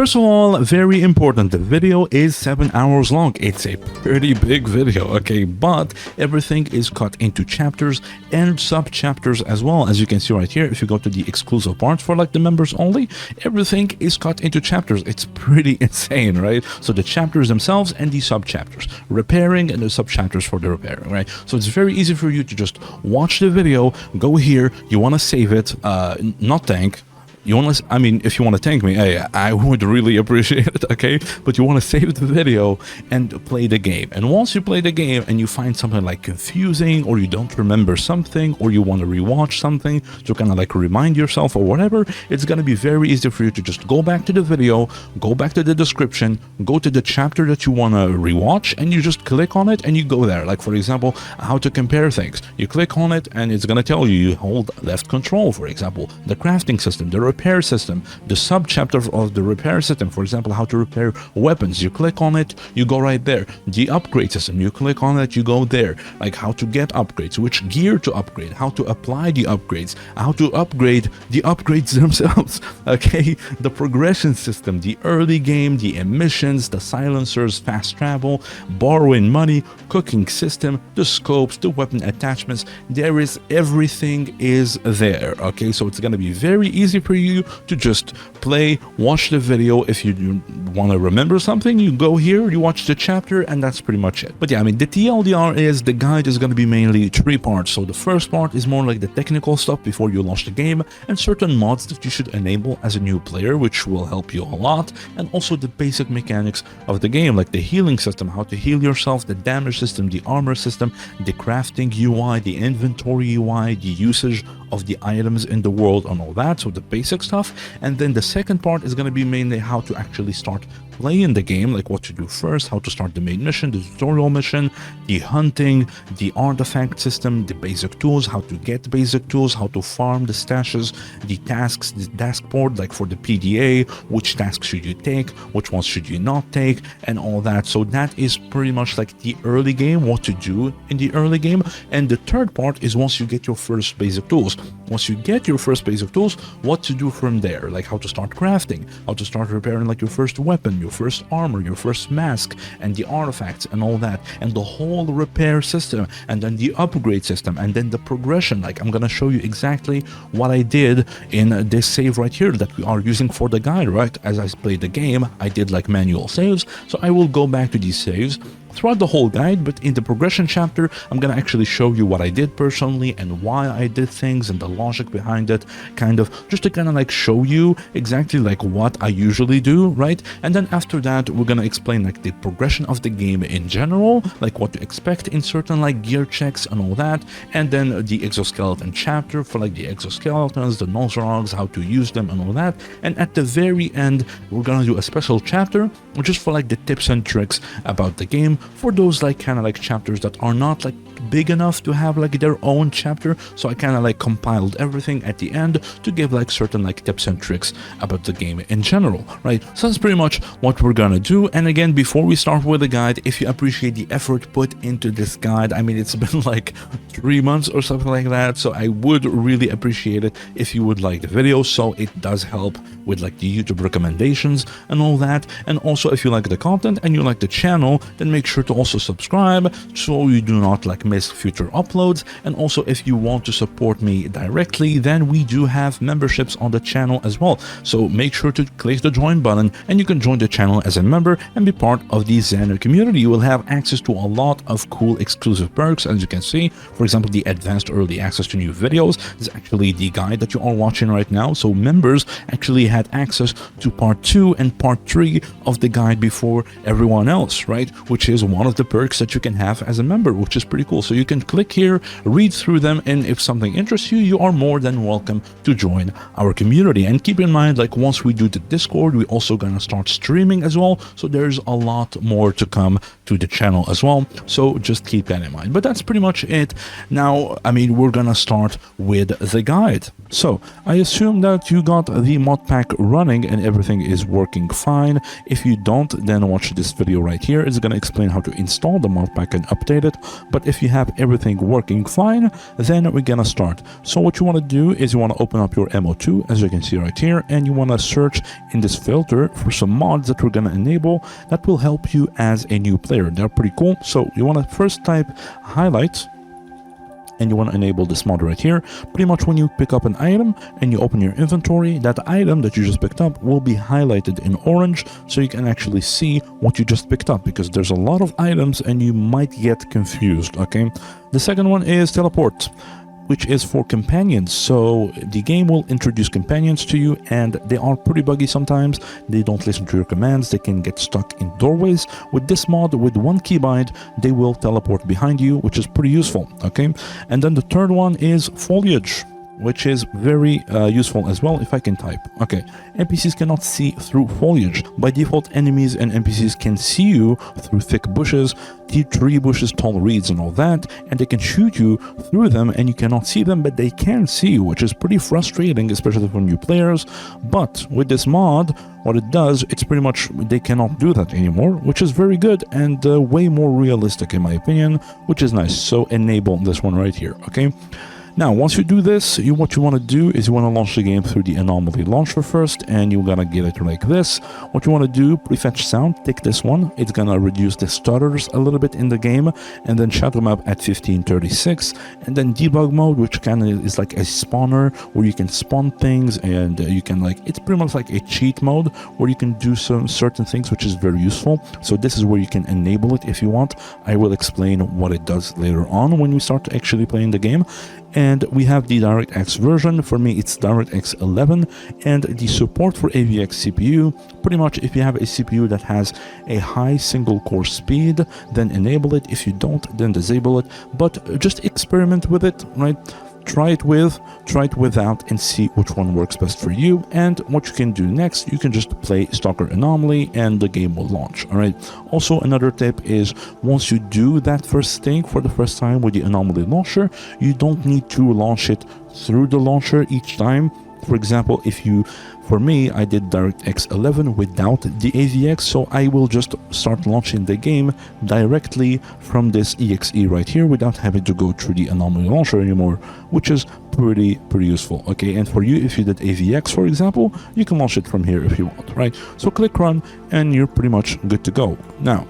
First of all, very important, the video is 7 hours long. It's a pretty big video, okay, but everything is cut into chapters and sub-chapters as well. As you can see right here, if you go to the exclusive parts for like the members only, everything is cut into chapters. It's pretty insane, right? So the chapters themselves and the sub-chapters, repairing and the sub-chapters for the repairing, right? So it's very easy for you to just watch the video, go here, you want to save it, not thank. You want to, I mean, if you want to thank me, hey, I would really appreciate it, okay? But you want to save the video and play the game. And once you play the game and you find something like confusing, or you don't remember something, or you want to rewatch something to kind of like remind yourself or whatever, it's going to be very easy for you to just go back to the video, go back to the description, go to the chapter that you want to rewatch, and you just click on it and you go there. Like, for example, how to compare things. You click on it and it's going to tell you, you hold left control, for example, the crafting system, the repair system, the sub-chapter of the repair system, for example, how to repair weapons. You click on it, you go right there. The upgrade system, you click on it, you go there. Like how to get upgrades, which gear to upgrade, how to apply the upgrades, how to upgrade the upgrades themselves, okay? The progression system, the early game, the emissions, the silencers, fast travel, borrowing money, cooking system, the scopes, the weapon attachments. There is everything is there, okay? So it's going to be very easy for you to just play, watch the video. If you want to remember something, you go here, you watch the chapter, and that's pretty much it. But yeah, I mean, the TLDR is, the guide is going to be mainly 3 parts. So the first part is more like the technical stuff before you launch the game, and certain mods that you should enable as a new player, which will help you a lot, and also the basic mechanics of the game, like the healing system, how to heal yourself, the damage system, the armor system, the crafting UI, the inventory UI, the usage of the items in the world, and all that. So the basic stuff. And then the second part is going to be mainly how to actually start playing the game, like what to do first, how to start the main mission, the tutorial mission, the hunting, the artifact system, the basic tools, how to get basic tools, how to farm the stashes, the tasks, the taskboard, like for the PDA, which tasks should you take, which ones should you not take, and all that. So that is pretty much like the early game, what to do in the early game. And the third part is once you get your first basic tools. Once you get your first basic tools, what to do from there, like how to start crafting, how to start repairing like your first weapon, your first armor, your first mask, and the artifacts and all that, and the whole repair system, and then the upgrade system, and then the progression. Like I'm gonna show you exactly what I did in this save right here that we are using for the guide, right? As I played the game, I did like manual saves, so I will go back to these saves throughout the whole guide, but in the progression chapter, I'm gonna actually show you what I did personally and why I did things and the logic behind it, kind of just to kind of like show you exactly like what I usually do, right? And then after that, we're gonna explain like the progression of the game in general, like what to expect in certain like gear checks and all that, and then the exoskeleton chapter for like the exoskeletons, the Nosorogs, how to use them and all that. And at the very end, we're gonna do a special chapter just for like the tips and tricks about the game, for those like kind of like chapters that are not like big enough to have like their own chapter. So I kind of like compiled everything at the end to give like certain like tips and tricks about the game in general, right? So that's pretty much what we're gonna do. And again, before we start with the guide, if you appreciate the effort put into this guide, I mean, it's been like 3 months or something like that, so I would really appreciate it if you would like the video, so it does help with like the YouTube recommendations and all that. And also, if you like the content and you like the channel, then make sure to also subscribe so you do not like miss future uploads. And also, if you want to support me directly, then we do have memberships on the channel as well, so make sure to click the join button and you can join the channel as a member and be part of the Xander community. You will have access to a lot of cool exclusive perks, as you can see. For example, the advanced early access to new videos is actually the guide that you are watching right now. So members actually had access to part 2 and part 3 of the guide before everyone else, right? Which is one of the perks that you can have as a member, which is pretty cool. So you can click here, read through them, and if something interests you, you are more than welcome to join our community. And keep in mind, like once we do the Discord, we also gonna start streaming as well, so there's a lot more to come to the channel as well, so just keep that in mind. But that's pretty much it. Now, I mean, we're gonna start with the guide. So I assume that you got the mod pack running and everything is working fine. If you don't, then watch this video right here. It's gonna explain how to install the mod pack and update it. But if you have everything working fine, then we're gonna start. So what you want to do is you want to open up your MO2, as you can see right here, and you want to search in this filter for some mods that we're gonna enable that will help you as a new player. They're pretty cool. So you want to first type highlight, and you want to enable this mod right here. Pretty much when you pick up an item and you open your inventory, that item that you just picked up will be highlighted in orange, so you can actually see what you just picked up, because there's a lot of items and you might get confused. Okay, the second one is teleport, which is for companions. So the game will introduce companions to you, and they are pretty buggy sometimes. They don't listen to your commands. They can get stuck in doorways. With this mod, with one keybind, they will teleport behind you, which is pretty useful. Okay, and then the third one is foliage, which is very useful as well. If I can type. Okay, NPCs cannot see through foliage. By default, enemies and NPCs can see you through thick bushes, tree bushes, tall reeds and all that, and they can shoot you through them and you cannot see them, but they can see you, which is pretty frustrating, especially for new players. But with this mod, what it does, it's pretty much they cannot do that anymore, which is very good and way more realistic in my opinion, which is nice. So enable this one right here. Okay, now once you do this, what you want to do is you want to launch the game through the Anomaly launcher first, and you're gonna get it like this. What you want to do, prefetch sound, take this one, it's gonna reduce the stutters a little bit in the game, and then shadow map at 1536, and then debug mode, which kind of is like a spawner where you can spawn things, and you can like, it's pretty much like a cheat mode where you can do some certain things, which is very useful. So this is where you can enable it if you want. I will explain what it does later on when we start actually playing the game. And we have the DirectX version. For me, it's DirectX 11, and the support for AVX CPU. Pretty much, if you have a CPU that has a high single core speed, then enable it. If you don't, then disable it. But just experiment with it, right? Try it with, try it without, and see which one works best for you. And what you can do next, you can just play Stalker Anomaly and the game will launch. All right. Also, another tip is once you do that first thing for the first time with the Anomaly launcher, you don't need to launch it through the launcher each time. For example, for me, I did DirectX 11 without the AVX, so I will just start launching the game directly from this exe right here without having to go through the Anomaly launcher anymore, which is pretty useful. Okay, and for you, if you did AVX, for example, you can launch it from here if you want, right? So click run, and you're pretty much good to go. Now,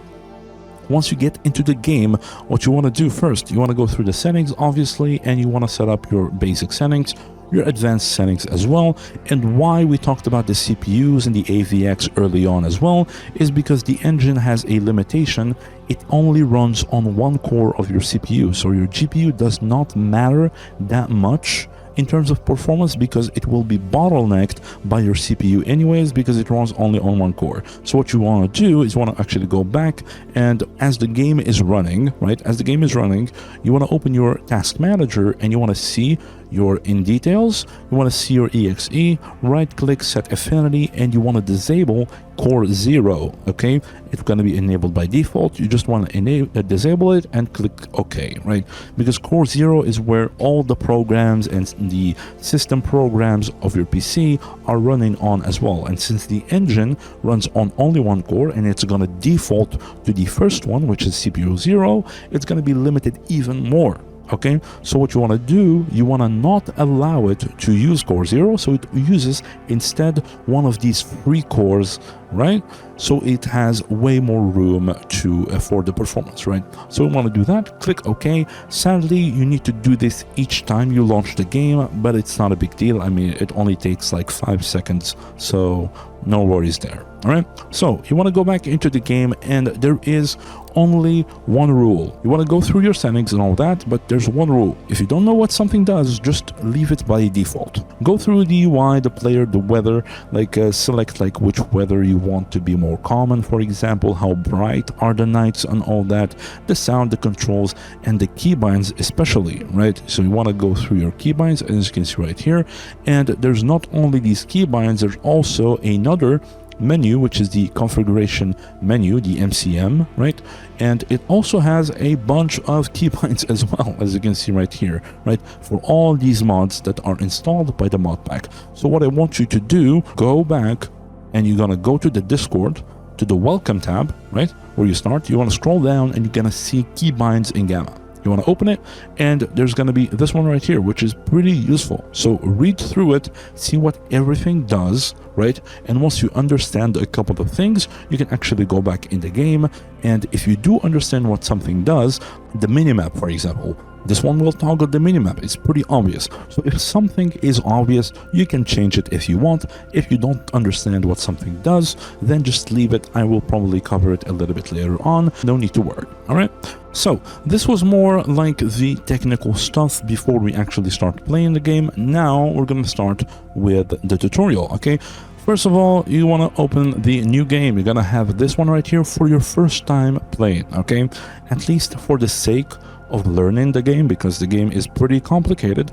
once you get into the game, what you want to do first, you want to go through the settings, obviously, and you want to set up your basic settings, your advanced settings as well. And why we talked about the CPUs and the AVX early on as well is because the engine has a limitation. It only runs on one core of your CPU, so your GPU does not matter that much in terms of performance, because it will be bottlenecked by your CPU anyways, because it runs only on one core. So what you want to do is you want to actually go back, and as the game is running, right, as the game is running, you want to open your task manager and you want to see your in details, you want to see your exe, right click, set affinity, and you want to disable core 0. Okay, it's going to be enabled by default. You just want to disable it and click OK, right? Because core 0 is where all the programs and the system programs of your PC are running on as well. And since the engine runs on only one core and it's going to default to the first one, which is CPU 0, it's going to be limited even more. Okay, so what you want to do, you want to not allow it to use core 0, so it uses instead one of these free cores, right? So it has way more room to for the performance, right? So we want to do that, click OK. Sadly, you need to do this each time you launch the game, but it's not a big deal. I mean, it only takes like 5 seconds, so no worries there. All right, so you want to go back into the game, and there is only one rule. You want to go through your settings and all that, but there's one rule. If you don't know what something does, just leave it by default. Go through the UI, the player, the weather, like select like which weather you want to be more common, for example, how bright are the nights and all that, the sound, the controls, and the keybinds especially, right? So you want to go through your keybinds, as you can see right here, and there's not only these keybinds, there's also another menu, which is the configuration menu, the MCM, right? And it also has a bunch of keybinds as well, as you can see right here, right? For all these mods that are installed by the mod pack. So what I want you to do, go back and you're gonna go to the Discord, to the welcome tab, right? Where you start, you wanna scroll down and you're gonna see keybinds in Gamma. You want to open it, and there's going to be this one right here, which is pretty useful. So read through it, see what everything does, right? And once you understand a couple of things, you can actually go back in the game. And if you do understand what something does, the minimap, for example, this one will toggle the minimap. It's pretty obvious. So if something is obvious, you can change it if you want. If you don't understand what something does, then just leave it. I will probably cover it a little bit later on. No need to worry. All right. So this was more like the technical stuff before we actually start playing the game. Now we're going to start with the tutorial. Okay. First of all, you want to open the new game. You're going to have this one right here for your first time playing. Okay. At least for the sake of learning the game, because the game is pretty complicated,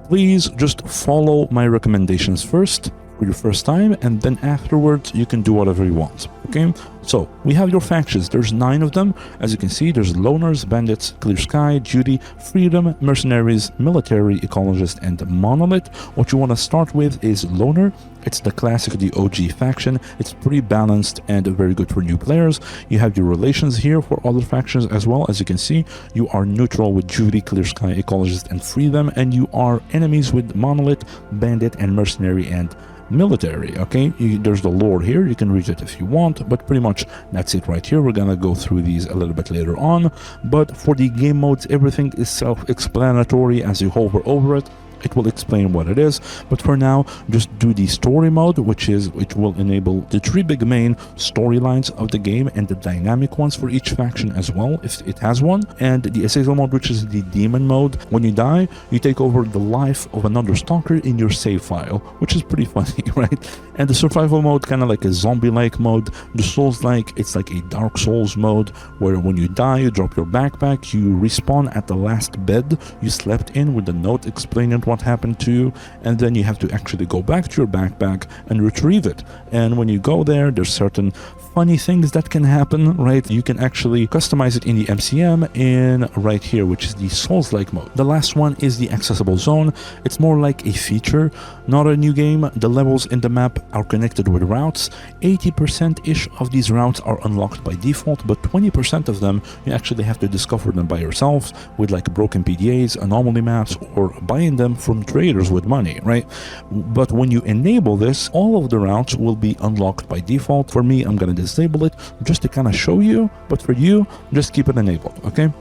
please just follow my recommendations first for your first time, and then afterwards you can do whatever you want. Okay, so we have your factions. There's 9 of them. As you can see, there's loners, bandits, clear sky, duty, freedom, mercenaries, military, ecologists, and monolith. What you want to start with is loner. It's the classic, the OG faction. It's pretty balanced and very good for new players. You have your relations here for other factions as well. As you can see, you are neutral with duty, clear sky, ecologist, and freedom, and you are enemies with monolith, bandit, and mercenary and military. Okay, there's the lore here. You can read it if you want, but pretty much that's it right here. We're gonna go through these a little bit later on, but for the game modes, everything is self-explanatory. As you hover over it, it will explain what it is. But for now, just do the story mode, which will enable the 3 big main storylines of the game and the dynamic ones for each faction as well, if it has one. And the essential mode, which is the demon mode. When you die, you take over the life of another stalker in your save file, which is pretty funny, right? And the survival mode, kind of like a zombie-like mode. The Souls-like, it's like a Dark Souls mode, where when you die, you drop your backpack, you respawn at the last bed you slept in with the note explaining what happened to you, and then you have to actually go back to your backpack and retrieve it. And when you go there, there's certain funny things that can happen, right? You can actually customize it in the MCM in right here, which is the Souls-like mode. The last one is the accessible zone. It's more like a feature, not a new game. The levels in the map are connected with routes. 80%-ish of these routes are unlocked by default, but 20% of them, you actually have to discover them by yourself with like broken PDAs, anomaly maps, or buying them from traders with money, right? But when you enable this, all of the routes will be unlocked by default. For me, I'm going to disable it just to kind of show you, but for you, just keep it enabled. Okay,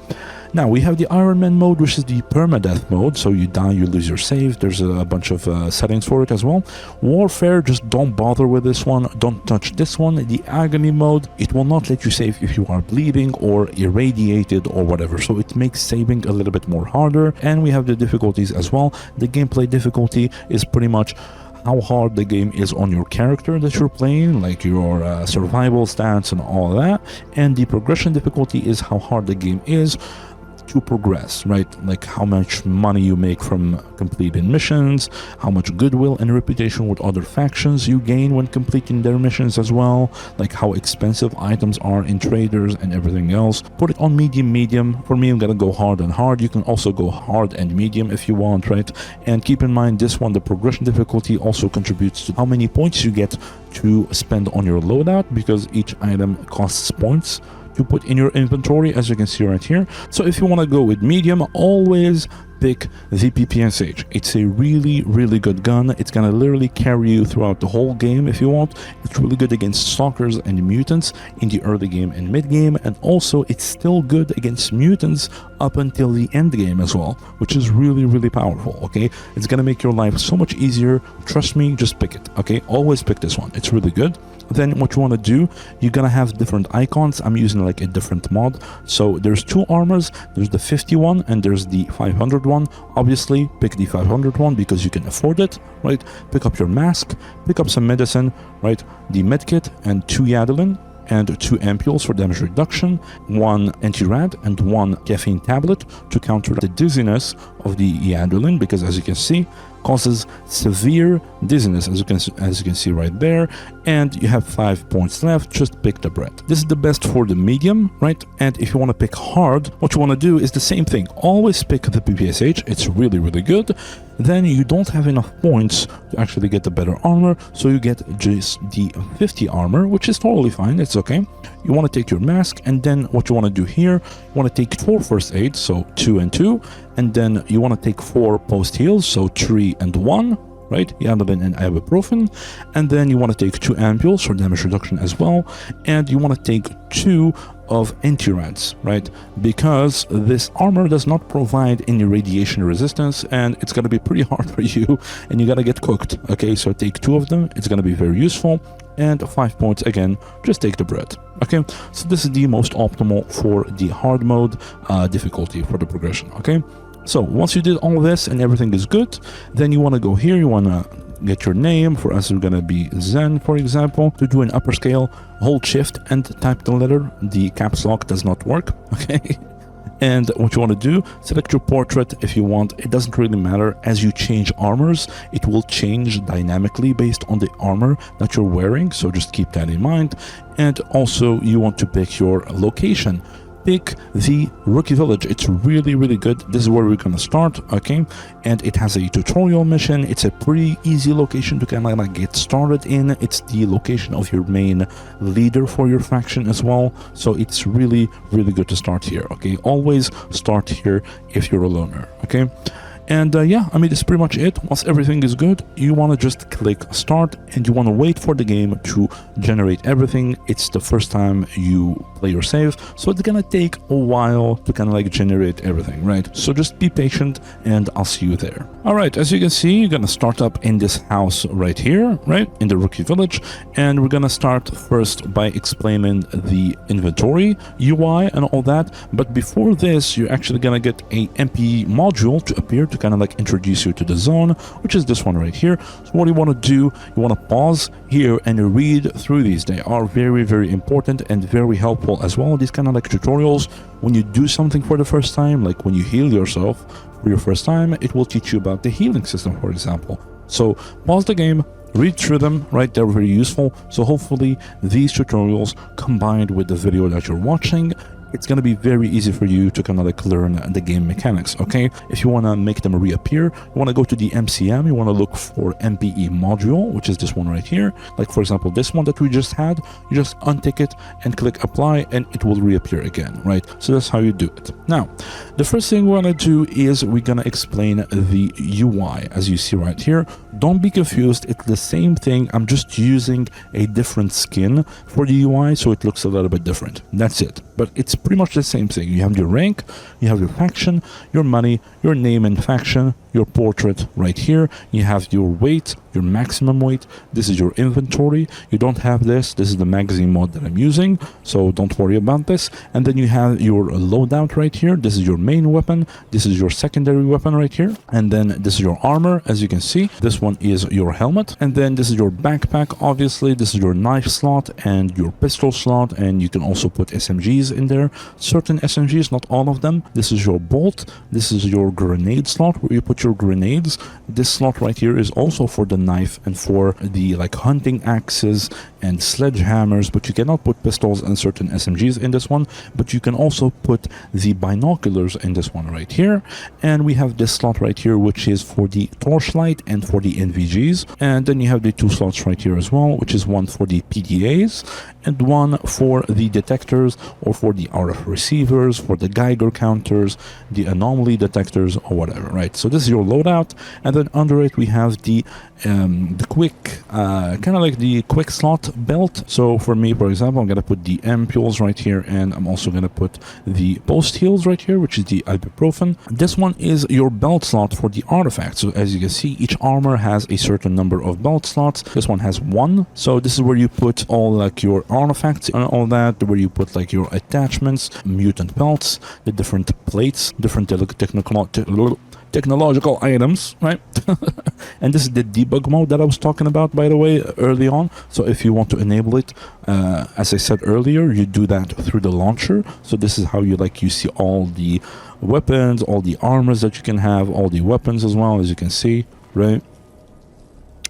now we have the Iron Man mode, which is the permadeath mode. So you die, you lose your save. There's a bunch of settings for it as well. Warfare, just don't bother with this one, don't touch this one. The agony mode, it will not let you save if you are bleeding or irradiated or whatever, so it makes saving a little bit more harder. And we have the difficulties as well. The gameplay difficulty is pretty much how hard the game is on your character that you're playing, like your survival stats and all that. And the progression difficulty is how hard the game is to progress, right? Like how much money you make from completing missions, how much goodwill and reputation with other factions you gain when completing their missions as well, like how expensive items are in traders and everything else. Put it on medium. For me, I'm gonna go hard and hard. You can also go hard and medium if you want, right? And keep in mind, this one, the progression difficulty also contributes to how many points you get to spend on your loadout, because each item costs points to put in your inventory, as you can see right here. So if you want to go with medium, always pick the PPSH. It's a really good gun. It's gonna literally carry you throughout the whole game if you want. It's really good against stalkers and mutants in the early game and mid game, and also it's still good against mutants up until the end game as well, which is really powerful. Okay, it's gonna make your life so much easier. Trust me, just pick it. Okay, always pick this one. It's really good. Then what you want to do, you're gonna have different icons. I'm using like a different mod. So there's 2 armors. There's the 50 and there's the 500 one. Obviously pick the 500 one because you can afford it, right? Pick up your mask, pick up some medicine, right? The medkit and 2 Yadolin and 2 ampules for damage reduction, 1 anti-rad and 1 caffeine tablet to counter the dizziness of the Yadolin, because as you can see, causes severe dizziness, as you can see right there, and you have 5 points left. Just pick the bread. This is the best for the medium, right? And if you want to pick hard, what you want to do is the same thing. Always pick the PPSH. It's really, really good. Then you don't have enough points to actually get the better armor, so you get just the 50 armor, which is totally fine. It's okay. You want to take your mask, and then what you want to do here, you want to take 4 first aids, so 2 and 2, and then you want to take 4 post heals, so 3 and 1. Right, Yantar and ibuprofen, and then you want to take 2 ampules for damage reduction as well, and you want to take 2 of anti-rads, right, because this armor does not provide any radiation resistance, and it's going to be pretty hard for you, and you got to get cooked. Okay, so take 2 of them. It's going to be very useful. And 5 points again, just take the bread. Okay, so this is the most optimal for the hard mode difficulty for the progression. Okay, so once you did all this and everything is good, then you want to go here. You want to get your name. For us, it's going to be Zen, for example. To do an upper scale, hold shift and type the letter. The caps lock does not work. Okay. And what you want to do, select your portrait if you want. It doesn't really matter. As you change armors, it will change dynamically based on the armor that you're wearing. So just keep that in mind. And also you want to pick your location. Pick the Rookie Village. It's really, really good. This is where we're gonna start, okay? And it has a tutorial mission. It's a pretty easy location to kind of like get started in. It's the location of your main leader for your faction as well. So it's really, really good to start here, okay? Always start here if you're a loner, okay? And yeah, I mean, that's pretty much it. Once everything is good, you want to just click start, and you want to wait for the game to generate everything. It's the first time you play your save, so it's gonna take a while to kind of like generate everything, right? So just be patient, and I'll see you there. All right, as you can see, you're gonna start up in this house right here, right, in the Rookie Village, and we're gonna start first by explaining the inventory, UI, and all that. But before this, you're actually gonna get a MP module to appear to kind of like introduce you to the zone, which is this one right here. So what you want to do, you want to pause here and read through these. They are very, very important and very helpful as well. These kind of like tutorials, when you do something for the first time, like when you heal yourself for your first time, it will teach you about the healing system, for example. So pause the game, read through them, right? They're very useful. So hopefully these tutorials combined with the video that you're watching, it's going to be very easy for you to kind of like learn the game mechanics, okay? If you want to make them reappear, you want to go to the MCM, you want to look for MPE module, which is this one right here. Like, for example, this one that we just had, you just untick it and click apply, and it will reappear again, right? So that's how you do it. Now, the first thing we're going to do is we're going to explain the UI, as you see right here. Don't be confused. It's the same thing. I'm just using a different skin for the UI, so it looks a little bit different. That's it. But it's pretty much the same thing. You have your rank, you have your faction, your money, your name and faction, your portrait right here. You have your weight, your maximum weight. This is your inventory. You don't have this. This is the magazine mod that I'm using, so don't worry about this. And then you have your loadout right here. This is your main weapon. This is your secondary weapon right here. And then this is your armor, as you can see. This one is your helmet. And then this is your backpack, obviously. This is your knife slot and your pistol slot. And you can also put SMGs in there. Certain SMGs, not all of them. This is your bolt. This is your grenade slot where you put your grenades. This slot right here is also for the knife and for the like hunting axes and sledgehammers, but you cannot put pistols and certain SMGs in this one. But you can also put the binoculars in this one right here. And we have this slot right here, which is for the torchlight and for the NVGs. And then you have the 2 slots right here as well, which is one for the PDAs and one for the detectors, or for the RF receivers, for the Geiger counters, the anomaly detectors, or whatever, right? So this is your loadout, and then under it we have the quick, kind of like the quick slot belt. So for me, for example, I'm gonna put the ampules right here, and I'm also gonna put the post heals right here, which is the ibuprofen. This one is your belt slot for the artifact. So as you can see, each armor has a certain number of belt slots. This one has 1. So this is where you put all like your artifacts and all that, where you put like your attachments, mutant pelts, the different plates, different technological items, right? And this is the debug mode that I was talking about, by the way, early on. So if you want to enable it, as I said earlier, you do that through the launcher. So this is how you see all the weapons, all the armors that you can have, all the weapons as well, as you can see. right?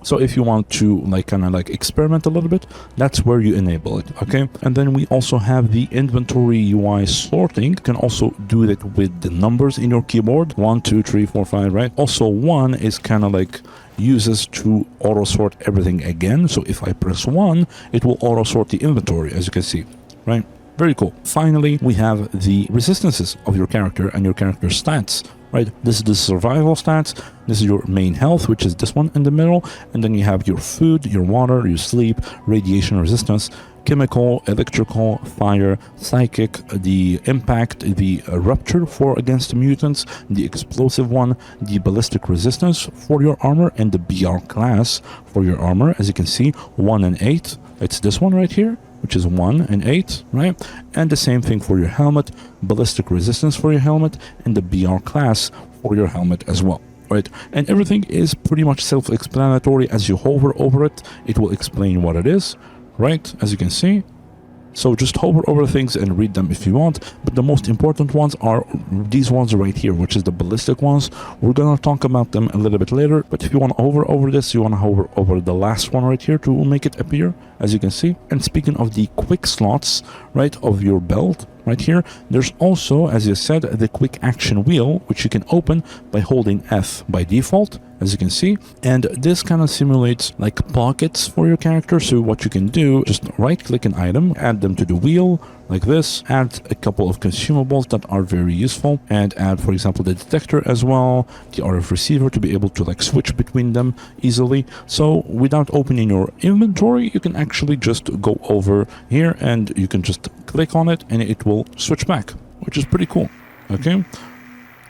So if you want to like kind of like experiment a little bit, that's where you enable it, okay? And then we also have the inventory UI sorting. You can also do it with the numbers in your keyboard, 1, 2, 3, 4, 5, right? Also 1 is kind of like uses to auto sort everything again. So if I press 1, it will auto sort the inventory, as you can see, right? Very cool. Finally, we have the resistances of your character and your character stats, right? This is the survival stats. This is your main health, which is this one in the middle. And then you have your food, your water, your sleep, radiation resistance, chemical, electrical, fire, psychic, the impact, the rupture for against mutants, the explosive one, the ballistic resistance for your armor, and the BR class for your armor. As you can see, 1 and 8. It's this one right here, which is 1 and 8, right? And the same thing for your helmet, ballistic resistance for your helmet, and the BR class for your helmet as well, right? And everything is pretty much self-explanatory. As you hover over it, it will explain what it is, right? As you can see. So just hover over things and read them if you want. But the most important ones are these ones right here, which is the ballistic ones. We're going to talk about them a little bit later. But if you want to hover over this, you want to hover over the last one right here to make it appear, as you can see. And speaking of the quick slots, right, of your belt, right here, there's also, as you said, the quick action wheel, which you can open by holding F by default, as you can see. And this kind of simulates like pockets for your character. So what you can do, just right click an item, add them to the wheel like this, add a couple of consumables that are very useful, and add, for example, the detector as well, the RF receiver to be able to like switch between them easily. So without opening your inventory, you can actually just go over here and you can just click on it and it will switch back, which is pretty cool, okay?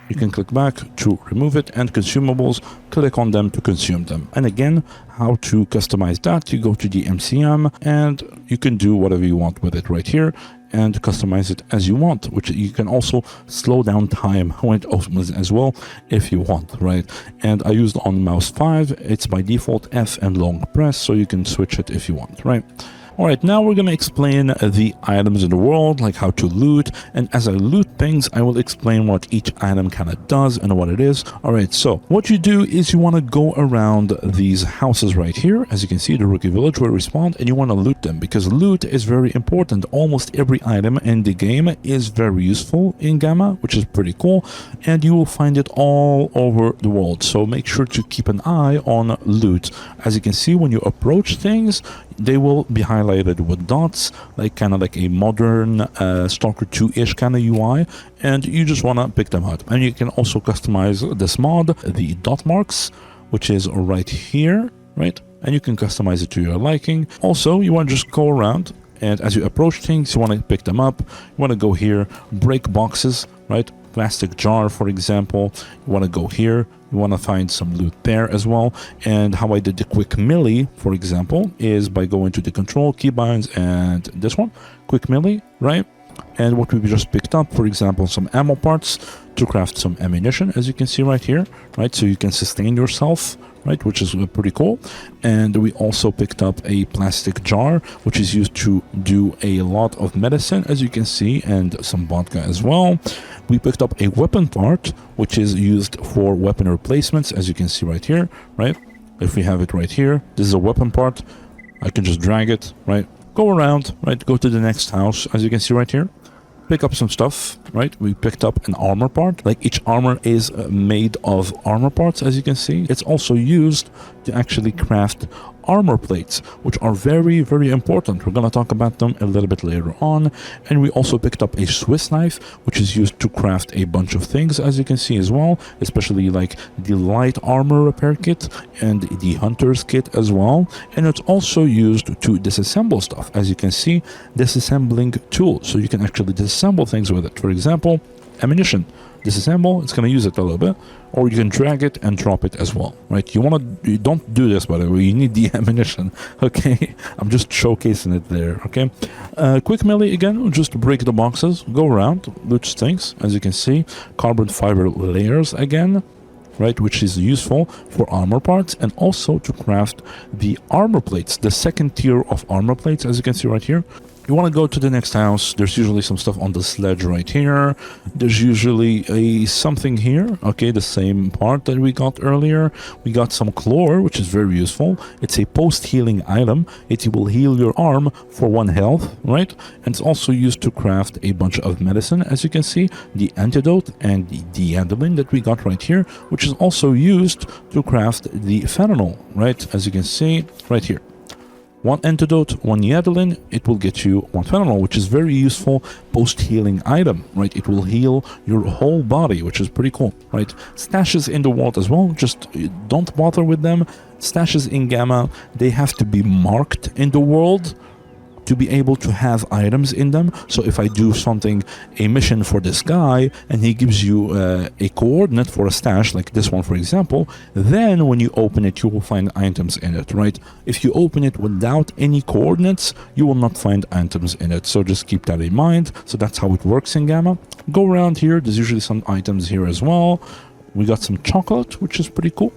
You can click back to remove it, and consumables, click on them to consume them. And again, how to customize that, you go to the MCM and you can do whatever you want with it right here and customize it as you want, which you can also slow down time when it opens as well if you want, right? And I used on mouse 5, it's by default F and long press, so you can switch it if you want, right? All right, now we're going to explain the items in the world, like how to loot. And as I loot things, I will explain what each item kind of does and what it is. All right, so what you do is you want to go around these houses right here. As you can see, the Rookie Village will respawn, and you want to loot them because loot is very important. Almost every item in the game is very useful in Gamma, which is pretty cool. And you will find it all over the world. So make sure to keep an eye on loot. As you can see, when you approach things, they will be highlighted with dots, like kind of like a modern Stalker 2-ish kind of UI, and you just want to pick them up. And you can also customize this mod, the dot marks, which is right here, right? And you can customize it to your liking. Also, you want to just go around, and as you approach things, you want to pick them up. You want to go here, break boxes, right? Plastic jar, for example. You want to go here. You want to find some loot there as well. And how I did the quick melee, for example, is by going to the control, keybinds, and this one, quick melee, right? And what we just picked up, for example, some ammo parts to craft some ammunition, as you can see right here, right? So you can sustain yourself, right? Which is pretty cool. And we also picked up a plastic jar, which is used to do a lot of medicine, as you can see, and some vodka as well. We picked up a weapon part, which is used for weapon replacements, as you can see right here, right? If we have it right here, this is a weapon part. I can just drag it, right? Go around, right? Go to the next house, as you can see right here. Pick up some stuff, right? We picked up an armor part. Like each armor is made of armor parts, as you can see. It's also used to actually craft armor plates, which are very, very important. We're going to talk about them a little bit later on. And we also picked up a Swiss knife, which is used to craft a bunch of things, as you can see as well, especially like the light armor repair kit and the hunter's kit as well. And it's also used to disassemble stuff, as you can see, disassembling tool. So you can actually disassemble things with it. For example, ammunition. Disassemble, it's going to use it a little bit, or you can drag it and drop it as well, right? You don't do this, by the way, you need the ammunition, okay? I'm just showcasing it there, okay? Quick melee again, just break the boxes, go around, loot things, as you can see, carbon fiber layers again, right, which is useful for armor parts and also to craft the armor plates, the second tier of armor plates, as you can see right here. You want to go to the next house. There's usually some stuff on the sledge right here. There's usually a something here. Okay, the same part that we got earlier. We got some Claw, which is very useful. It's a post-healing item. It will heal your arm for 1 health, right? And it's also used to craft a bunch of medicine, as you can see. The antidote and the deandolin that we got right here, which is also used to craft the fentanyl, right? As you can see right here. 1 antidote, 1 Yadolin, it will get you 1 fentanyl, which is very useful post-healing item, right? It will heal your whole body, which is pretty cool, right? Stashes in the world as well, just don't bother with them. Stashes in Gamma, they have to be marked in the world to be able to have items in them. So if I do something, a mission for this guy, and he gives you a coordinate for a stash, like this one for example, then when you open it, you will find items in it, right? If you open it without any coordinates, you will not find items in it. So just keep that in mind. So that's how it works in Gamma. Go around here, there's usually some items here as well. We got some chocolate, which is pretty cool.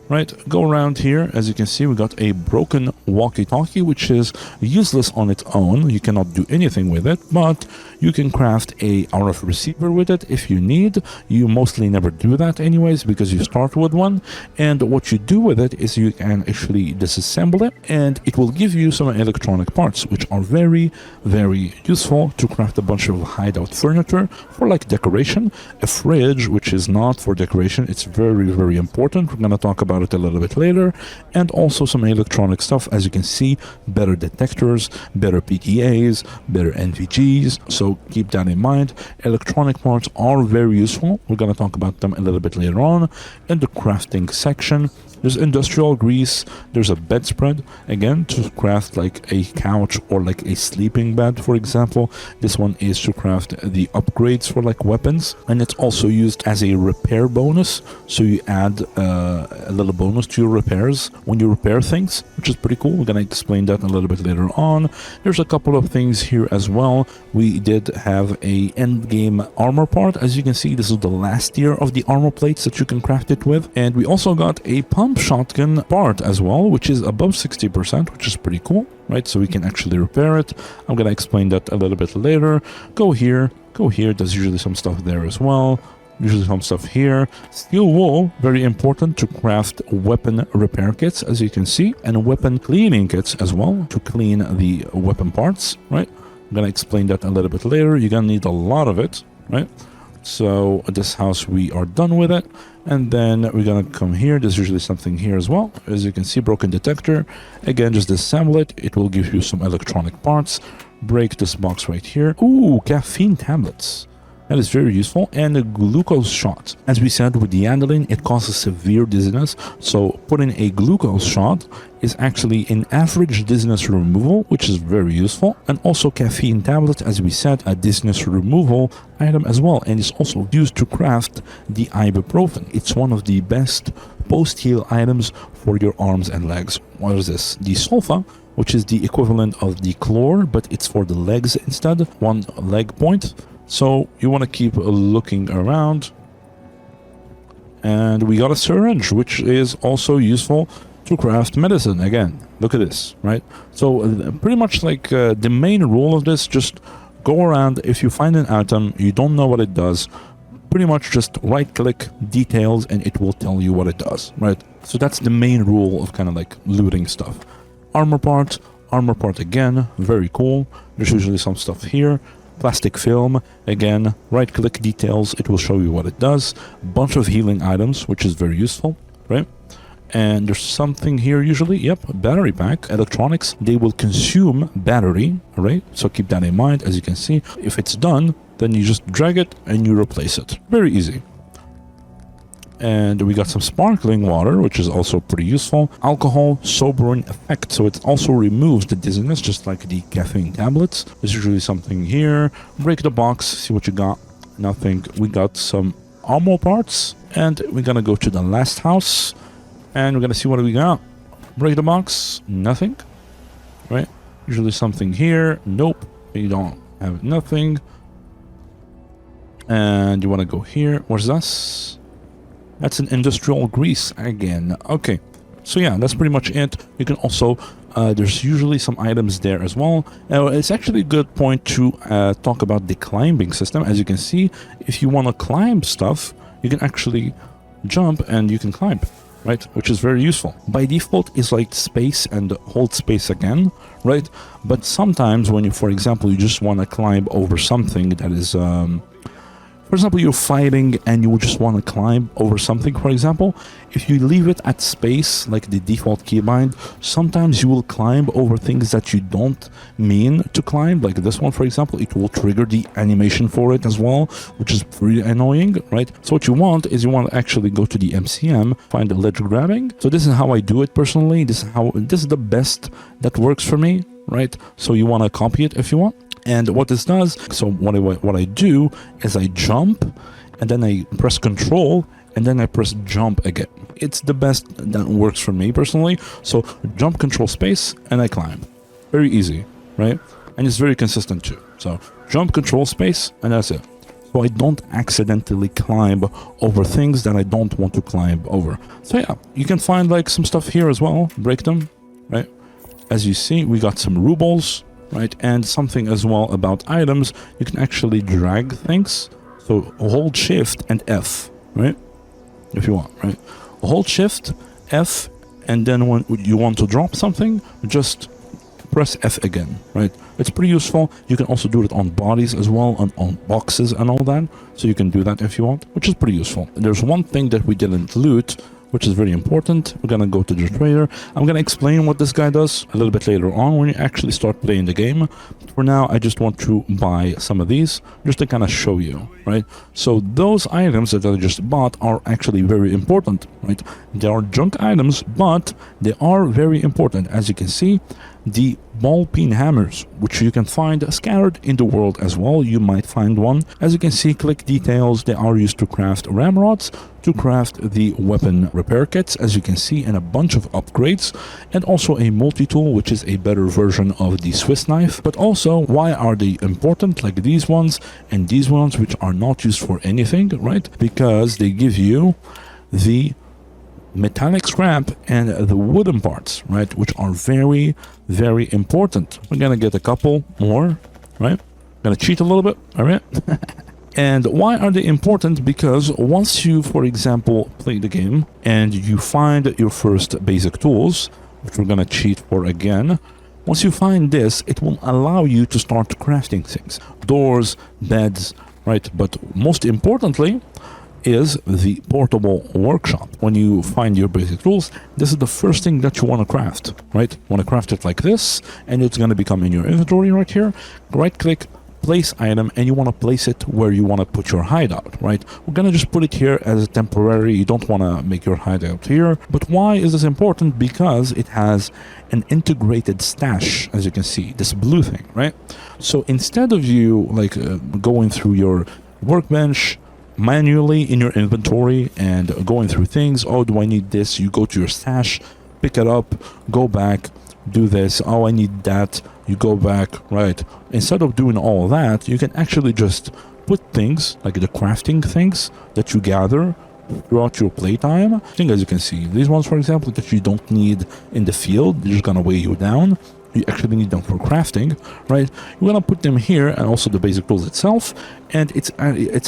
Right, go around here. As you can see, we got a broken walkie-talkie, which is useless on its own. You cannot do anything with it, but you can craft a RF receiver with it if you need. You mostly never do that anyways because you start with one. And what you do with it is you can actually disassemble it, and it will give you some electronic parts, which are very, very useful to craft a bunch of hideout furniture for like decoration. A fridge, which is not for decoration, it's very, very important. We're gonna talk about it a little bit later. And also some electronic stuff. As you can see, better detectors, better PDAs, better NVGs. So keep that in mind. Electronic parts are very useful. We're going to talk about them a little bit later on in the crafting section. There's industrial grease. There's a bedspread, again, to craft like a couch or like a sleeping bed, for example. This one is to craft the upgrades for like weapons. And it's also used as a repair bonus. So you add a little bonus to your repairs when you repair things, which is pretty cool. We're going to explain that a little bit later on. There's a couple of things here as well. We did have a end game armor part. As you can see, this is the last tier of the armor plates that you can craft it with. And we also got a pump shotgun part as well, which is above 60%, which is pretty cool, right? So we can actually repair it. I'm going to explain that a little bit later. Go here. There's usually some stuff there as well. Usually some stuff here. Steel wool, very important to craft weapon repair kits, as you can see, and weapon cleaning kits as well to clean the weapon parts, right? I'm going to explain that a little bit later. You're going to need a lot of it, right? So this house, we are done with it. And then we're going to come here. There's usually something here as well. As you can see, broken detector. Again, just disassemble it. It will give you some electronic parts. Break this box right here. Ooh, caffeine tablets. That is very useful. And a glucose shot. As we said, with the Andalin, it causes severe dizziness. So putting a glucose shot is actually an average dizziness removal, which is very useful. And also caffeine tablets, as we said, a dizziness removal item as well. And it's also used to craft the ibuprofen. It's one of the best post-heal items for your arms and legs. What is this? The sulfa, which is the equivalent of the K.L.E.R, but it's for the legs instead. 1 leg point. So you want to keep looking around. And we got a syringe, which is also useful to craft medicine. Again, look at this, right? So pretty much like the main rule of this, just go around. If you find an item, you don't know what it does, pretty much just right click details and it will tell you what it does, right? So that's the main rule of kind of like looting stuff. Armor part again, very cool. There's usually some stuff here. Plastic film, again, right click details, it will show you what it does. Bunch of healing items, which is very useful, right? And there's something here usually, yep, battery pack. Electronics, they will consume battery, right? So keep that in mind. As you can see, if it's done, then you just drag it and you replace it. Very easy. And we got some sparkling water, which is also pretty useful. Alcohol sobering effect, so it also removes the dizziness, just like the caffeine tablets. There's usually something here. Break the box, see what you got. Nothing. We got some armor parts, and we're gonna go to the last house, and we're gonna see what we got. Break the box, nothing. Right? Usually something here. Nope, you don't have nothing. And you want to go here. What's this? That's an industrial grease again. Okay, so yeah, that's pretty much it. You can also There's usually some items there as well. It's actually a good point to talk about the climbing system. As you can see, if you want to climb stuff, you can actually jump and you can climb, right? Which is very useful. By default, it's like space and hold space again, right? But sometimes when you, for example, you just want to climb over something that is... for example, you're fighting and you just want to climb over something, for example, if you leave it at space, like the default keybind, sometimes you will climb over things that you don't mean to climb, like this one, for example, it will trigger the animation for it as well, which is pretty annoying, right? So what you want is you want to actually go to the MCM, find the ledge grabbing. So this is how I do it personally. This is the best that works for me, right? So you want to copy it if you want. And what this does, so what I do is I jump and then I press Control and then I press jump again. It's the best that works for me personally. So jump, Control, space, and I climb. Very easy, right? And it's very consistent too. So jump, Control, space, and that's it. So I don't accidentally climb over things that I don't want to climb over. So yeah, you can find like some stuff here as well. Break them, right? As you see, we got some rubles. Right, and something as well about items, you can actually drag things. So hold Shift and F, right? If you want, right? Hold Shift, F, and then when you want to drop something, just press F again, right? It's pretty useful. You can also do it on bodies as well, on boxes and all that. So you can do that if you want, which is pretty useful. There's one thing that we didn't loot, which is very important. We're gonna go to the trader. I'm gonna explain what this guy does a little bit later on when you actually start playing the game. For now, I just want to buy some of these just to kind of show you, right? So those items that I just bought are actually very important, right? They are junk items, but they are very important. As you can see, the ball peen hammers, which you can find scattered in the world as well. You might find one. As you can see, click details. They are used to craft ramrods, to craft the weapon repair kits, as you can see, and a bunch of upgrades, and also a multi-tool, which is a better version of the Swiss knife. But also, why are they important, like these ones and these ones, which are not used for anything, right? Because they give you the metallic scrap and the wooden parts, right, which are very, very important. We're gonna get a couple more, right? Gonna cheat a little bit, all right? And why are they important? Because once you, for example, play the game and you find your first basic tools, which we're gonna cheat for again, once you find this, it will allow you to start crafting things, doors, beds, right? But most importantly is the portable workshop. When you find your basic tools, this is the first thing that you want to craft, right? You want to craft it like this, and it's going to become in your inventory right here. Right click, place item, and you want to place it where you want to put your hideout, right? We're going to just put it here as a temporary. You don't want to make your hideout here. But why is this important? Because it has an integrated stash, as you can see, this blue thing, right? So instead of you like going through your workbench manually in your inventory and going through things, oh, do I need this? You go to your stash, pick it up, go back, do this, oh, I need that, you go back, right? Instead of doing all that, you can actually just put things like the crafting things that you gather throughout your playtime. I think, as you can see, these ones, for example, that you don't need in the field, they're just gonna weigh you down. You actually need them for crafting, right? You're gonna put them here, and also the basic tools itself, and it's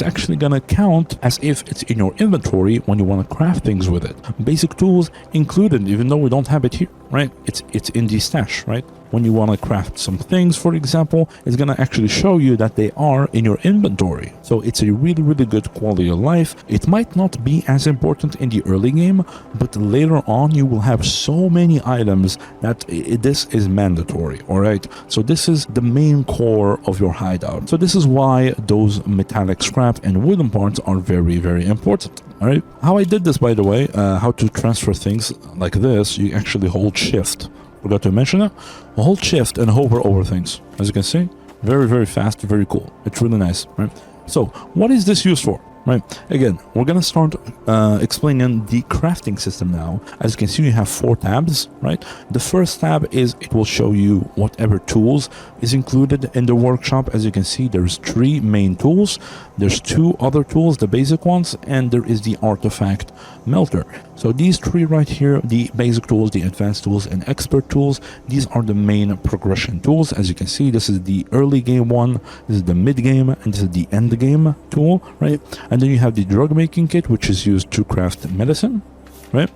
actually gonna count as if it's in your inventory when you want to craft things with it. Basic tools included, even though we don't have it here, right? It's in the stash, right? When you want to craft some things, for example, it's gonna actually show you that they are in your inventory. So it's a really, really good quality of life. It might not be as important in the early game, but later on you will have so many items that this is mandatory, all right? So this is the main core of your hideout. So this is why those metallic scrap and wooden parts are very, very important. All right, how I did this, by the way, how to transfer things like this, you actually hold Shift. Forgot to mention it. Hold Shift and hover over things. As you can see, very, very fast, very cool. It's really nice, right? So what is this used for? right? Again, we're gonna start explaining the crafting system now. As you can see, you have 4 tabs, right? The first tab is it will show you whatever tools is included in the workshop. As you can see, there's 3 main tools. There's 2 other tools, the basic ones, and there is the artifact melter. So these 3 right here, the basic tools, the advanced tools, and expert tools, these are the main progression tools. As you can see, this is the early game one, this is the mid game, and this is the end game tool, right? And then you have the drug making kit, which is used to craft medicine, right?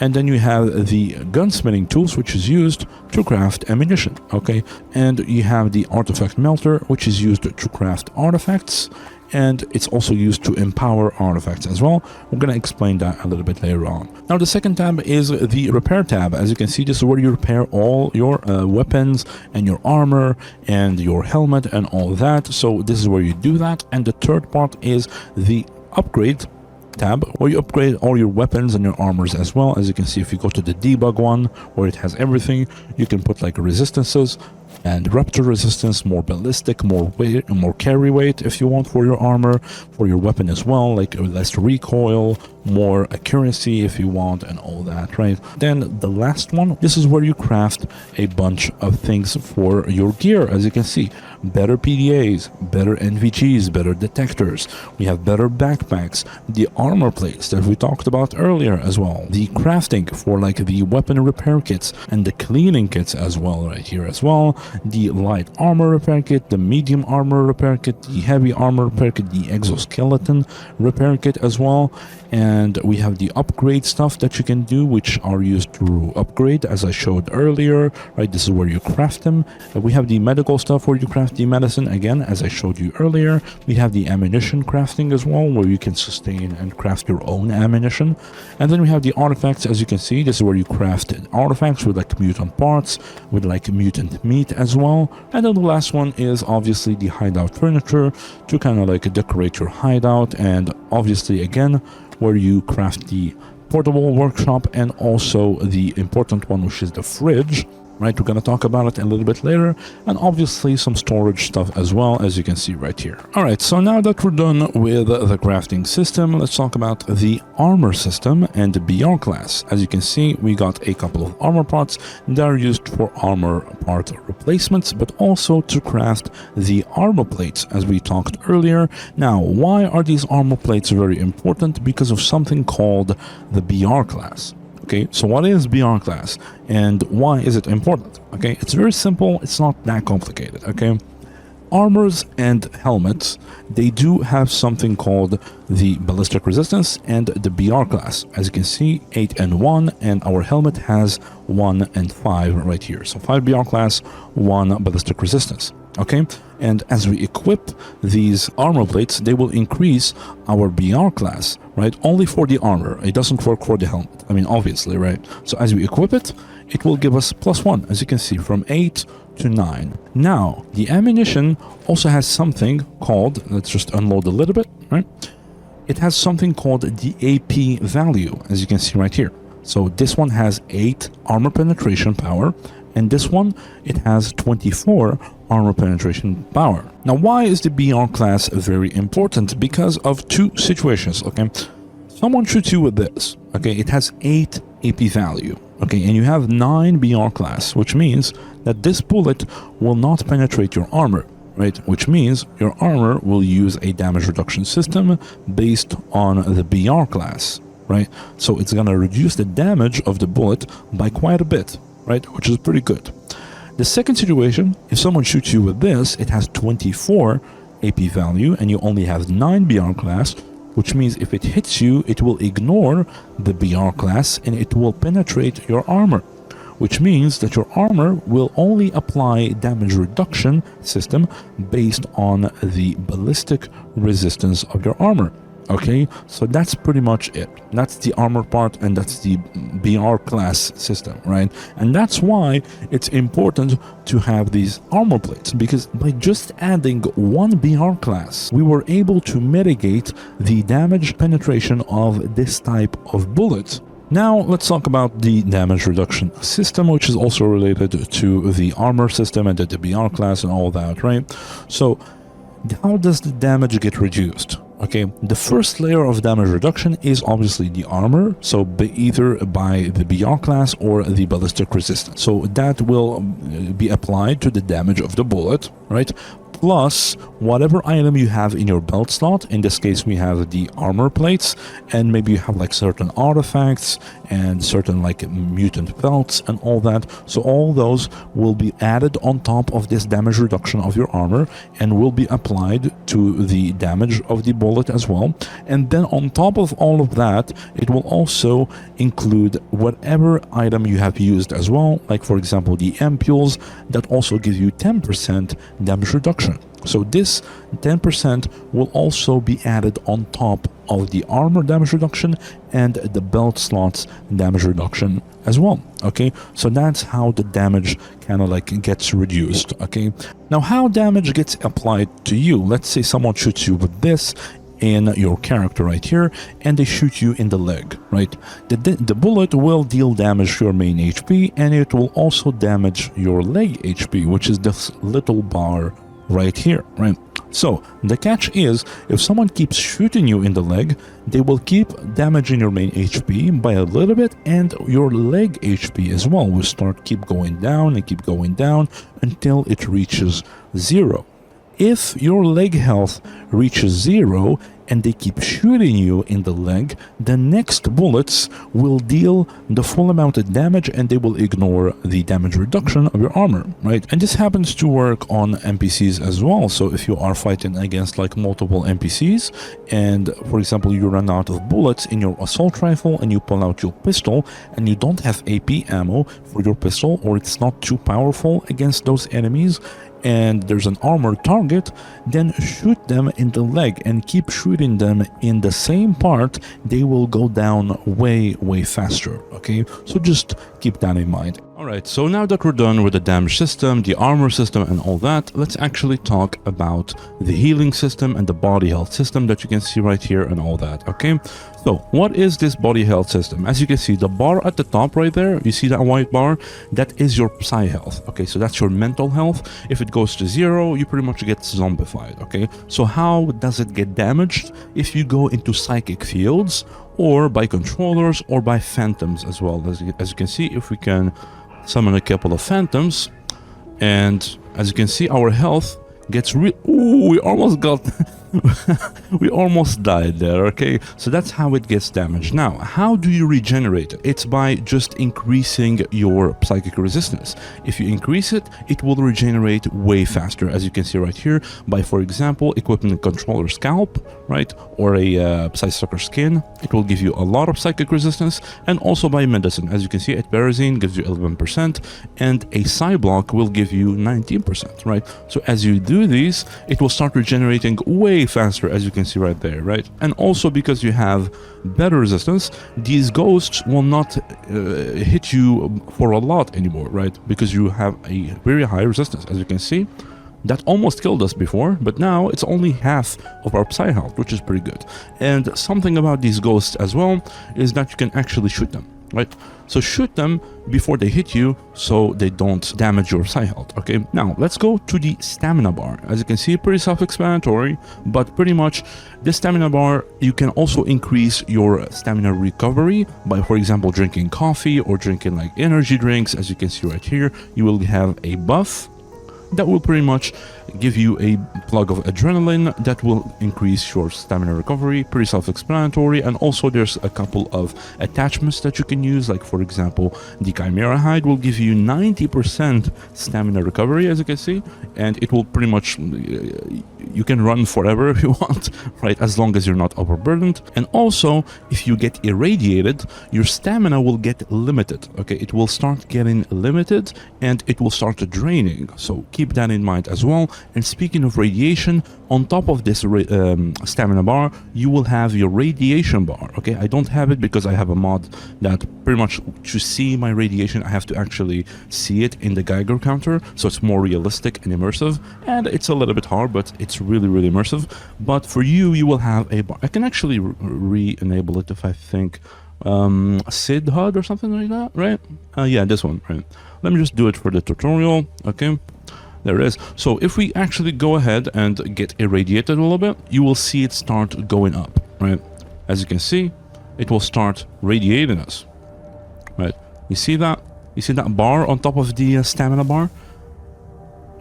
And then you have the gunsmithing tools, which is used to craft ammunition, okay? And you have the artifact melter, which is used to craft artifacts, and it's also used to empower artifacts as well. We're going to explain that a little bit later on. Now, the second tab is the repair tab. As you can see, this is where you repair all your weapons and your armor and your helmet and all that. So this is where you do that. And the third part is the upgrade tab, where you upgrade all your weapons and your armors as well. As you can see, if you go to the debug one, where it has everything, you can put like resistances and raptor resistance, more ballistic, more weight, more carry weight if you want for your armor, for your weapon as well, like less recoil, more accuracy if you want, and all that, right? Then the last one, this is where you craft a bunch of things for your gear. As you can see, better PDAs, better NVGs, better detectors. We have better backpacks, the armor plates that we talked about earlier as well, the crafting for like the weapon repair kits and the cleaning kits as well right here as well, the light armor repair kit, the medium armor repair kit, the heavy armor repair kit, the exoskeleton repair kit as well. And we have the upgrade stuff that you can do, which are used to upgrade, as I showed earlier, right? This is where you craft them. We have the medical stuff where you craft the medicine, again, as I showed you earlier. We have the ammunition crafting as well, where you can sustain and craft your own ammunition. And then we have the artifacts. As you can see, this is where you craft artifacts with like mutant parts, with like mutant meat as well. And then the last one is obviously the hideout furniture to kind of like decorate your hideout, and obviously again where you craft the portable workshop, and also the important one, which is the fridge, right? We're going to talk about it a little bit later, and obviously some storage stuff as well, as you can see right here. All right, so now that we're done with the crafting system, let's talk about the armor system and the BR class. As you can see, we got a couple of armor parts that are used for armor part replacements, but also to craft the armor plates, as we talked earlier. Now, why are these armor plates very important? Because of something called the BR class. Okay, so what is BR class and why is it important? Okay, it's very simple. It's not that complicated. Okay, armors and helmets, they do have something called the ballistic resistance and the BR class. As you can see, 8 and 1, and our helmet has 1 and 5 right here. So 5 BR class, 1 ballistic resistance. Okay, and as we equip these armor plates, they will increase our BR class, right? Only for the armor. It doesn't work for the helmet. I mean, obviously, right? So as we equip it, it will give us +1, as you can see, from 8 to 9. Now, the ammunition also has something called, let's just unload a little bit, right? It has something called the AP value, as you can see right here. So this one has 8 armor penetration power, and this one, it has 24 armor penetration power. Now, why is the BR class very important? Because of 2 situations, okay? Someone shoots you with this, okay? It has 8 AP value, okay? And you have 9 BR class, which means that this bullet will not penetrate your armor, right? Which means your armor will use a damage reduction system based on the BR class, right? So it's gonna reduce the damage of the bullet by quite a bit, right? Which is pretty good. The second situation, if someone shoots you with this, it has 24 AP value and you only have 9 BR class, which means if it hits you, it will ignore the BR class and it will penetrate your armor, which means that your armor will only apply damage reduction system based on the ballistic resistance of your armor. Okay, so that's pretty much it. That's the armor part, and that's the BR class system, right? And that's why it's important to have these armor plates, because by just adding 1 BR class, we were able to mitigate the damage penetration of this type of bullet. Now, let's talk about the damage reduction system, which is also related to the armor system and the BR class and all that, right? So, how does the damage get reduced? Okay, the first layer of damage reduction is obviously the armor, so either by the BR class or the ballistic resistance. So that will be applied to the damage of the bullet, right? Plus whatever item you have in your belt slot. In this case, we have the armor plates, and maybe you have like certain artifacts and certain like mutant pelts and all that. So all those will be added on top of this damage reduction of your armor and will be applied to the damage of the bullet as well. And then on top of all of that, it will also include whatever item you have used as well, like for example the ampules that also give you 10% damage reduction. So this 10% will also be added on top of the armor damage reduction and the belt slots damage reduction as well. Okay, so that's how the damage kind of like gets reduced. Okay, now how damage gets applied to you. Let's say someone shoots you with this in your character right here, and they shoot you in the leg, right? The bullet will deal damage to your main HP, and it will also damage your leg HP, which is this little bar right here, right? So the catch is, if someone keeps shooting you in the leg, they will keep damaging your main HP by a little bit, and your leg HP as well will keep going down and keep going down until it reaches 0. If your leg health reaches 0 and they keep shooting you in the leg, the next bullets will deal the full amount of damage and they will ignore the damage reduction of your armor, right? And this happens to work on NPCs as well. So if you are fighting against like multiple NPCs and for example you run out of bullets in your assault rifle and you pull out your pistol and you don't have AP ammo for your pistol, or it's not too powerful against those enemies, and there's an armored target, then shoot them in the leg and keep shooting them in the same part. They will go down way faster. Okay, so just keep that in mind. Alright, so now that we're done with the damage system, the armor system and all that, let's actually talk about the healing system and the body health system that you can see right here and all that, okay? So, what is this body health system? As you can see, the bar at the top right there, you see that white bar? That is your psi health, okay? So that's your mental health. If it goes to 0, you pretty much get zombified, okay? So how does it get damaged? If you go into psychic fields, or by controllers, or by phantoms as well. As you can see, if we can summon a couple of phantoms, and as you can see, our health gets ooh, we almost got we almost died there, okay? So that's how it gets damaged. Now, how do you regenerate it? It's by just increasing your psychic resistance. If you increase it, it will regenerate way faster, as you can see right here, by, for example, equipping a controller scalp, right? Or a Psy-Sucker skin. It will give you a lot of psychic resistance, and also by medicine. As you can see, Atperazine gives you 11%, and a Psy block will give you 19%, right? So as you do these, it will start regenerating way faster, as you can see right there, right? And also because you have better resistance, these ghosts will not hit you for a lot anymore, right? Because you have a very high resistance, as you can see. That almost killed us before, but now it's only half of our psi health, which is pretty good. And something about these ghosts as well is that you can actually shoot them, right? So shoot them before they hit you so they don't damage your psi health, okay? Now, let's go to the stamina bar. As you can see, pretty self-explanatory, but pretty much this stamina bar, you can also increase your stamina recovery by, for example, drinking coffee or drinking like energy drinks. As you can see right here, you will have a buff that will pretty much give you a plug of adrenaline that will increase your stamina recovery. Pretty self-explanatory. And also there's a couple of attachments that you can use, like for example the Chimera hide will give you 90% stamina recovery, as you can see, and it will pretty much, you can run forever if you want, right, as long as you're not overburdened. And also if you get irradiated, your stamina will get limited, okay? It will start getting limited and it will start draining, so keep that in mind as well. And speaking of radiation, on top of this stamina bar, you will have your radiation bar, okay? I don't have it because I have a mod that pretty much, to see my radiation, I have to actually see it in the Geiger counter, so it's more realistic and immersive, and it's a little bit hard, but it's really immersive. But for you, you will have a bar. I can actually re-enable it if I think Sid HUD or something like that, right? Yeah, this one, right? Let me just do it for the tutorial, okay? There it is. So if we actually go ahead and get irradiated a little bit, you will see it start going up, right? As you can see, it will start radiating us, right? You see that? You see that bar on top of the stamina bar?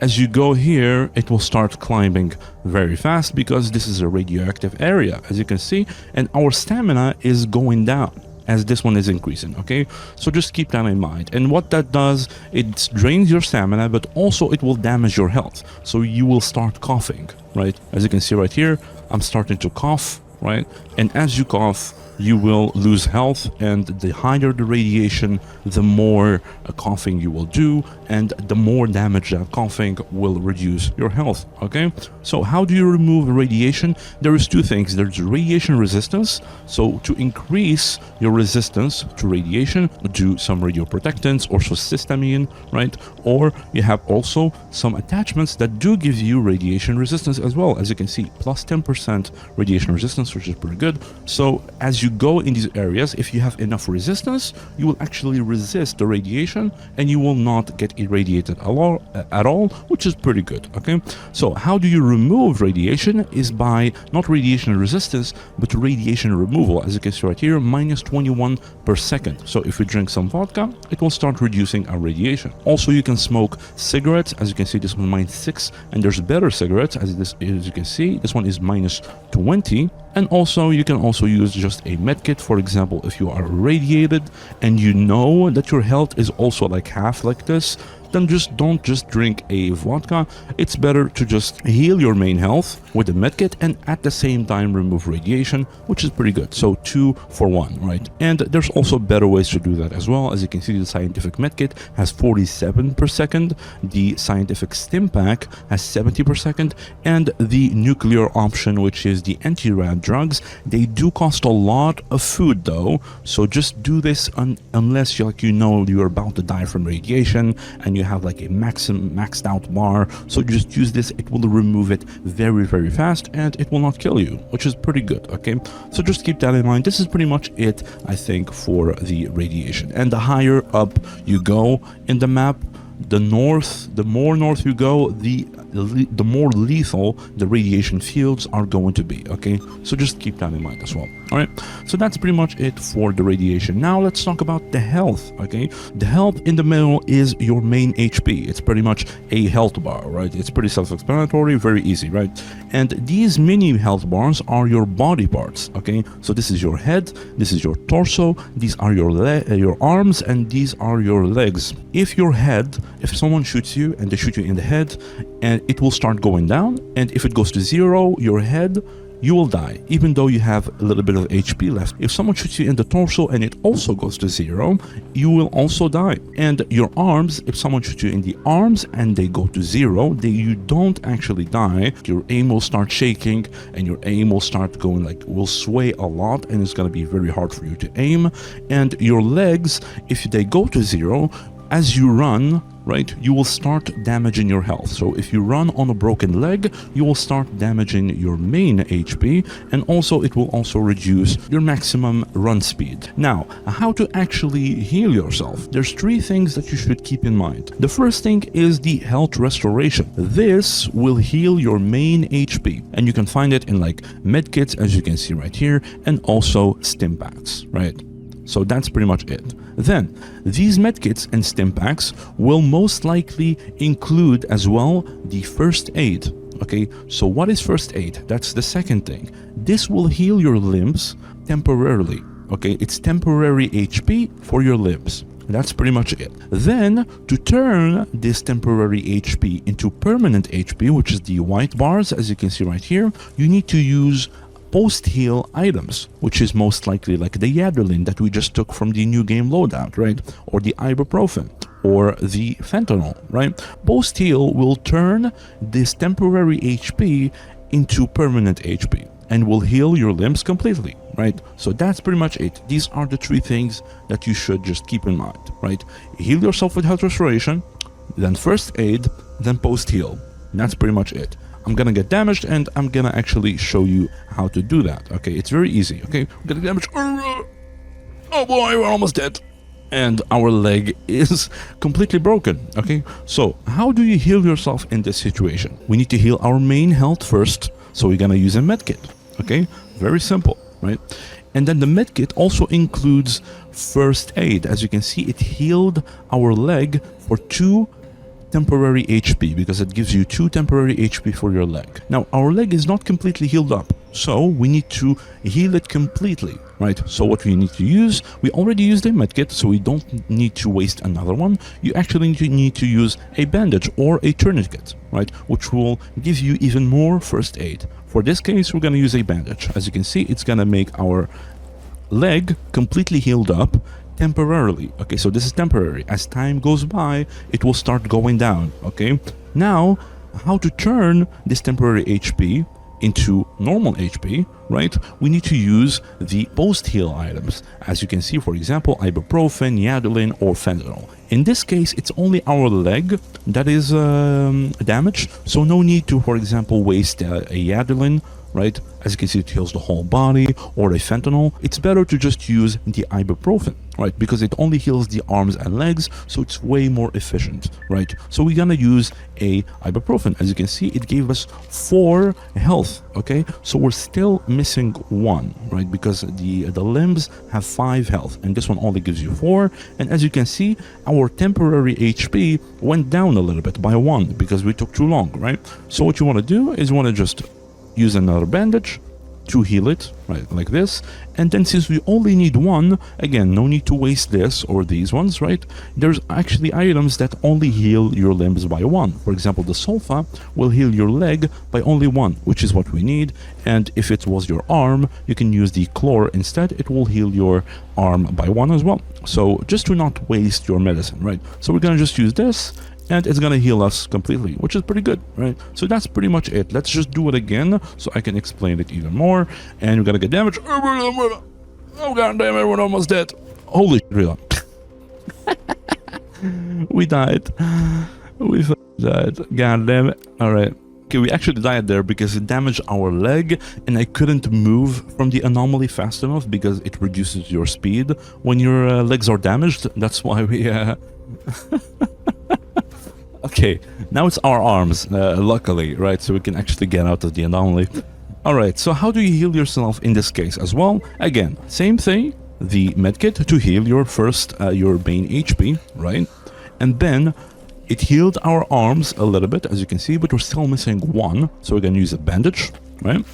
As you go here, it will start climbing very fast because this is a radioactive area, as you can see, and our stamina is going down as this one is increasing, okay? So just keep that in mind. And what that does, it drains your stamina, but also it will damage your health. So you will start coughing, right? As you can see right here, I'm starting to cough, right? And as you cough, you will lose health, and the higher the radiation, the more coughing you will do, and the more damage that coughing will reduce your health, okay? So how do you remove radiation? There is two things. There's radiation resistance. So to increase your resistance to radiation, do some radioprotectants or histamine, right? Or you have also some attachments that do give you radiation resistance as well. As you can see, plus 10% radiation resistance, which is pretty good. So as you go in these areas, if you have enough resistance, you will actually resist the radiation and you will not get irradiated at all, which is pretty good, okay? So how do you remove radiation? Is by not radiation resistance, but radiation removal. As you can see right here, minus 21 per second. So if you drink some vodka, it will start reducing our radiation. Also, you can smoke cigarettes. As you can see, this one minus 6, and there's better cigarettes. As you can see, this one is minus 20. And also, you can also use just a medkit, for example, if you are irradiated and you know that your health is also like half like this, then don't just drink a vodka. It's better to just heal your main health with a medkit and at the same time remove radiation, which is pretty good. So 2 for 1, right? And there's also better ways to do that as well. As you can see, the scientific medkit has 47 per second, the scientific stim pack has 70 per second, and the nuclear option, which is the anti-rad drugs, they do cost a lot of food though. So just do this unless you know you're about to die from radiation and you have like a maxed out bar. So just use this, it will remove it very, very fast and it will not kill you, which is pretty good, okay? So just keep that in mind. This is pretty much it, I think, for the radiation. And the higher up you go in the map, the more north you go, the more lethal the radiation fields are going to be, okay? So just keep that in mind as well. All right, so that's pretty much it for the radiation. Now let's talk about the health, okay? The health in the middle is your main HP. It's pretty much a health bar, right? It's pretty self-explanatory, very easy, right? And these mini health bars are your body parts, okay? So this is your head, this is your torso, these are your arms, and these are your legs. If someone shoots you and they shoot you in the head, and it will start going down, and if it goes to 0, your head, you will die, even though you have a little bit of HP left. If someone shoots you in the torso and it also goes to 0, you will also die. And your arms, if someone shoots you in the arms and they go to 0, you don't actually die. Your aim will start shaking and your aim will start going will sway a lot, and it's gonna be very hard for you to aim. And your legs, if they go to 0, as you run, right, you will start damaging your health. So if you run on a broken leg, you will start damaging your main HP, and also it will also reduce your maximum run speed. Now, how to actually heal yourself? There's 3 things that you should keep in mind. The first thing is the health restoration. This will heal your main HP, and you can find it in like medkits, as you can see right here, and also stim packs, right? So that's pretty much it. Then, these medkits and stim packs will most likely include as well the first aid. Okay, so what is first aid? That's the second thing. This will heal your limbs temporarily. Okay, it's temporary HP for your limbs. That's pretty much it. Then, to turn this temporary HP into permanent HP, which is the white bars, as you can see right here, you need to use post-heal items, which is most likely like the Yadrolin that we just took from the new game loadout, right? Or the ibuprofen, or the fentanyl, right? Post-heal will turn this temporary HP into permanent HP and will heal your limbs completely, right? So that's pretty much it. These are the 3 things that you should just keep in mind, right? Heal yourself with health restoration, then first aid, then post-heal. That's pretty much it. I'm gonna get damaged and I'm gonna actually show you how to do that. Okay, it's very easy. Okay, I'm gonna damage. Oh boy, we're almost dead. and our leg is completely broken. Okay, so how do you heal yourself in this situation? We need to heal our main health first, so we're gonna use a medkit. Okay, very simple, right? And then the medkit also includes first aid. As you can see, it healed our leg for 2 temporary HP, because it gives you 2 temporary HP for your leg. Now, our leg is not completely healed up, so we need to heal it completely, right? So what we need to use, we already used a medkit, so we don't need to waste another one. You actually need to use a bandage or a tourniquet, right? Which will give you even more first aid. For this case, we're gonna use a bandage. As you can see, it's gonna make our leg completely healed up temporarily. Okay, so this is temporary. As time goes by, it will start going down. Okay, now how to turn this temporary HP into normal HP, right? We need to use the post-heal items. As you can see, for example, ibuprofen, Yadolin, or fentanyl. In this case, it's only our leg that is damaged, so no need to, for example, waste a Yadolin, right? As you can see, it heals the whole body, or a fentanyl. It's better to just use the ibuprofen, right? Because it only heals the arms and legs, so it's way more efficient, right? So we're gonna use a ibuprofen. As you can see, it gave us 4 health, okay? So we're still missing 1, right? Because the limbs have 5 health, and this one only gives you 4. And as you can see, our temporary HP went down a little bit by 1, because we took too long, right? So what you wanna do is you wanna just use another bandage to heal it, right, like this. And then since we only need 1, again, no need to waste this or these ones, right? There's actually items that only heal your limbs by 1. For example, the sulfa will heal your leg by only 1, which is what we need. And if it was your arm, you can use the K.L.E.R instead. It will heal your arm by 1 as well. So just to not waste your medicine, right? So we're gonna just use this, and it's gonna heal us completely, which is pretty good, right? So that's pretty much it. Let's just do it again so I can explain it even more. And we're gonna get damaged. Oh god damn it, we're almost dead. Holy shit, real. We died. We died. God damn it. Alright. Okay, we actually died there because it damaged our leg, and I couldn't move from the anomaly fast enough because it reduces your speed when your legs are damaged. That's why we Okay, now it's our arms, luckily, right? So we can actually get out of the anomaly. Alright, so how do you heal yourself in this case as well? Again, same thing, the medkit to heal your first, your main HP, right? And then it healed our arms a little bit, as you can see, but we're still missing 1. So we're gonna use a bandage, right?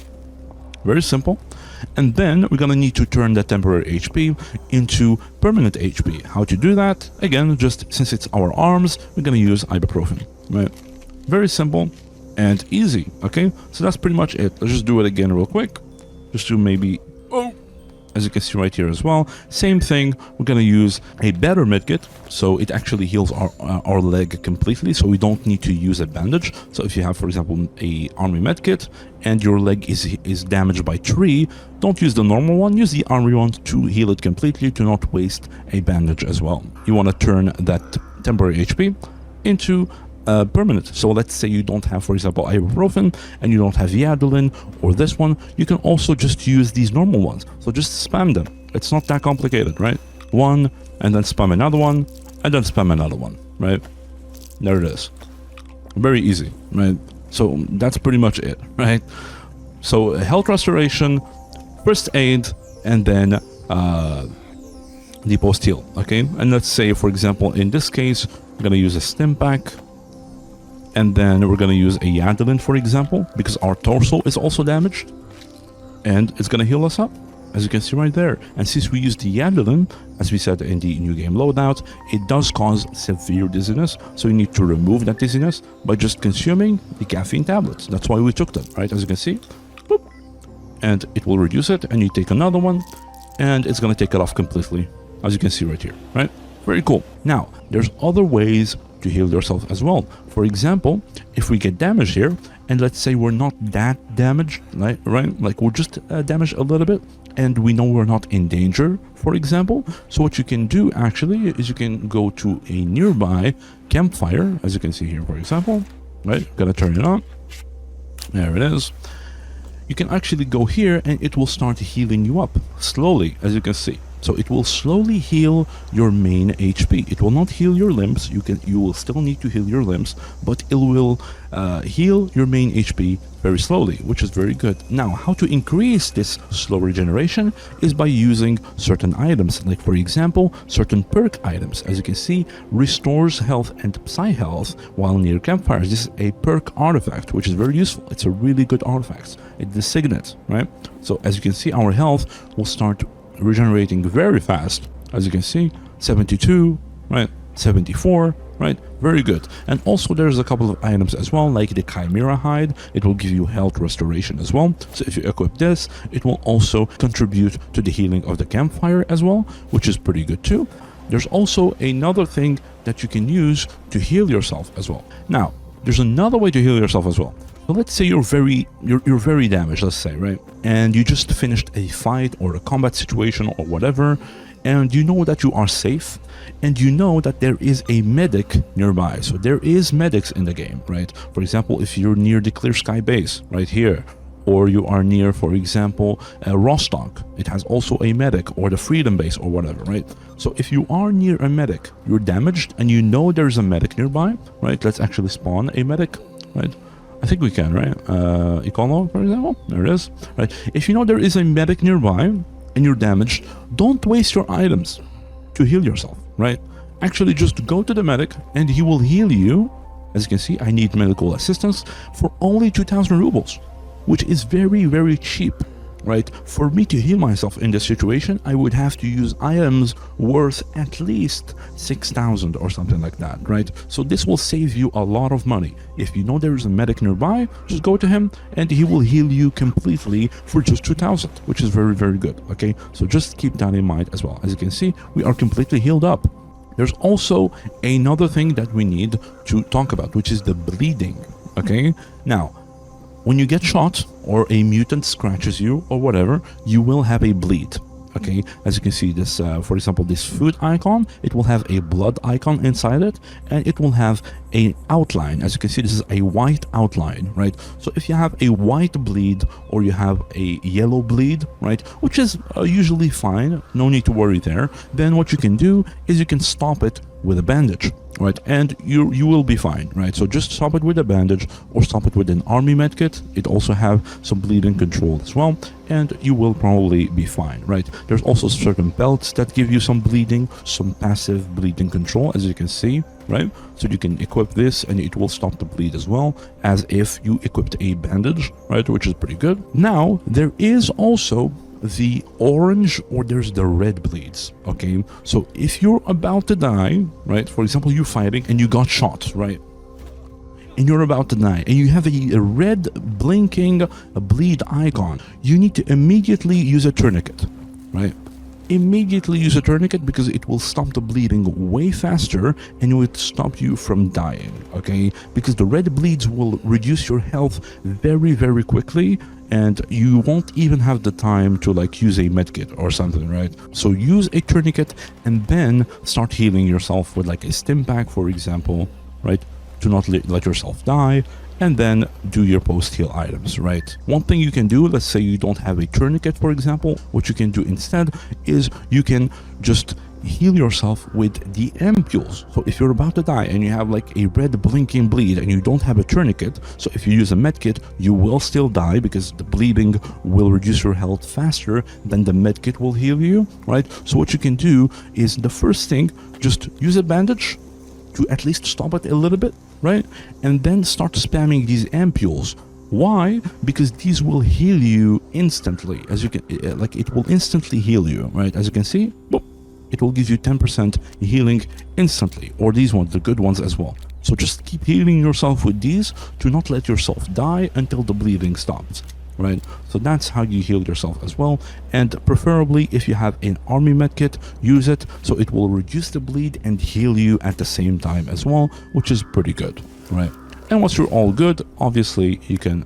Very simple. And then we're gonna need to turn that temporary HP into permanent HP. How to do that? Again, just since it's our arms, we're gonna use ibuprofen, right? Very simple and easy, okay? So that's pretty much it. Let's just do it again real quick. Just to maybe, as you can see right here as well, same thing. We're gonna use a better medkit, so it actually heals our leg completely, so we don't need to use a bandage. So if you have, for example, a army medkit and your leg is damaged by 3, don't use the normal one, use the army one to heal it completely, to not waste a bandage as well. You want to turn that temporary HP into permanent. So let's say you don't have, for example, ibuprofen, and you don't have Yadolin or this one, you can also just use these normal ones. So just spam them. It's not that complicated, right? 1, and then spam another one, and then spam another one, right? There it is. Very easy, right? So that's pretty much it, right? So health restoration, first aid, and then the post heal, okay? And let's say, for example, in this case, I'm gonna use a stim pack, and then we're gonna use a Yadolin, for example, because our torso is also damaged, and it's gonna heal us up, as you can see right there. And since we use the Yadolin, as we said in the new game loadout, it does cause severe dizziness, so you need to remove that dizziness by just consuming the caffeine tablets. That's why we took them, right? As you can see, boop, and it will reduce it, and you take another one, and it's gonna take it off completely, as you can see right here, right? Very cool. Now, there's other ways to heal yourself as well. For example, if we get damaged here, and let's say we're not that damaged, right? Like we're just damaged a little bit, and we know we're not in danger, for example. So what you can do actually is you can go to a nearby campfire, as you can see here, for example, right? Gonna turn it on. There it is. You can actually go here, and it will start healing you up slowly, as you can see. So it will slowly heal your main HP. It will not heal your limbs. You will still need to heal your limbs, but it will heal your main HP very slowly, which is very good. Now, how to increase this slow regeneration is by using certain items, like for example, certain perk items. As you can see, restores health and psi health while near campfires. This is a perk artifact, which is very useful. It's a really good artifact. It's the signet, right? So as you can see, our health will start regenerating very fast. As you can see, 72, right? 74, right? Very good. And also there's a couple of items as well, like the Chimera hide. It will give you health restoration as well. So if you equip this, it will also contribute to the healing of the campfire as well, which is pretty good too. There's also another thing that you can use to heal yourself as well. Now, there's another way to heal yourself as well. So let's say you're very damaged, let's say, right? And you just finished a fight or a combat situation or whatever, and you know that you are safe, and you know that there is a medic nearby. So there is medics in the game, right? For example, if you're near the Clear Sky base right here, or you are near, for example, Rostock, it has also a medic, or the Freedom base or whatever, right? So if you are near a medic, you're damaged, and you know there's a medic nearby, right? Let's actually spawn a medic, right? I think we can, right? Ecolo, for example, there it is, right? If you know there is a medic nearby and you're damaged, don't waste your items to heal yourself, right? Actually, just go to the medic and he will heal you. As you can see, I need medical assistance for only 2,000 rubles, which is very, very cheap, right? For me to heal myself in this situation, I would have to use items worth at least 6,000 or something like that, right? So this will save you a lot of money. If you know there is a medic nearby, just go to him and he will heal you completely for just 2,000, which is very, very good, okay? So just keep that in mind as well. As you can see, we are completely healed up. There's also another thing that we need to talk about, which is the bleeding, okay? Now, when you get shot or a mutant scratches you or whatever, you will have a bleed, okay? As you can see, this, for example, this food icon, it will have a blood icon inside it, and it will have an outline. As you can see, this is a white outline, right? So if you have a white bleed or you have a yellow bleed, right, which is usually fine, no need to worry there, then what you can do is you can stop it with a bandage, right? And you will be fine, right? So just stop it with a bandage or stop it with an army medkit. It also have some bleeding control as well, and you will probably be fine, right? There's also certain belts that give you some bleeding, some passive bleeding control, as you can see, right? So you can equip this and it will stop the bleed as well, as if you equipped a bandage, right? Which is pretty good. Now, there is also the orange or there's the red bleeds, okay? So if you're about to die, right, for example, you're fighting and you got shot, right, and you're about to die and you have a red blinking bleed icon, you need to immediately use a tourniquet, right? Immediately use a tourniquet, because it will stop the bleeding way faster and it will stop you from dying, okay? Because the red bleeds will reduce your health very, very quickly, and you won't even have the time to like use a medkit or something, right? So use a tourniquet and then start healing yourself with like a stim pack, for example, right? To not let yourself die, and then do your post-heal items, right? One thing you can do, let's say you don't have a tourniquet, for example, what you can do instead is you can just heal yourself with the ampules. So if you're about to die and you have like a red blinking bleed and you don't have a tourniquet, so if you use a medkit, you will still die because the bleeding will reduce your health faster than the medkit will heal you, right? So what you can do is, the first thing, just use a bandage to at least stop it a little bit, right? And then start spamming these ampules. Why? Because these will heal you instantly. As you can, like, it will instantly heal you, right? As you can see, boop, it will give you 10% healing instantly, or these ones, the good ones as well. So just keep healing yourself with these to not let yourself die until the bleeding stops, right? So that's how you heal yourself as well. And preferably, if you have an army medkit, use it so it will reduce the bleed and heal you at the same time as well, which is pretty good, right? And once you're all good, obviously you can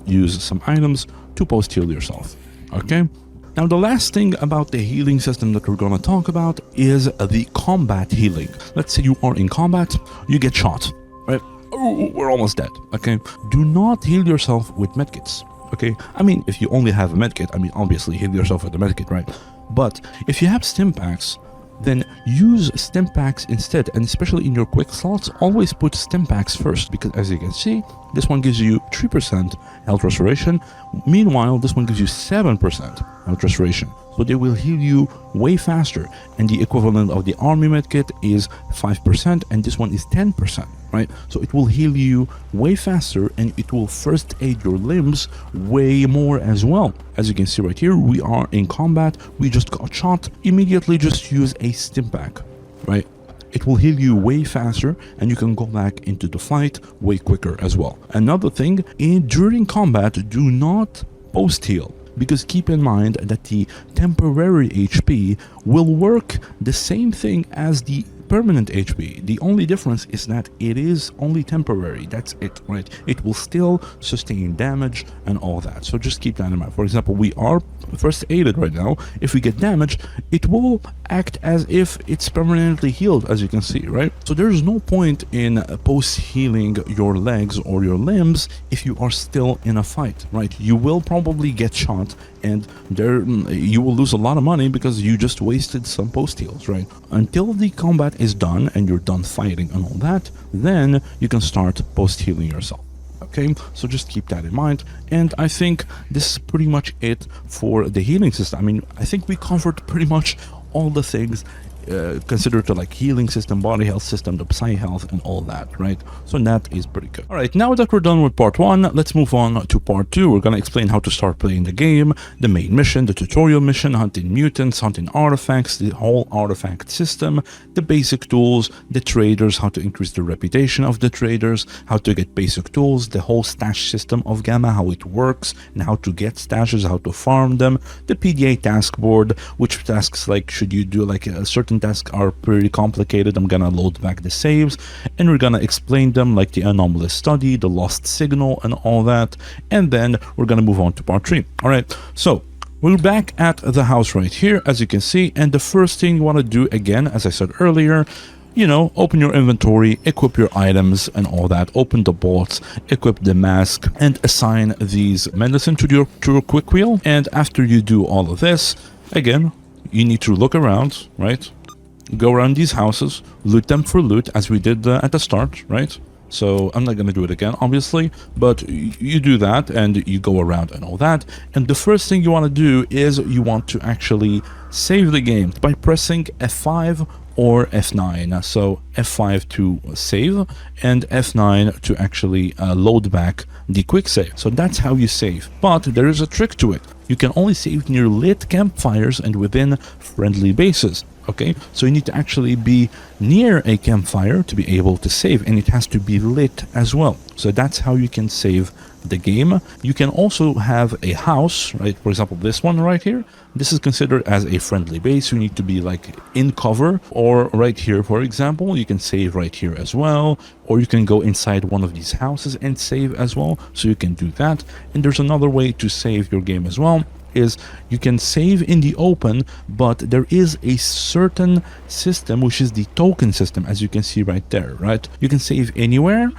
use some items to post heal yourself, okay? Now, the last thing about the healing system that we're going to talk about is the combat healing. Let's say you are in combat, you get shot, right? Oh, we're almost dead, okay? Do not heal yourself with medkits, okay? I mean, if you only have a medkit, I mean, obviously heal yourself with a medkit, right? But if you have stim packs, then use stim packs instead, and especially in your quick slots, always put stim packs first, because as you can see, this one gives you 3% health restoration. Meanwhile, this one gives you 7% health restoration. So they will heal you way faster, and the equivalent of the army medkit is 5%, and this one is 10%, right? So it will heal you way faster, and it will first aid your limbs way more as well. As you can see right here, we are in combat, we just got shot, immediately just use a stim pack, right? It will heal you way faster, and you can go back into the fight way quicker as well. Another thing, during combat, do not post heal, because keep in mind that the temporary HP will work the same thing as the permanent HP. The only difference is that it is only temporary. That's it, right? It will still sustain damage and all that. So just keep that in mind. For example, we are first aided right now. If we get damaged, it will act as if it's permanently healed, as you can see, right? So there's no point in post healing your legs or your limbs if you are still in a fight, right? You will probably get shot, and there you will lose a lot of money because you just wasted some post heals, right? Until the combat is done and you're done fighting and all that, then you can start post healing yourself. Okay, so just keep that in mind. And I think this is pretty much it for the healing system. I mean, I think we covered pretty much all the things considered to like healing system, body health system, the psi health and all that, right? So that is pretty good. All right, now that we're done with part 1, let's move on to part 2. We're going to explain how to start playing the game, the main mission, the tutorial mission, hunting mutants, hunting artifacts, the whole artifact system, the basic tools, the traders, how to increase the reputation of the traders, how to get basic tools, the whole stash system of Gamma, how it works and how to get stashes, how to farm them, the PDA task board, which tasks like should you do like a certain tasks are pretty complicated. I'm gonna load back the saves and we're gonna explain them, like the Anomalous Study, the lost signal and all that, and then we're gonna move on to part 3. All right, so we're back at the house right here, as you can see, and the first thing you want to do, again, as I said earlier, you know, open your inventory, equip your items and all that, open the bolts, equip the mask, and assign these medicine to your quick wheel. And after you do all of this, again, you need to look around, right? Go around these houses, loot them for loot, as we did at the start, right? So I'm not going to do it again, obviously, but you do that and you go around and all that. And the first thing you want to do is you want to actually save the game by pressing F5 or F9. So F5 to save and F9 to actually load back the quick save. So that's how you save. But there is a trick to it. You can only save near lit campfires and within friendly bases. Okay, so you need to actually be near a campfire to be able to save, and it has to be lit as well. So that's how you can save the game. You can also have a house, right? For example, this one right here, this is considered as a friendly base. You need to be like in cover, or right here, for example, you can save right here as well, or you can go inside one of these houses and save as well. So you can do that. And there's another way to save your game as well, is you can save in the open, but there is a certain system, which is the token system, as you can see right there, right? You can save anywhere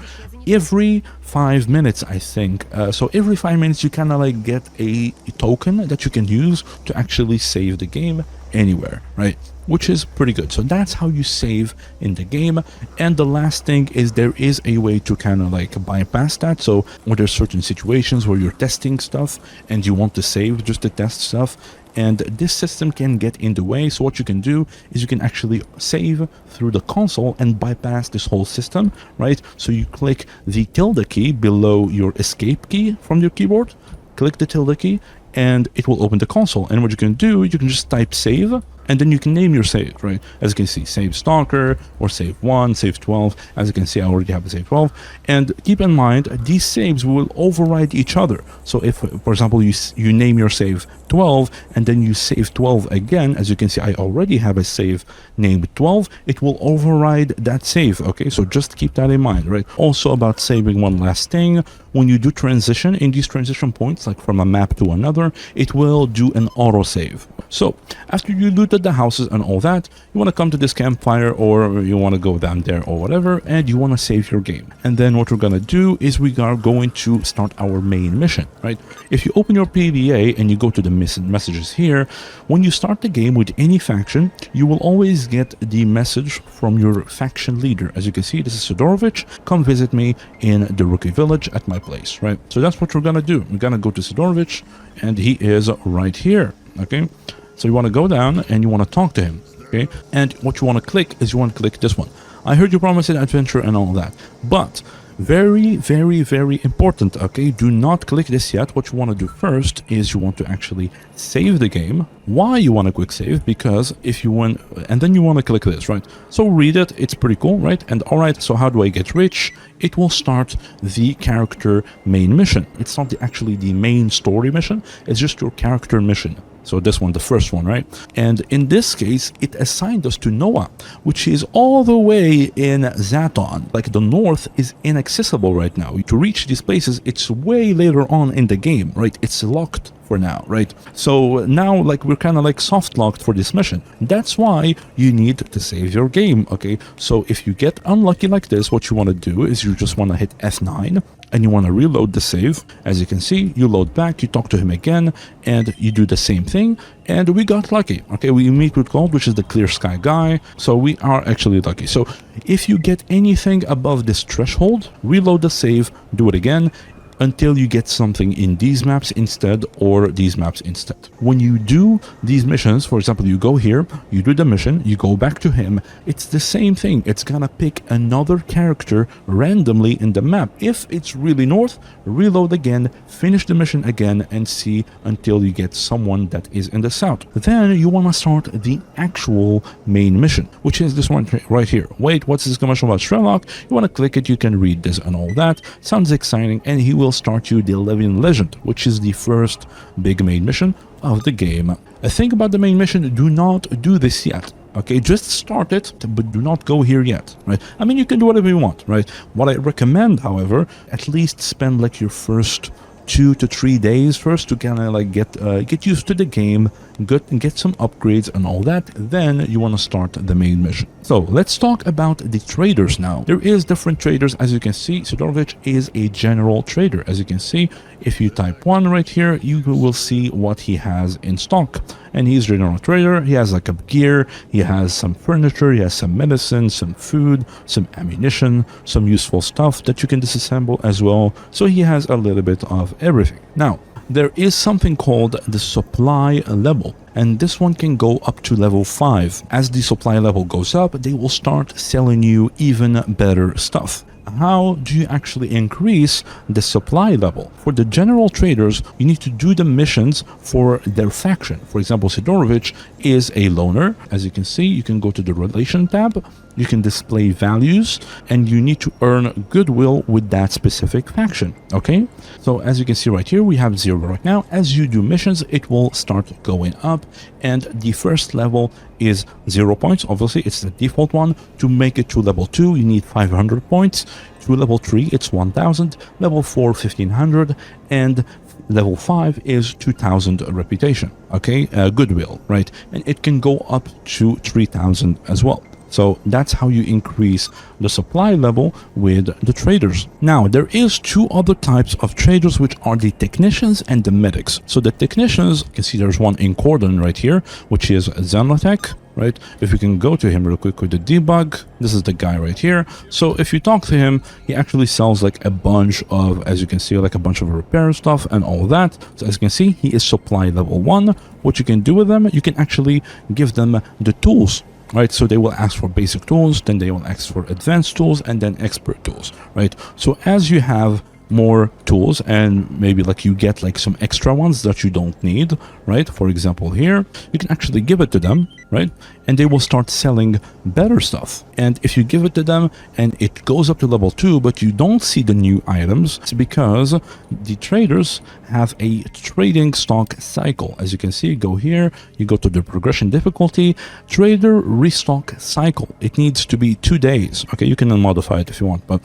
every 5 minutes, I think. So every 5 minutes you kind of like get a token that you can use to actually save the game anywhere, right? Which is pretty good. So that's how you save in the game. And the last thing is there is a way to kind of like bypass that. So when there's certain situations where you're testing stuff and you want to save just to test stuff, and this system can get in the way. So what you can do is you can actually save through the console and bypass this whole system, right? So you click the tilde key below your escape key from your keyboard, click the tilde key, and it will open the console. And what you can do, you can just type save, and then you can name your save, right? As you can see, save Stalker, or save 1, save 12. As you can see, I already have a save 12. And keep in mind, these saves will override each other. So if, for example, you name your save 12, and then you save 12 again, as you can see, I already have a save named 12, it will override that save, okay? So just keep that in mind, right? Also about saving, one last thing, when you do transition in these transition points, like from a map to another, it will do an autosave. So after you looted the houses and all that, you want to come to this campfire, or you want to go down there or whatever, and you want to save your game. And then what we're going to do is we are going to start our main mission, right? If you open your PDA and you go to the messages here, when you start the game with any faction, you will always get the message from your faction leader. As you can see, this is Sidorovich. Come visit me in the rookie village at my place, right? So that's what we're going to do. We're going to go to Sidorovich, and he is right here, okay? So you want to go down and you want to talk to him, okay? And what you want to click is you want to click this one. I heard you promised an adventure and all that, but very, very, very important, okay? Do not click this yet. What you want to do first is you want to actually save the game. Why you want to quick save? Because if you want, and then you want to click this, right? So read it, it's pretty cool, right? And all right, so how do I get rich? It will start the character main mission. It's not actually the main story mission, it's just your character mission. So this one, the first one, right? And in this case, it assigned us to Noah, which is all the way in Zaton. Like the north is inaccessible right now. To reach these places, it's way later on in the game, right? It's locked for now, right? So now, like, we're kind of like soft locked for this mission. That's why you need to save your game, okay? So if you get unlucky like this, what you want to do is you just want to hit F9 and you want to reload the save. As you can see, you load back, you talk to him again, and you do the same thing, and we got lucky. Okay, we meet with Gold, which is the clear sky guy, so we are actually lucky. So if you get anything above this threshold, reload the save, do it again, until you get something in these maps instead, or these maps instead. When you do these missions, for example, you go here, you do the mission, you go back to him, it's the same thing. It's gonna pick another character randomly in the map. If it's really north, reload again, finish the mission again, and see until you get someone that is in the south. Then you want to start the actual main mission, which is this one right here. Wait, what's this commercial about Sherlock? You want to click it, you can read this and all that. Sounds exciting, and he will start you the Living Legend, which is the first big main mission of the game. A thing about the main mission, do not do this yet. Okay, just start it, but do not go here yet, right? I mean, you can do whatever you want, right? What I recommend, however, at least spend like your first 2 to 3 days first to kind of like get used to the game, get some upgrades and all that. Then you want to start the main mission. So let's talk about the traders now. There is different traders. As you can see, Sidorovich is a general trader. As you can see, if you type 1 right here, you will see what he has in stock. And he's a general trader. He has like a gear, he has some furniture, he has some medicine, some food, some ammunition, some useful stuff that you can disassemble as well. So he has a little bit of everything. Now, there is something called the supply level, and this one can go up to level 5. As the supply level goes up, they will start selling you even better stuff. How do you actually increase the supply level? For the general traders, you need to do the missions for their faction. For example, Sidorovich is a loner. As you can see, you can go to the relation tab, you can display values, and you need to earn goodwill with that specific faction, okay? So as you can see right here, we have 0 right now. As you do missions, it will start going up, and the first level is 0 points. Obviously, it's the default one. To make it to level 2, you need 500 points. To level 3, it's 1000. Level 4, 1500. And level 5 is 2000 reputation, okay? Goodwill, right? And it can go up to 3000 as well. So that's how you increase the supply level with the traders. Now, there is 2 other types of traders, which are the technicians and the medics. So the technicians, you can see there's one in Cordon right here, which is Xenotech, right? If we can go to him real quick with the debug, this is the guy right here. So if you talk to him, he actually sells like a bunch of, as you can see, like a bunch of repair stuff and all that. So as you can see, he is supply level 1. What you can do with them, you can actually give them the tools. Right, so they will ask for basic tools, then they will ask for advanced tools, and then expert tools, right? So as you have more tools, and maybe like you get like some extra ones that you don't need, right? For example, here, you can actually give it to them, right? And they will start selling better stuff. And if you give it to them and it goes up to level 2, but you don't see the new items, it's because the traders have a trading stock cycle. As you can see, go here, you go to the progression difficulty, trader restock cycle. It needs to be 2 days. Okay, you can modify it if you want, but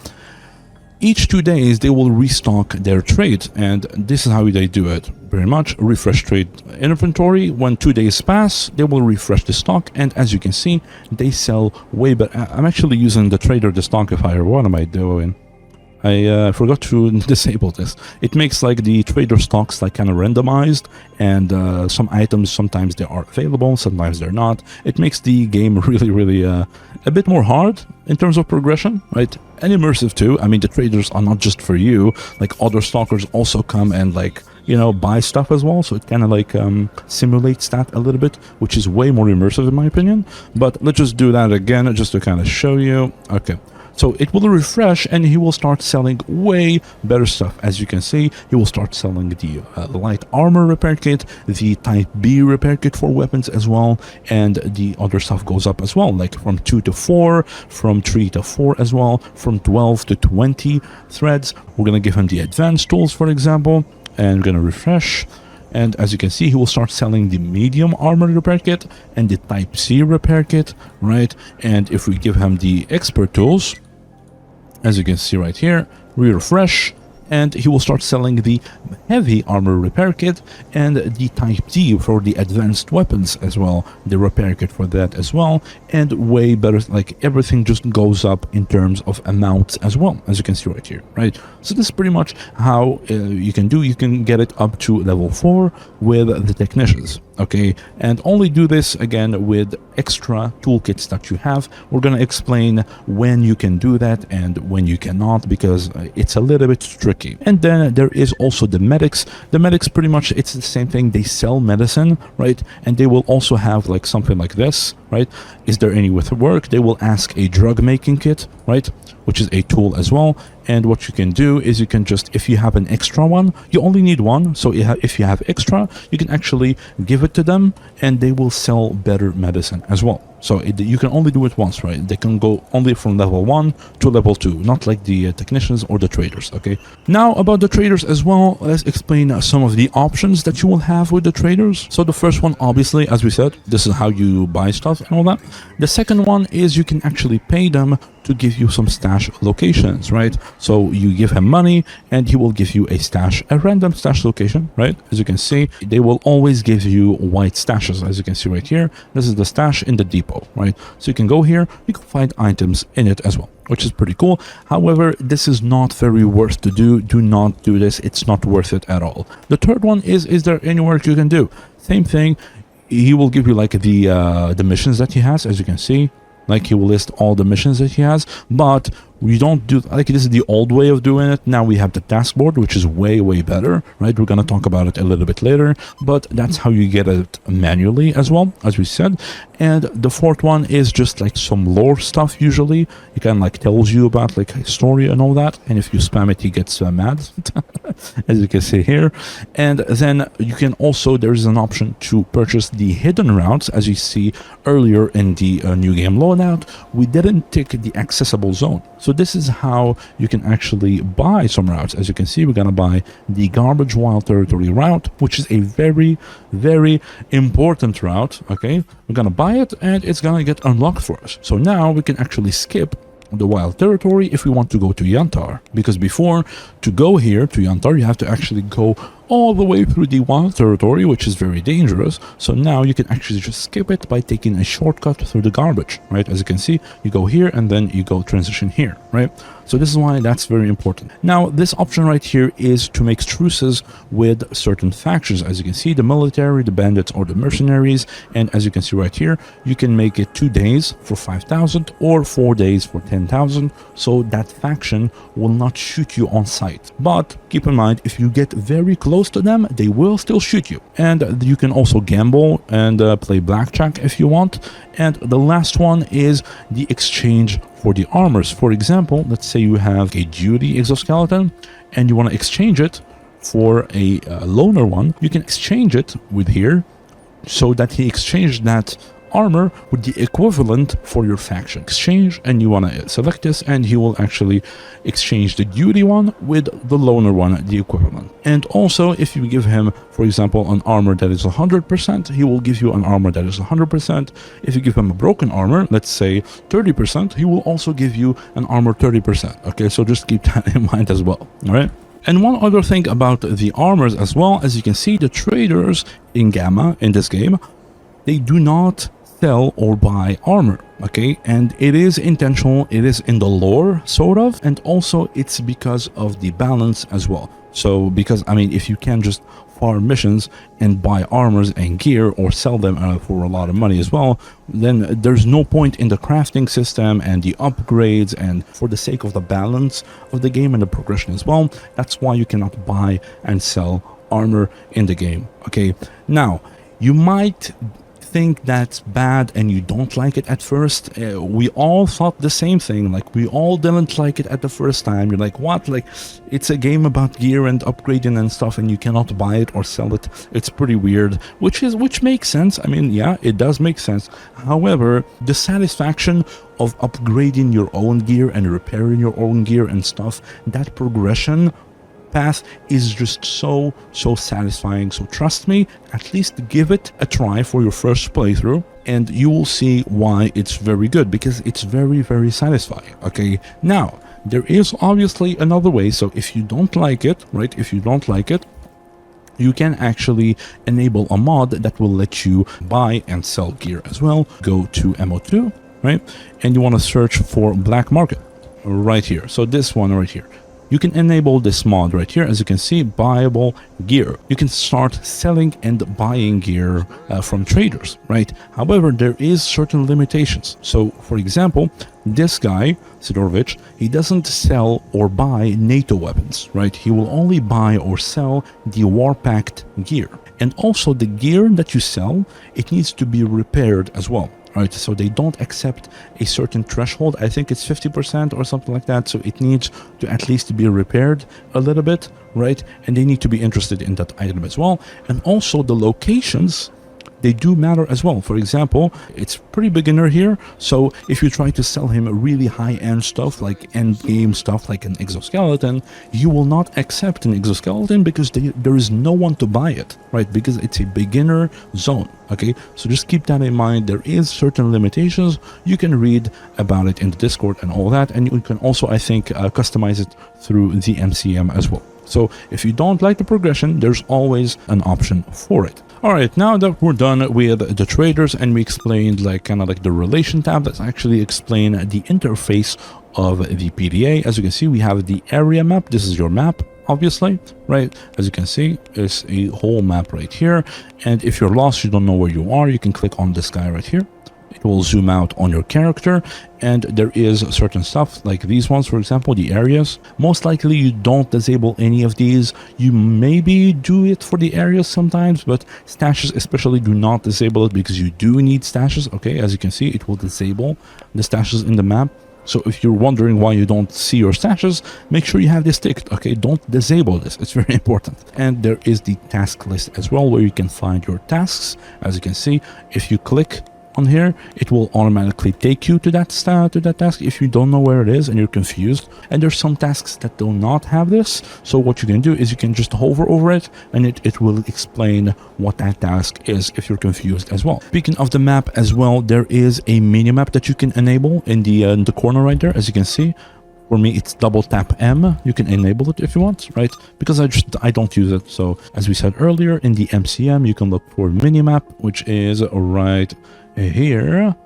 each 2 days they will restock their trade, and this is how they do it. Very much refresh trade inventory. When 2 days pass, they will refresh the stock, and as you can see, they sell way better. I'm actually using the trader the stockifier. What am I doing? I forgot to disable this. It makes like the trader stocks like kind of randomized, and some items sometimes they are available, sometimes they're not. It makes the game really a bit more hard in terms of progression, right? And immersive too. I mean, the traders are not just for you. Like other stalkers also come and like, you know, buy stuff as well. So it kind of like simulates that a little bit, which is way more immersive in my opinion. But let's just do that again just to kind of show you. Okay. So it will refresh and he will start selling way better stuff. As you can see, he will start selling the light armor repair kit, the type B repair kit for weapons as well, and the other stuff goes up as well, like from 2 to 4, from 3 to 4 as well, from 12 to 20 threads. We're going to give him the advanced tools, for example, and we're going to refresh. And as you can see, he will start selling the medium armor repair kit and the type C repair kit, right? And if we give him the expert tools, as you can see right here, we refresh, and he will start selling the heavy armor repair kit and the type D for the advanced weapons as well, the repair kit for that as well, and way better, like everything just goes up in terms of amounts as well, as you can see right here, right? So this is pretty much how you can get it up to level 4 with the technicians, okay? And only do this again with extra toolkits that you have. We're gonna explain when you can do that and when you cannot, because it's a little bit tricky. And then there is also the medics. The medics, pretty much it's the same thing. They sell medicine, right? And they will also have like something like this, right? Is there any with work? They will ask a drug making kit, right? Which is a tool as well. And what you can do is you can just, if you have an extra one, you only need one. So if you have extra, you can actually give it to them and they will sell better medicine as well. So you can only do it once, right? They can go only from level 1 to level 2, not like the technicians or the traders, okay? Now about the traders as well, let's explain some of the options that you will have with the traders. So the first one, obviously, as we said, this is how you buy stuff and all that. The second one is you can actually pay them to give you some stash locations, right? So you give him money and he will give you a stash, a random stash location, right? As you can see, they will always give you white stashes, as you can see right here. This is the stash in the depot, right? So you can go here, you can find items in it as well, which is pretty cool. However, this is not very worth to do. Do not do this. It's not worth it at all. The third one is there any work you can do? Same thing. He will give you like the missions that he has, as you can see. Like he will list all the missions that he has, but we don't do, like, this is the old way of doing it. Now we have the taskboard, which is way better, right? We're gonna talk about it a little bit later, but that's how you get it manually as well, as we said. And the fourth one is just like some lore stuff. Usually it kind of like tells you about like a story and all that, and if you spam it he gets mad as you can see here. And then you can also, there is an option to purchase the hidden routes. As you see earlier in the new game loadout, we didn't tick the accessible zone. So this is how you can actually buy some routes. As you can see, we're going to buy the Garbage Wild Territory route, which is a very important route, okay? We're going to buy it and it's going to get unlocked for us. So now we can actually skip the Wild Territory if we want to go to Yantar. Because before, to go here to Yantar, you have to actually go all the way through the Wild Territory, which is very dangerous. So now you can actually just skip it by taking a shortcut through the garbage, right? As you can see, you go here and then you go transition here, right? So this is why that's very important. Now, this option right here is to make truces with certain factions. As you can see, the military, the bandits, or the mercenaries. And as you can see right here, you can make it 2 days for 5,000 or 4 days for 10,000. So that faction will not shoot you on sight. But keep in mind, if you get very close to them, they will still shoot you. And you can also gamble and play blackjack if you want. And the last one is the exchange for the armors. For example, let's say you have a duty exoskeleton and you want to exchange it for a loner one. You can exchange it with here, so that he exchanged that armor with the equivalent for your faction. Exchange, and you want to select this, and he will actually exchange the duty one with the loner one, the equivalent. And also, if you give him, for example, an armor that is 100%, he will give you an armor that is 100%. If you give him a broken armor, let's say 30%, he will also give you an armor 30%. Okay, so just keep that in mind as well. All right. And one other thing about the armors as well, as you can see, the traders in Gamma in this game, they do not sell or buy armor, okay? And it is intentional, it is in the lore, sort of, and also it's because of the balance as well. So, because, I mean, if you can just farm missions and buy armors and gear or sell them for a lot of money as well, then there's no point in the crafting system and the upgrades, and for the sake of the balance of the game and the progression as well, that's why you cannot buy and sell armor in the game, okay? Now, you might think that's bad and you don't like it at first. We all thought the same thing, like we all didn't like it at the first time. You're like, what? Like, it's a game about gear and upgrading and stuff, and you cannot buy it or sell it. It's pretty weird, which makes sense. I mean, yeah, it does make sense. However, the satisfaction of upgrading your own gear and repairing your own gear and stuff, that progression path is just so satisfying. So trust me, at least give it a try for your first playthrough, and you will see why it's very good, because it's very satisfying. Okay, now there is obviously another way. So if you don't like it, right, if you don't like it, you can actually enable a mod that will let you buy and sell gear as well. Go to MO2, right, and you want to search for black market right here. So this one right here, you can enable this mod right here. As you can see, buyable gear. You can start selling and buying gear from traders, right? However, there is certain limitations. So, for example, this guy, Sidorovich, he doesn't sell or buy NATO weapons, right? He will only buy or sell the Warpact gear. And also the gear that you sell, it needs to be repaired as well. Right, so they don't accept a certain threshold. I think it's 50% or something like that. So it needs to at least be repaired a little bit, right? And they need to be interested in that item as well. And also the locations, they do matter as well. For example, it's pretty beginner here. So if you try to sell him really high-end stuff, like end-game stuff, like an exoskeleton, you will not accept an exoskeleton because there is no one to buy it, right? Because it's a beginner zone, okay? So just keep that in mind. There is certain limitations. You can read about it in the Discord and all that. And you can also, I think, customize it through the MCM as well. So if you don't like the progression, there's always an option for it. All right, now that we're done with the traders and we explained like kind of like the relation tab, let's actually explain the interface of the PDA. As you can see, we have the area map. This is your map, obviously, right? As you can see, it's a whole map right here. And if you're lost, you don't know where you are, you can click on this guy right here. It will zoom out on your character, and there is certain stuff like these ones, for example, the areas. Most likely you don't disable any of these. You maybe do it for the areas sometimes, but stashes especially do not disable it because you do need stashes. Okay, as you can see, it will disable the stashes in the map. So if you're wondering why you don't see your stashes, make sure you have this ticked, okay? Don't disable this, it's very important. And there is the task list as well, where you can find your tasks. As you can see, if you click on here, it will automatically take you to that task if you don't know where it is and you're confused. And there's some tasks that do not have this, so what you can do is you can just hover over it and it will explain what that task is if you're confused as well. Speaking of the map as well, there is a mini map that you can enable in the corner right there. As you can see, for me it's double tap M. You can enable it if you want, right? Because I don't use it. So as we said earlier, in the MCM you can look for minimap, which is right here,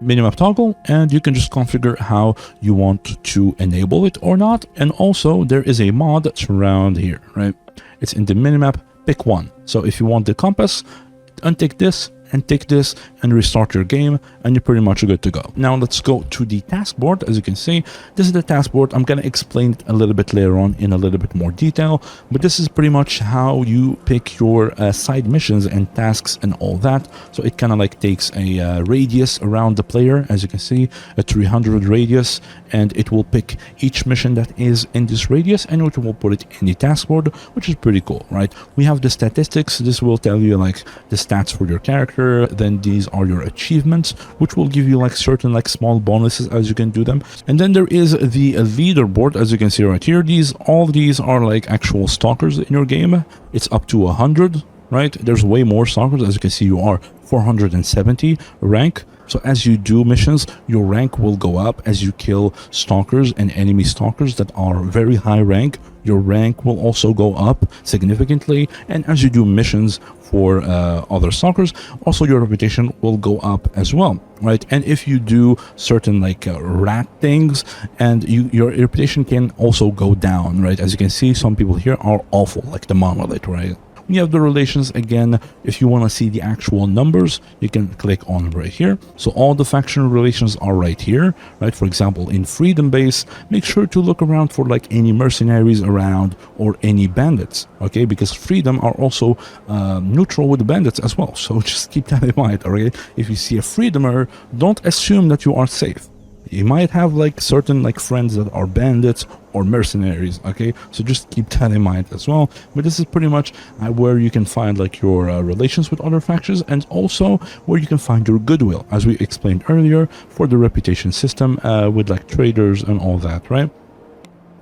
minimap toggle, and you can just configure how you want to enable it or not. And also there is a mod that's around here, right? It's in the minimap, pick one. So if you want the compass, untick this and take this and restart your game, and you're pretty much good to go. Now let's go to the taskboard. As you can see, this is the taskboard. I'm gonna explain it a little bit later on in a little bit more detail, but this is pretty much how you pick your side missions and tasks and all that. So it kind of like takes a radius around the player, as you can see, a 300 radius, and it will pick each mission that is in this radius and it will put it in the taskboard, which is pretty cool, right? We have the statistics. This will tell you like the stats for your character, Stalker. Then these are your achievements, which will give you like certain like small bonuses as you can do them. And then there is the leaderboard, as you can see right here. All these are like actual stalkers in your game. It's up to 100, right? There's way more stalkers. As you can see, you are 470 rank. So as you do missions, your rank will go up. As you kill stalkers and enemy stalkers that are very high rank, your rank will also go up significantly. And as you do missions for other stalkers, also your reputation will go up as well, right? And if you do certain like rat things, and your reputation can also go down, right? As you can see, some people here are awful, like the monolith, right? You have the relations again. If you want to see the actual numbers, you can click on right here. So all the faction relations are right here, right? For example, in Freedom Base, make sure to look around for like any mercenaries around or any bandits, okay? Because Freedom are also neutral with the bandits as well. So just keep that in mind, all right? If you see a Freedomer, don't assume that you are safe. You might have like certain like friends that are bandits or mercenaries, okay? So just keep that in mind as well. But this is pretty much where you can find like your relations with other factions, and also where you can find your goodwill, as we explained earlier, for the reputation system with like traders and all that, right?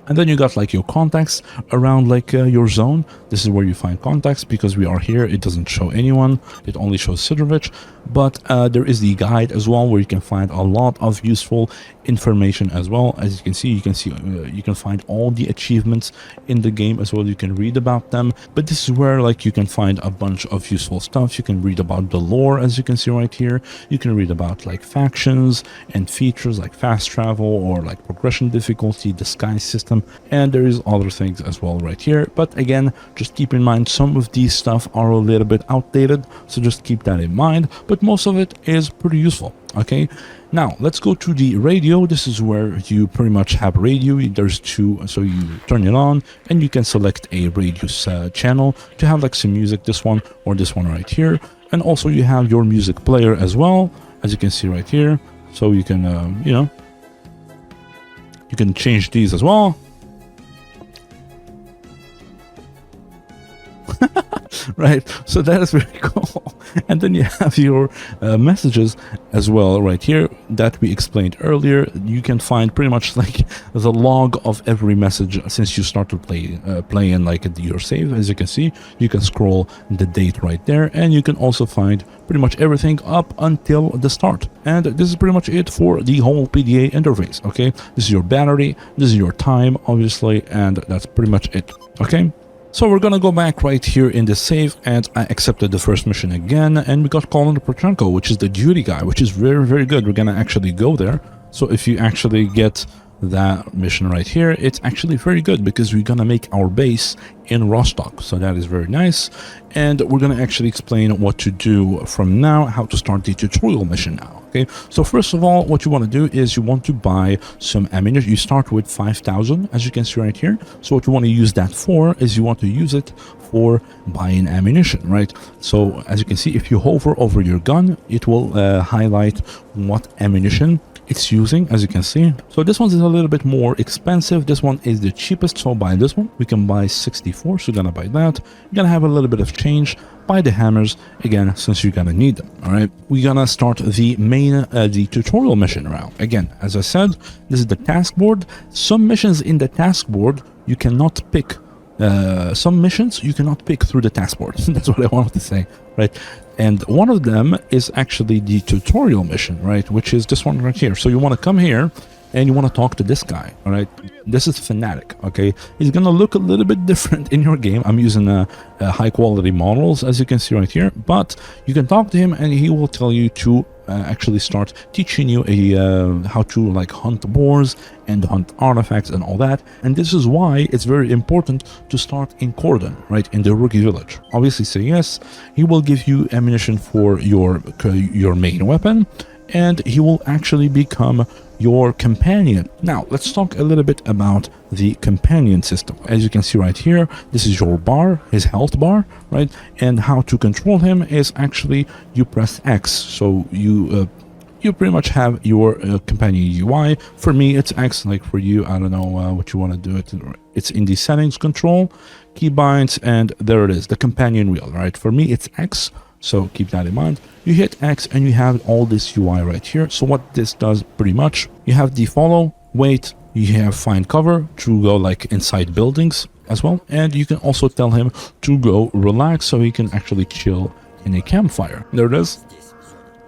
And then you got like your contacts around like your zone. This is where you find contacts. Because we are here, it doesn't show anyone. It only shows Sidrovich. But there is the guide as well, where you can find a lot of useful information as well. As you can see, you can find all the achievements in the game as well. You can read about them. But this is where like you can find a bunch of useful stuff. You can read about the lore, as you can see right here. You can read about like factions and features like fast travel or like progression difficulty, disguise system. And there is other things as well right here. But again, just keep in mind some of these stuff are a little bit outdated, so just keep that in mind. But most of it is pretty useful, okay? Now let's go to the radio. This is where you pretty much have radio. There's two, so you turn it on and you can select a radius channel to have like some music, this one or this one right here. And also you have your music player as well, as you can see right here. So you can you know, you can change these as well. Right, so that is very cool. And then you have your messages as well right here that we explained earlier. You can find pretty much like the log of every message since you start to play in like your save. As you can see, you can scroll the date right there, and you can also find pretty much everything up until the start. And this is pretty much it for the whole PDA interface, okay? This is your battery, this is your time, obviously, and that's pretty much it, okay? So we're gonna go back right here in the save, and I accepted the first mission again, and we got Colin Prochenko, which is the duty guy, which is very, very good. We're gonna actually go there. So if you actually get that mission right here, it's actually very good because we're gonna make our base in Rostock, so that is very nice. And we're gonna actually explain what to do from now, how to start the tutorial mission now. Okay, so first of all, what you want to do is you want to buy some ammunition. You start with 5,000, as you can see right here. So what you want to use that for is you want to use it for buying ammunition, right? So as you can see, if you hover over your gun, it will highlight what ammunition it's using, as you can see. So this one is a little bit more expensive. This one is the cheapest, so buy this one. We can buy 64, so we're gonna buy that. You're gonna have a little bit of change. Buy the hammers again, since you're gonna need them. All right, we're gonna start the main the tutorial mission round. Again, as I said, this is the task board. Some missions in the task board you cannot pick. Some missions you cannot pick through the task board. That's what I wanted to say, right? And one of them is actually the tutorial mission, right? Which is this one right here. So you want to come here and you want to talk to this guy, all right? This is Fanatic, okay? He's gonna look a little bit different in your game. I'm using high quality models, as you can see right here, but you can talk to him and he will tell you to actually start teaching you how to like hunt boars and hunt artifacts and all that. And this is why it's very important to start in Cordon, right, in the rookie village. Obviously say yes. He will give you ammunition for your main weapon, and he will actually become your companion. Now let's talk a little bit about the companion system. As you can see right here, this is your bar, his health bar, right? And how to control him is actually you press X. So you pretty much have your companion UI. For me it's X, like for you I don't know what you want to do it. It's in the settings, control, keybinds, and there it is, the companion wheel, right? For me it's X. So keep that in mind. You hit X and you have all this UI right here. So what this does pretty much, you have the follow, wait, you have find cover to go like inside buildings as well. And you can also tell him to go relax so he can actually chill in a campfire. There it is.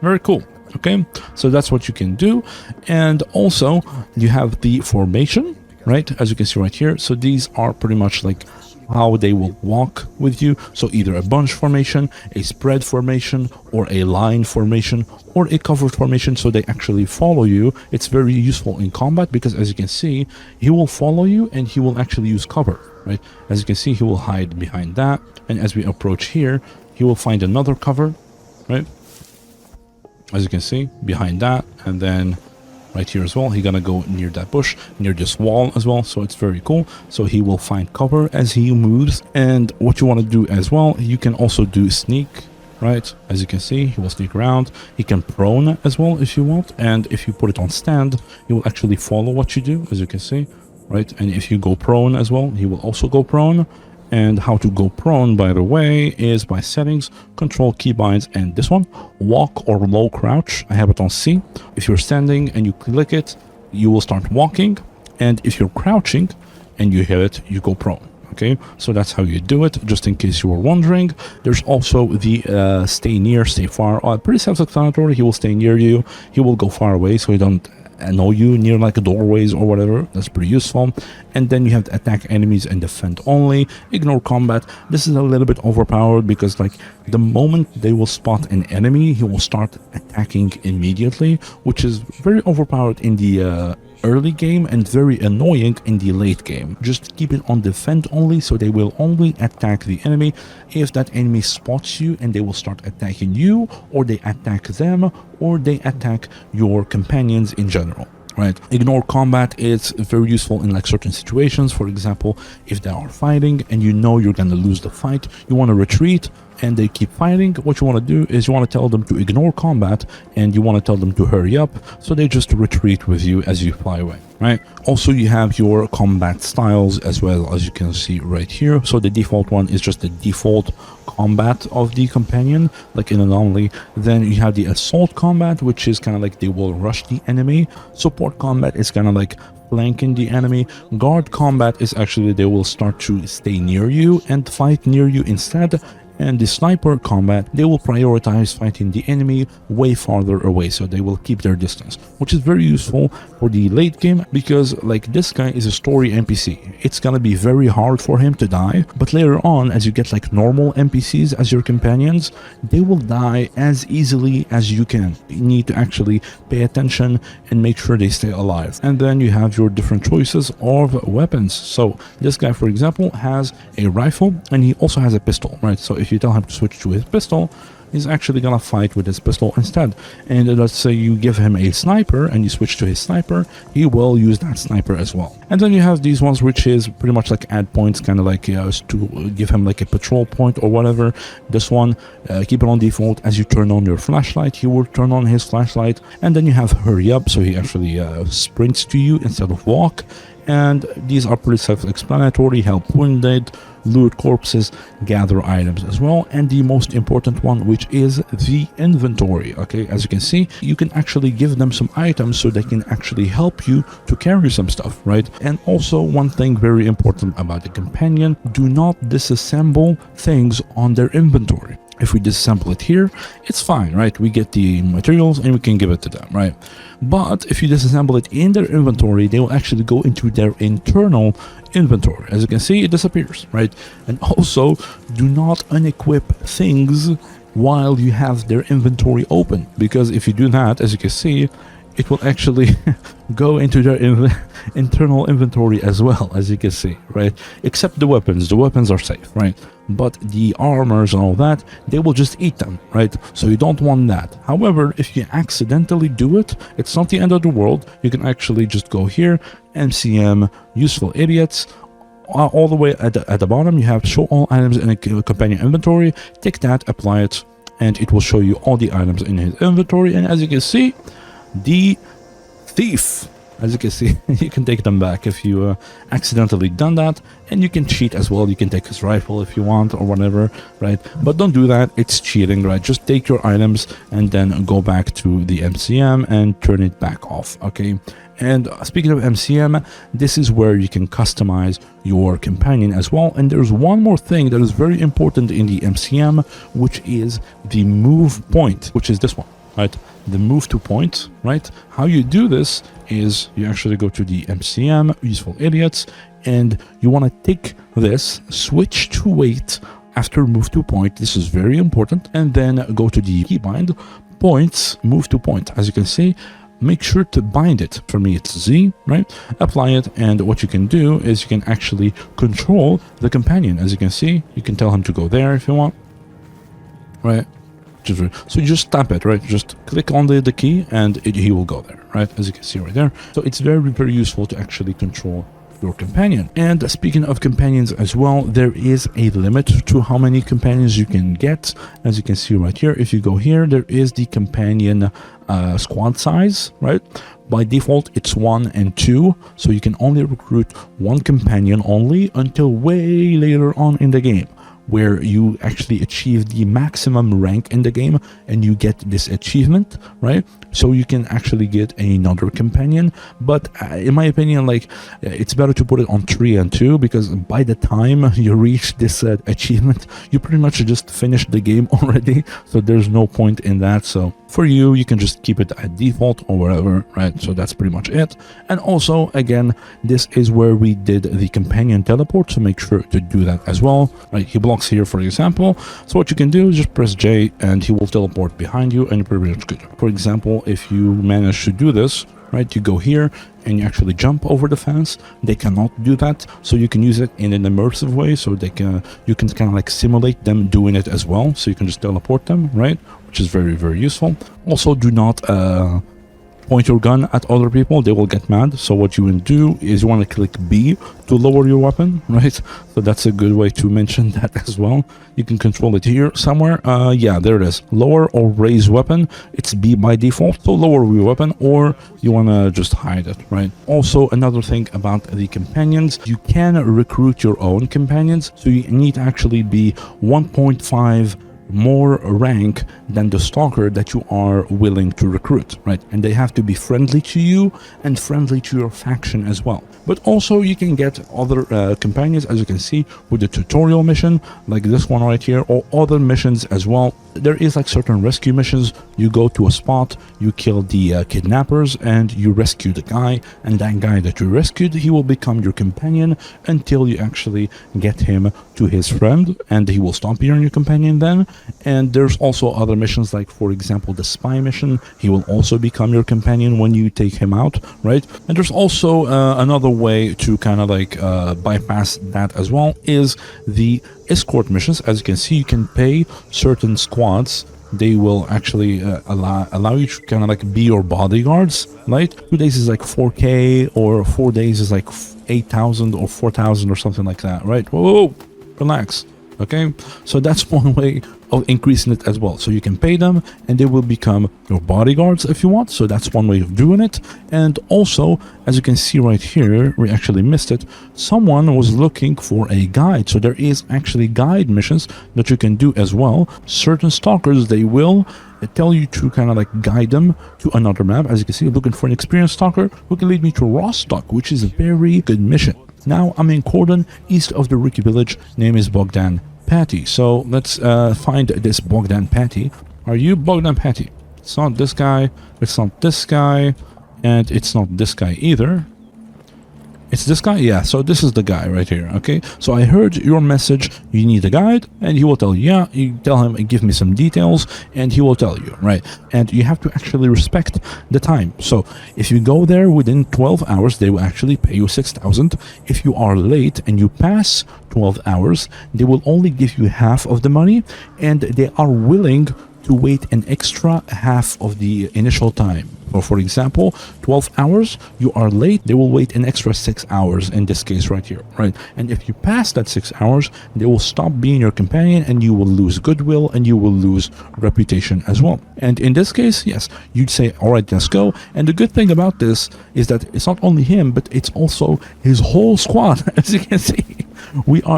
Very cool. Okay, so that's what you can do. And also you have the formation, right, as you can see right here. So these are pretty much like how they will walk with you. So either a bunch formation, a spread formation, or a line formation, or a covered formation, so they actually follow you. It's very useful in combat because, as you can see, he will follow you and he will actually use cover, right? As you can see, he will hide behind that, and as we approach here, he will find another cover, right? As you can see, behind that, and then right here as well, he's gonna go near that bush, near this wall as well, so it's very cool. So he will find cover as he moves. And what you want to do as well, you can also do sneak, right? As you can see, he will sneak around. He can prone as well if you want, and if you put it on stand, he will actually follow what you do, as you can see, right? And if you go prone as well, he will also go prone. And how to go prone, by the way, is by settings, control keybinds, and this one, walk or low crouch. I have it on C. If you're standing and you click it, you will start walking. And if you're crouching and you hit it, you go prone. Okay, so that's how you do it, just in case you were wondering. There's also the stay near, stay far. Pretty self-explanatory. He will stay near you. He will go far away so you don't annoy you near like doorways or whatever. That's pretty useful. And then you have to attack enemies and defend only, ignore combat. This is a little bit overpowered because like the moment they will spot an enemy, he will start attacking immediately, which is very overpowered in the early game and very annoying in the late game. Just keep it on defend only, so they will only attack the enemy if that enemy spots you, and they will start attacking you, or they attack them, or they attack your companions in general. Right, ignore combat is very useful in like certain situations. For example, if they are fighting and you know you're gonna lose the fight, you want to retreat and they keep fighting. What you want to do is you want to tell them to ignore combat, and you want to tell them to hurry up, so they just retreat with you as you fly away. Right, also you have your combat styles as well, as you can see right here. So the default one is just the default combat of the companion, like in Anomaly. Then you have the assault combat, which is kind of like they will rush the enemy. Support combat is kind of like flanking the enemy. Guard combat is actually they will start to stay near you and fight near you instead. And the sniper combat, they will prioritize fighting the enemy way farther away, so they will keep their distance, which is very useful for the late game because like this guy is a story NPC. It's gonna be very hard for him to die, but later on, as you get like normal NPCs as your companions, they will die as easily as you can. You need to actually pay attention and make sure they stay alive. And then you have your different choices of weapons. So this guy, for example, has a rifle and he also has a pistol, right? So if you tell him to switch to his pistol, he's actually gonna fight with his pistol instead. And let's say you give him a sniper and you switch to his sniper, he will use that sniper as well. And then you have these ones, which is pretty much like add points, kind of like to give him like a patrol point or whatever. This one, keep it on default. As you turn on your flashlight, he will turn on his flashlight. And then you have hurry up, so he actually sprints to you instead of walk. And these are pretty self-explanatory: help wounded, loot corpses, gather items as well. And the most important one, which is the inventory. Okay, as you can see, you can actually give them some items so they can actually help you to carry some stuff, right? And also one thing very important about the companion, do not disassemble things on their inventory. If we disassemble it here, it's fine, right? We get the materials and we can give it to them, right? But if you disassemble it in their inventory, they will actually go into their internal inventory. As you can see, it disappears, right? And also, do not unequip things while you have their inventory open, because if you do that, as you can see, it will actually go into their internal inventory as well, as you can see, right? Except the weapons. The weapons are safe, right? But the armors and all that, they will just eat them, right? So you don't want that. However, if you accidentally do it, it's not the end of the world. You can actually just go here, MCM, useful idiots. All the way at the bottom, you have show all items in a companion inventory. Take that, apply it, and it will show you all the items in his inventory. And as you can see, the thief As you can see, you can take them back if you accidentally done that, and you can cheat as well. You can take his rifle if you want or whatever, right? But don't do that, it's cheating, right? Just take your items and then go back to the MCM and turn it back off, okay? And speaking of MCM, this is where you can customize your companion as well. And there's one more thing that is very important in the MCM, which is the move point, which is this one, right? The move to point, right? How you do this is you actually go to the MCM, Useful Idiots, and you want to take this, switch to wait after move to point. This is very important. And then go to the keybind, points, move to point. As you can see, make sure to bind it. For me, it's Z, right? Apply it, and what you can do is you can actually control the companion. As you can see, you can tell him to go there if you want, right? So you just tap it, right? Just click on the key and he will go there, right? As you can see right there. So it's very, very useful to actually control your companion. And speaking of companions as well, there is a limit to how many companions you can get. As you can see right here, if you go here, there is the companion squad size, right? By default, it's 1 and 2, so you can only recruit one companion only until way later on in the game, where you actually achieve the maximum rank in the game and you get this achievement, right? So you can actually get another companion. But in my opinion, like, it's better to put it on 3 and 2, because by the time you reach this achievement, you pretty much just finished the game already, so there's no point in that. So for you, you can just keep it at default or whatever, right? So that's pretty much it. And also, again, this is where we did the companion teleport, so make sure to do that as well, right? He blocks here, for example. So what you can do is just press J and he will teleport behind you, and you're pretty much good. For example, if you manage to do this, right, you go here and you actually jump over the fence. They cannot do that, so you can use it in an immersive way, so they can, you can kind of like simulate them doing it as well, so you can just teleport them, right? Which is very, very useful. Also, do not point your gun at other people, they will get mad. So what you want to do is you want to click B to lower your weapon, right? So that's a good way to mention that as well. You can control it here somewhere. Yeah, there it is. Lower or raise weapon. It's B by default. So lower your weapon, or you want to just hide it, right? Also, another thing about the companions, you can recruit your own companions. So you need to actually be 1.5 more rank than the stalker that you are willing to recruit, right? And they have to be friendly to you and friendly to your faction as well. But also you can get other companions, as you can see, with the tutorial mission like this one right here, or other missions as well. There is like certain rescue missions. You go to a spot, you kill the kidnappers, and you rescue the guy, and that guy that you rescued, he will become your companion until you actually get him to his friend, and he will stop being your companion then. And there's also other missions, like for example the spy mission. He will also become your companion when you take him out, right? And there's also another way to kind of like bypass that as well, is the escort missions. As you can see, you can pay certain squads. They will actually allow you to kind of like be your bodyguards, right? 2 days is like 4K, or 4 days is like 8,000 or 4,000 or something like that, right? Whoa, relax. Okay, so that's one way of increasing it as well. So you can pay them and they will become your bodyguards if you want. So that's one way of doing it. And also, as you can see right here, we actually missed it. Someone was looking for a guide. So there is actually guide missions that you can do as well. Certain stalkers, they will tell you to kind of like guide them to another map. As you can see, looking for an experienced stalker who can lead me to Rostock, which is a very good mission. Now I'm in Cordon, east of the Rookie Village. Name is Bogdan Patty. So let's find this Bogdan Patty. Are you Bogdan Patty? It's not this guy, it's not this guy, and it's not this guy either. It's this guy? Yeah, so this is the guy right here, okay? So I heard your message, you need a guide, and he will tell you, yeah, you tell him, give me some details, and he will tell you, right? And you have to actually respect the time. So if you go there within 12 hours, they will actually pay you 6,000. If you are late and you pass 12 hours, they will only give you half of the money, and they are willing to wait an extra half of the initial time. So for example, 12 hours, you are late, they will wait an extra 6 hours in this case right here, right? And if you pass that 6 hours, they will stop being your companion and you will lose goodwill and you will lose reputation as well. And in this case, yes, you'd say, all right, let's go. And the good thing about this is that it's not only him, but it's also his whole squad, as you can see.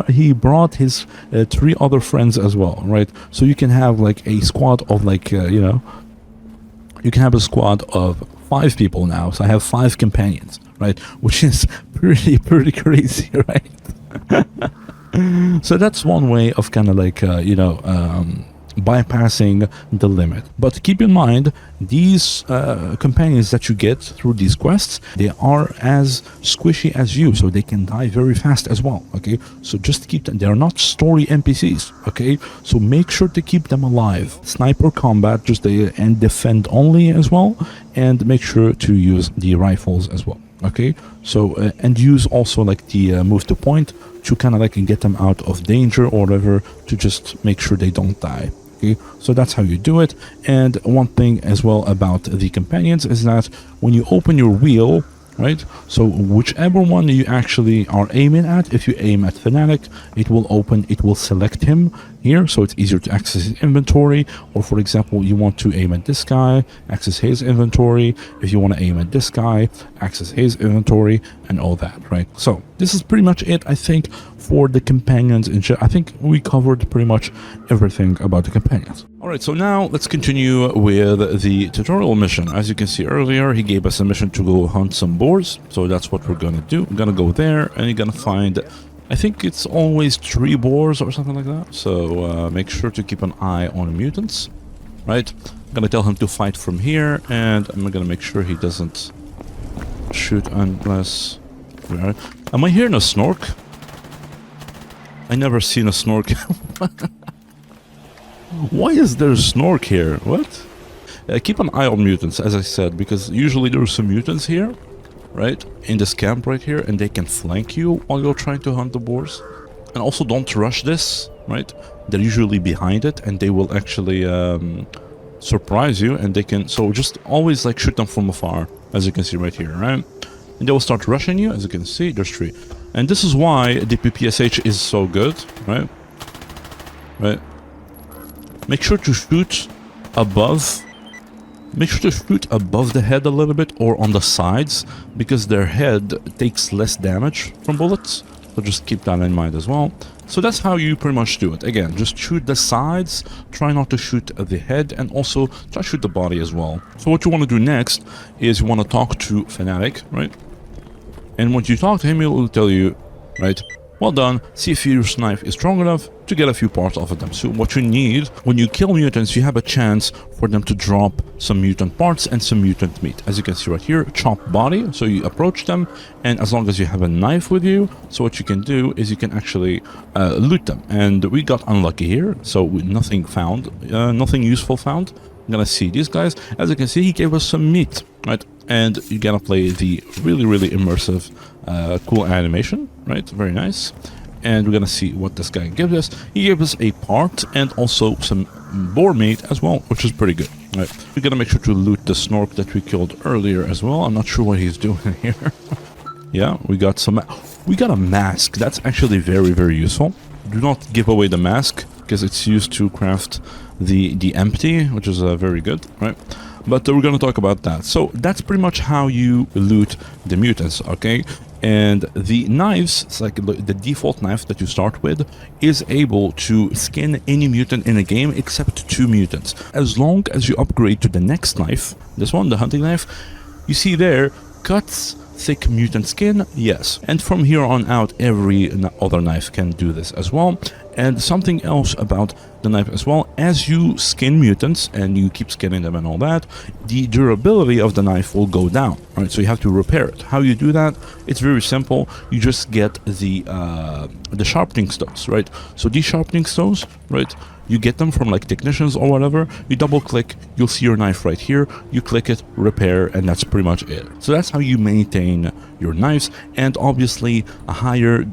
He brought his 3 other friends as well, right? So you can have like a squad of like, you can have a squad of 5 people now. So I have 5 companions, right? Which is pretty crazy, right? So that's one way of kind of like, bypassing the limit. But keep in mind, these companions that you get through these quests, they are as squishy as you, so they can die very fast as well, okay? So just keep them, they're not story NPCs, okay? So make sure to keep them alive. Sniper combat, just and defend only as well, and make sure to use the rifles as well, okay? So, and use also like the move to point to kind of like get them out of danger or whatever, to just make sure they don't die. So that's how you do it. And one thing as well about the companions is that when you open your wheel, right, so whichever one you actually are aiming at, if you aim at Fanatic, it will open, it will select him here, so it's easier to access his inventory. Or for example, you want to aim at this guy, access his inventory. If you want to aim at this guy, access his inventory, and all that, right? So this is pretty much it, I think, for the companions. I think we covered pretty much everything about the companions. Alright, so now let's continue with the tutorial mission. As you can see earlier, he gave us a mission to go hunt some boars, so that's what we're gonna do. I'm gonna go there and you're gonna find, I think it's always 3 boars or something like that, so make sure to keep an eye on mutants, right? I'm gonna tell him to fight from here, and I'm gonna make sure he doesn't shoot unless... Am I hearing a snork? I never seen a snork. Why is there a snork here? What? Keep an eye on mutants, as I said, because usually there are some mutants here, right? In this camp right here, and they can flank you while you're trying to hunt the boars. And also don't rush this, right? They're usually behind it, and they will actually surprise you, and they can... So just always like shoot them from afar, as you can see right here, right? And they will start rushing you, as you can see, there's 3. And this is why the PPSH is so good, right? Right? Make sure to shoot above. Make sure to shoot above the head a little bit or on the sides, because their head takes less damage from bullets. So just keep that in mind as well. So that's how you pretty much do it. Again, just shoot the sides, try not to shoot the head, and also try to shoot the body as well. So what you want to do next is you want to talk to Fanatic, right? And when you talk to him, he will tell you, right, well done, see if your knife is strong enough to get a few parts off of them. So what you need, when you kill mutants, you have a chance for them to drop some mutant parts and some mutant meat. As you can see right here, chop body, so you approach them, and as long as you have a knife with you, so what you can do is you can actually loot them. And we got unlucky here, so nothing found, nothing useful found. I'm gonna see these guys. As you can see, he gave us some meat, right? And you gotta play the really immersive, cool animation, right? Very nice. And we're gonna see what this guy gives us. He gave us a part and also some boar meat as well, which is pretty good, right? We gotta make sure to loot the snork that we killed earlier as well. I'm not sure what he's doing here. Yeah, we got a mask. That's actually very useful. Do not give away the mask, because it's used to craft the empty, which is very good, right? But we're gonna talk about that. So that's pretty much how you loot the mutants, okay? And the knives, it's like the default knife that you start with, is able to skin any mutant in a game except 2 mutants. As long as you upgrade to the next knife, this one, the hunting knife, you see there, cuts thick mutant skin, yes. And from here on out, every other knife can do this as well. And something else about the knife as well, as you skin mutants and you keep skinning them and all that, the durability of the knife will go down, right? So you have to repair it. How you do that? It's very simple. You just get the sharpening stones, right? So these sharpening stones, right, you get them from like technicians or whatever. You double click, you'll see your knife right here. You click it, repair, and that's pretty much it. So that's how you maintain your knives. And obviously higher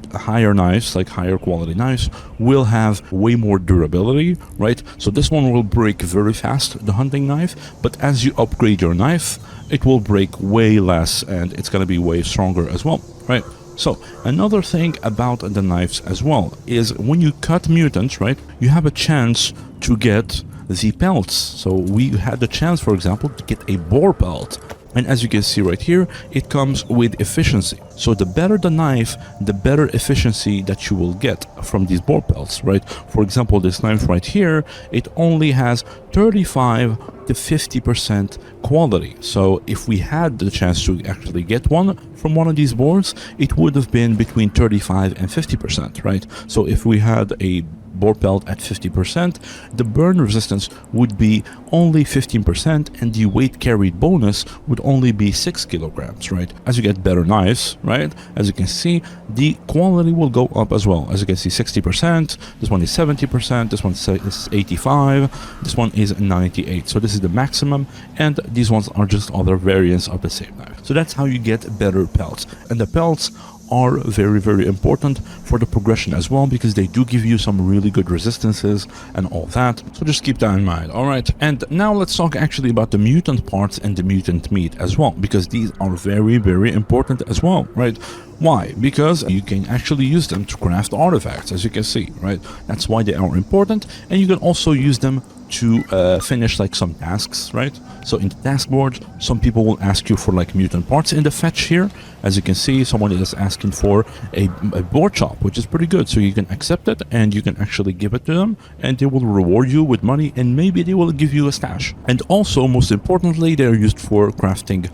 knives, like higher quality knives, will have way more durability. quality, right? So this one will break very fast, the hunting knife, but as you upgrade your knife, it will break way less and it's going to be way stronger as well, right? So another thing about the knives as well is when you cut mutants, right, you have a chance to get the pelts. So we had the chance, for example, to get a boar pelt. And as you can see right here, it comes with efficiency. So the better the knife, the better efficiency that you will get from these boar pelts, right? For example, this knife right here, it only has 35 to 50% quality. So if we had the chance to actually get one from one of these boards, it would have been between 35 and 50%, right? So if we had a boar pelt at 50%, the burn resistance would be only 15% and the weight carried bonus would only be 6 kilograms, right? As you get better knives, right, as you can see, the quality will go up as well. As you can see, 60%, this one is 70%, this one is 85, this one is 98. So this is the maximum, and these ones are just other variants of the same knife. So that's how you get better pelts. And the pelts are very, very important for the progression as well, because they do give you some really good resistances and all that. So just keep that in mind. All right, and now let's talk actually about the mutant parts and the mutant meat as well, because these are very, very important as well, right? Why? Because you can actually use them to craft artifacts, as you can see, right? That's why they are important, and you can also use them to finish like some tasks, right? So in the taskboard, some people will ask you for like mutant parts in the fetch here. As you can see, someone is asking for a board chop, which is pretty good. So you can accept it and you can actually give it to them, and they will reward you with money, and maybe they will give you a stash. And also, most importantly, they're used for crafting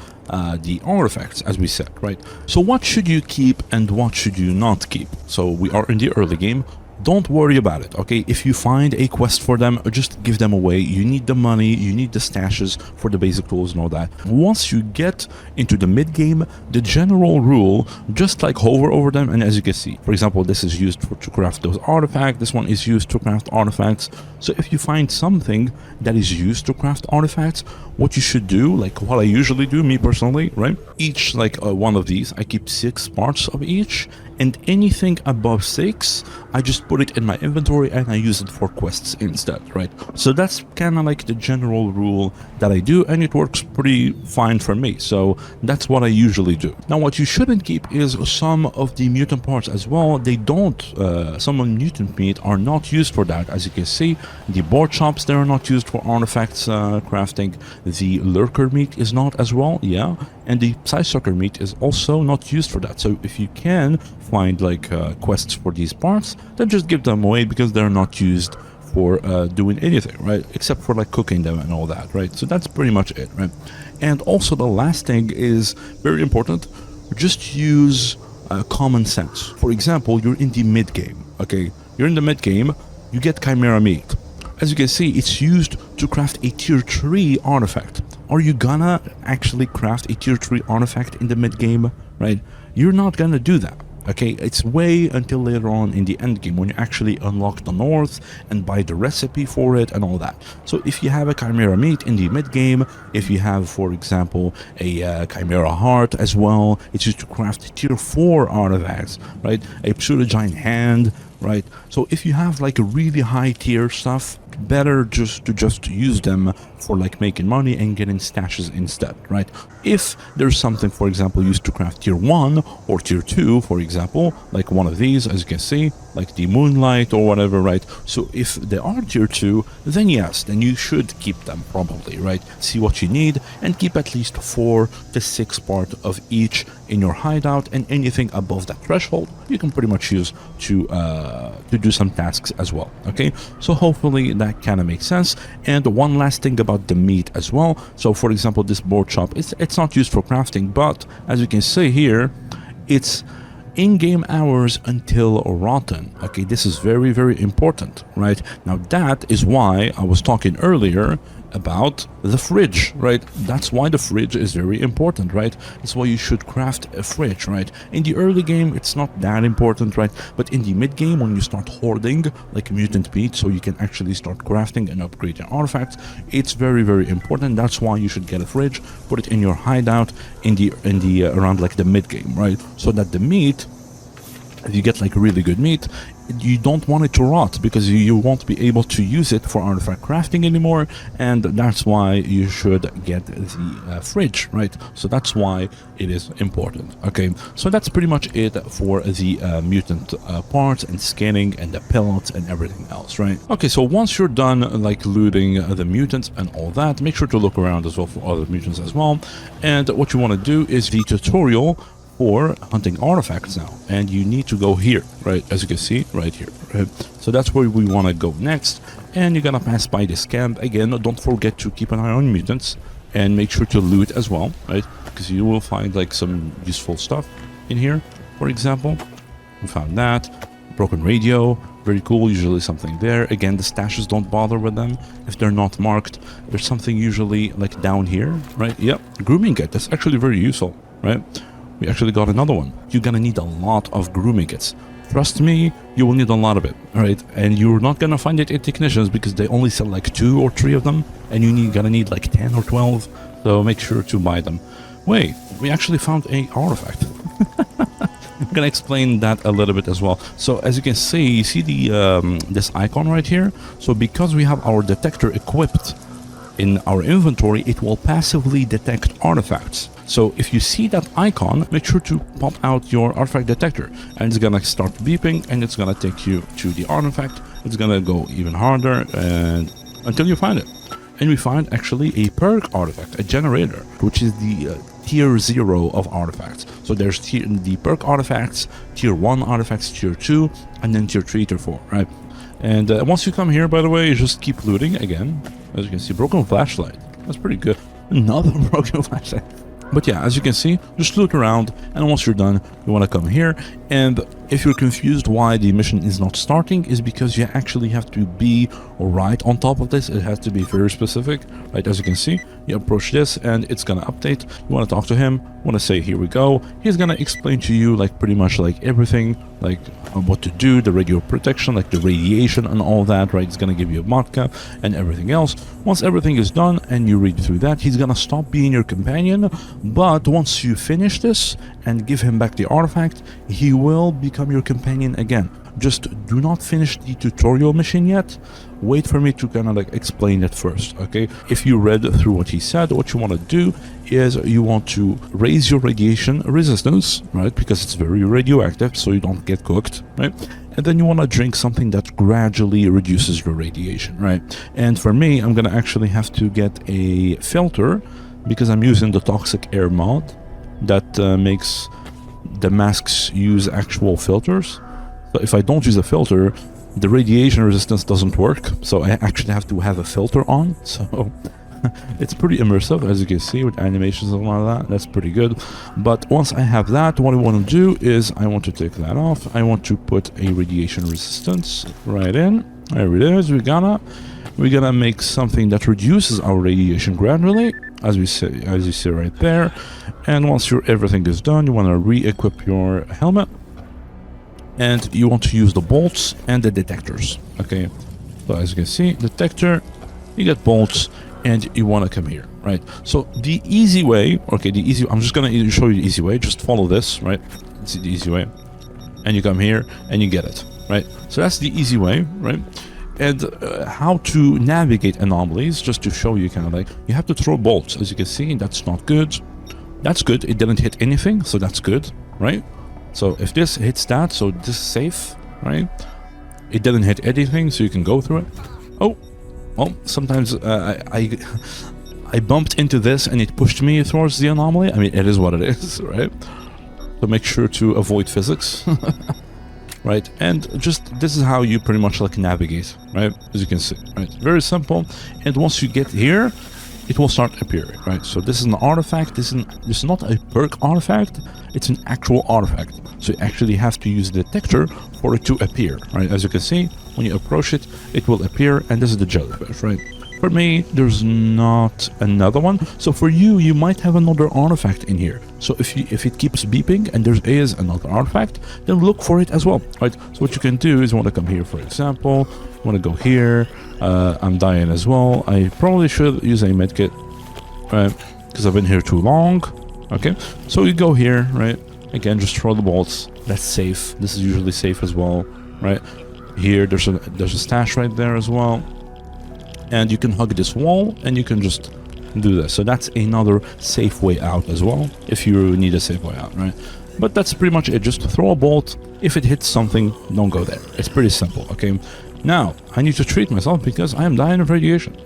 the artifacts, as we said, right? So what should you keep and what should you not keep? So we are in the early game. Don't worry about it, okay? If you find a quest for them, just give them away. You need the money, you need the stashes for the basic tools and all that. Once you get into the mid-game, the general rule, just like hover over them, and as you can see, for example, this is used to craft those artifacts, this one is used to craft artifacts. So if you find something that is used to craft artifacts, what you should do, like what I usually do, me personally, right? Each, like one of these, I keep 6 parts of each, and anything above 6, I just put it in my inventory and I use it for quests instead, right? So that's kind of like the general rule that I do, and it works pretty fine for me. So that's what I usually do. Now, what you shouldn't keep is some of the mutant parts as well. They don't, some of the mutant meat are not used for that. As you can see, the board chops, they are not used for artifacts crafting. The lurker meat is not as well, yeah. And the sucker meat is also not used for that. So if you can find like quests for these parts, then just give them away, because they're not used for doing anything, right? Except for like cooking them and all that, right? So that's pretty much it, right? And also the last thing is very important. Just use common sense. For example, you're in the mid game, okay? You're in the mid game, you get Chimera meat. As you can see, it's used to craft a tier 3 artifact. Are you gonna actually craft a tier 3 artifact in the mid game, right? You're not gonna do that. Okay, it's way until later on in the end game when you actually unlock the north and buy the recipe for it and all that. So if you have a Chimera meat in the mid game, if you have, for example, a Chimera heart as well, it's used to craft tier 4 artifacts, right? A pseudo giant hand, right? So if you have like a really high tier stuff, better just to use them for like making money and getting stashes instead, right? If there's something, for example, used to craft tier 1 or tier 2, for example, like one of these, as you can see, like the moonlight or whatever, right? So if they are tier 2, then yes, then you should keep them probably, right? See what you need and keep at least 4 to 6 part of each in your hideout, and anything above that threshold you can pretty much use to do some tasks as well, okay? So hopefully that kind of makes sense. And one last thing about the meat as well. So for example, this board chop, it's not used for crafting, but as you can see here, it's in-game hours until rotten. Okay, this is very, very important, right? Now that is why I was talking earlier about the fridge, right? That's why the fridge is very important, right? That's why you should craft a fridge, right? In the early game, it's not that important, right? But in the mid game, when you start hoarding like mutant meat, so you can actually start crafting and upgrading artifacts, it's very, very important. That's why you should get a fridge, put it in your hideout in the around like the mid game, right? So that the meat if you get like really good meat, you don't want it to rot because you won't be able to use it for artifact crafting anymore, and that's why you should get the fridge, right? So that's why it is important. Okay, so that's pretty much it for the mutant parts and scanning and the pellets and everything else, right? Okay, so once you're done like looting the mutants and all that, make sure to look around as well for other mutants as well. And what you want to do is the tutorial for hunting artifacts now, and you need to go here, right? As you can see right here, right? So that's where we want to go next, and you're gonna pass by this camp again. Don't forget to keep an eye on mutants and make sure to loot as well, right? Because you will find like some useful stuff in here. For example, we found that broken radio, very cool, usually something there. Again, the stashes, don't bother with them if they're not marked. There's something usually like down here, right? Yep, grooming kit, that's actually very useful, right? We actually got another one. You're gonna need a lot of grooming kits. Trust me, you will need a lot of it, right? And you're not gonna find it at technicians because they only sell like 2 or 3 of them, and gonna need like 10 or 12. So make sure to buy them. Wait, we actually found a artifact. I'm gonna explain that a little bit as well. So as you can see, you see the this icon right here. So because we have our detector equipped in our inventory, it will passively detect artifacts. So if you see that icon, make sure to pop out your artifact detector, and it's gonna start beeping, and it's gonna take you to the artifact. It's gonna go even harder and until you find it. And we find actually a perk artifact, a generator, which is the tier 0 of artifacts. So there's the perk artifacts, tier 1 artifacts, tier 2, and then tier 3, tier 4, right? And once you come here, by the way, you just keep looting again. As you can see, broken flashlight. That's pretty good. Another broken flashlight. But yeah, as you can see, just look around, and once you're done, you want to come here. And if you're confused why the mission is not starting, is because you actually have to be right on top of this. It has to be very specific, right? As you can see, you approach this and it's gonna update. You want to talk to him, want to say here we go. He's gonna explain to you like pretty much like everything, like what to do, the radio protection, like the radiation and all that, right? He's gonna give you a vodka and everything else. Once everything is done and you read through that, he's gonna stop being your companion. But once you finish this and give him back the artifact, he will become your companion again. Just do not finish the tutorial mission yet. Wait for me to kind of like explain it first, okay? If you read through what he said, what you want to do is you want to raise your radiation resistance, right? Because it's very radioactive, so you don't get cooked, right? And then you want to drink something that gradually reduces your radiation, right? And for me, I'm going to actually have to get a filter because I'm using the toxic air mod that makes the masks use actual filters. So if I don't use a filter, the radiation resistance doesn't work, so I actually have to have a filter on. So it's pretty immersive, as you can see, with animations and all that. That's pretty good. But once I have that, what I want to do is I want to take that off. I want to put a radiation resistance right in. There it is. We're gonna make something that reduces our radiation gradually, as you see right there. And once everything is done, you want to re-equip your helmet. And you want to use the bolts and the detectors, okay? So as you can see, detector, you get bolts, and you want to come here, right? So the easy way, okay, I'm just going to show you the easy way. Just follow this, right? It's the easy way. And you come here, and you get it, right? So that's the easy way, right? And how to navigate anomalies, just to show you kind of like, you have to throw bolts. As you can see, that's not good. That's good. It didn't hit anything, so that's good, right? So if this hits that, so this is safe, right? It didn't hit anything, so you can go through it. Oh, well, sometimes I bumped into this and it pushed me towards the anomaly. I mean, it is what it is, right? So make sure to avoid physics, right? And just, this is how you pretty much like navigate, right? As you can see, right? Very simple. And once you get here, it will start appearing, right? So this is an artifact. This is not a perk artifact. It's an actual artifact. So you actually have to use the detector for it to appear, right? As you can see, when you approach it, it will appear, and this is the jellyfish, right? For me, there's not another one. So for you, you might have another artifact in here. So if it keeps beeping and there is another artifact, then look for it as well, right? So what you can do is you want to come here, for example. You want to go here. I'm dying as well. I probably should use a medkit, right? Because I've been here too long. Okay, so you go here, right? again, just throw the bolts. That's safe. This is usually safe as well, right? Here, there's a stash right there as well. And you can hug this wall, and you can just do this. So that's another safe way out as well, if you need a safe way out, right? But that's pretty much it. Just throw a bolt. If it hits something, don't go there. It's pretty simple, okay? Now, I need to treat myself because I am dying of radiation.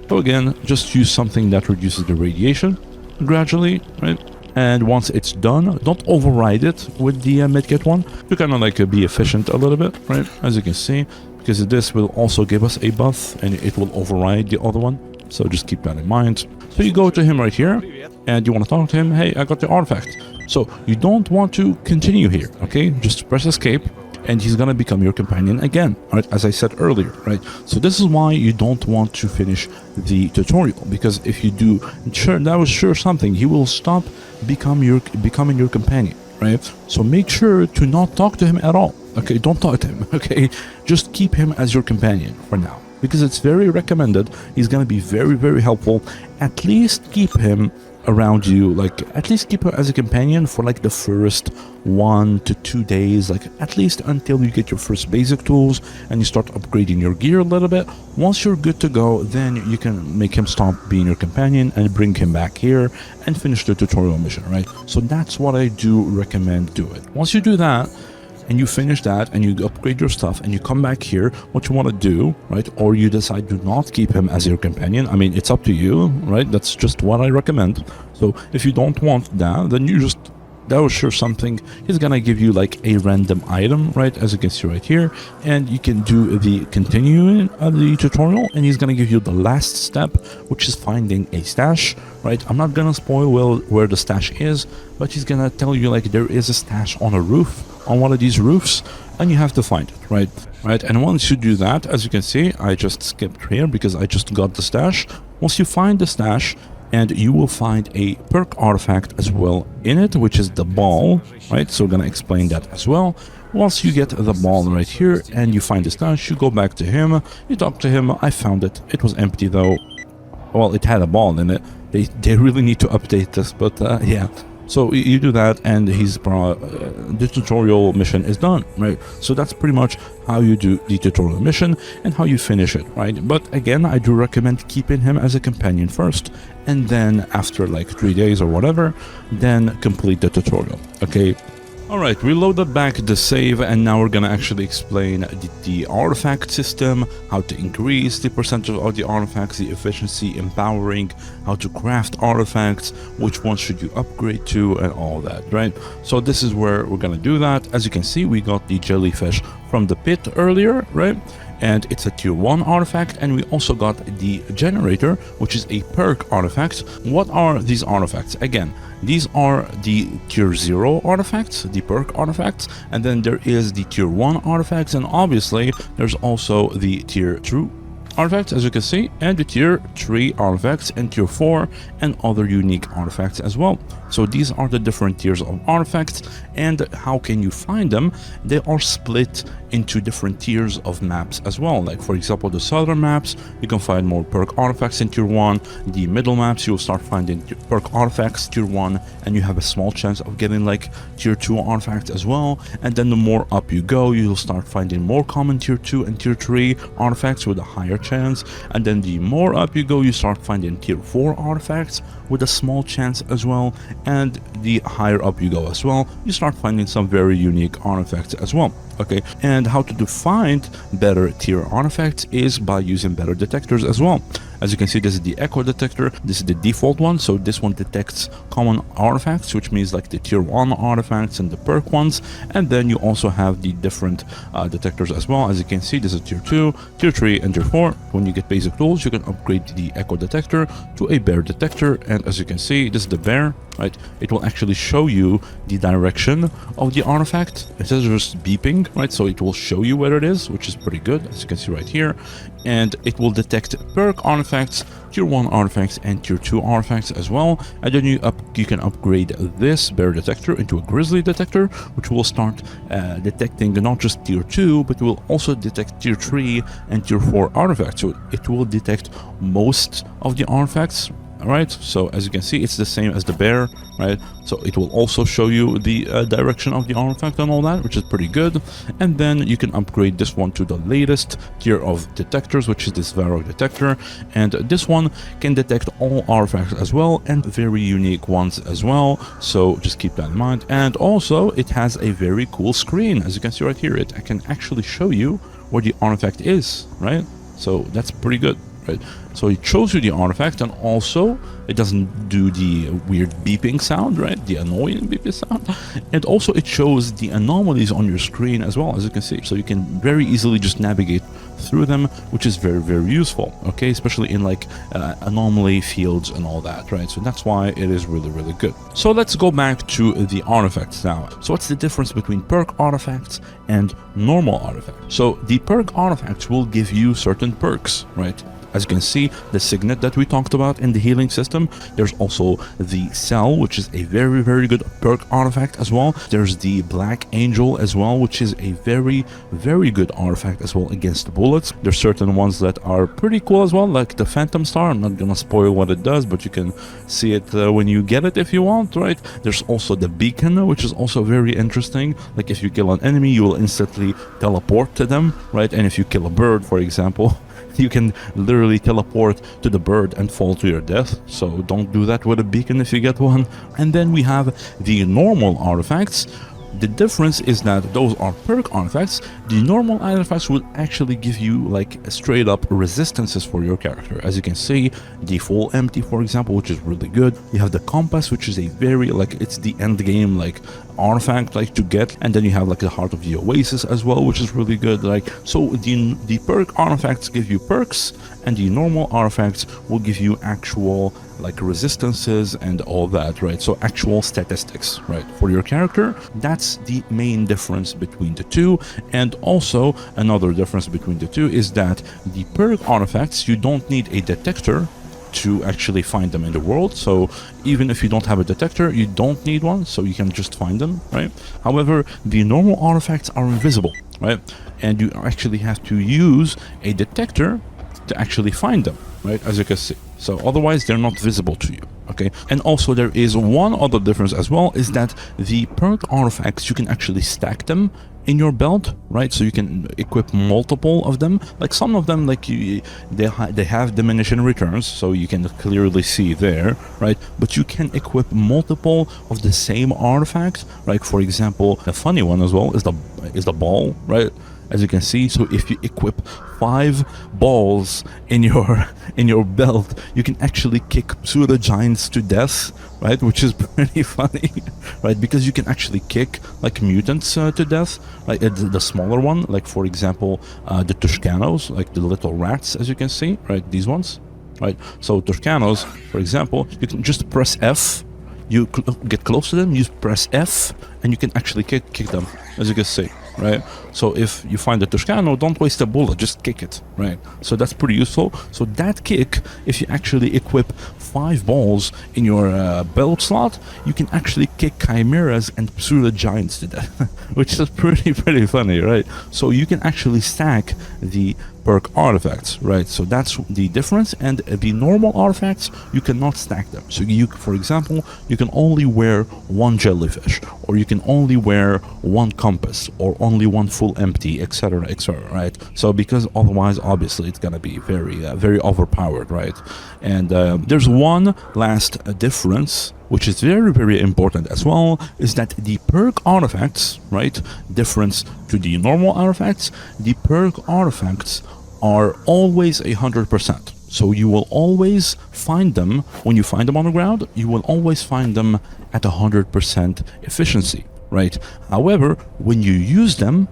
So again, just use something that reduces the radiation gradually, right? And once it's done, don't override it with the medkit one. You kind of like be efficient a little bit, right? As you can see, because this will also give us a buff and it will override the other one. So just keep that in mind. So you go to him right here and you want to talk to him. Hey, I got the artifact. So you don't want to continue here, okay? Just press escape and he's gonna become your companion again, right? As I said earlier, right? So this is why you don't want to finish the tutorial, because if you do, that was something, he will stop becoming your companion, right? So make sure to not talk to him at all, okay? Don't talk to him, okay? Just keep him as your companion for now, because it's very recommended. He's gonna be very, very helpful. At least keep him around you, like at least keep her as a companion for like the first 1 to 2 days, like at least until you get your first basic tools and you start upgrading your gear a little bit. Once you're good to go, then you can make him stop being your companion and bring him back here and finish the tutorial mission, right? So that's what I do recommend do it. Once you do that and you finish that and you upgrade your stuff and you come back here, what you want to do, right? Or you decide to not keep him as your companion. I mean, it's up to you, right? That's just what I recommend. So if you don't want that, then you just, that will sure something. He's gonna give you like a random item, right? As you can see right here. And you can do the continuing of the tutorial and he's gonna give you the last step, which is finding a stash, right? I'm not gonna spoil where the stash is, but he's gonna tell you like there is a stash on a roof, on one of these roofs, and you have to find it, right? And once you do that, as you can see, I just skipped here because I just got the stash. Once you find the stash, and you will find a perk artifact as well in it, which is the ball, right? So we're gonna explain that as well. Once you get the ball right here and you find the stash, you go back to him, you talk to him. I found it. It was empty though. Well, it had a ball in it. They really need to update this, but yeah. So you do that and the tutorial mission is done, right? So that's pretty much how you do the tutorial mission and how you finish it, right? But again, I do recommend keeping him as a companion first, and then after like 3 days or whatever, then complete the tutorial, okay? Alright, we loaded back the save and now we're gonna actually explain the artifact system, how to increase the percentage of the artifacts, the efficiency, empowering, how to craft artifacts, which ones should you upgrade to, and all that, right? So this is where we're gonna do that. As you can see, we got the jellyfish from the pit earlier, right? And it's a tier 1 artifact, and we also got the generator, which is a perk artifact. What are these artifacts? Again, these are the tier 0 artifacts, the perk artifacts, and then there is the tier 1 artifacts, and obviously there's also the tier 2 artifacts, as you can see, and the tier 3 artifacts and tier 4 and other unique artifacts as well. So these are the different tiers of artifacts, and how can you find them? They are split into different tiers of maps as well. Like for example, the southern maps, you can find more perk artifacts in tier 1. The middle maps, you'll start finding perk artifacts tier 1, and you have a small chance of getting like tier 2 artifacts as well. And then the more up you go, you'll start finding more common tier 2 and tier 3 artifacts with a higher chance. And then the more up you go, you start finding tier 4 artifacts with a small chance as well. And the higher up you go as well, you start finding some very unique artifacts as well. Okay, and how to find better tier artifacts is by using better detectors as well. As you can see, this is the echo detector. This is the default one, so this one detects common artifacts, which means like the tier 1 artifacts and the perk ones. And then you also have the different detectors as well. As you can see, this is tier 2, tier 3, and tier 4. When you get basic tools, you can upgrade the echo detector to a bear detector. And as you can see, this is the bear, right? It will actually show you the direction of the artifact. It is just beeping, right? So it will show you where it is, which is pretty good, as you can see right here. And it will detect perk artifacts, tier 1 artifacts, and tier 2 artifacts as well. And then you can upgrade this bear detector into a grizzly detector, which will start detecting not just tier 2, but will also detect tier 3 and tier 4 artifacts. So it will detect most of the artifacts All right, so as you can see, it's the same as the bear, right? So it will also show you the direction of the artifact and all that, which is pretty good. And then you can upgrade this one to the latest tier of detectors, which is this Varrock detector. And this one can detect all artifacts as well, and very unique ones as well. So just keep that in mind. And also it has a very cool screen. As you can see right here, it can actually show you where the artifact is, right? So that's pretty good. Right. So it shows you the artifact, and also it doesn't do the weird beeping sound, right? The annoying beeping sound. And also it shows the anomalies on your screen as well, as you can see. So you can very easily just navigate through them, which is very, very useful, okay? Especially in like anomaly fields and all that, right? So that's why it is really, really good. So let's go back to the artifacts now. So what's the difference between perk artifacts and normal artifacts? So the perk artifacts will give you certain perks, right? As you can see, the signet that we talked about in the healing system. There's also the cell, which is a very, very good perk artifact as well. There's the Black Angel as well, which is a very, very good artifact as well against bullets. There's certain ones that are pretty cool as well, like the Phantom Star. I'm not gonna spoil what it does, but you can see it when you get it if you want, right? There's also the Beacon, which is also very interesting. Like if you kill an enemy, you will instantly teleport to them, right? And if you kill a bird, for example, you can literally teleport to the bird and fall to your death. So don't do that with a beacon if you get one. And then we have the normal artifacts. The difference is that those are perk artifacts. The normal artifacts will actually give you like straight up resistances for your character. As you can see, the full empty, for example, which is really good. You have the compass, which is a very like, it's the end game like artifact like to get. And then you have like the Heart of the Oasis as well, which is really good. Like, so the perk artifacts give you perks, and the normal artifacts will give you actual like resistances and all that, right? So actual statistics, right, for your character. That's the main difference between the two. And also another difference between the two is that the perk artifacts, you don't need a detector to actually find them in the world. So even if you don't have a detector, you don't need one, so you can just find them, right? However, the normal artifacts are invisible, right? And you actually have to use a detector to actually find them, right? As you can see. So otherwise they're not visible to you, okay? And also there is one other difference as well, is that the perk artifacts, you can actually stack them in your belt, right? So you can equip multiple of them. Like some of them, like they have diminishing returns, so you can clearly see there, right? But you can equip multiple of the same artifact. Like for example, the funny one as well is the ball, right? As you can see, so if you equip 5 balls in your belt, you can actually kick pseudo giants to death, right? Which is pretty funny, right? Because you can actually kick like mutants to death, right? The smaller one, like for example, the Tuscanos, like the little rats, as you can see, right? These ones, right? So Tuscanos, for example, you can just press F. You get close to them, you press F, and you can actually kick them, as you can see, right? So if you find a Tuscano, don't waste a bullet, just kick it, right? So that's pretty useful. So that kick, if you actually equip 5 balls in your belt slot, you can actually kick chimeras and pseudo giants to death, which is pretty funny, right? So you can actually stack the perk artifacts, right? So that's the difference. And the normal artifacts, you cannot stack them. So you, for example, you can only wear 1 jellyfish, or you can only wear 1 compass, or only 1 full empty, etc., etc., right? So because otherwise, obviously, it's gonna be very overpowered, right? And there's one last difference, which is very important as well, is that the perk artifacts, right, difference to the normal artifacts, the perk artifacts are always 100%. So you will always find them, when you find them on the ground, you will always find them at 100% efficiency, right? However, when you use them,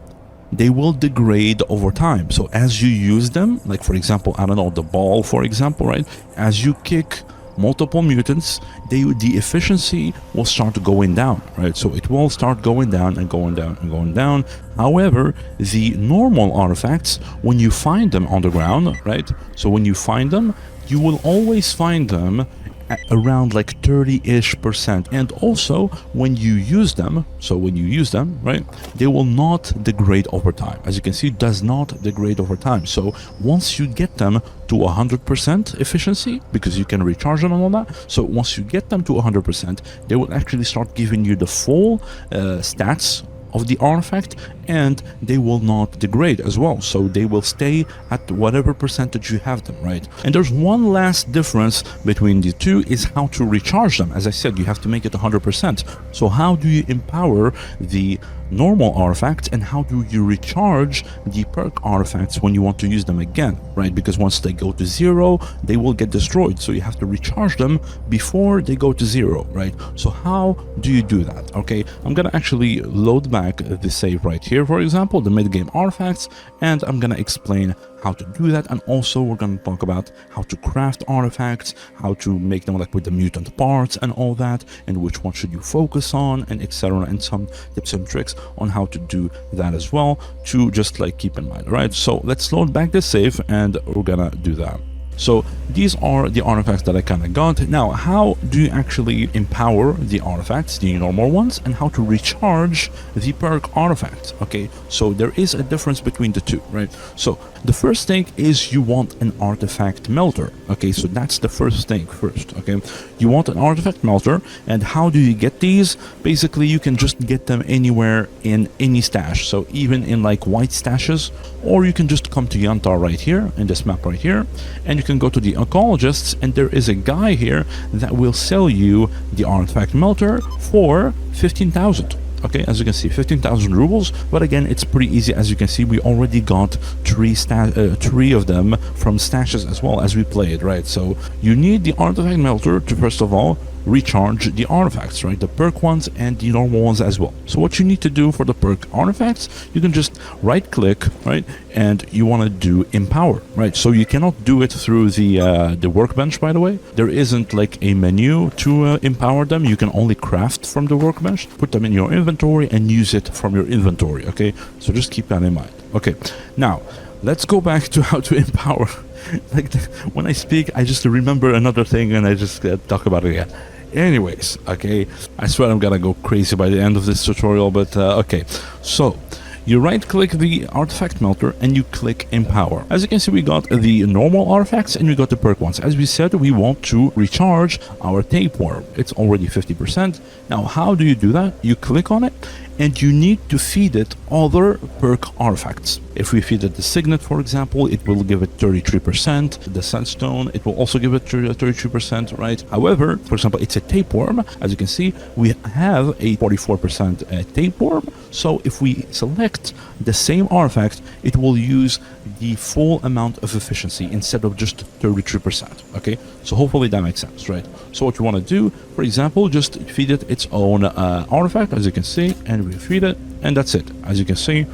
they will degrade over time. So as you use them, like for example, I don't know, the ball, for example, right? As you kick multiple mutants, the efficiency will start going down, right? So it will start going down and going down and going down. However, the normal artifacts, when you find them on the ground, right? So when you find them, you will always find them around like 30-ish%. And also when you use them, right, they will not degrade over time. As you can see, it does not degrade over time. So once you get them to 100% efficiency, because you can recharge them and all that, so once you get them to 100%, they will actually start giving you the full stats of the artifact, and they will not degrade as well, so they will stay at whatever percentage you have them, right? And there's one last difference between the two, is how to recharge them. As I said, you have to make it 100%. So how do you empower the normal artifacts, and how do you recharge the perk artifacts when you want to use them again, right? Because once they go to 0, they will get destroyed, so you have to recharge them before they go to 0, right? So how do you do that? Okay, I'm gonna actually load back the save right here, for example, the mid-game artifacts, and I'm gonna explain how to do that. And also we're going to talk about how to craft artifacts, how to make them like with the mutant parts and all that, and which one should you focus on, and etc., and some tips and tricks on how to do that as well, to just like keep in mind. All right, so let's load back the save and we're gonna do that. So these are the artifacts that I kind of got. Now, how do you actually empower the artifacts, the normal ones, and how to recharge the perk artifacts? Okay, so there is a difference between the two, right? So the first thing is you want an artifact melter. Okay, so that's the first thing first. Okay, you want an artifact melter, and how do you get these? Basically, you can just get them anywhere in any stash, so even in like white stashes, or you can just come to Yantar right here in this map right here, and you can go to the Ecologists, and there is a guy here that will sell you the artifact melter for 15,000. Okay, as you can see, 15,000 rubles. But again, it's pretty easy. As you can see, we already got three of them from stashes as well as we played, right? So you need the artifact melter to first of all recharge the artifacts, right? The perk ones and the normal ones as well. So what you need to do for the perk artifacts, you can just right click, right, and you want to do empower, right? So you cannot do it through the workbench, by the way. There isn't like a menu to empower them. You can only craft from the workbench, put them in your inventory and use it from your inventory. Okay, so just keep that in mind. Okay, now let's go back to how to empower. Like when I speak, I just remember another thing and I just talk about it again. Anyways, okay, I swear I'm gonna go crazy by the end of this tutorial, but okay. So you right click the artifact melter and you click empower. As you can see, we got the normal artifacts and we got the perk ones. As we said, we want to recharge our tapeworm. It's already 50%. Now how do you do that? You click on it and you need to feed it other perk artifacts. If we feed it the signet, for example, it will give it 33%. The sandstone, it will also give it 33%, right? However, for example, it's a tapeworm. As you can see, we have a 44% tapeworm. So if we select the same artifact, it will use the full amount of efficiency instead of just 33%. Okay, so hopefully that makes sense, right? So what you want to do, for example, just feed it its own artifact, as you can see, and we feed it, and that's it. As you can see,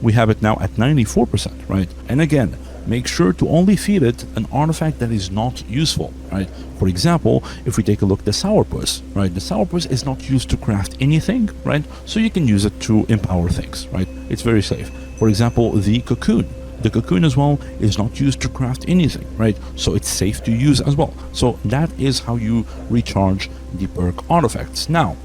we have it now at 94%, right? And again, make sure to only feed it an artifact that is not useful, right? For example, if we take a look at the sourpuss, right? The sourpuss is not used to craft anything, right? So you can use it to empower things, right? It's very safe. For example, the cocoon. The cocoon as well is not used to craft anything, right? So it's safe to use as well. So that is how you recharge the perk artifacts. Now,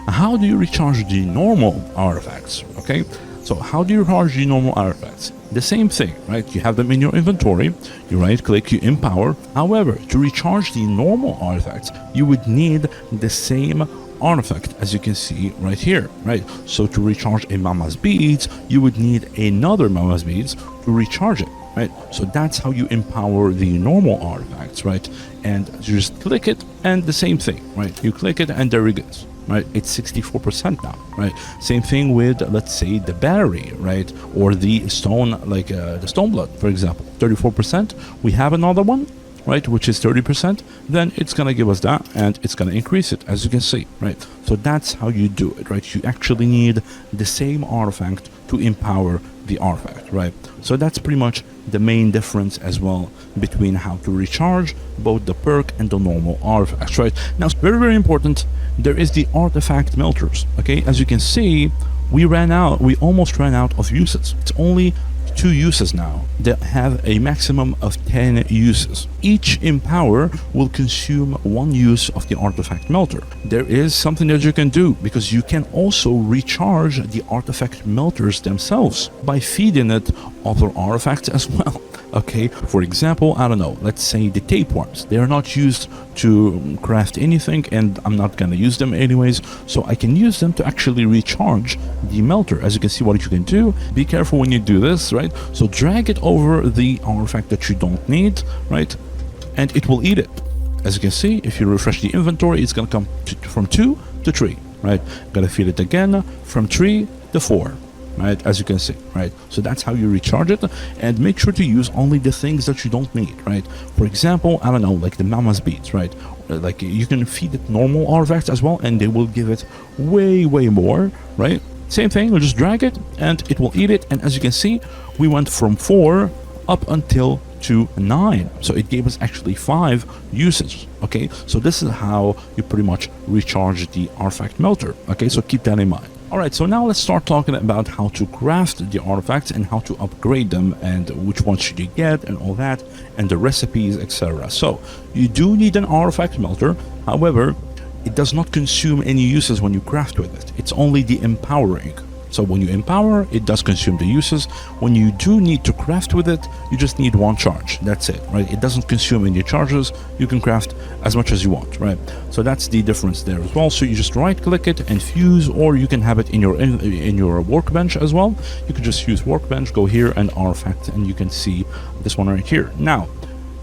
how do you recharge the normal artifacts? Okay, so how do you recharge the normal artifacts? The same thing, right? You have them in your inventory, you right click, you empower. However, to recharge the normal artifacts, you would need the same artifact, as you can see right here, right? So to recharge a Mama's beads, you would need another Mama's beads to recharge it, right? So that's how you empower the normal artifacts, right? And you just click it and the same thing, right? You click it and there it goes, right? It's 64% now, right? Same thing with, let's say, the battery, right? Or the stone, like the stone blood, for example, 34%. We have another one, right, which is 30%, then it's gonna give us that and it's gonna increase it, as you can see, right? So that's how you do it, right? You actually need the same artifact to empower the artifact, right? So that's pretty much the main difference as well between how to recharge both the perk and the normal artifacts, right? Now, it's very, very important, there is the artifact melters, okay? As you can see, we almost ran out of usage. It's only 2 uses now. They have a maximum of 10 uses. Each Empower will consume 1 use of the Artifact Melter. There is something that you can do, because you can also recharge the Artifact Melters themselves by feeding it other artifacts as well. Okay, for example, I don't know, let's say the tapeworms. They are not used to craft anything, and I'm not gonna use them anyways, so I can use them to actually recharge the melter. As you can see, what you can do, be careful when you do this, right? So drag it over the artifact that you don't need, right? And it will eat it. As you can see, if you refresh the inventory, it's gonna come from 2 to 3, right? Gotta feed it again from 3 to 4. Right, as you can see, right? So that's how you recharge it, and make sure to use only the things that you don't need, right? For example, I don't know, like the Mama's beads, right? Like you can feed it normal artifacts as well, and they will give it way more, right? Same thing, we'll just drag it and it will eat it. And as you can see, we went from 4 up until to 9, so it gave us actually 5 uses. Okay, so this is how you pretty much recharge the artifact melter. Okay, so keep that in mind. Alright, so now let's start talking about how to craft the artifacts and how to upgrade them, and which ones should you get and all that, and the recipes, etc. So you do need an artifact melter. However, it does not consume any uses when you craft with it. It's only the empowering. So when you empower, it does consume the uses. When you do need to craft with it, you just need 1 charge. That's it, right? It doesn't consume any charges. You can craft as much as you want, right? So that's the difference there as well. So you just right-click it and fuse, or you can have it in your workbench as well. You can just use workbench, go here and artifact, and you can see this one right here. Now,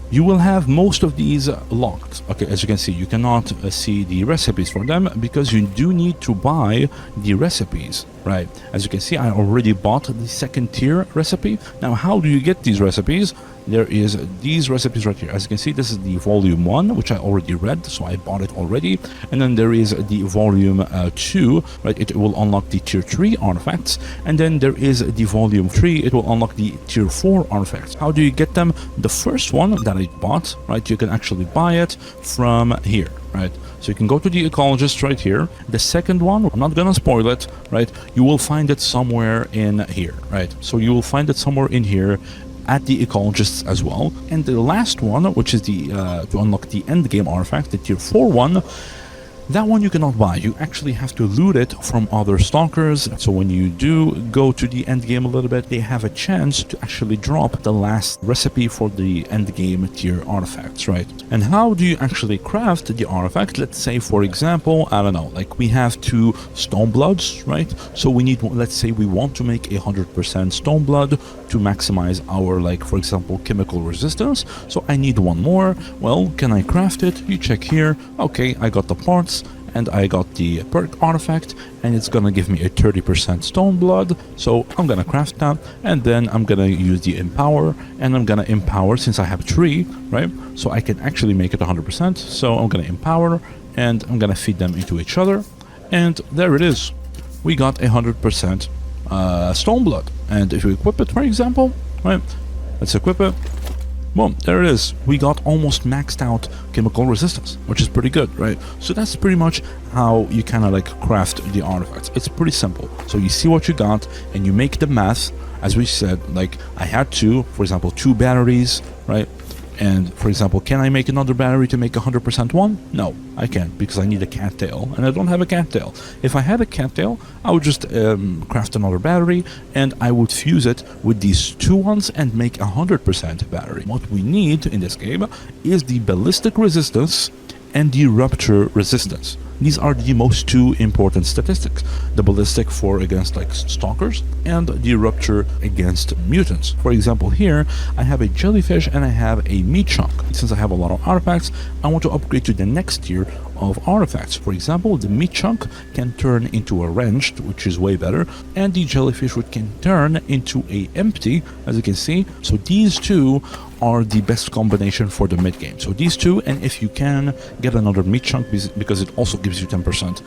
you will have most of these locked. Okay, as you can see, you cannot see the recipes for them because you do need to buy the recipes, right? As you can see, I already bought the 2nd tier recipe. Now, how do you get these recipes? There is these recipes right here. As you can see, this is the volume 1, which I already read, so I bought it already. And then there is the volume 2, right? It will unlock the tier 3 artifacts. And then there is the volume 3, it will unlock the tier 4 artifacts. How do you get them? The first one that I bought, right? You can actually buy it from here, right? So you can go to the Ecologists right here. The second one, I'm not gonna spoil it, right? You will find it somewhere in here, right? So you will find it somewhere in here at the Ecologists as well. And the last one, which is the to unlock the end game artifact, the tier 4 one, that one you cannot buy. You actually have to loot it from other stalkers. So when you do go to the end game a little bit, they have a chance to actually drop the last recipe for the end game tier artifacts, right? And how do you actually craft the artifact? Let's say, for example, I don't know, like we have 2 stone bloods, right? So we need, let's say we want to make 100% stone blood to maximize our, like, for example, chemical resistance. So I need 1 more. Well, can I craft it? You check here. Okay, I got the parts and I got the Perk artifact, and it's gonna give me a 30% stone blood. So I'm gonna craft that, and then I'm gonna use the empower, and I'm gonna empower since I have 3, right? So I can actually make it 100%. So I'm gonna empower, and I'm gonna feed them into each other, and there it is. We got 100% stone blood. And if you equip it, for example, right? Let's equip it. Boom, there it is. We got almost maxed out chemical resistance, which is pretty good, right? So that's pretty much how you kind of like craft the artifacts. It's pretty simple. So you see what you got and you make the math. As we said, like I had for example, 2 batteries, right? And for example, can I make another battery to make 100% one? No, I can't, because I need a cattail, and I don't have a cattail. If I had a cattail, I would just craft another battery, and I would fuse it with these 2 ones and make 100% battery. What we need in this game is the ballistic resistance and the rupture resistance. These are the most 2 important statistics. The ballistic for against like stalkers, and the rupture against mutants. For example, here I have a jellyfish and I have a meat chunk. Since I have a lot of artifacts, I want to upgrade to the next tier of artifacts. For example, the meat chunk can turn into a wrenched, which is way better, and the jellyfish can turn into a empty, as you can see. So these 2 are the best combination for the mid game. So these 2, and if you can get another meat chunk, because it also gives you 10%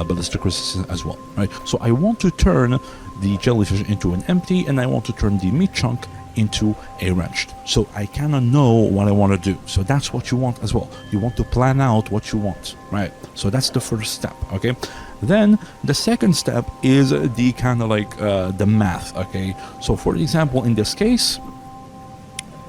ballistic resistance as well, right? So I want to turn the jellyfish into an empty, and I want to turn the meat chunk into a wrenched. So I kind of know what I want to do. So that's what you want as well. You want to plan out what you want, right? So that's the first step, okay? Then the second step is the kind of like the math, okay? So for example, in this case,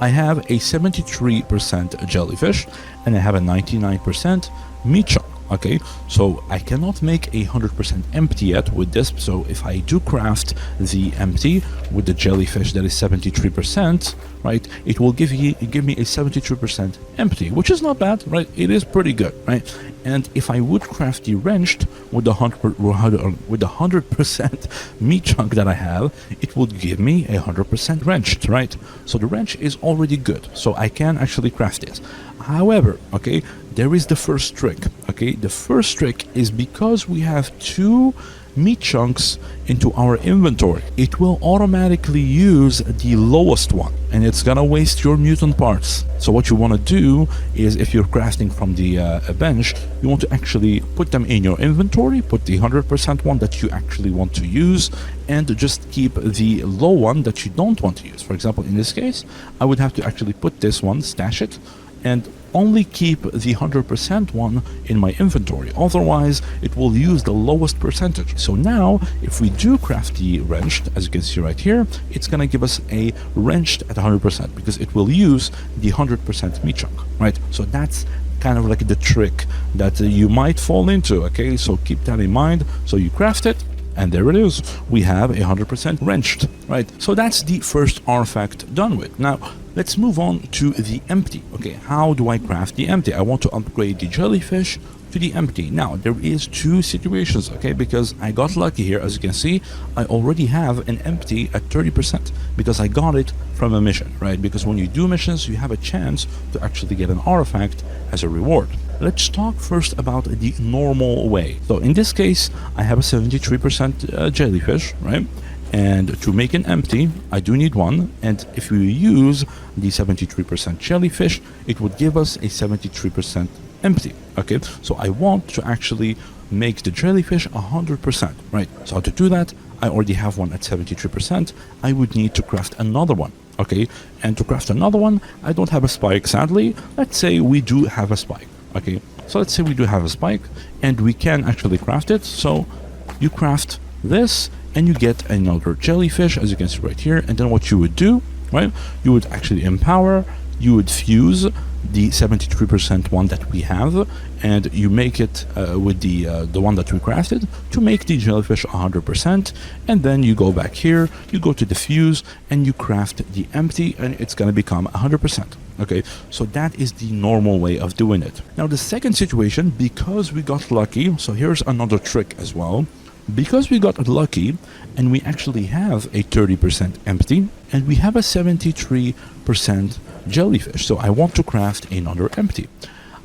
I have a 73% jellyfish and I have a 99% meat chunk. Okay, so I cannot make a 100% empty yet with this. So if I do craft the empty with the jellyfish that is 73%, right, it will give me a 73% empty, which is not bad, right? It is pretty good, right? And if I would craft the wrenched with the 100% meat chunk that I have, it would give me a 100% wrenched, right? So the wrench is already good, so I can actually craft this. However, okay, there is the first trick, okay? The first trick is because we have 2 meat chunks into our inventory, it will automatically use the lowest one and it's gonna waste your mutant parts. So what you want to do is, if you're crafting from the bench, you want to actually put them in your inventory, put the 100% one that you actually want to use, and just keep the low one that you don't want to use. For example, in this case, I would have to actually put this one, stash it, and only keep the 100% one in my inventory. Otherwise, it will use the lowest percentage. So now, if we do craft the wrenched, as you can see right here, it's gonna give us a wrenched at 100% because it will use the 100% meat chunk, right? So that's kind of like the trick that you might fall into, okay? So keep that in mind. So you craft it, and there it is. We have 100% wrenched, right? So that's the first artifact done with. Now, let's move on to the empty. Okay, how do I craft the empty? I want to upgrade the jellyfish to the empty. Now, there is 2 situations, okay? Because I got lucky here, as you can see, I already have an empty at 30% because I got it from a mission, right? Because when you do missions, you have a chance to actually get an artifact as a reward. Let's talk first about the normal way. So in this case, I have a 73% jellyfish, right? And to make an empty, I do need 1. And if we use the 73% jellyfish, it would give us a 73% empty. Okay, so I want to actually make the jellyfish 100%, right? So to do that, I already have one at 73%. I would need to craft another one. Okay, and to craft another one, I don't have a spike, sadly. Let's say we do have a spike. Okay, so let's say we do have a spike and we can actually craft it. So you craft this and you get another jellyfish, as you can see right here. And then what you would do, right, you would actually empower, you would fuse the 73% one that we have, and you make it with the one that we crafted to make the jellyfish 100%. And then you go back here, you go to the fuse, and you craft the empty, and it's gonna become 100%. Okay, so that is the normal way of doing it. Now the second situation, because we got lucky, so here's another trick as well. Because we got lucky and we actually have a 30% empty and we have a 73% jellyfish, so I want to craft another empty.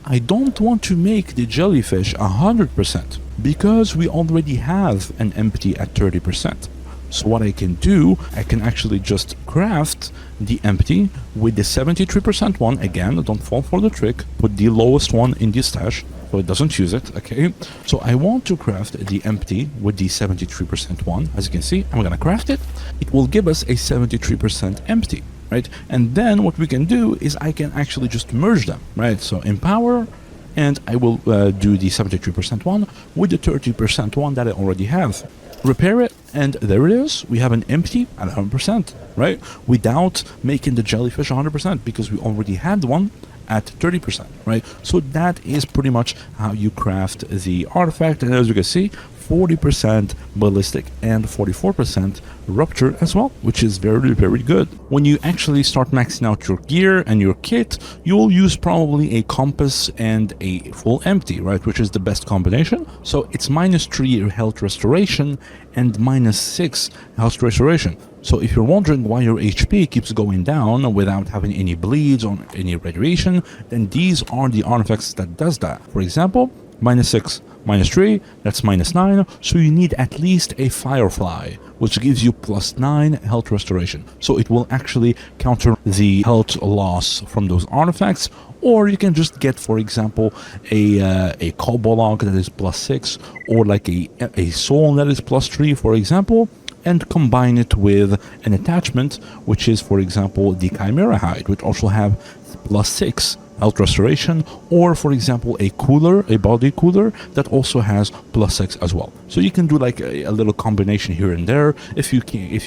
I don't want to make the jellyfish 100% because we already have an empty at 30%. So what I can do, I can actually just craft the empty with the 73% one. Again, don't fall for the trick. Put the lowest one in the stash so it doesn't use it, okay? So I want to craft the empty with the 73% one. As you can see, I'm gonna craft it. It will give us a 73% empty, right? And then what we can do is I can actually just merge them, right? So empower, and I will do the 73% one with the 30% one that I already have. Repair it, and there it is. We have an empty at 100%, right? Without making the jellyfish 100% because we already had one at 30%, right? So that is pretty much how you craft the artifact. And as you can see, 40% ballistic and 44% rupture as well, which is very, very good. When you actually start maxing out your gear and your kit, you'll use probably a compass and a full empty, right? Which is the best combination. So it's -3 health restoration and -6 health restoration. So if you're wondering why your HP keeps going down without having any bleeds or any radiation, then these are the artifacts that does that. For example, -6, -3, that's -9, so you need at least a Firefly, which gives you +9 health restoration. So it will actually counter the health loss from those artifacts. Or you can just get, for example, a Cobalt log that is +6, or like a soul that is +3, for example, and combine it with an attachment, which is, for example, the Chimera hide, which also have +6 health restoration, or for example a cooler, a body cooler that also has +6 as well. So you can do like a little combination here and there if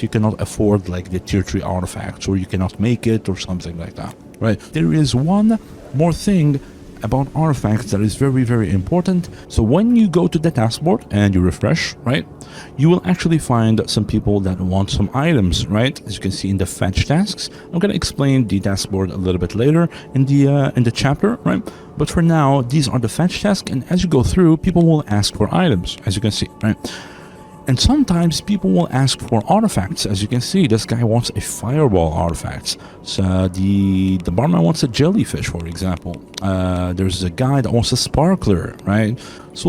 you cannot afford like the tier 3 artifacts, or you cannot make it or something like that, right? There is one more thing about artifacts that is very, very important. So when you go to the taskboard and you refresh, right, you will actually find some people that want some items, right? As you can see in the fetch tasks. I'm going to explain the taskboard a little bit later in the chapter, right? But for now, these are the fetch tasks, and as you go through, people will ask for items, as you can see, right? And sometimes people will ask for artifacts. As you can see, this guy wants a fireball artifact. So the barman wants a jellyfish, for example. There's a guy that wants a sparkler, right? So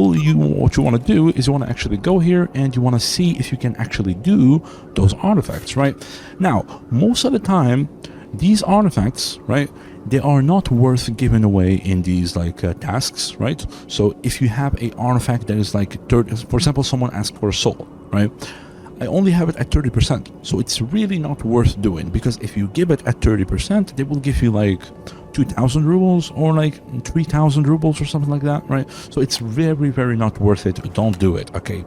what you want to do is you want to actually go here and you want to see if you can actually do those artifacts, right? Now, most of the time, these artifacts, right, they are not worth giving away in these like tasks, right? So if you have a artifact that is like 30, for example, someone asked for a soul, right? I only have it at 30%, so it's really not worth doing, because if you give it at 30%, they will give you like 2,000 rubles or like 3,000 rubles or something like that, right? So it's very, very not worth it. Don't do it, okay?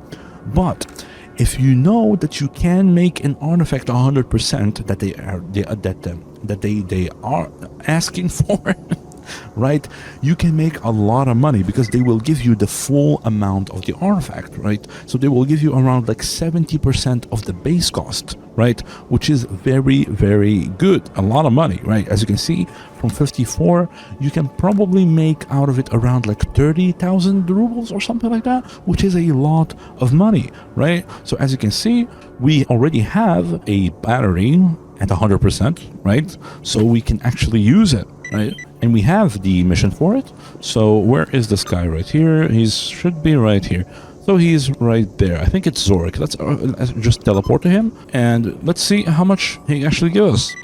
But if you know that you can make an artifact 100% that they are asking for, right, you can make a lot of money, because they will give you the full amount of the artifact, right? So they will give you around like 70% of the base cost, right? Which is very, very good. A lot of money, right? As you can see, from 54, you can probably make out of it around like 30,000 rubles or something like that, which is a lot of money, right? So as you can see, we already have a battery at 100%, right? So we can actually use it, right? And we have the mission for it. So where is this guy? Right here. He should be right here. So he's right there. I think it's Zorik. Let's just teleport to him and let's see how much he actually gives us.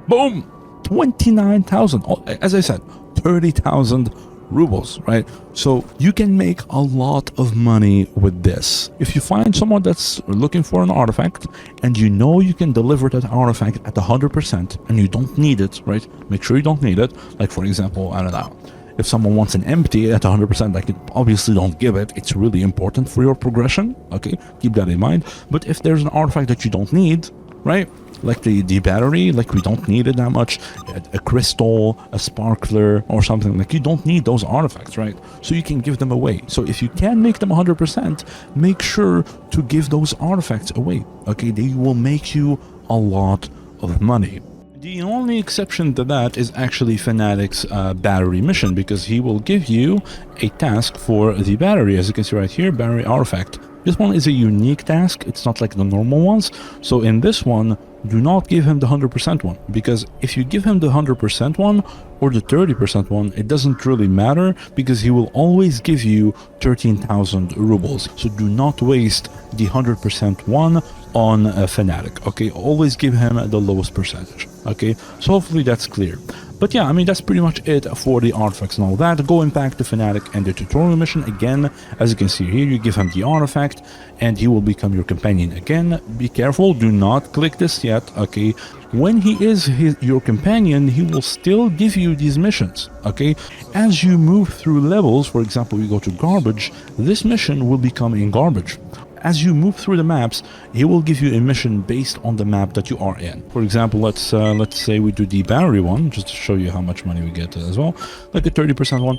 Boom! 29,000. As I said, 30,000 rubles, right? So you can make a lot of money with this. If you find someone that's looking for an artifact and you know you can deliver that artifact at 100% and you don't need it, right? Make sure you don't need it. Like for example, I don't know, if someone wants an empty at 100%, like, obviously don't give it. It's really important for your progression, okay? Keep that in mind. But if there's an artifact that you don't need, right, like the battery, like we don't need it that much, a crystal, a sparkler or something, like you don't need those artifacts, right? So you can give them away. So if you can make them 100%, make sure to give those artifacts away, okay? They will make you a lot of money. The only exception to that is actually Fanatic's battery mission, because he will give you a task for the battery. As you can see right here, battery artifact. This one is a unique task. It's not like the normal ones. So in this one, do not give him the 100% one, because if you give him the 100% one or the 30% one, it doesn't really matter, because he will always give you 13,000 rubles. So do not waste the 100% one on a Fanatic, okay? Always give him the lowest percentage, okay? So hopefully that's clear. But yeah, I mean, that's pretty much it for the artifacts and all that. Going back to Fanatic and the tutorial mission, again, as you can see here, you give him the artifact and he will become your companion again. Be careful, do not click this yet, okay? When he is your companion, he will still give you these missions, okay? As you move through levels, for example, you go to garbage, this mission will become in garbage. As you move through the maps, he will give you a mission based on the map that you are in. For example, let's say we do the battery one, just to show you how much money we get as well, like a 30% one.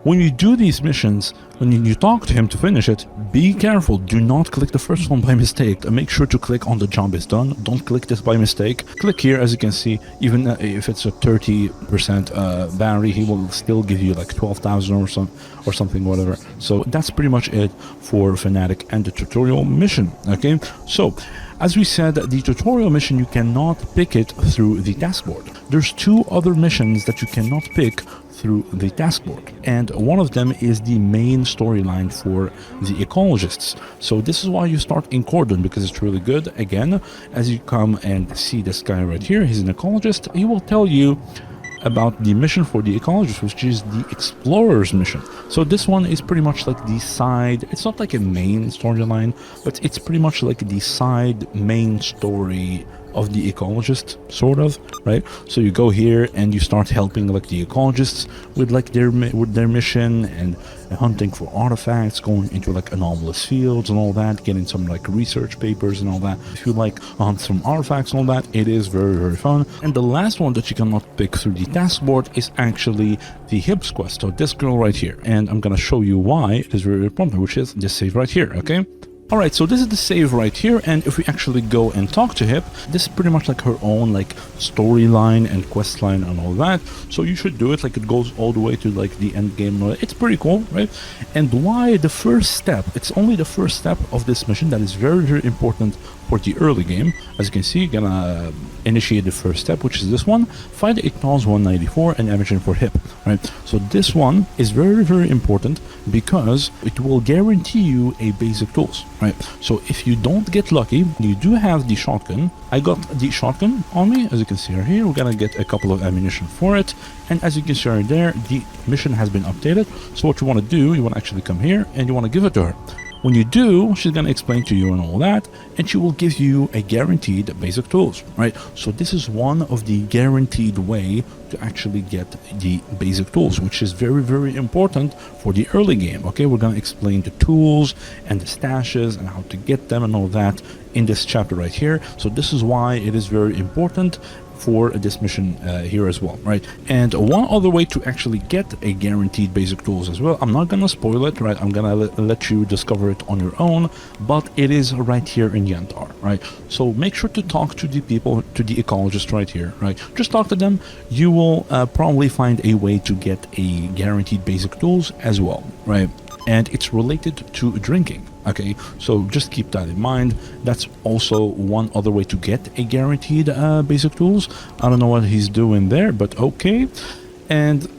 When you do these missions, when you talk to him to finish it, be careful. Do not click the first one by mistake. Make sure to click on the job is done. Don't click this by mistake. Click here, as you can see, even if it's a 30% battery, he will still give you like 12,000 or something, whatever. So that's pretty much it for Fanatic and the tutorial mission, okay? So, as we said, the tutorial mission, you cannot pick it through the taskboard. There's two other missions that you cannot pick through the taskboard, and one of them is the main storyline for the Ecologists. So this is why you start in Cordon, because it's really good. Again, as you come and see this guy right here, he's an ecologist. He will tell you about the mission for the Ecologists, which is the Explorers mission. So this one is pretty much like the side, it's not like a main storyline, but it's pretty much like the side main story of the ecologist, sort of, right? So you go here and you start helping like the ecologists with like their mission and hunting for artifacts, going into like anomalous fields and all that, getting some like research papers and all that. If you like hunt some artifacts and all that, it is very, very fun. And the last one that you cannot pick through the taskboard is actually the Hips quest. So this girl right here, and I'm gonna show you why it is very important, which is this save right here, okay? Alright, so this is the save right here, and if we actually go and talk to Hip, this is pretty much like her own like storyline and quest line and all that. So you should do it, like it goes all the way to like the end game. It's pretty cool, right? And why the first step, it's only the first step of this mission that is very, very important for the early game. As you can see, you're gonna initiate the first step, which is this one. Find the Acknowledge 194 and Imagine for Hip, right? So this one is very, very important because it will guarantee you a basic tools, right? So if you don't get lucky, you do have the shotgun. I got the shotgun on me, as you can see right here. We're gonna get a couple of ammunition for it. And as you can see right there, the mission has been updated. So what you want to do, you want to actually come here and you want to give it to her. When you do, she's going to explain to you and all that, and she will give you a guaranteed basic tools, right? So this is one of the guaranteed way to actually get the basic tools, which is very, very important for the early game, okay? We're going to explain the tools and the stashes and how to get them and all that in this chapter right here. So this is why it is very important for this mission here as well, right? And one other way to actually get a guaranteed basic tools as well, I'm not gonna spoil it, right? I'm gonna let you discover it on your own, but it is right here in Yantar, right? So make sure to talk to the people, to the ecologists right here, right? Just talk to them. You will probably find a way to get a guaranteed basic tools as well, right? And it's related to drinking. Okay, so just keep that in mind. That's also one other way to get a guaranteed basic tools. I don't know what he's doing there, but okay. And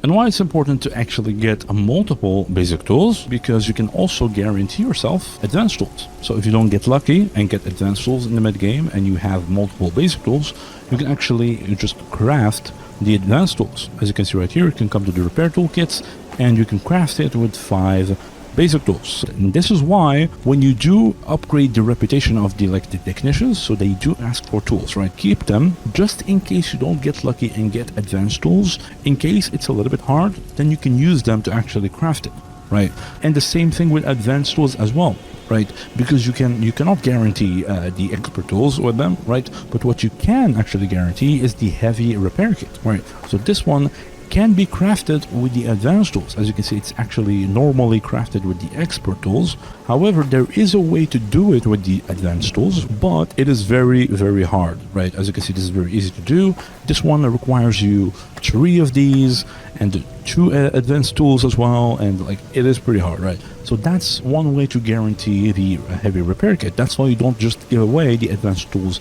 why it's important to actually get multiple basic tools, because you can also guarantee yourself advanced tools. So if you don't get lucky and get advanced tools in the mid game and you have multiple basic tools, you can actually just craft the advanced tools. As you can see right here, you can come to the repair toolkits and you can craft it with 5 basic tools. And this is why when you do upgrade the reputation of the technicians, so they do ask for tools, right? Keep them just in case you don't get lucky and get advanced tools. In case it's a little bit hard, then you can use them to actually craft it, right? And the same thing with advanced tools as well, right? Because you cannot guarantee the expert tools with them, right? But what you can actually guarantee is the heavy repair kit, right? So this one can be crafted with the advanced tools. As you can see, it's actually normally crafted with the expert tools. However, there is a way to do it with the advanced tools, but it is very, very hard, right? As you can see, this is very easy to do. This one requires you 3 of these and 2 advanced tools as well, and it is pretty hard, right? So that's one way to guarantee the heavy repair kit. That's why you don't just give away the advanced tools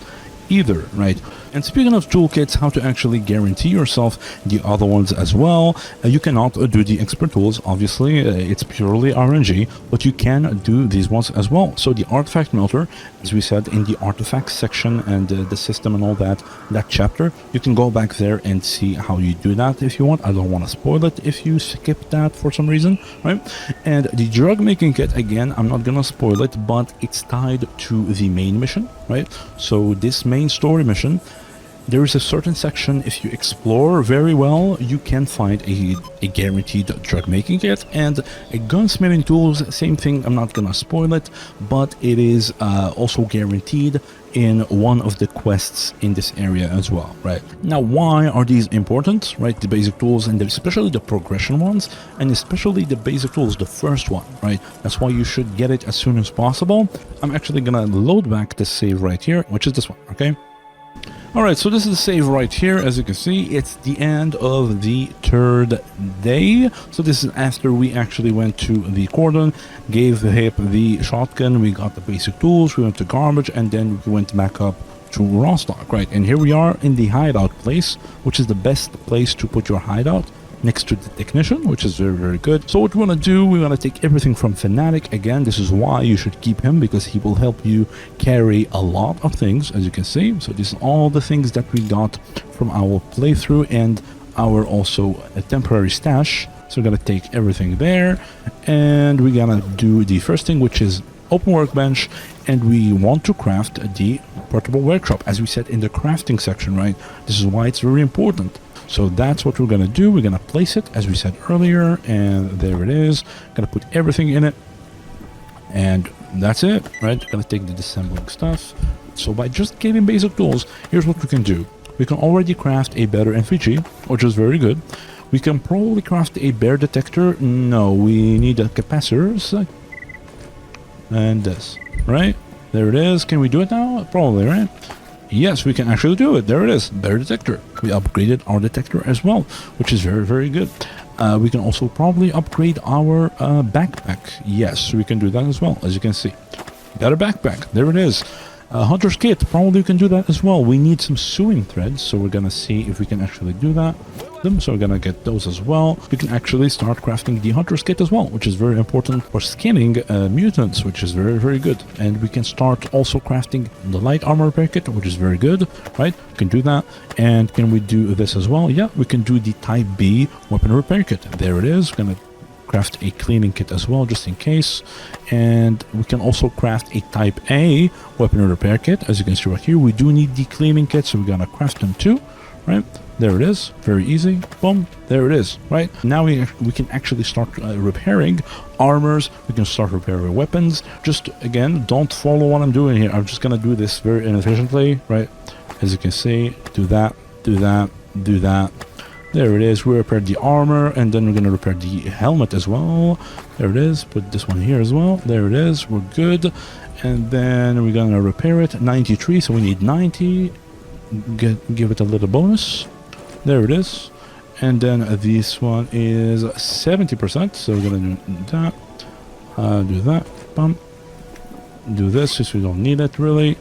either, right? And speaking of toolkits, how to actually guarantee yourself the other ones as well. You cannot do the expert tools, obviously, it's purely RNG, but you can do these ones as well. So the artifact melter, as we said in the artifacts section and the system and all that chapter, you can go back there and see how you do that if you want. I don't want to spoil it if you skip that for some reason, right? And the drug making kit, again, I'm not gonna spoil it, but it's tied to the main mission, right? So this main story mission, there is a certain section, if you explore very well, you can find a guaranteed drug making kit and a gunsmithing tools. Same thing, I'm not gonna spoil it, but it is also guaranteed in one of the quests in this area as well, right? Now, why are these important, right? The basic tools, and especially the progression ones, and especially the basic tools, the first one, right? That's why you should get it as soon as possible. I'm actually gonna load back the save right here, which is this one, okay? Alright, so this is the save right here. As you can see, it's the end of the 3rd day. So this is after we actually went to the cordon, gave Hip the shotgun, we got the basic tools, we went to garbage, and then we went back up to raw stock, right? And here we are in the hideout place, which is the best place to put your hideout, next to the technician, which is very, very good. So what we want to do, we want to take everything from Fanatic. Again, this is why you should keep him, because he will help you carry a lot of things, as you can see. So this is all the things that we got from our playthrough and our also a temporary stash. So we're gonna take everything there, and we're gonna do the first thing, which is open Workbench, and we want to craft the portable workshop, as we said in the crafting section, right? This is why it's very important. So that's what we're gonna do. We're gonna place it, as we said earlier, and there it is. Gonna put everything in it, and that's it, right? Gonna take the disassembling stuff. So by just getting basic tools, here's what we can do. We can already craft a better NVG, which is very good. We can probably craft a bear detector. No, we need a capacitors. And this, right? There it is. Can we do it now? Probably, right? Yes, we can actually do it. There it is. Bear detector. We upgraded our detector as well, which is very, very good. We can also probably upgrade our backpack. Yes, we can do that as well, as you can see. Got a backpack. There it is. Hunter's kit, probably we can do that as well. We need some sewing threads, so we're gonna see if we can actually do that. So we're gonna get those as well. We can actually start crafting the Hunter's kit as well, which is very important for skinning mutants, which is very, very good. And we can start also crafting the light armor repair kit, which is very good, right? We can do that. And can we do this as well? Yeah, we can do the Type B weapon repair kit. There it is. We're gonna craft a cleaning kit as well, just in case. And we can also craft a Type A weapon repair kit. As you can see right here, we do need the cleaning kit, so we're gonna craft them too, right? There it is. Very easy. Boom. There it is, right? Now we can actually start repairing armors. We can start repairing weapons. Just, again, don't follow what I'm doing here. I'm just gonna do this very inefficiently, right? As you can see, do that, do that, do that. There it is. We repaired the armor, and then we're going to repair the helmet as well. There it is. Put this one here as well. There it is. We're good. And then we're going to repair it. 93, so we need 90. Give it a little bonus. There it is. And then this one is 70%, so we're going to do that. Do that. Boom. Do this, since we don't need it, really.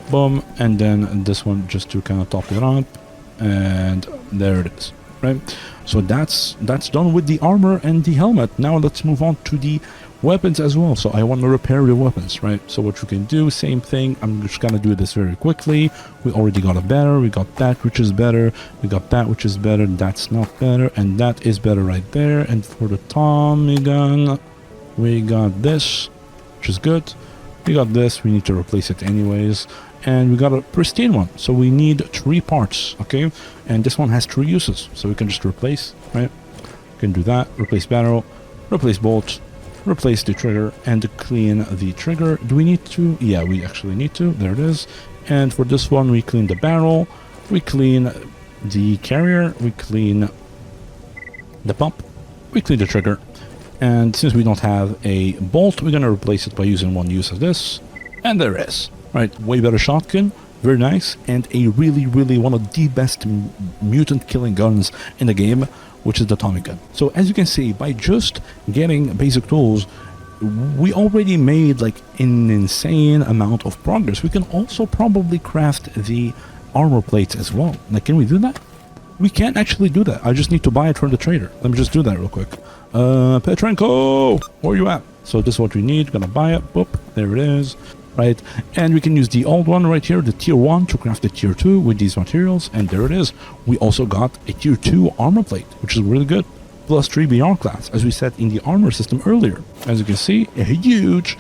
Boom. And then this one, just to kind of top it up. And there it is. Right, so that's done with the armor and the helmet. Now let's move on to the weapons as well. So I want to repair the weapons, right? So what you can do, same thing. I'm just gonna do this very quickly. We already got a better. We got that, which is better. We got that, which is better. That's not better, and that is better right there. And for the Tommy gun, we got this, which is good. We got this. We need to replace it anyways. And we got a pristine one, so we need 3 parts, okay? And this one has 3 uses, so we can just replace, right? We can do that. Replace barrel, replace bolt, replace the trigger, and clean the trigger. Do we need to? Yeah, we actually need to. There it is. And for this one, we clean the barrel, we clean the carrier, we clean the pump, we clean the trigger. And since we don't have a bolt, we're gonna replace it by using 1 use of this. And there it is. Right, way better shotgun, very nice, and a really, really one of the best mutant killing guns in the game, which is the Tommy gun. So as you can see, by just getting basic tools, we already made like an insane amount of progress. We can also probably craft the armor plates as well. Like, can we do that? We can't actually do that. I just need to buy it from the trader. Let me just do that real quick. Petrenko, where are you at? So this is what we need. Gonna buy it. Boop, there it is. Right, and we can use the old one right here, the tier 1, to craft the tier 2 with these materials, and there it is. We also got a tier 2 armor plate, which is really good, plus 3 BR class, as we said in the armor system earlier. As you can see, a huge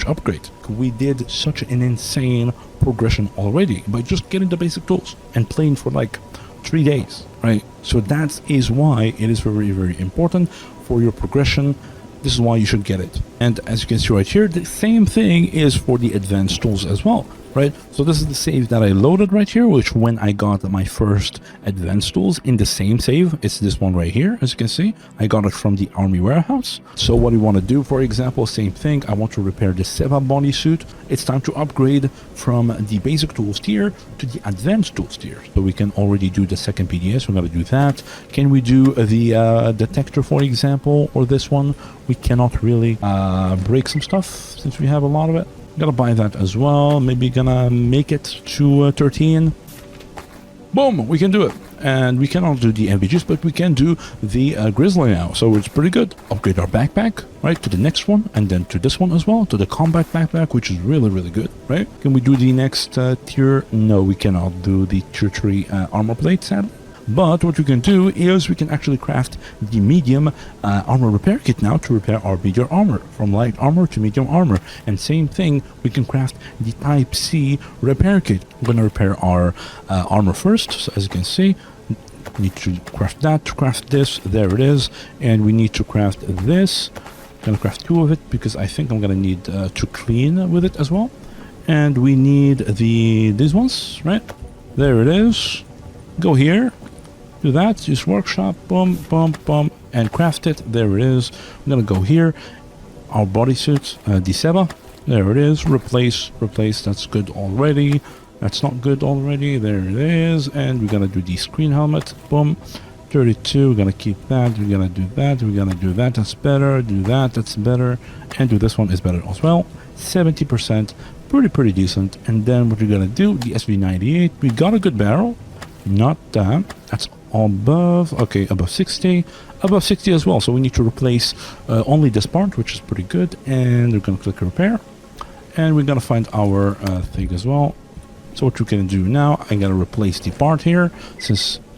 upgrade. We did such an insane progression already by just getting the basic tools and playing for like 3 days, right? So that is why it is very, very important for your progression. This is why you should get it. And as you can see right here, the same thing is for the advanced tools as well, right? So this is the save that I loaded right here, which when I got my first advanced tools in the same save, it's this one right here. As you can see, I got it from the army warehouse. So what we want to do, for example, same thing. I want to repair the Seva bodysuit. It's time to upgrade from the basic tools tier to the advanced tools tier. So we can already do the second PDAs. We're going to do that. Can we do the detector, for example, or this one? We cannot really break some stuff since we have a lot of it. Gotta buy that as well. Maybe gonna make it to 13. Boom, we can do it. And we cannot do the NVGs, but we can do the Grizzly now. So it's pretty good. Upgrade our backpack, right, to the next one, and then to this one as well, to the combat backpack, which is really, really good, right? Can we do the next tier? No, we cannot do the tier 3 armor plate, sadly. But what we can do is we can actually craft the medium armor repair kit now to repair our medium armor, from light armor to medium armor. And same thing, we can craft the type C repair kit. We're going to repair our armor first. So as you can see, we need to craft that to craft this. There it is. And we need to craft this. I'm going to craft 2 of it because I think I'm going to need to clean with it as well. And we need these ones, right? There it is. Go here. Do that, use workshop, boom, boom, boom, and craft it. There it is. I'm gonna go here. Our bodysuit, D7. There it is. Replace, that's good already. That's not good already. There it is. And we're gonna do the screen helmet. Boom. 32. We're gonna keep that. We're gonna do that. We're gonna do that. That's better. Do that. That's better. And do this one is better as well. 70%. Pretty decent. And then what we're gonna do, the SV98. We got a good barrel. Not that. That's above. Okay, above 60. Above 60 as well. So we need to replace only this part, which is pretty good. And we're going to click repair. And we're going to find our thing as well. So what we're going to do now, I'm going to replace the part here.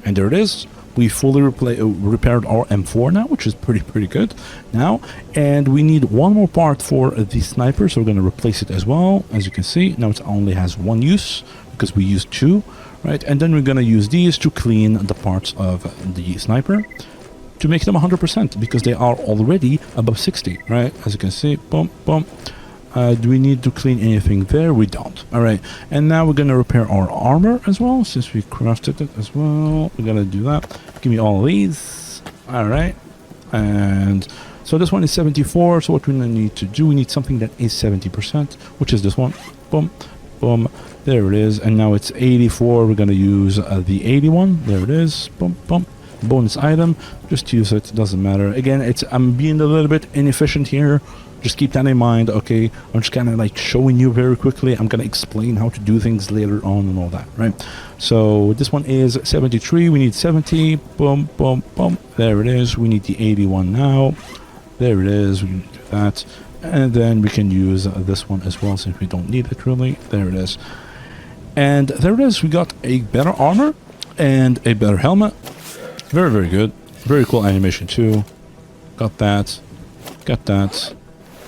And there it is. We fully repaired our M4 now, which is pretty good now. And we need one more part for the sniper. So we're going to replace it as well. As you can see, now it only has one use because we used 2. Right, and then we're going to use these to clean the parts of the sniper to make them 100% because they are already above 60, right? As you can see, boom, boom. Do we need to clean anything there? We don't. All right, and now we're going to repair our armor as well since we crafted it as well. We're going to do that. Give me all these. All right, and so this one is 74. So what we need to do, we need something that is 70%, which is this one. Boom, boom. There it is, and now it's 84. We're gonna use the 81. There it is. Boom, boom. Bonus item. Just use it. Doesn't matter. Again, I'm being a little bit inefficient here. Just keep that in mind. Okay, I'm just kind of like showing you very quickly. I'm gonna explain how to do things later on and all that, right? So this one is 73. We need 70. Boom, boom, boom. There it is. We need the 81 now. There it is. We can do that, and then we can use this one as well since we don't need it really. There it is. And there it is. We got a better armor and a better helmet. Very good. Very cool animation too. Got that. Got that.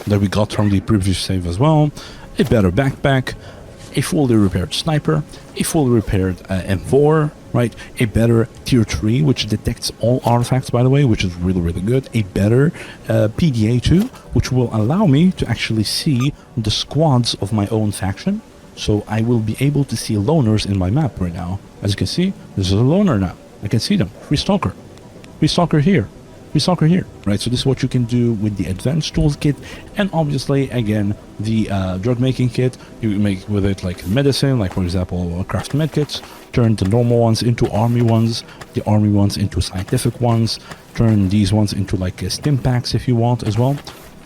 That we got from the previous save as well. A better backpack. A fully repaired sniper. A fully repaired M4. Right. A better tier 3, which detects all artifacts, by the way, which is really good. A better PDA 2, which will allow me to actually see the squads of my own faction. So I will be able to see loners in my map right now. As you can see, there's a loner now. I can see them. Free Stalker. Free Stalker here. Free Stalker here. Right, so this is what you can do with the Advanced Tools kit. And obviously, again, the drug making kit. You make with it like medicine, like for example, craft medkits. Turn the normal ones into army ones. The army ones into scientific ones. Turn these ones into like stim packs if you want as well.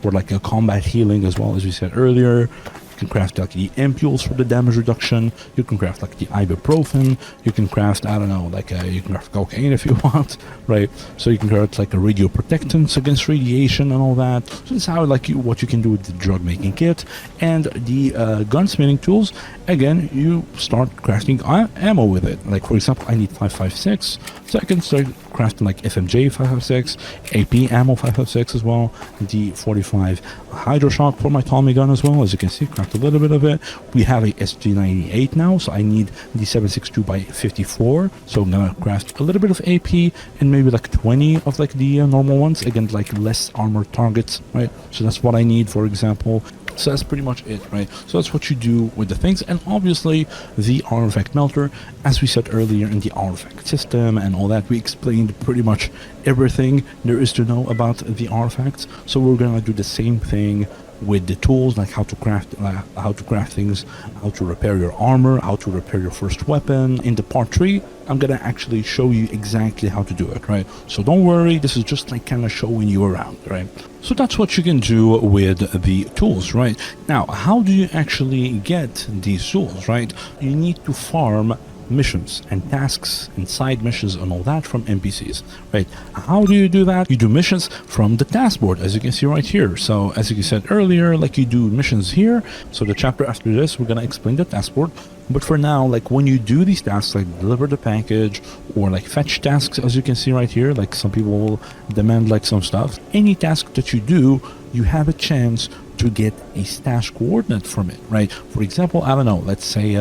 Or like a combat healing as well, as we said earlier. You can craft like the ampules for the damage reduction. You can craft like the ibuprofen. You can craft, I don't know, like you can craft cocaine if you want, right? So you can craft like a radioprotectants against radiation and all that. So this is how what you can do with the drug making kit and the gunsmithing tools. Again, you start crafting ammo with it. Like for example, I need 5.56, so I can start crafting like FMJ 5.56, AP ammo 5.56 as well, the 45 hydro shot for my Tommy gun as well. As you can see, craft a little bit of it. We have a SG98 now, so I need the 7.62 by 54. So I'm gonna craft a little bit of AP and maybe like 20 of like the normal ones. Again, like less armored targets, right? So that's what I need, for example. So that's pretty much it, right? So that's what you do with the things. And obviously the artifact melter, as we said earlier in the artifact system and all that, we explained pretty much everything there is to know about the artifacts. So we're gonna do the same thing with the tools, like how to craft things, how to repair your armor, how to repair your first weapon. In the part 3, I'm gonna actually show you exactly how to do it, right? So don't worry, this is just like kind of showing you around, right? So that's what you can do with the tools, right? Now, how do you actually get these tools, right? You need to farm missions and tasks and side missions and all that from NPCs, right? How do you do that? You do missions from the taskboard, as you can see right here. So as you said earlier, like you do missions here. So the chapter after this, we're gonna explain the taskboard. But for now, like when you do these tasks, like deliver the package or like fetch tasks, as you can see right here, like some people will demand like some stuff. Any task that you do, you have a chance to get a stash coordinate from it, right? For example, I don't know, let's say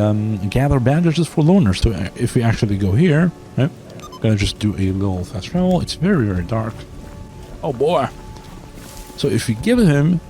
gather bandages for loners. So if we actually go here, right, I'm gonna just do a little fast travel. It's very, very dark. Oh boy. So if we give him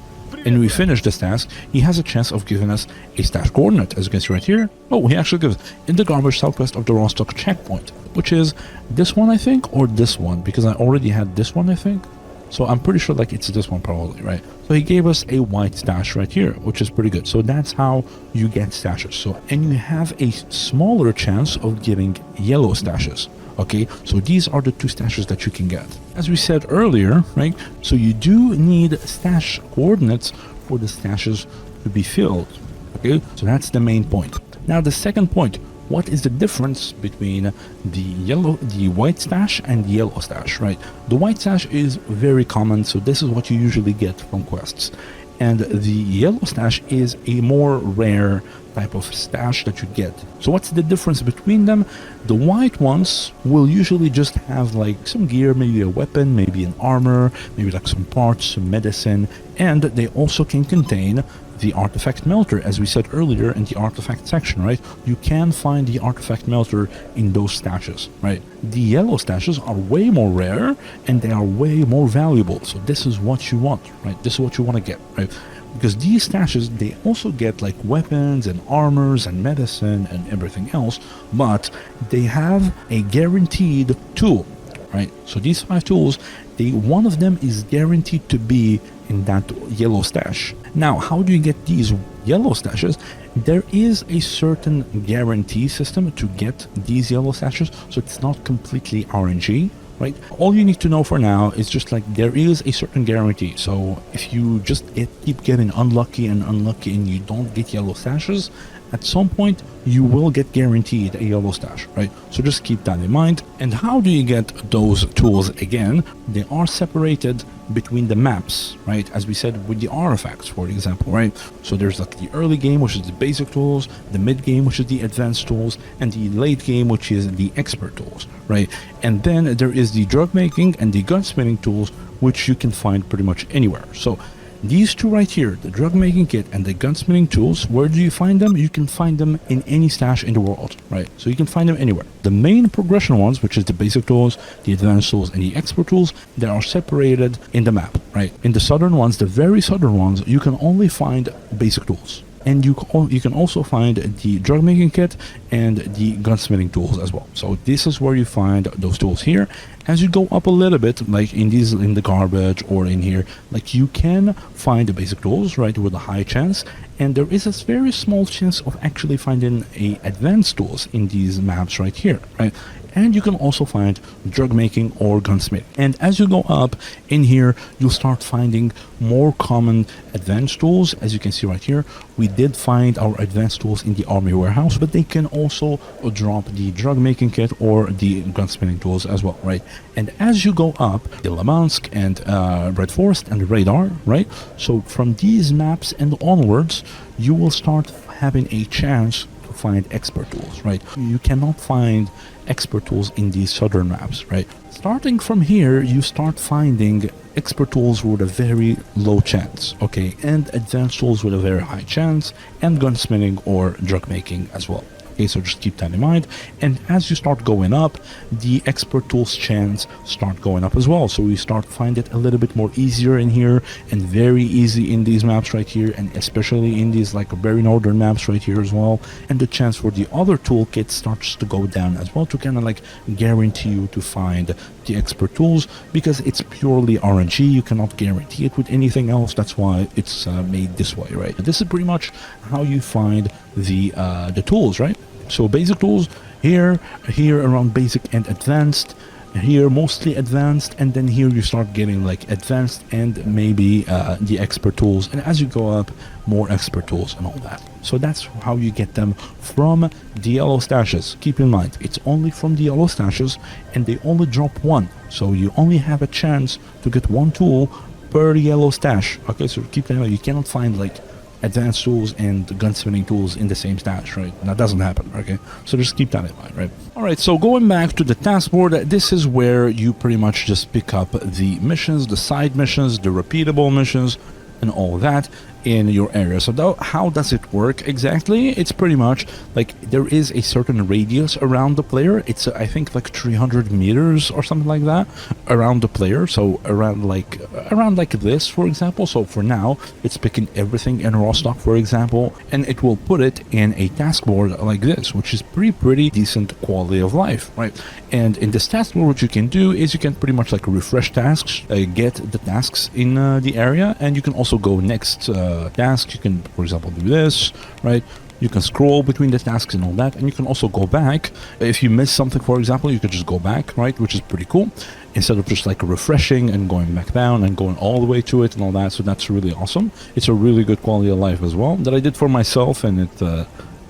and we finish this task, he has a chance of giving us a stash coordinate, as you can see right here. Oh, he actually gives in the garbage southwest of the raw stock checkpoint, which is this one, I think, or this one, because I already had this one, I think. So I'm pretty sure like it's this one probably, right? So he gave us a white stash right here, which is pretty good. So that's how you get stashes. So, and you have a smaller chance of getting yellow stashes. Okay, so these are the two stashes that you can get. As we said earlier, right? So you do need stash coordinates for the stashes to be filled. Okay, so that's the main point. Now the second point, what is the difference between the white stash and the yellow stash, right? The white stash is very common, so this is what you usually get from quests. And the yellow stash is a more rare type of stash that you get. So what's the difference between them? The white ones will usually just have like some gear, maybe a weapon, maybe an armor, maybe like some parts, some medicine, and they also can contain the artifact melter, as we said earlier in the artifact section, right? You can find the artifact melter in those stashes, right? The yellow stashes are way more rare and they are way more valuable. So this is what you want, right? This is what you want to get, right? Because these stashes, they also get like weapons and armors and medicine and everything else, but they have a guaranteed tool, right? So these 5 tools, one of them is guaranteed to be in that yellow stash. Now, how do you get these yellow stashes? There is a certain guarantee system to get these yellow stashes, so it's not completely RNG, right? All you need to know for now is just like there is a certain guarantee. So if you just keep getting unlucky and you don't get yellow stashes, at some point you will get guaranteed a yellow stash, right? So just keep that in mind. And how do you get those tools again? They are separated between the maps, right? As we said with the artifacts, for example, right? So there's like the early game, which is the basic tools, the mid game, which is the advanced tools, and the late game, which is the expert tools, right? And then there is the drug making and the gunsmithing tools, which you can find pretty much anywhere. So these two right here, the drug making kit and the gunsmithing tools, where do you find them? You can find them in any stash in the world, right? So you can find them anywhere. The main progression ones, which is the basic tools, the advanced tools, and the expert tools, they are separated in the map, right? In the southern ones, the very southern ones, you can only find basic tools. And you can also find the drug making kit and the gunsmithing tools as well. So this is where you find those tools here. As you go up a little bit, like in the garbage or in here, like you can find the basic tools, right, with a high chance. And there is a very small chance of actually finding a advanced tools in these maps right here, right? And you can also find drug making or gunsmith. And as you go up in here, you'll start finding more common advanced tools. As you can see right here, we did find our advanced tools in the army warehouse, but they can also drop the drug making kit or the gunsmithing tools as well, right? And as you go up, the Lamansk and Red Forest and the Radar, right? So from these maps and onwards, you will start having a chance to find expert tools, right? You cannot find expert tools in these southern maps, right? Starting from here, you start finding expert tools with a very low chance, okay, and advanced tools with a very high chance, and gunsmithing or drug making as well. Okay, so just keep that in mind. And as you start going up, the expert tools chance start going up as well. So we start find it a little bit more easier in here and very easy in these maps right here, and especially in these like very northern maps right here as well. And the chance for the other toolkit starts to go down as well to kind of like guarantee you to find the expert tools, because it's purely RNG. You cannot guarantee it with anything else. That's why it's made this way, right? This is pretty much how you find the tools, right? So basic tools here around basic and advanced, here mostly advanced, and then here you start getting like advanced and maybe the expert tools, and as you go up, more expert tools and all that. So that's how you get them from the yellow stashes. Keep in mind, it's only from the yellow stashes, and they only drop one, so you only have a chance to get one tool per yellow stash. Okay, so keep that in mind. You cannot find like advanced tools and gunsmithing tools in the same stash, right? That doesn't happen, okay? So just keep that in mind, right? All right, so going back to the task board, this is where you pretty much just pick up the missions, the side missions, the repeatable missions, and all that in your area. So how does it work exactly? It's pretty much like there is a certain radius around the player. It's I think like 300 meters or something like that around the player. So around like this, for example. So for now, it's picking everything in raw stock, for example, and it will put it in a task board like this, which is pretty decent quality of life, right? And in this task board, what you can do is you can pretty much like refresh tasks, get the tasks in the area, and you can also go next task. You can, for example, do this, right? You can scroll between the tasks and all that, and you can also go back. If you miss something, for example, you could just go back, right? Which is pretty cool, instead of just like refreshing and going back down and going all the way to it and all that. So that's really awesome. It's a really good quality of life as well that I did for myself, and it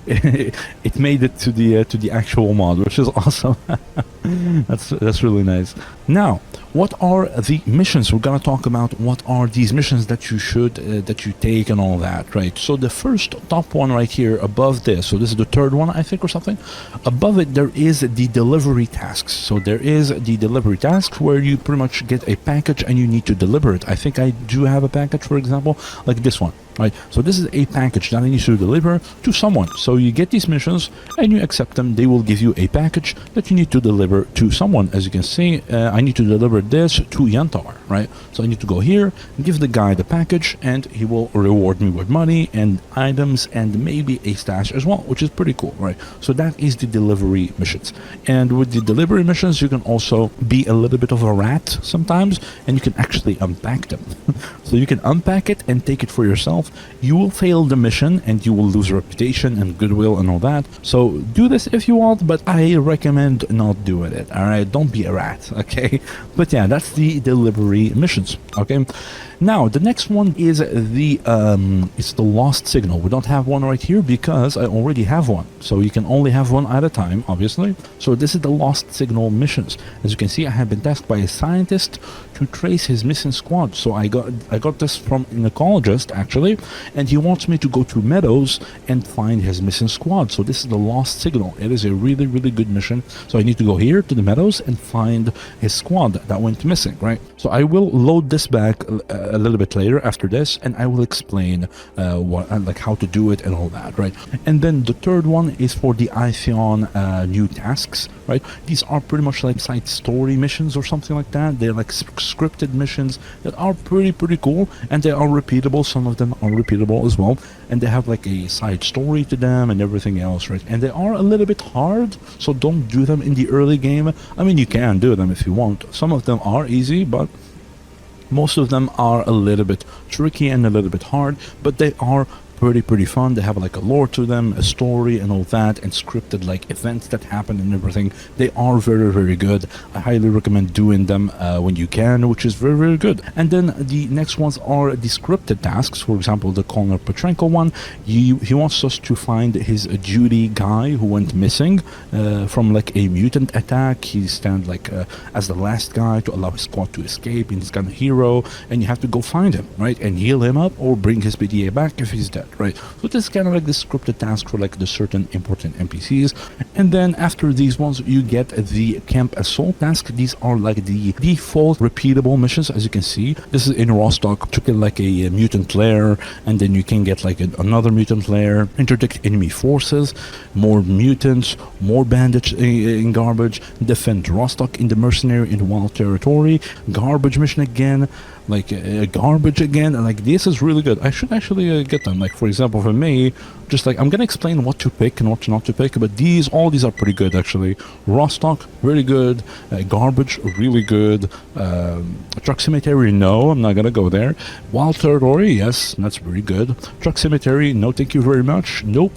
it made it to the actual mod, which is awesome. That's really nice. Now, what are the missions? We're gonna talk about what are these missions that you should that you take and all that, right? So the first top one right here above this, so this is the third one, I think, or something. Above it there is the delivery tasks. So there is the delivery tasks where you pretty much get a package and you need to deliver it. I think I do have a package, for example, like this one. Right, so this is a package that I need to deliver to someone. So you get these missions and you accept them. They will give you a package that you need to deliver to someone. As you can see, I need to deliver this to Yantar, right? So I need to go here, give the guy the package, and he will reward me with money and items and maybe a stash as well, which is pretty cool, right? So that is the delivery missions. And with the delivery missions, you can also be a little bit of a rat sometimes, and you can actually unpack them. So you can unpack it and take it for yourself. You will fail the mission and you will lose reputation and goodwill and all that. So do this if you want, but I recommend not doing it. All right, don't be a rat, okay? But yeah, that's the delivery missions, okay? Now the next one is it's the lost signal. We don't have one right here because I already have one. So you can only have one at a time, obviously. So this is the lost signal missions. As you can see, I have been tasked by a scientist to trace his missing squad. So I got this from an ecologist actually, and he wants me to go to Meadows and find his missing squad. So this is the lost signal. It is a really good mission. So I need to go here to the Meadows and find his squad that went missing, right? So I will load this back a little bit later after this, and I will explain like how to do it and all that, right? And then the third one is for the Itheon new tasks, right? These are pretty much like side story missions or something like that. They're like scripted missions that are pretty cool, and they are repeatable. Some of them are repeatable as well, and they have like a side story to them and everything else, right? And they are a little bit hard, so don't do them in the early game. I mean, you can do them if you want. Some of them are easy, but most of them are a little bit tricky and a little bit hard, but they are pretty fun. They have like a lore to them, a story and all that, and scripted like events that happen and everything. They are very good. I highly recommend doing them when you can, which is very good. And then the next ones are the scripted tasks. For example, the Connor Petrenko one, he wants us to find his duty guy who went missing from like a mutant attack. He stands like as the last guy to allow his squad to escape, and he's kind of hero, and you have to go find him, right, and heal him up or bring his PDA back if he's dead, right? So this is kind of like the scripted task for like the certain important NPCs. And then after these ones, you get the Camp Assault task. These are like the default repeatable missions. As you can see, this is in raw stock to get like a mutant lair, and then you can get like another mutant lair, interdict enemy forces, more mutants, more bandits in garbage, defend raw stock in the mercenary in wild territory, garbage mission again, like garbage again, and like this is really good. I should actually get them. Like for example, for me, just like I'm gonna explain what to pick and what not to pick, but all these are pretty good actually. Raw stock, really good. Garbage, really good. Truck cemetery, no, I'm not gonna go there. Wild territory, yes, that's very good. Truck cemetery, no, thank you very much. Nope.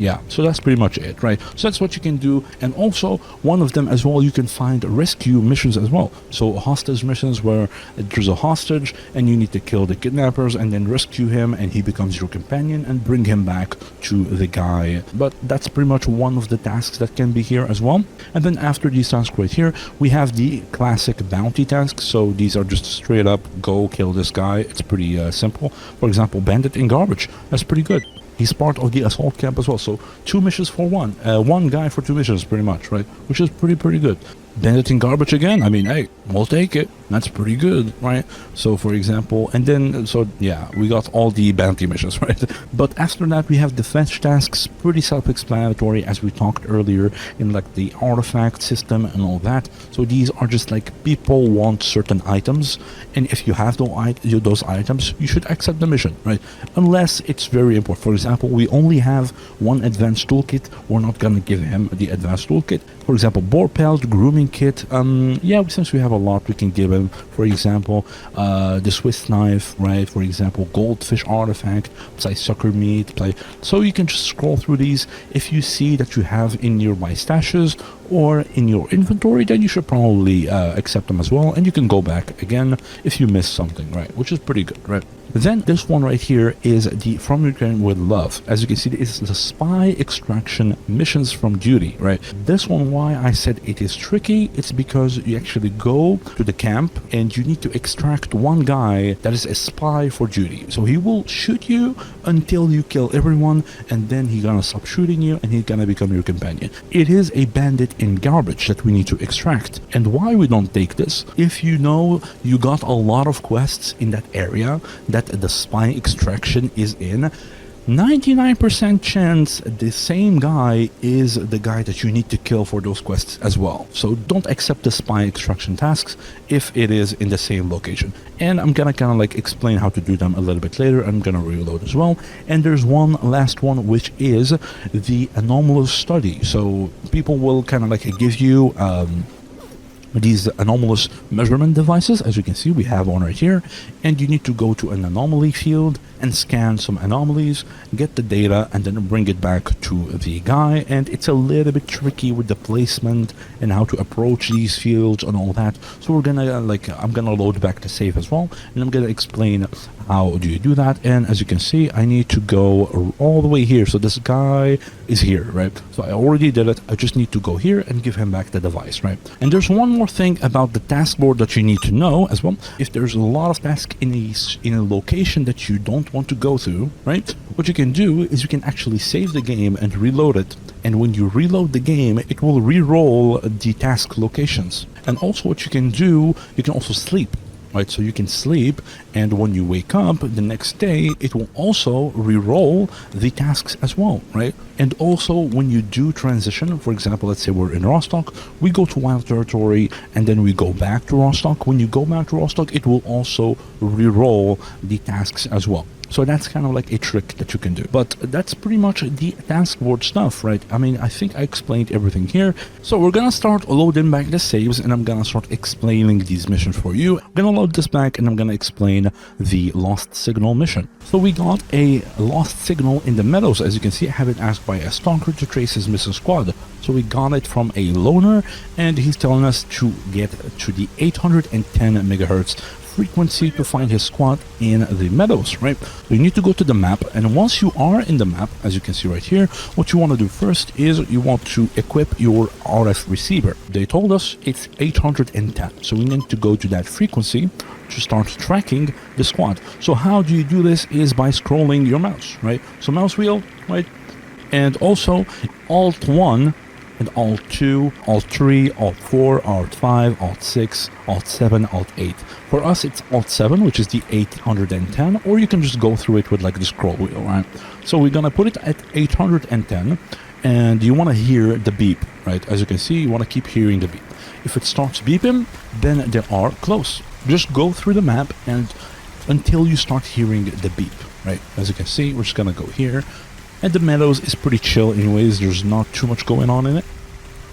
Yeah, so that's pretty much it, right? So that's what you can do. And also, one of them as well, you can find rescue missions as well. So hostage missions where there's a hostage and you need to kill the kidnappers and then rescue him, and he becomes your companion and bring him back to the guy. But that's pretty much one of the tasks that can be here as well. And then after these tasks right here, we have the classic bounty tasks. So these are just straight up go kill this guy. It's pretty simple. For example, bandit in garbage. That's pretty good. He's part of the assault camp as well, so 2 missions for one. One guy for 2 missions, pretty much, right? Which is pretty good. Bandit in garbage again, I mean, hey, we'll take it. That's pretty good, right? So, for example, and then, so, yeah, we got all the bounty missions, right? But after that, we have the fetch tasks, pretty self-explanatory, as we talked earlier, in, like, the artifact system and all that. So these are just, like, people want certain items, and if you have those items, you should accept the mission, right? Unless it's very important. For example, we only have one advanced toolkit, we're not gonna give him the advanced toolkit. For example, boar pelt, grooming kit, yeah, since we have a lot, we can give him, for example, the Swiss knife, right? For example, goldfish artifact, sucker meat, so you can just scroll through these. If you see that you have in nearby stashes or in your inventory, then you should probably accept them as well, and you can go back again if you miss something, right? Which is pretty good, right? Then this one right here is the From Ukraine with Love. As you can see, it's the spy extraction missions from duty, right? This one, why I said it is tricky, it's because you actually go to the camp and you need to extract one guy that is a spy for duty. So he will shoot you until you kill everyone, and then he's gonna stop shooting you and he's gonna become your companion. It is a bandit in garbage that we need to extract. And why we don't take this, if you know you got a lot of quests in that area that the spy extraction is in, 99% chance the same guy is the guy that you need to kill for those quests as well. So don't accept the spy extraction tasks if it is in the same location. And I'm gonna kind of like explain how to do them a little bit later. I'm gonna reload as well. And there's one last one, which is the Anomalous Study. So people will kind of like give you these anomalous measurement devices. As you can see, we have one right here, and you need to go to an anomaly field and scan some anomalies, get the data, and then bring it back to the guy. And it's a little bit tricky with the placement and how to approach these fields and all that. So we're gonna I'm gonna load back the save as well, and I'm gonna explain how do you do that. And as you can see, I need to go all the way here. So this guy is here, right? So I already did it. I just need to go here and give him back the device, right? And there's one more thing about the task board that you need to know as well. If there's a lot of tasks in a location that you don't want to go through, right? What you can do is you can actually save the game and reload it. And when you reload the game, it will re-roll the task locations. And also what you can do, you can also sleep. Right, so you can sleep, and when you wake up the next day, it will also re-roll the tasks as well, right? And also when you do transition, for example, let's say we're in Rostock, we go to Wild Territory, and then we go back to Rostock. When you go back to Rostock, it will also re-roll the tasks as well. So that's kind of like a trick that you can do. But that's pretty much the task board stuff, right? I mean, I think I explained everything here. So we're gonna start loading back the saves, and I'm gonna start explaining these missions for you. I'm gonna load this back, and I'm gonna explain the Lost Signal mission. So we got a Lost Signal in the meadows. As you can see, I have it asked by a stalker to trace his missing squad. So we got it from a loner, and he's telling us to get to the 810 megahertz frequency to find his squad in the meadows, right? So you need to go to the map, and once you are in the map, as you can see right here, what you want to do first is you want to equip your RF receiver. They told us it's 810, so we need to go to that frequency to start tracking the squad. So how do you do this is by scrolling your mouse, right? So mouse wheel, right? And also Alt 1 and Alt 2, Alt 3, Alt 4, Alt 5, Alt 6, Alt 7, Alt 8. For us, it's Alt 7, which is the 810, or you can just go through it with like the scroll wheel, right? So we're gonna put it at 810, and you wanna hear the beep, right? As you can see, you wanna keep hearing the beep. If it starts beeping, then they are close. Just go through the map and until you start hearing the beep, right? As you can see, we're just gonna go here. And the meadows is pretty chill anyways, there's not too much going on in it,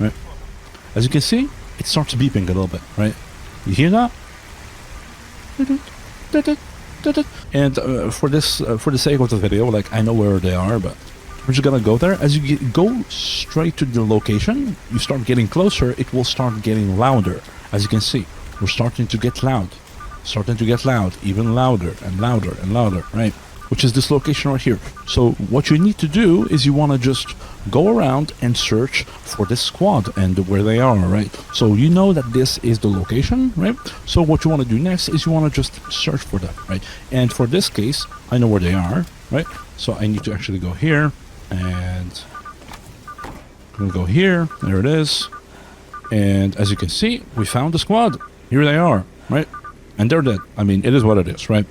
right? As you can see, it starts beeping a little bit, right? You hear that? And for the sake of the video, like I know where they are, but We're just gonna go there. As you go straight to the location, you start getting closer, it will start getting louder. As you can see, we're starting to get loud. Starting to get loud, even louder and louder and louder, right? Which is this location right here. So what you need to do is you want to just go around and search for this squad and where they are, right? So you know that this is the location, right? So what you want to do next is you want to just search for them, right? And for this case, I know where they are, right? So I need to actually go here and I'm gonna go here. There it is. And as you can see, we found the squad. Here they are, right? And they're dead. I mean, it is what it is, right?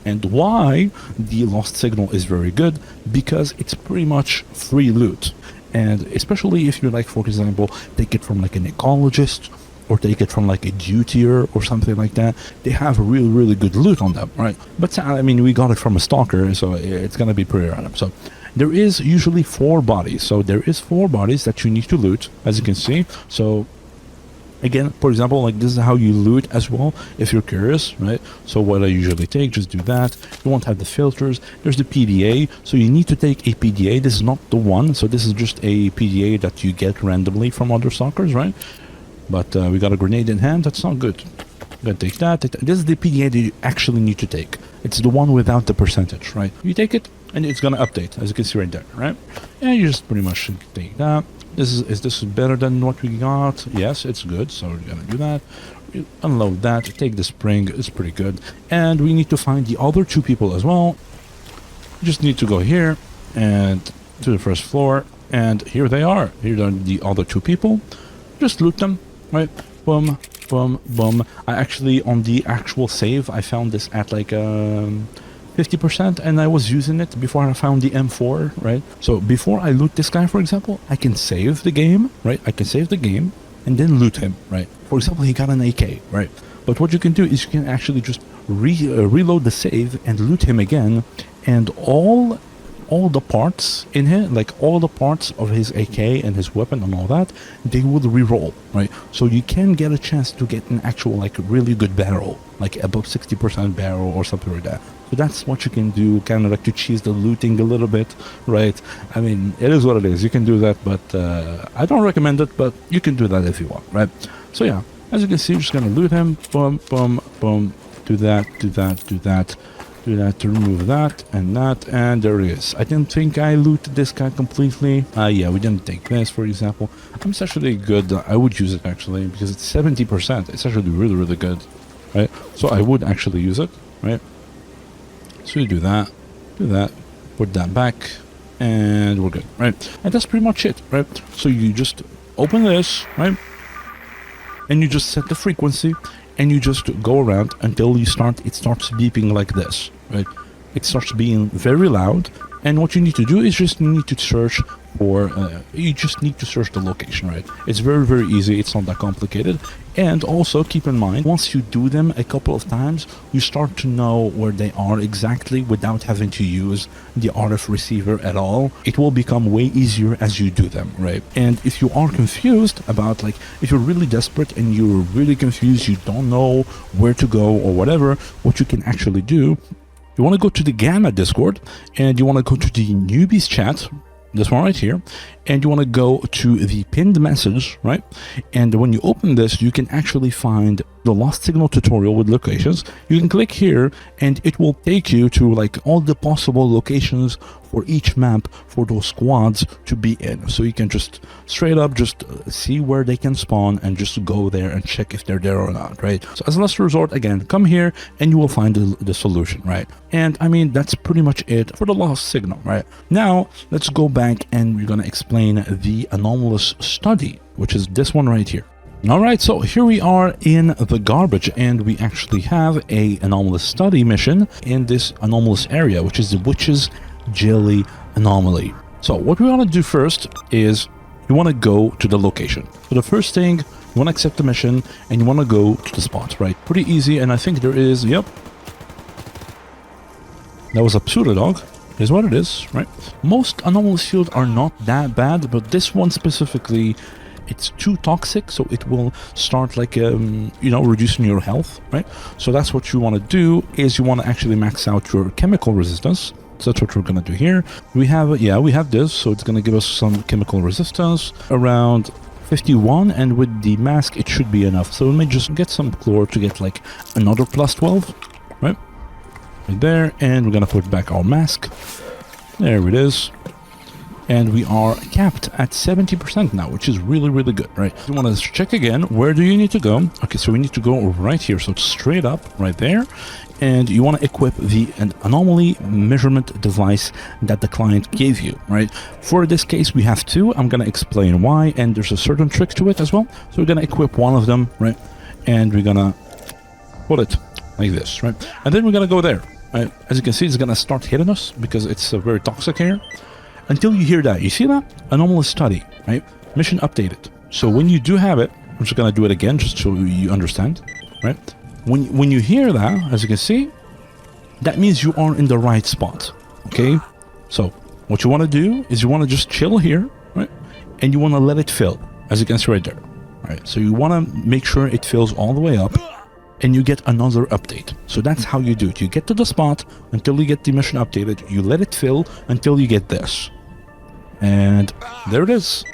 And why the lost signal is very good, because it's pretty much free loot. And especially if you like, for example, take it from like an ecologist or take it from like a dutier or something like that, they have really good loot on them, right? But I mean, we got it from a stalker, so it's gonna be pretty random. So there is usually 4 bodies. So there is 4 bodies that you need to loot, as you can see. So again, for example, like this is how you loot as well, if you're curious, right? So what I usually take, just do that. You won't have the filters. There's the PDA. So you need to take a PDA. This is not the one. So this is just a PDA that you get randomly from other stalkers, right? But we got a grenade in hand. That's not good. I'm gonna take that. This is the PDA that you actually need to take. It's the one without the percentage, right? You take it and it's gonna update, as you can see right there, right? And you just pretty much take that. Is this better than what we got? Yes, it's good. So we're gonna do that. We unload that. Take the spring. It's pretty good. And we need to find the other 2 people as well. We just need to go here and to the first floor. And here they are. Here are the other 2 people. Just loot them, right? Boom, boom, boom. I actually, on the actual save, I found this at like 50%, and I was using it before I found the M4, right? So before I loot this guy, for example, I can save the game, right? I can save the game and then loot him, right? For example, he got an AK, right? But what you can do is you can actually just reload the save and loot him again, and all the parts in here, like all the parts of his AK and his weapon and all that, they would re-roll, right? So you can get a chance to get an actual like really good barrel, like above 60% barrel or something like that. So that's what you can do, kind of like to cheese the looting a little bit, right? I mean, it is what it is. You can do that, but I don't recommend it, but you can do that if you want, right? So yeah, as you can see, we're just gonna loot him, boom, boom, boom, do that, do that, do that. Do that to remove that, and there it is. I didn't think I looted this guy completely. Yeah, we didn't take this, for example. It's actually good. I would use it actually, because it's 70%. It's actually really good, right? So I would actually use it, right? So you do that, put that back, and we're good, right? And that's pretty much it, right? So you just open this, right? And you just set the frequency, and you just go around until it starts beeping like this, right? It starts being very loud, and what you need to do is just need to search for, you just need to search the location, right? It's very easy, it's not that complicated. And also keep in mind, once you do them a couple of times, you start to know where they are exactly without having to use the RF receiver at all. It will become way easier as you do them, right? And if you are confused about, like, if you're really desperate and you're really confused, you don't know where to go or whatever, what you can actually do, you want to go to the G.A.M.M.A Discord, and you want to go to the newbies chat, this one right here, and you want to go to the pinned message, right? And when you open this, you can actually find the lost signal tutorial with locations. You can click here and it will take you to like all the possible locations for each map for those squads to be in. So you can just straight up just see where they can spawn and just go there and check if they're there or not, right? So as a last resort, again, come here and you will find the solution, right? And I mean, that's pretty much it for the lost signal, right? Now, let's go back and we're going to explain the Anomalous Study, which is this one right here. Alright, so here we are in the garbage, and we actually have a Anomalous Study mission in this anomalous area, which is the Witch's Jelly Anomaly. So what we want to do first is you want to go to the location. So the first thing, you want to accept the mission and you want to go to the spot, right? Pretty easy, and I think there is, yep. That was a pseudo dog. Is what it is, right? Most anomalous fields are not that bad, but this one specifically, it's too toxic, so it will start like you know, reducing your health, right? So that's what you want to do, is you want to actually max out your chemical resistance, So that's what we're gonna do here. We have, yeah, we have this, so it's gonna give us some chemical resistance around 51, and with the mask it should be enough. So we may just get some chlor to get like another plus 12, right? Right there, and we're gonna put back our mask. There it is. And we are capped at 70% now, which is really, really good, right? You want to check again, where do you need to go? Okay, so we need to go right here, so straight up, right there. And you want to equip an anomaly measurement device that the client gave you, right? For this case, we have two. I'm going to explain why, and there's a certain trick to it as well. So we're going to equip one of them, right? And we're going to put it like this, right? And then we're going to go there, right? As you can see, it's going to start hitting us because it's very toxic here. Until you hear that. You see that? Anomalous Study, right? Mission updated. So when you do have it, I'm just going to do it again just so you understand, right? When you hear that, as you can see, that means you are in the right spot, okay? So what you want to do is you want to just chill here, right? And you want to let it fill, as you can see right there, right? So you want to make sure it fills all the way up, and you get another update. So that's how you do it. You get to the spot until you get the mission updated. You let it fill until you get this. And there it is.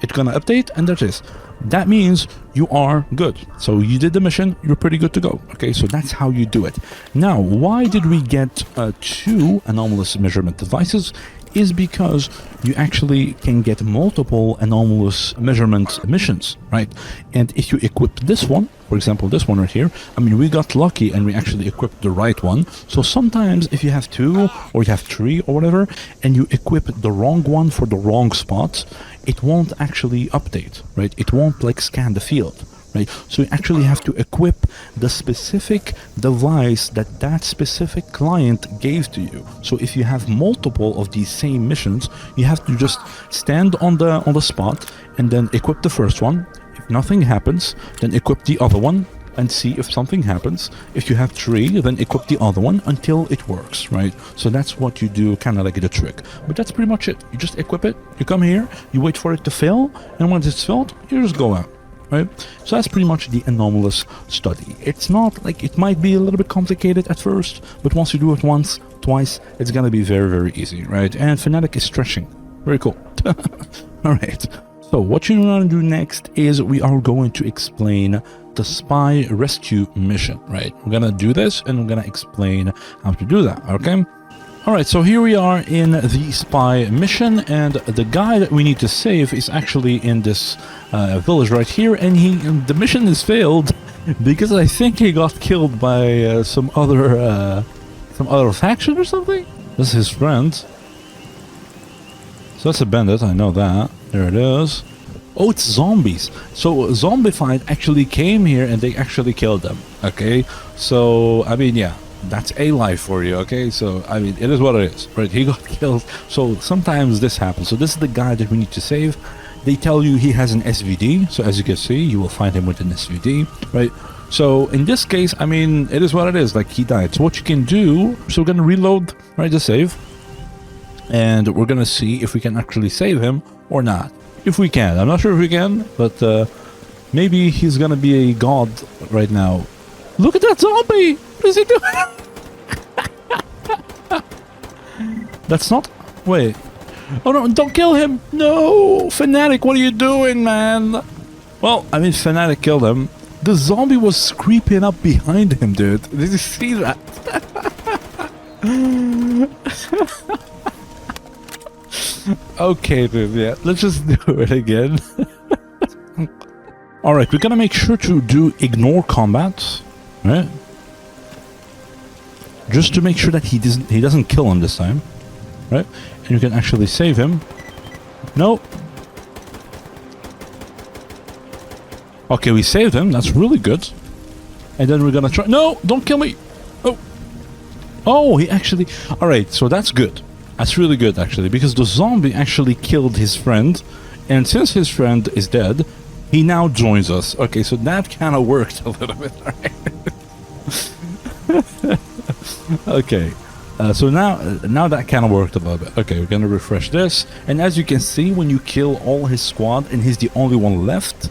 It's gonna update, and there it is. That means you are good. So you did the mission, you're pretty good to go. Okay, so that's how you do it. Now, why did we get two anomalous measurement devices? Is because you actually can get multiple anomalous measurement missions, right? And if you equip this one, for example, this one right here, I mean, we got lucky and we actually equipped the right one. So sometimes if you have two or you have three or whatever, and you equip the wrong one for the wrong spot, it won't actually update, right? It won't like scan the field. Right? So you actually have to equip the specific device that specific client gave to you. So if you have multiple of these same missions, you have to just stand on the spot and then equip the first one. If nothing happens, then equip the other one and see if something happens. If you have three, then equip the other one until it works, right? So that's what you do, kind of like the trick. But that's pretty much it. You just equip it, you come here, you wait for it to fill, and once it's filled, you just go out. Right? So that's pretty much the anomalous study. It's not like, it might be a little bit complicated at first, but once you do it once, twice, it's gonna be very, very easy, right? And Fanatic is stretching. Very cool. Alright, so what you want to do next is we are going to explain the spy rescue mission, right? We're gonna do this and we're gonna explain how to do that, okay? Alright, so here we are in the spy mission, and the guy that we need to save is actually in this village right here, and the mission is failed because I think he got killed by some other faction or something. This is his friend. So that's a bandit, I know that. There it is. Oh, it's zombies. So Zombified actually came here and they actually killed them. Okay, so I mean, yeah. That's a life for you, okay? So, I mean, it is what it is, right? He got killed. So, sometimes this happens. So, this is the guy that we need to save. They tell you he has an SVD. So, as you can see, you will find him with an SVD, right? So, in this case, I mean, it is what it is. Like, he died. So, what you can do, so we're going to reload, right, the save. And we're going to see if we can actually save him or not. If we can. I'm not sure if we can, but maybe he's going to be a god right now. Look at that zombie! What is he doing? That's not... Wait. Oh no, don't kill him! No! Fanatic, what are you doing, man? Well, I mean, Fanatic killed him. The zombie was creeping up behind him, dude. Did you see that? Okay, dude, yeah. Let's just do it again. Alright, we're gonna make sure to do ignore combat. Right? Just to make sure that he doesn't kill him this time. Right? And you can actually save him. No. Okay, we saved him. That's really good. And then we're gonna try... No! Don't kill me! Oh! Oh, he actually... Alright, so that's good. That's really good, actually. Because the zombie actually killed his friend. And since his friend is dead, he now joins us. Okay, so that kind of worked a little bit, right? Okay, so now that kind of worked a little bit. Okay, we're gonna refresh this, and as you can see, when you kill all his squad and he's the only one left,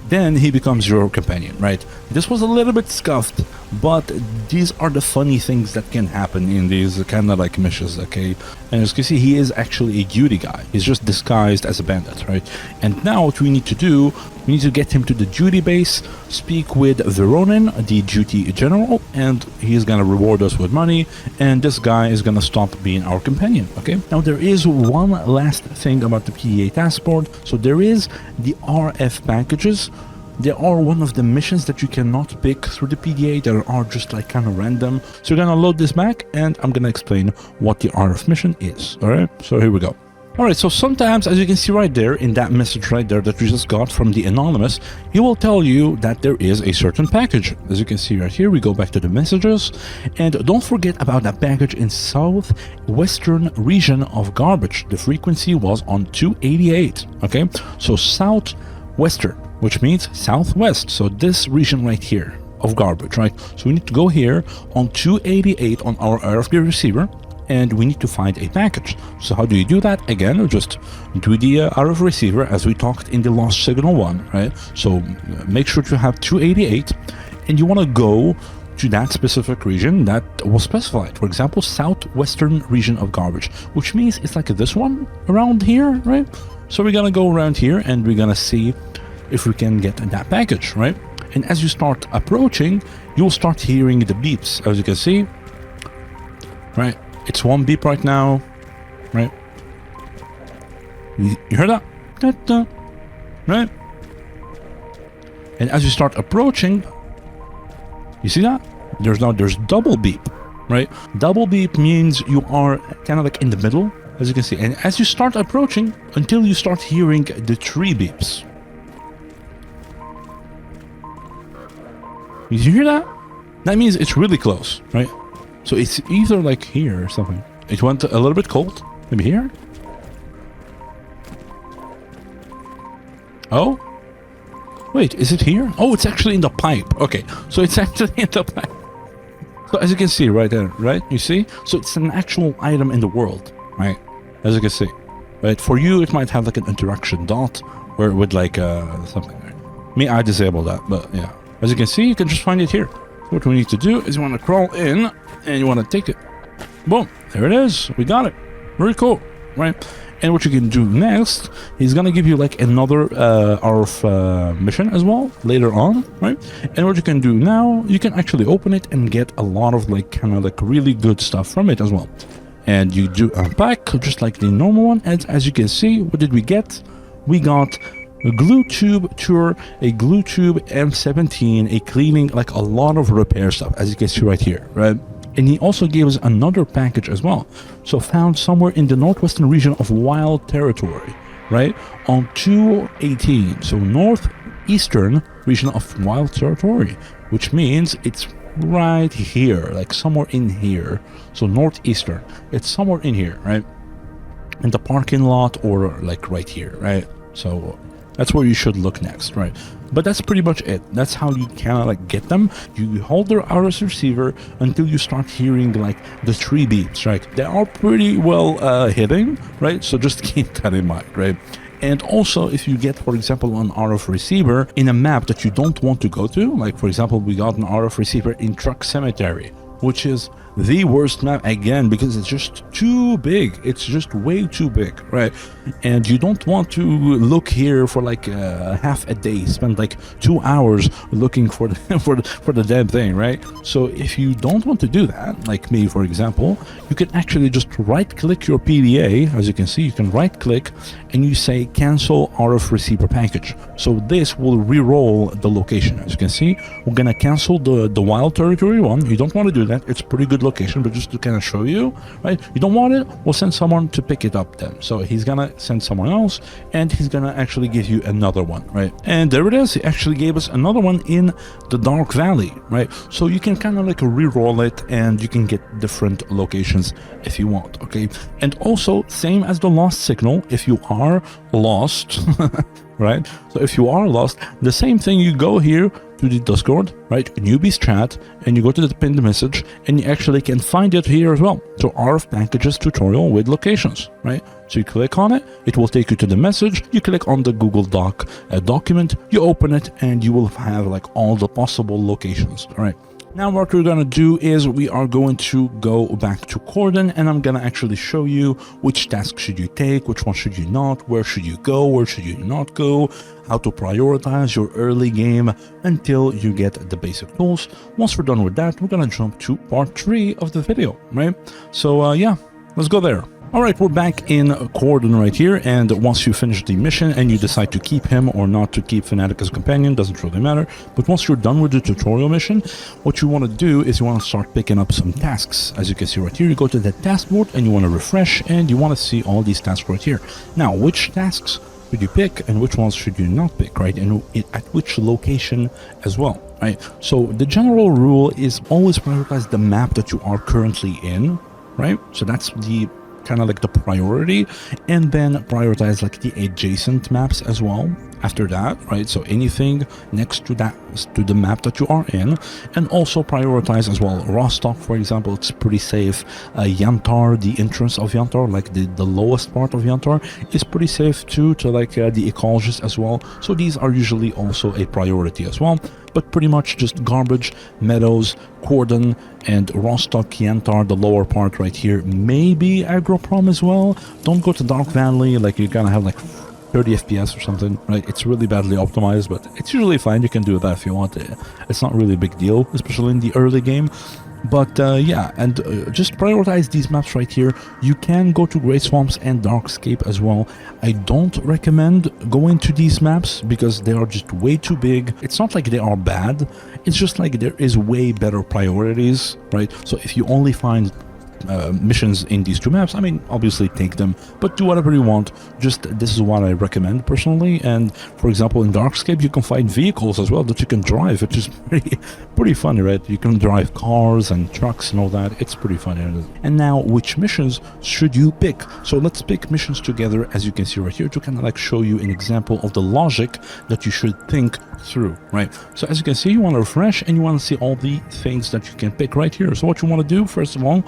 then he becomes your companion, right? This was a little bit scuffed, but these are the funny things that can happen in these kind of like missions, okay? And as you can see, he is actually a duty guy. He's just disguised as a bandit, right? And now what we need to do, we need to get him to the duty base, speak with Veronin, the duty general, and he's gonna reward us with money, and this guy is gonna stop being our companion, okay? Now there is one last thing about the PDA taskboard. So there is the RF packages. They are one of the missions that you cannot pick through the PDA. They are just like kind of random. So we're gonna load this back and I'm gonna explain what the RF mission is. All right, so here we go. All right, so sometimes, as you can see right there in that message right there that we just got from the Anonymous, he will tell you that there is a certain package. As you can see right here, we go back to the messages, and don't forget about that package in southwestern region of garbage. The frequency was on 288, okay? So southwestern, which means southwest. So this region right here of garbage, right? So we need to go here on 288 on our RFP receiver, and we need to find a package. So how do you do that? Again, just do the RF receiver as we talked in the Lost Signal one, right? So make sure to have 288, and you want to go to that specific region that was specified. For example, southwestern region of garbage, which means it's like this one around here, right? So we're gonna go around here and we're gonna see if we can get that package, right? And as you start approaching, you'll start hearing the beeps, as you can see, right? It's one beep right now, right? You heard that? Da-da, right? And as you start approaching, you see that? There's double beep, right? Double beep means you are kind of like in the middle, as you can see. And as you start approaching, until you start hearing the 3 beeps. Did you hear that? That means it's really close, right? So it's either like here or something. It went a little bit cold. Maybe here? Oh? Wait, is it here? Oh, it's actually in the pipe. Okay, so it's actually in the pipe. So as you can see right there, right? You see? So it's an actual item in the world, right? As you can see. Right? For you, it might have like an interaction dot or with like something there. Me, I disable that, but yeah. As you can see, you can just find it here. What we need to do is you want to crawl in and you want to take it. Boom, there it is. We got it. Very cool, right? And what you can do next, he's gonna give you like another RF mission as well later on, right? And what you can do now, you can actually open it and get a lot of like kind of like really good stuff from it as well. And you do unpack just like the normal one. And as you can see, what did we get? We got a glue tube tour, a glue tube M17, a cleaning, like a lot of repair stuff, as you can see right here, right? And he also gave us another package as well. So found somewhere in the northwestern region of Wild Territory, right? On 218, so northeastern region of Wild Territory, which means it's right here, like somewhere in here. So northeastern, it's somewhere in here, right? In the parking lot or like right here, right? So that's where you should look next, right? But that's pretty much it. That's how you kind of like get them. You hold their RS receiver until you start hearing like the 3 beeps, right? They are pretty well hitting, right? So just keep that in mind, right? And also, if you get, for example, an RF receiver in a map that you don't want to go to, like for example, we got an RF receiver in Truck Cemetery, which is the worst map again because it's just too big. It's just way too big, right? And you don't want to look here for like half a day, spend like 2 hours looking for the for the damn thing, right? So if you don't want to do that, like me for example, you can actually just right click your PDA. As you can see, you can right click and you say cancel RF receiver package. So this will re-roll the location. As you can see, we're gonna cancel the Wild Territory one. You don't want to do that. It's pretty good location, but just to kind of show you, right? You don't want it, we'll send someone to pick it up then. So he's gonna send someone else and he's gonna actually give you another one, right? And there it is. He actually gave us another one in the Dark Valley, right? So you can kind of like re-roll it and you can get different locations if you want, okay? And also same as the Lost Signal, if you are lost right? So if you are lost, the same thing, you go here to the Discord, right? Newbies chat, and you go to the pinned message, and you actually can find it here as well. So RF packages tutorial with locations, right? So you click on it, it will take you to the message, you click on the Google Doc document, you open it, and you will have like all the possible locations, all right? Now what we're gonna do is we are going to go back to Cordon, and I'm gonna actually show you which task should you take, which one should you not, where should you go, where should you not go, how to prioritize your early game until you get the basic tools. Once we're done with that, we're gonna jump to part 3 of the video, right? So yeah, let's go there. Alright, we're back in Cordon right here, and once you finish the mission and you decide to keep him or not to keep Fanatic as a companion, doesn't really matter, but once you're done with the tutorial mission, what you want to do is you want to start picking up some tasks. As you can see right here, you go to the Taskboard and you want to refresh, and you want to see all these tasks right here. Now, which tasks should you pick and which ones should you not pick, right? And at which location as well, right? So the general rule is always prioritize the map that you are currently in, right? So that's the kind of like the priority, and then prioritize like the adjacent maps as well after that, right? So anything next to that, to the map that you are in, and also prioritize as well Rostock, for example. It's pretty safe. Yantar, the entrance of Yantar, like the lowest part of Yantar, is pretty safe too, to like the Ecologists as well. So these are usually also a priority as well, but pretty much just Garbage, Meadows, Cordon, and Rostock, Yantar, the lower part right here. Maybe Agroprom as well. Don't go to Dark Valley, like you're gonna have like 30 FPS or something, right? It's really badly optimized, but it's usually fine. You can do that if you want. It's not really a big deal, especially in the early game. But yeah, and just prioritize these maps right here. You can go to Great Swamps and Darkscape as well. I don't recommend going to these maps because they are just way too big. It's not like they are bad, it's just like there is way better priorities, right? So if you only find missions in these two maps, I mean, obviously take them, but do whatever you want. Just this is what I recommend personally. And for example, in Darkscape you can find vehicles as well that you can drive, which is pretty funny, right? You can drive cars and trucks and all that. It's pretty funny. And now, which missions should you pick? So let's pick missions together, as you can see right here, to kind of like show you an example of the logic that you should think through, right? So as you can see, you want to refresh and you want to see all the things that you can pick right here. So what you want to do, first of all,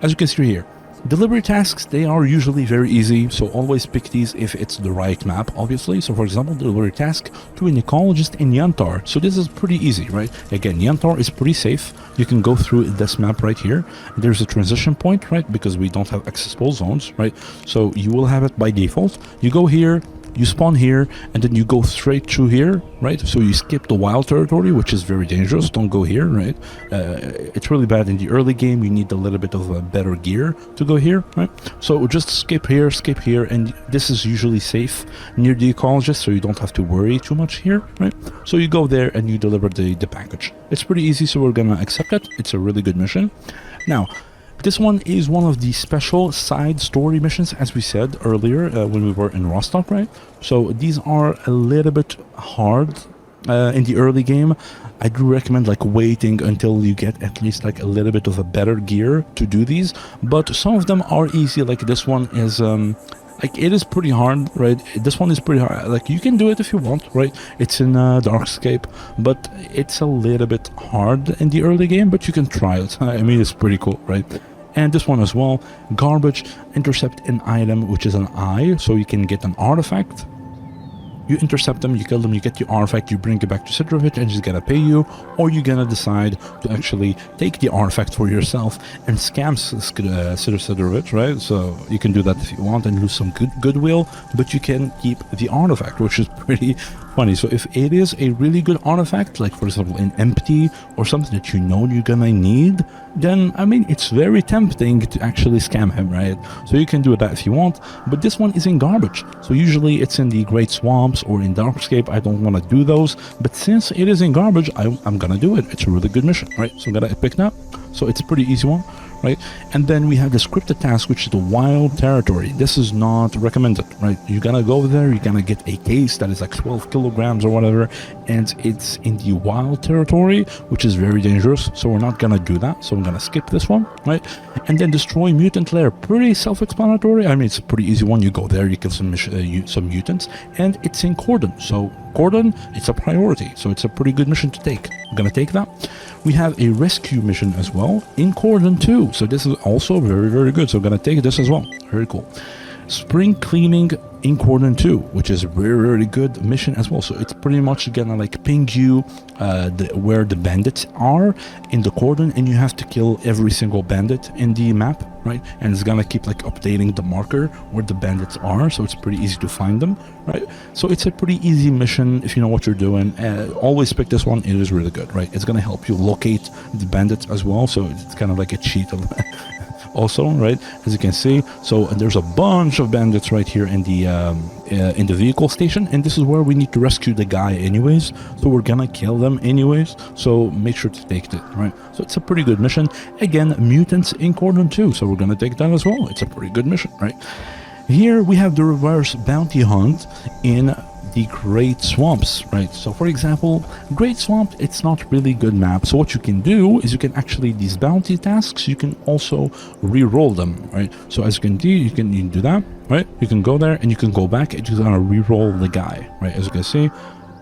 as you can see here, delivery tasks, they are usually very easy, so always pick these if it's the right map, obviously. So for example, delivery task to an ecologist in Yantar. So this is pretty easy, right? Again, Yantar is pretty safe. You can go through this map right here. There's a transition point, right? Because we don't have accessible zones, right? So you will have it by default. You go here, you spawn here, and then you go straight through here, right? So you skip the wild territory, which is very dangerous. Don't go here, right? It's really bad in the early game. You need a little bit of better gear to go here, right? So just skip here, and this is usually safe near the ecologist, so you don't have to worry too much here, right? So you go there and you deliver the package. It's pretty easy, so we're gonna accept it. It's a really good mission. Now, this one is one of the special side story missions, as we said earlier when we were in Rostock, right? So these are a little bit hard in the early game. I do recommend like waiting until you get at least like a little bit of a better gear to do these, but some of them are easy. Like this one is like it is pretty hard, right? This one is pretty hard. Like you can do it if you want, right? It's in Darkscape, but it's a little bit hard in the early game, but you can try it. I mean, it's pretty cool, right? And this one as well, Garbage, intercept an item, which is an eye, so you can get an artifact. You intercept them, you kill them, you get the artifact, you bring it back to Sidrovich, and she's gonna pay you, or you're gonna decide to actually take the artifact for yourself and scam Sidrovich, right? So you can do that if you want and lose some goodwill, but you can keep the artifact, which is pretty funny. So if it is a really good artifact, like for example an empty or something that you know you're gonna need, then I mean it's very tempting to actually scam him, right? So you can do that if you want, but this one is in Garbage, so usually it's in the Great Swamps or in Darkscape. I don't want to do those, but since it is in Garbage, I'm gonna do it. It's a really good mission, right? So I'm gonna pick that. So it's a pretty easy one, right? And then we have the scripted task, which is the wild territory. This is not recommended, right? You're gonna go there, you're gonna get a case that is like 12 kilograms or whatever, and it's in the wild territory, which is very dangerous, so we're not gonna do that. So I'm gonna skip this one, right? And then destroy Mutant Lair, pretty self-explanatory. I mean, it's a pretty easy one. You go there, you kill some mutants, and it's in Cordon. So Cordon, it's a priority, so it's a pretty good mission to take. I'm gonna take that. We have a rescue mission as well in Cordon too, so this is also very, very good. So I'm gonna take this as well. Very cool. Spring cleaning in cordon 2, which is very good mission as well. So it's pretty much gonna like ping you where the bandits are in the cordon, and you have to kill every single bandit in the map, right? And it's gonna keep like updating the marker where the bandits are, so it's pretty easy to find them, right? So it's a pretty easy mission if you know what you're doing. Always pick this one. It is really good, right? It's gonna help you locate the bandits as well, so it's kind of like a cheat of also, right, as you can see. So there's a bunch of bandits right here in the vehicle station, and this is where we need to rescue the guy anyways, so we're gonna kill them anyways, so make sure to take it, right? So it's a pretty good mission. Again, mutants in cordon 2, so we're gonna take that as well. It's a pretty good mission, right? Here we have the reverse bounty hunt in the Great Swamps, right? So for example, Great Swamp, it's not really good map. So what you can do is you can actually, these bounty tasks, you can also re-roll them, right? So as you can do, you can do that, right? You can go there and you can go back and you're gonna re-roll the guy, right? As you can see,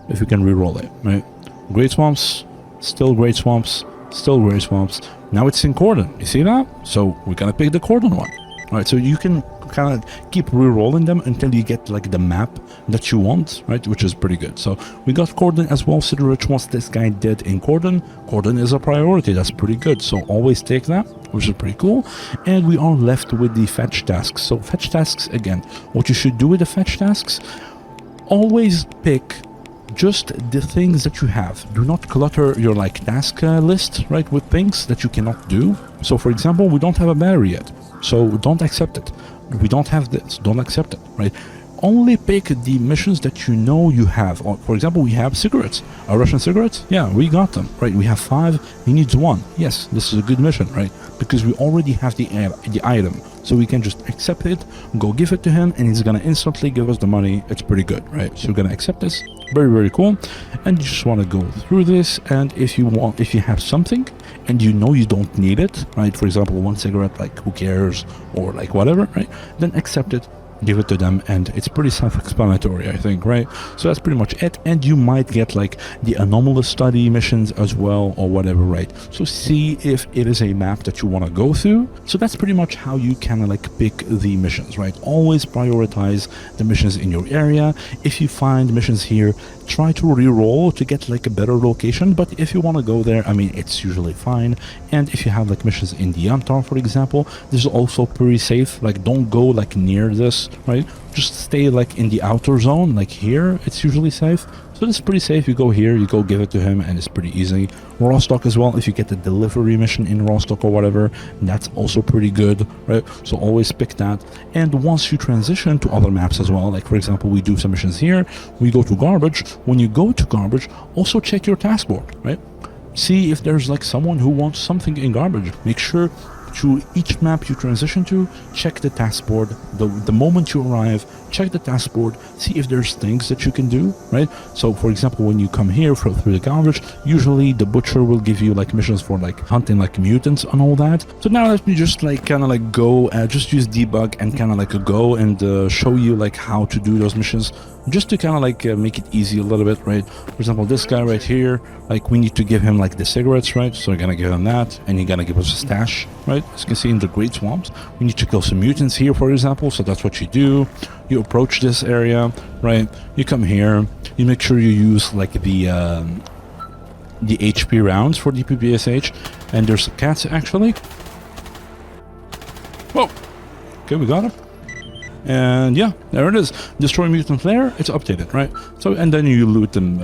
if you can re-roll it, right? Great Swamps, still Great Swamps, still Great Swamps. Now it's in cordon, you see that? So we're gonna pick the cordon one. All right, so you can kind of keep re-rolling them until you get like the map that you want, right? Which is pretty good. So we got cordon as well. See which ones this guy did in cordon. Cordon is a priority. That's pretty good. So always take that, which is pretty cool. And we are left with the fetch tasks. So fetch tasks, again, what you should do with the fetch tasks, always pick just the things that you have. Do not clutter your like task list, right, with things that you cannot do. So for example, we don't have a battery yet, so don't accept it. We don't have this, don't accept it, right? Only pick the missions that you know you have. For example, we have cigarettes. Russian cigarettes? Yeah, we got them, right? We have 5, he needs 1. Yes, this is a good mission, right? Because we already have the item. So we can just accept it, go give it to him, and he's gonna instantly give us the money. It's pretty good, right? So we're gonna accept this. Very cool. And you just want to go through this, and if you have something and you know you don't need it, right? For example, 1 cigarette, like who cares, or like whatever, right? Then accept it, give it to them, and it's pretty self-explanatory, I think, right? So that's pretty much it. And you might get like the Anomalous Study missions as well, or whatever, right? So see if it is a map that you want to go through. So that's pretty much how you can like pick the missions, right? Always prioritize the missions in your area. If you find missions here, try to re-roll to get like a better location, but if you want to go there, I mean, it's usually fine. And if you have like missions in the Yantar, for example, this is also pretty safe. Like, don't go like near this, right? Just stay like in the outer zone, like here, it's usually safe. So this is pretty safe. You go here, you go give it to him, and it's pretty easy. Raw stock as well, if you get the delivery mission in raw stock or whatever, that's also pretty good, right? So always pick that. And once you transition to other maps as well, like for example, we do some missions here, we go to garbage. When you go to garbage, also check your task board, right? See if there's like someone who wants something in garbage. Make sure to each map you transition to, check the task board. The moment you arrive, check the task board, see if there's things that you can do, right? So for example, when you come here through the garbage, usually the butcher will give you like missions for like hunting like mutants and all that. So now let me just like kind of like go, just use debug and kind of like go and show you like how to do those missions, just to kind of like make it easy a little bit, right? For example, this guy right here, like we need to give him like the cigarettes, right? So we're gonna give him that, and he's gonna give us a stash, right? As you can see in the Great Swamps, we need to kill some mutants here, for example. So that's what you do. You approach this area, right? You come here, you make sure you use like the HP rounds for the PPSH, and there's cats actually. Whoa, okay, we got him. And yeah, there it is. Destroy mutant lair, it's updated, right? So, and then you loot them,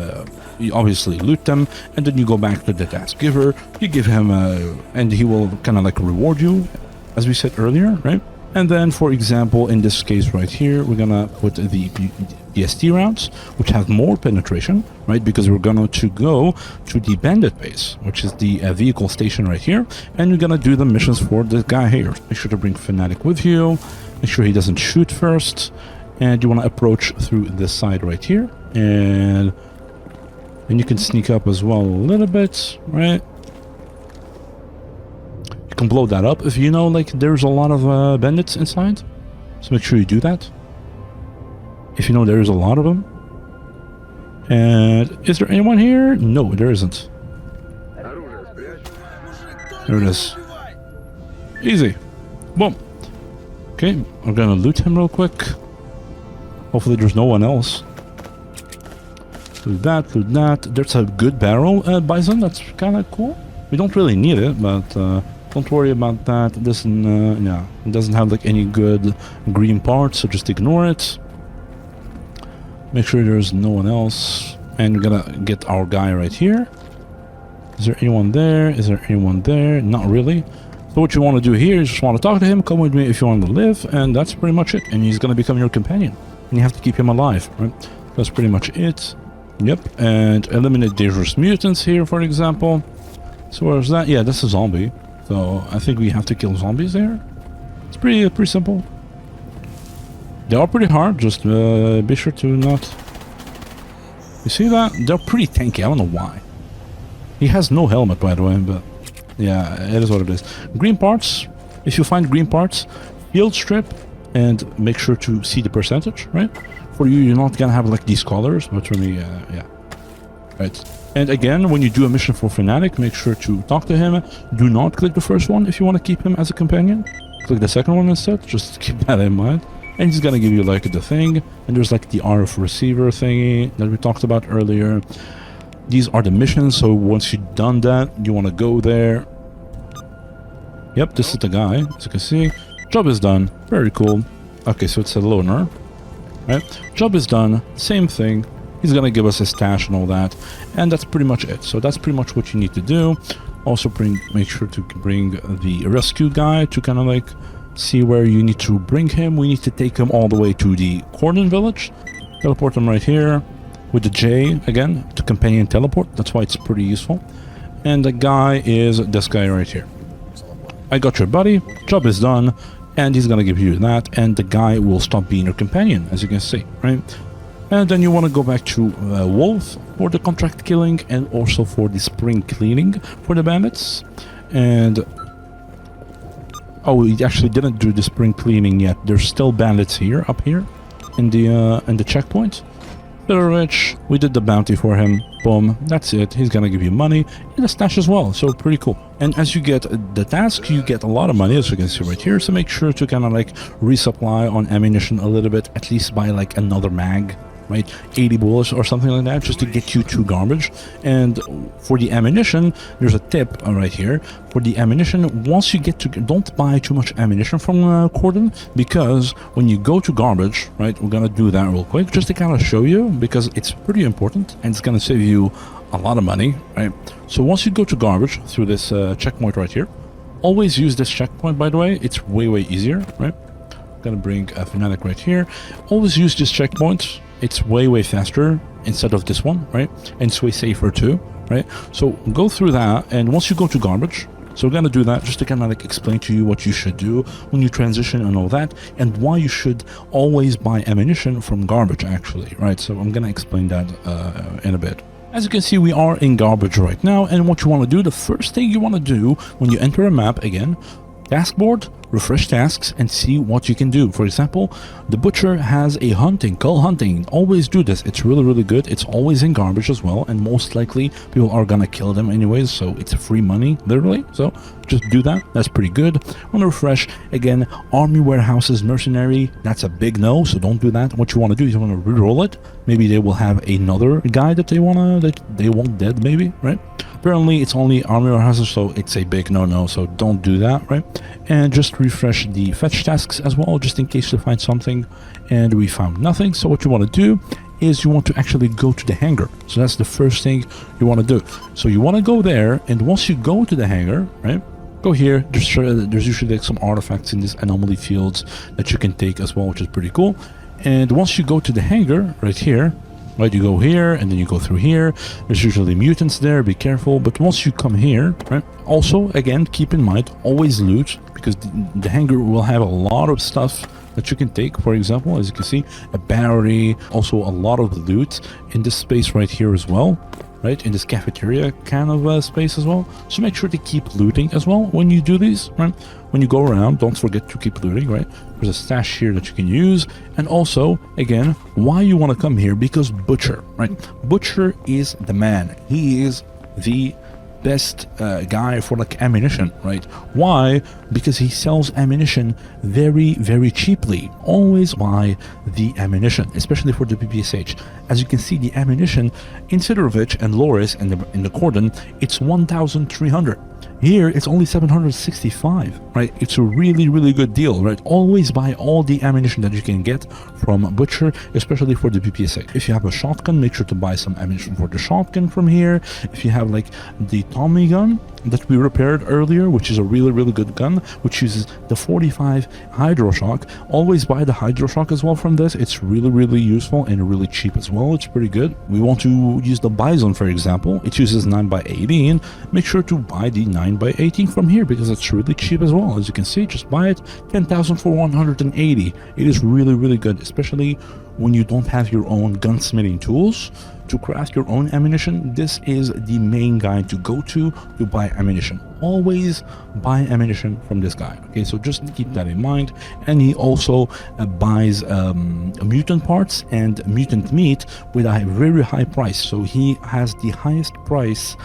you obviously loot them, and then you go back to the task giver, you give him and he will kind of like reward you, as we said earlier, right? And then, for example, in this case right here, we're gonna put the ST rounds, which have more penetration, right? Because we're gonna to go to the bandit base, which is the vehicle station right here, and we're gonna do the missions for this guy here. Make sure to bring Fanatic with you. Make sure he doesn't shoot first, and you want to approach through this side right here, and you can sneak up as well a little bit, right? You can blow that up if you know like there's a lot of bandits inside, so make sure you do that if you know there is a lot of them. And is there anyone here? No, there isn't. There it is. Easy. Boom. Okay, I'm gonna loot him real quick. Hopefully there's no one else. Loot that, loot that. There's a good barrel bison, that's kind of cool. We don't really need it, but don't worry about that. It doesn't, yeah, it doesn't have like any good green parts, so just ignore it. Make sure there's no one else. And we're gonna get our guy right here. Is there anyone there? Is there anyone there? Not really. So what you want to do here is just want to talk to him, come with me if you want to live, and that's pretty much it. And he's gonna become your companion. And you have to keep him alive, right? That's pretty much it. Yep, and eliminate dangerous mutants here, for example. So where's that? Yeah, that's a zombie. So I think we have to kill zombies there. It's pretty simple. They are pretty hard, just be sure to not... You see that? They're pretty tanky, I don't know why. He has no helmet, by the way, but... Yeah, it is what it is. Green parts, if you find green parts, field strip and make sure to see the percentage, right? For you, you're not gonna have like these colors, but for me, yeah. Right. And again, when you do a mission for Fanatic, make sure to talk to him. Do not click the first one if you want to keep him as a companion. Click the second one instead, just keep that in mind. And he's gonna give you like the thing, and there's like the RF receiver thingy that we talked about earlier. These are the missions, so once you've done that, you want to go there. Yep, this is the guy, as you can see. Job is done. Very cool. Okay, so it's a loner. Right? Job is done. Same thing. He's gonna give us a stash and all that. And that's pretty much it. So that's pretty much what you need to do. Also make sure to bring the rescue guy to kind of like see where you need to bring him. We need to take him all the way to the Cordon village. Teleport him right here. With the J, again, to companion teleport. That's why it's pretty useful. And the guy is this guy right here. I got your buddy, job is done, and he's gonna give you that, and the guy will stop being your companion, as you can see, right? And then you want to go back to Wolf for the contract killing, and also for the spring cleaning for the bandits. And... oh, we actually didn't do the spring cleaning yet. There's still bandits here, up here, in the checkpoint. They're rich. We did the bounty for him. Boom. That's it. He's gonna give you money and a stash as well. So pretty cool. And as you get the task, you get a lot of money, as you can see right here. So make sure to kind of like resupply on ammunition a little bit, at least buy like another mag, right? 80 bullets or something like that, just to get you to garbage. And for the ammunition, there's a tip right here. For the ammunition, once you get to... don't buy too much ammunition from Cordon, because when you go to garbage, right, we're gonna do that real quick, just to kind of show you, because it's pretty important, and it's gonna save you a lot of money, right? So once you go to garbage through this checkpoint right here, always use this checkpoint, by the way. It's way easier, right? Gonna bring a Fanatic right here. Always use this checkpoint. It's way faster instead of this one, right? And it's way safer too, right? So go through that, and once you go to garbage, so we're gonna do that just to kind of like explain to you what you should do when you transition and all that, and why you should always buy ammunition from garbage, actually, right? So I'm gonna explain that in a bit. As you can see, we are in garbage right now, and what you want to do, the first thing you want to do when you enter a map, again, Taskboard, refresh tasks and see what you can do. For example, the butcher has a hunting, cull hunting. Always do this. It's really good. It's always in garbage as well, and most likely people are gonna kill them anyways, so it's free money, literally. So just do that. That's pretty good. Want to refresh again, army warehouses, mercenary. That's a big no, so don't do that. What you want to do is you want to reroll it. Maybe they will have another guy that they want dead, maybe, right? Apparently it's only army warehouses, so it's a big no-no, so don't do that, right? And just refresh the fetch tasks as well, just in case you find something. And we found nothing. So what you want to do is you want to actually go to the hangar. So that's the first thing you want to do. So you want to go there, and once you go to the hangar, right, go here. There's usually like some artifacts in these anomaly fields that you can take as well, which is pretty cool. And once you go to the hangar right here, right, you go here and then you go through here. There's usually mutants there, be careful. But once you come here, right, also again keep in mind, always loot, because the hangar will have a lot of stuff that you can take. For example, as you can see, a battery, also a lot of loot in this space right here as well, right, in this cafeteria kind of space as well. So make sure to keep looting as well when you do these, right? When you go around, don't forget to keep looting, right? There's a stash here that you can use. And also, again, why you want to come here, because Butcher, right? Butcher is the man. He is the best guy for like ammunition, right? Why? Because he sells ammunition very, very cheaply. Always buy the ammunition, especially for the PPSH. As you can see, the ammunition in Sidorovich and Loris and in the Cordon, it's 1,300. Here, it's only 765, right? It's a really, really good deal, right? Always buy all the ammunition that you can get from Butcher, especially for the PPSA. If you have a shotgun, make sure to buy some ammunition for the shotgun from here. If you have like the Tommy gun that we repaired earlier, which is a really, really good gun, which uses the 45 Hydroshock, always buy the Hydroshock as well from this. It's really, really useful and really cheap as well. It's pretty good. We want to use the Bison, for example. It uses 9x18. Make sure to buy the 9x18 from here because it's really cheap as well. As you can see, just buy it. 10,000 for 180. It is really, really good, especially when you don't have your own gunsmithing tools to craft your own ammunition. This is the main guy to go to buy ammunition. Always buy ammunition from this guy. Okay, so just keep that in mind. And he also buys mutant parts and mutant meat with a very high price. So he has the highest price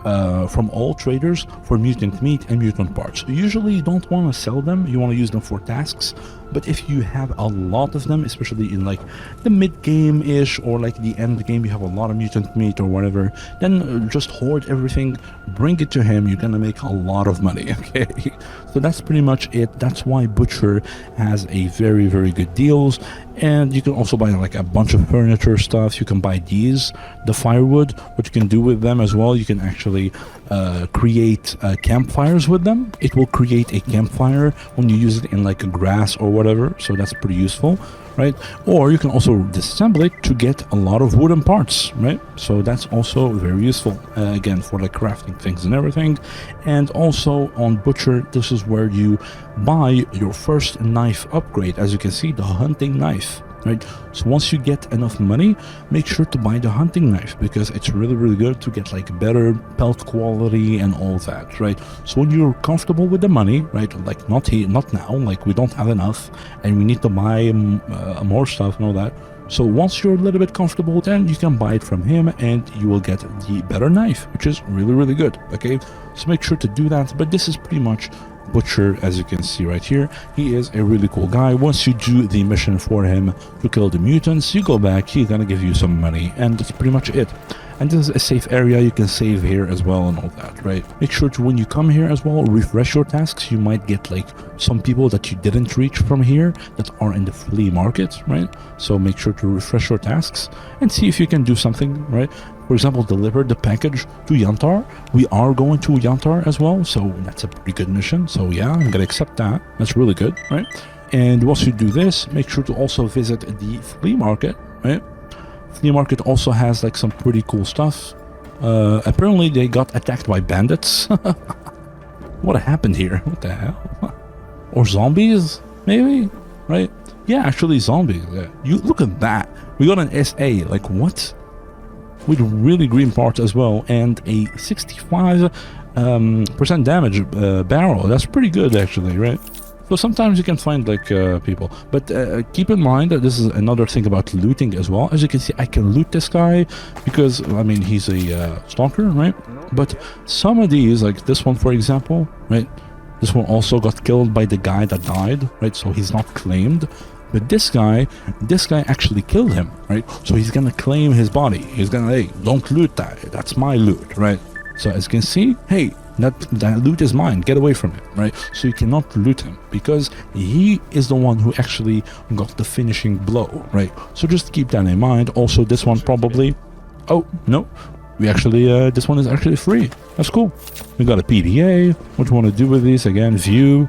from all traders for mutant meat and mutant parts. Usually you don't want to sell them, you want to use them for tasks, but if you have a lot of them, especially in like the mid-game ish or like the end game, you have a lot of mutant meat or whatever, then just hoard everything, bring it to him. You're gonna make a lot of money. Okay, so that's pretty much it. That's why Butcher has a very, very good deals. And you can also buy like a bunch of furniture stuff. You can buy these, the firewood. What you can do with them as well, you can actually create campfires with them. It will create a campfire when you use it in like a grass or whatever, so that's pretty useful, right? Or you can also disassemble it to get a lot of wooden parts, right? So that's also very useful, again, for like crafting things and everything. And also on Butcher, this is where you buy your first knife upgrade. As you can see, the hunting knife, right? So once you get enough money, make sure to buy the hunting knife because it's really, really good to get like better pelt quality and all that, right? So when you're comfortable with the money, right? Like not now, like we don't have enough and we need to buy more stuff and all that. So once you're a little bit comfortable, then you can buy it from him and you will get the better knife, which is really, really good. Okay, so make sure to do that. But this is pretty much Butcher, as you can see right here. He is a really cool guy. Once you do the mission for him to kill the mutants, you go back, he's gonna give you some money, and that's pretty much it. And this is a safe area, you can save here as well and all that, right? Make sure to, when you come here as well, refresh your tasks. You might get like some people that you didn't reach from here that are in the flea market, right? So make sure to refresh your tasks and see if you can do something, right? For example, deliver the package to Yantar. We are going to Yantar as well, so that's a pretty good mission. So yeah, I'm gonna accept that. That's really good, right? And once you do this, make sure to also visit the flea market, right? Flea market also has like some pretty cool stuff. Apparently they got attacked by bandits. What happened here? What the hell? Or zombies, maybe, right? Yeah, actually zombies. Yeah. You look at that. We got an SA. Like what? With really green parts as well, and a 65% damage barrel. That's pretty good actually, right? So sometimes you can find like people, but keep in mind that this is another thing about looting as well. As you can see, I can loot this guy because I mean he's a stalker, right? But some of these, like this one for example, right? This one also got killed by the guy that died, right? So he's not claimed. But this guy actually killed him, right? So he's gonna claim his body. He's gonna, hey, don't loot that. That's my loot, right? So as you can see, hey, that loot is mine. Get away from it, right? So you cannot loot him because he is the one who actually got the finishing blow, right? So just keep that in mind. Also, this one probably. Oh no, we actually this one is actually free. That's cool. We got a PDA. What you want to do with these? Again, view.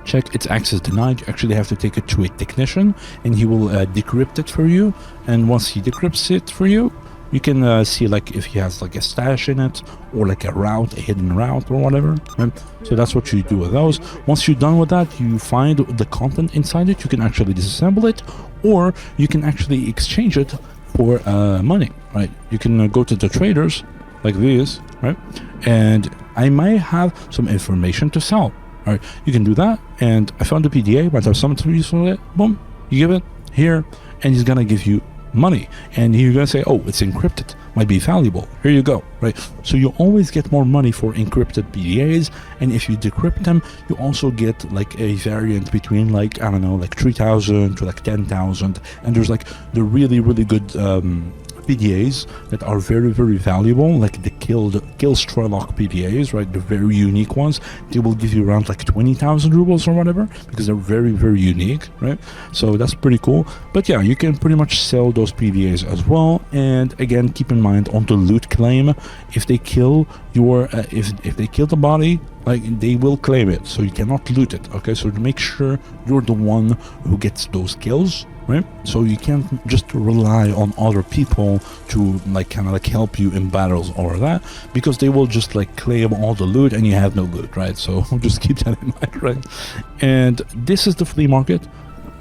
Check its access denied. You actually have to take it to a technician and he will decrypt it for you. And once he decrypts it for you, you can see like if he has like a stash in it or like a route, a hidden route or whatever, right? So that's what you do with those. Once you're done with that, you find the content inside it. You can actually disassemble it or you can actually exchange it for money, right? You can go to the traders like these, right? And I may have some information to sell. All right, you can do that, and I found the PDA, might have something useful for it. Boom, you give it here, and he's gonna give you money. And you're gonna say, oh, it's encrypted, might be valuable. Here you go, right? So you always get more money for encrypted PDAs, and if you decrypt them, you also get like a variant between like, I don't know, like 3,000 to like 10,000. And there's like the really, really good PDAs that are very, very valuable, like the Kill-Strelok PDAs, right? The very unique ones. They will give you around like 20,000 rubles or whatever, because they're very, very unique, right? So that's pretty cool. But yeah, you can pretty much sell those PDAs as well. And again, keep in mind on the loot claim, if they kill your, if they kill the body, like they will claim it, so you cannot loot it. Okay, so to make sure you're the one who gets those kills, right? So you can't just rely on other people to like kind of like help you in battles or that, because they will just like claim all the loot and you have no loot, right? So just keep that in mind, right? And this is the flea market.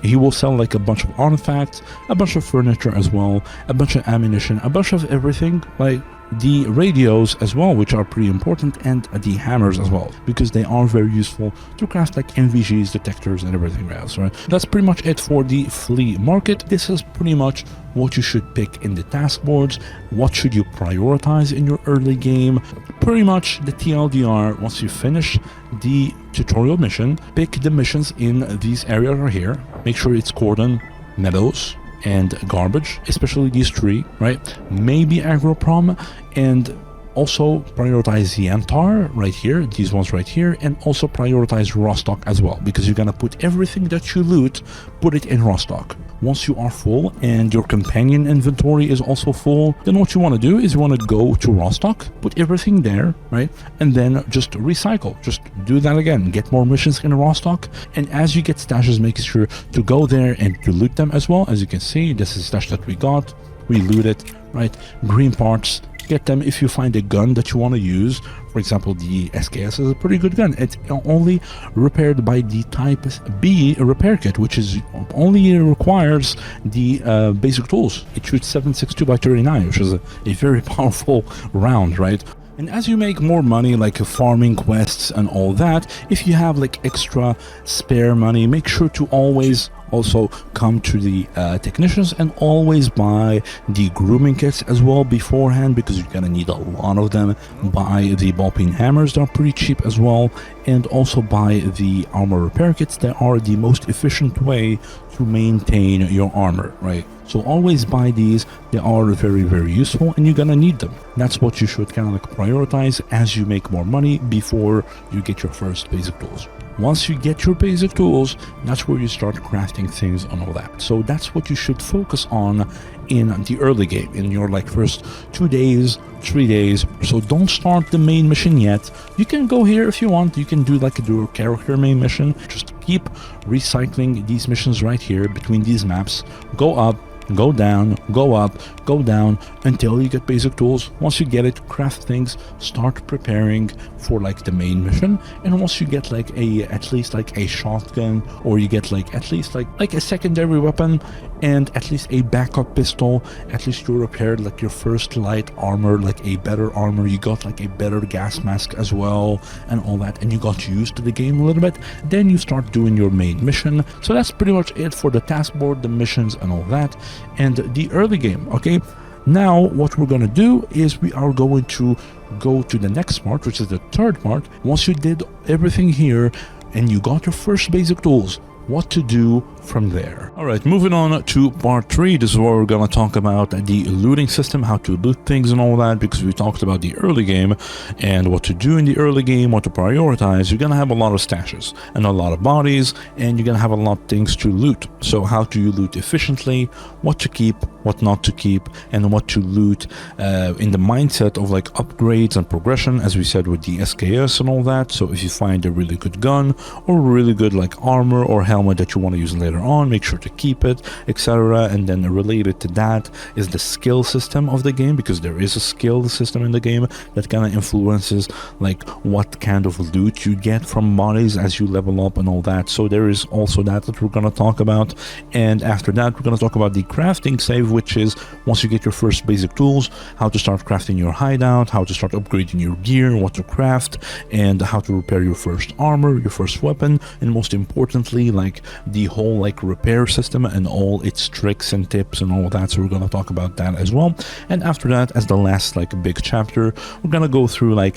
He will sell like a bunch of artifacts, a bunch of furniture as well, a bunch of ammunition, a bunch of everything, like the radios as well, which are pretty important, and the hammers as well, because they are very useful to craft like NVGs, detectors, and everything else, right? That's pretty much it for the flea market. This is pretty much what you should pick in the task boards. What should you prioritize in your early game? Pretty much the TLDR. Once you finish the tutorial mission, pick the missions in these areas right here. Make sure it's cordon, meadows, and garbage, especially these three, right? Maybe agroprom, and also prioritize Yantar right here, these ones right here, and also prioritize raw stock as well, because you're gonna put everything that you loot, put it in raw stock. Once you are full and your companion inventory is also full, then what you want to do is you want to go to raw stock, put everything there, right? And then just recycle, just do that again, get more missions in raw stock. And as you get stashes, make sure to go there and to loot them as well. As you can see, this is a stash that we got, we loot it, right? Green parts, get them. If you find a gun that you want to use, for example, the SKS is a pretty good gun. It's only repaired by the Type B repair kit, which is only requires the basic tools. It shoots 7.62 by 39, which is a very powerful round, right? And as you make more money, like farming quests and all that, if you have like extra spare money, make sure to always also come to the technicians and always buy the grooming kits as well beforehand, because you're gonna need a lot of them. Buy the ball peen hammers, they're pretty cheap as well, and also buy the armor repair kits. They are the most efficient way to maintain your armor, right? So always buy these. They are very, very useful, and you're gonna need them. That's what you should kind of like prioritize as you make more money before you get your first basic tools. Once you get your basic tools, that's where you start crafting things and all that. So that's what you should focus on in the early game, in your like first 2 days, 3 days. So don't start the main mission yet. You can go here if you want. You can do like your character main mission. Just keep recycling these missions right here between these maps. Go up, go down, go up, go down until you get basic tools. Once you get it, craft things, start preparing for like the main mission. And once you get like at least like a shotgun, or you get like at least like a secondary weapon and at least a backup pistol, at least you repaired like your first light armor, like a better armor, you got like a better gas mask as well and all that, and you got used to the game a little bit, then you start doing your main mission. So that's pretty much it for the task board, the missions and all that, and the early game. Okay, now what we're gonna do is we are going to go to the next part, which is the third part. Once you did everything here and you got your first basic tools, what to do from there. All right, moving on to part 3. This is where we're gonna talk about the looting system, how to loot things and all that, because we talked about the early game and what to do in the early game, what to prioritize. You're gonna have a lot of stashes and a lot of bodies, and you're gonna have a lot of things to loot. So how do you loot efficiently, what to keep, what not to keep, and what to loot in the mindset of like upgrades and progression, as we said with the SKS and all that. So if you find a really good gun or really good like armor or helmet that you want to use later on, make sure to keep it, etc. And then related to that is the skill system of the game, because there is a skill system in the game that kind of influences like what kind of loot you get from bodies as you level up and all that. So there is also that we're going to talk about. And after that, we're going to talk about the crafting save, which is once you get your first basic tools, how to start crafting your hideout, how to start upgrading your gear, what to craft, and how to repair your first armor, your first weapon, and most importantly, like like the whole like repair system and all its tricks and tips and all of that. So we're gonna talk about that as well. And after that, as the last like big chapter, we're gonna go through like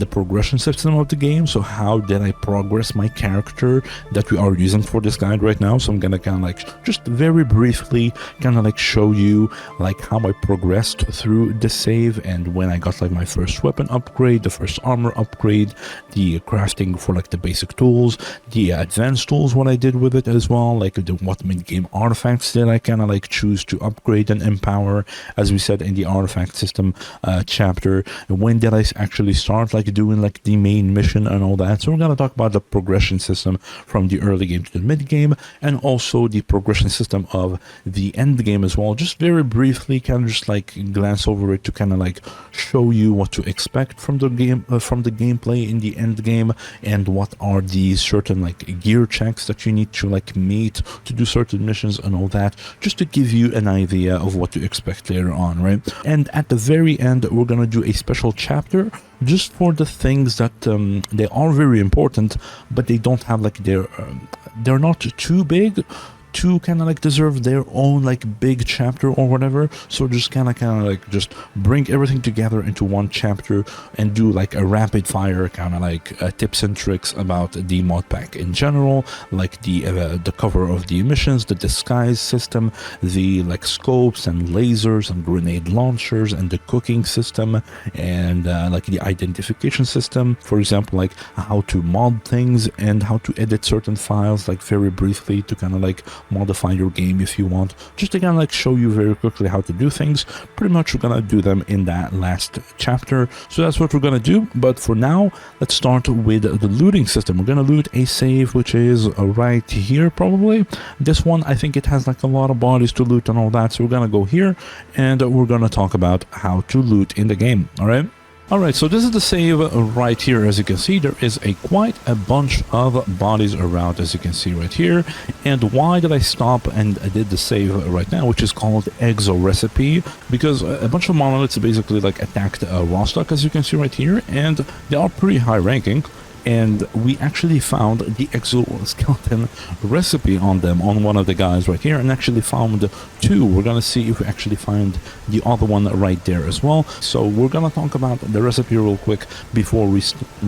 the progression system of the game. So how did I progress my character that we are using for this guide right now? So I'm gonna kind of like just very briefly kind of like show you like how I progressed through the save and when I got like my first weapon upgrade, the first armor upgrade, the crafting for like the basic tools, the advanced tools, what I did with it as well, like what mid-game artifacts did I kind of like choose to upgrade and empower, as we said in the artifact system chapter. When did I actually start like doing like the main mission and all that? So we're gonna talk about the progression system from the early game to the mid game, and also the progression system of the end game as well. Just very briefly, kind of just like glance over it to kind of like show you what to expect from the game, from the gameplay in the end game, and what are the certain like gear checks that you need to like meet to do certain missions and all that, just to give you an idea of what to expect later on, right? And at the very end, we're gonna do a special chapter just for the things that they are very important, but they don't have like they're not too big to kind of like deserve their own like big chapter or whatever. So just kind of like just bring everything together into one chapter and do like a rapid fire kind of like tips and tricks about the mod pack in general, like the cover of the missions, the disguise system, the like scopes and lasers and grenade launchers, and the cooking system, and like the identification system, for example, like how to mod things and how to edit certain files, like very briefly, to kind of like modify your game if you want, just to kind of like show you very quickly how to do things. Pretty much we're gonna do them in that last chapter, so that's what we're gonna do. But for now, let's start with the looting system. We're gonna loot a save which is right here probably. This one, I think it has like a lot of bodies to loot and all that, so we're gonna go here and we're gonna talk about how to loot in the game. Alright, so this is the save right here. As you can see, there is quite a bunch of bodies around, as you can see right here. And why did I stop and I did the save right now, which is called Exo Recipe? Because a bunch of monoliths basically like attacked Rostock, as you can see right here, and they are pretty high ranking. And we actually found the Exoskeleton Recipe on them, on one of the guys right here, and actually found two. We're gonna see if we actually find the other one right there as well. So we're gonna talk about the recipe real quick before we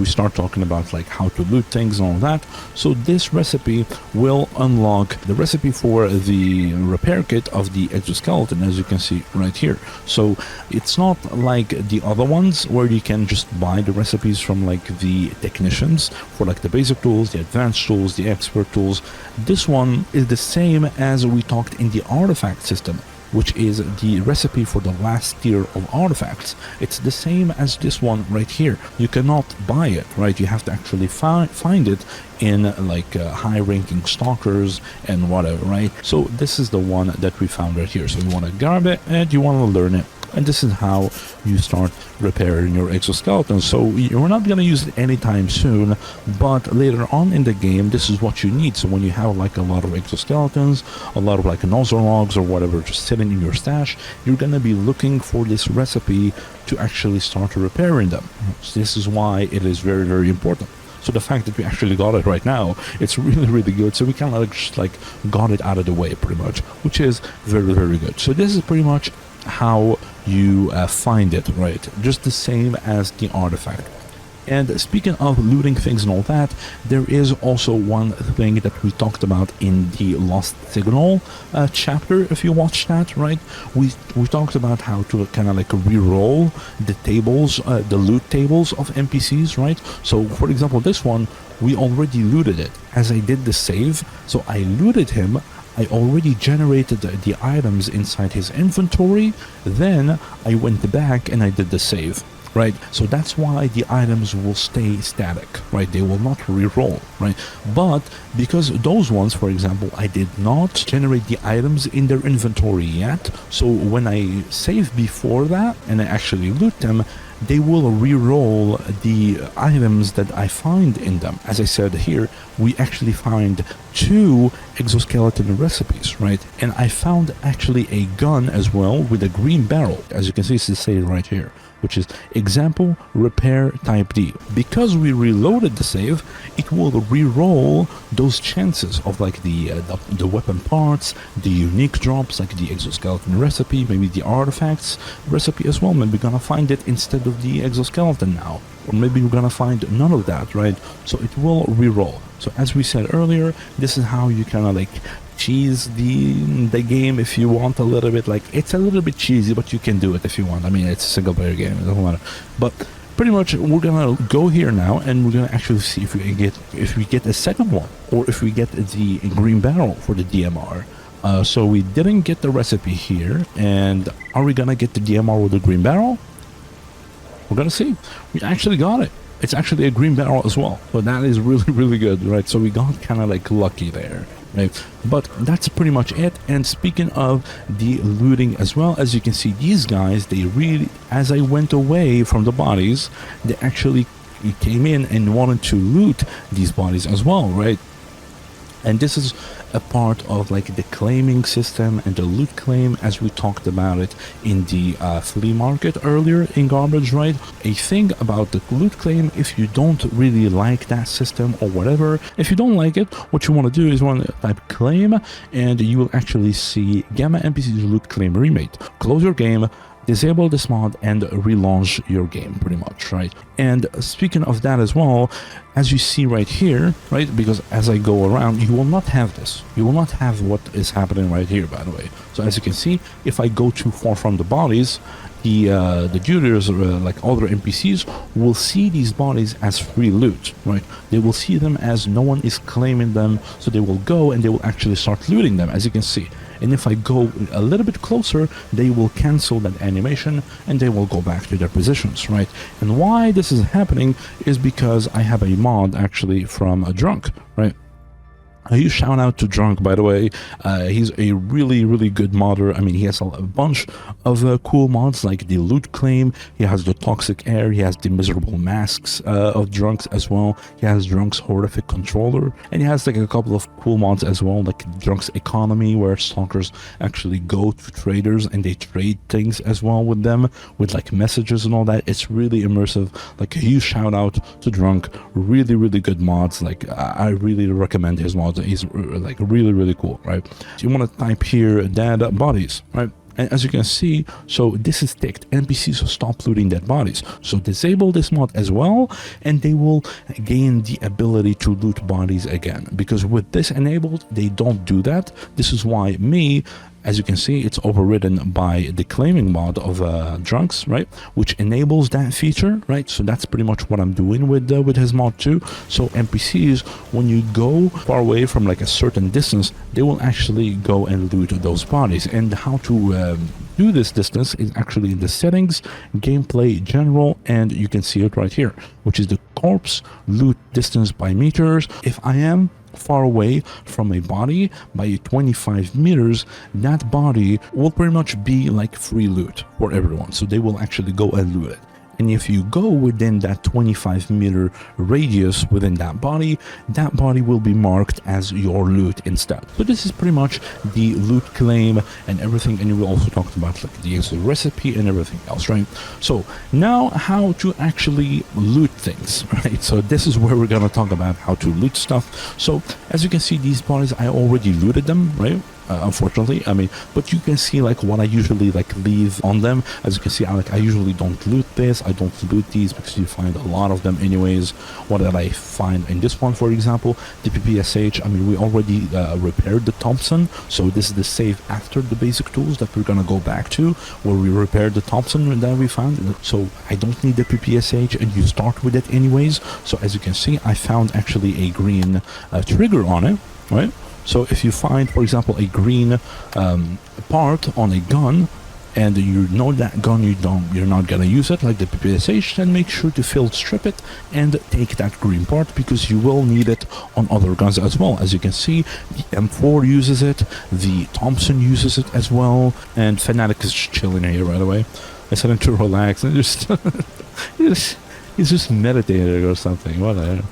start talking about like how to loot things and all that. So this recipe will unlock the recipe for the repair kit of the exoskeleton, as you can see right here. So it's not like the other ones where you can just buy the recipes from like the technician for like the basic tools, the advanced tools, the expert tools. This one is the same as we talked in the artifact system, which is the recipe for the last tier of artifacts. It's the same as this one right here. You cannot buy it, right? You have to actually find it in like high-ranking stalkers and whatever, right? So this is the one that we found right here. So you want to grab it and you want to learn it. And this is how you start repairing your exoskeleton. So you're not going to use it anytime soon, but later on in the game, this is what you need. So when you have like a lot of exoskeletons, a lot of like Nosorogs or whatever just sitting in your stash, you're going to be looking for this recipe to actually start repairing them. So this is why it is very, very important. So the fact that we actually got it right now, it's really, really good. So we kind of just like got it out of the way pretty much, which is very, very good. So this is pretty much how you find it, right? Just the same as the artifact. And speaking of looting things and all that, there is also one thing that we talked about in the Lost Signal chapter, if you watched that, right? We talked about how to kind of like re-roll the tables, the loot tables of NPCs, right? So for example, this one, we already looted it. As I did the save, so I looted him, I already generated the items inside his inventory, then I went back and I did the save, right? So that's why the items will stay static, right? They will not re-roll, right? But because those ones, for example, I did not generate the items in their inventory yet, so when I save before that and I actually loot them, they will re-roll the items that I find in them. As I said here, we actually find 2 exoskeleton recipes, right? And I found actually a gun as well with a green barrel. As you can see, it's the same right here. which is example repair type D. Because we reloaded the save, it will re-roll those chances of like the weapon parts, the unique drops like the Exoskeleton Recipe, maybe the Artefacts recipe as well. Maybe we're gonna find it instead of the exoskeleton now, or maybe we're gonna find none of that, right? So it will re-roll. So as we said earlier, this is how you kind of like cheese the game if you want a little bit. Like, it's a little bit cheesy, but you can do it if you want. I mean, it's a single player game, it doesn't matter. But pretty much we're gonna go here now and we're gonna actually see if we get a second one, or if we get the green barrel for the DMR. So we didn't get the recipe here, and are we gonna get the DMR with the green barrel? We're gonna see. We actually got it. It's actually a green barrel as well, so that is really, really good, right? So we got kind of like lucky there, right? But that's pretty much it. And speaking of the looting as well, as you can see, these guys, they really, as I went away from the bodies, they actually came in and wanted to loot these bodies as well, right? And this is a part of like the claiming system and the loot claim, as we talked about it in the flea market earlier in garbage, right? A thing about the loot claim, if you don't really like that system or whatever, if you don't like it, what you want to do is you want to type claim, and you will actually see Gamma NPC's loot claim remade. Close your game, disable this mod, and relaunch your game, pretty much, right? And speaking of that as well, as you see right here, right, because as I go around, you will not have this. You will not have what is happening right here, by the way. So as you can see, if I go too far from the bodies, the duties, like other NPCs, will see these bodies as free loot, right? They will see them as no one is claiming them, so they will go and they will actually start looting them, as you can see. And if I go a little bit closer, they will cancel that animation and they will go back to their positions, right? And why this is happening is because I have a mod actually from a Drunk, right? A huge shout out to Drunk, by the way. He's a really, really good modder. I mean, he has a bunch of cool mods like the Loot Claim. He has the Toxic Air. He has the Miserable Masks of Drunks as well. He has Drunk's Horrific Controller. And he has like a couple of cool mods as well, like Drunk's Economy, where Stalkers actually go to traders and they trade things as well with them, with like messages and all that. It's really immersive. Like, a huge shout out to Drunk. Really, really good mods. Like, I really recommend his mods. He's like really, really cool, right? So you want to type here dead bodies, right? And as you can see, so this is ticked. NPCs will stop looting dead bodies. So disable this mod as well, and they will gain the ability to loot bodies again. Because with this enabled, they don't do that. This is why as you can see, it's overridden by the claiming mod of Drunks, right? Which enables that feature, right? So that's pretty much what I'm doing with his mod too. So NPCs, when you go far away from like a certain distance, they will actually go and loot those bodies. And how to do this distance is actually in the settings, gameplay general, and you can see it right here, which is the corpse loot distance by meters. If I am far away from a body by 25 meters, that body will pretty much be like free loot for everyone, so they will actually go and loot it. And if you go within that 25-meter radius within that body will be marked as your loot instead. So this is pretty much the loot claim and everything, and we also talked about like the exit recipe and everything else, right? So now how to actually loot things, right? So this is where we're gonna talk about how to loot stuff. So as you can see, these bodies, I already looted them, right? Unfortunately, I mean, but you can see like what I usually like leave on them. As you can see, I usually don't loot this. I don't loot these because you find a lot of them anyways. What did I find in this one, for example? The PPSH, I mean, we already repaired the Thompson, so this is the save after the basic tools that we're gonna go back to, where we repaired the Thompson that we found. So I don't need the PPSH, and you start with it anyways. So as you can see, I found actually a green trigger on it, right? So if you find, for example, a green part on a gun, and you know that gun you're not gonna use it, like the PPSH, then make sure to field strip it and take that green part, because you will need it on other guns as well. As you can see, the M4 uses it, the Thompson uses it as well, and Fanatic is just chilling here, by the way. I said him to relax and just he's just meditating or something, whatever.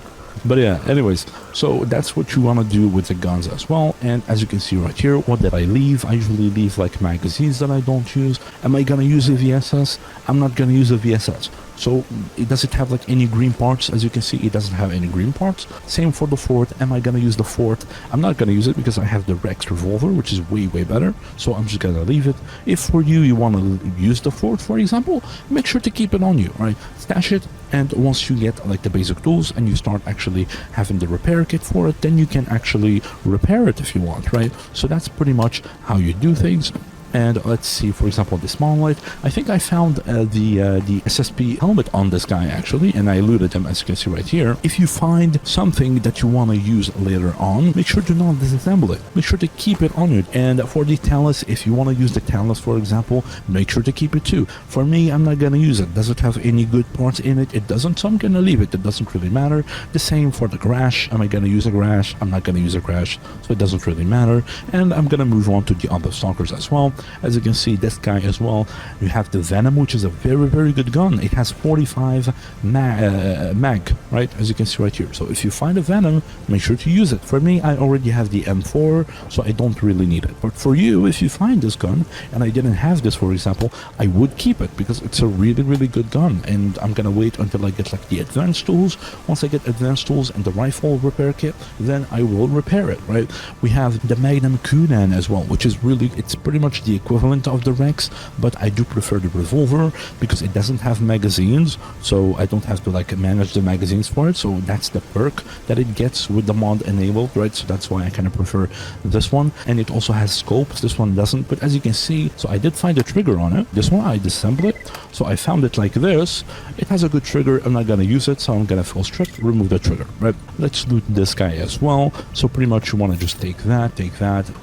But yeah, anyways, so that's what you want to do with the guns as well. And as you can see right here, what did I leave? I usually leave like magazines that I don't use. Am I gonna use a VSS? I'm not gonna use a VSS. So does it have like any green parts? As you can see, it doesn't have any green parts. Same for the fort. Am I gonna use the fort? I'm not gonna use it because I have the Rex revolver, which is way better. So I'm just gonna leave it. If for you want to use the fort, for example, make sure to keep it on you, right? Stash it, and once you get like the basic tools and you start actually having the repair kit for it, then you can actually repair it if you want, right? So that's pretty much how you do things. And let's see, for example, this monolith. I think I found the SSP helmet on this guy actually, and I looted him, as you can see right here. If you find something that you want to use later on, make sure to not disassemble it. Make sure to keep it on it. And for the talus, if you want to use the talus, for example, make sure to keep it too. For me, I'm not gonna use it. Does it have any good parts in it? It doesn't, so I'm gonna leave it. It doesn't really matter. The same for the Grash. Am I gonna use a Grash? I'm not gonna use a Grash, so it doesn't really matter. And I'm gonna move on to the other Stalkers as well. As you can see, this guy as well, you have the Venom, which is a very good gun. It has 45 mag, right, as you can see right here. So if you find a Venom, make sure to use it. For me, I already have the M4, so I don't really need it. But for you, if you find this gun, and I didn't have this, for example, I would keep it because it's a really good gun. And I'm gonna wait until I get like the advanced tools. Once I get advanced tools and the rifle repair kit, then I will repair it, right? We have the Magnum Kunan as well, which is really, it's pretty much the equivalent of the Rex, but I do prefer the revolver because it doesn't have magazines, so I don't have to like manage the magazines for it. So that's the perk that it gets with the mod enabled, right? So that's why I kind of prefer this one. And it also has scopes. This one doesn't, but as you can see, so I did find a trigger on it. This one I disassembled it, so I found it like this. It has a good trigger. I'm not gonna use it, so I'm gonna full strip, remove the trigger, right? Let's loot this guy as well. So pretty much you want to just take that.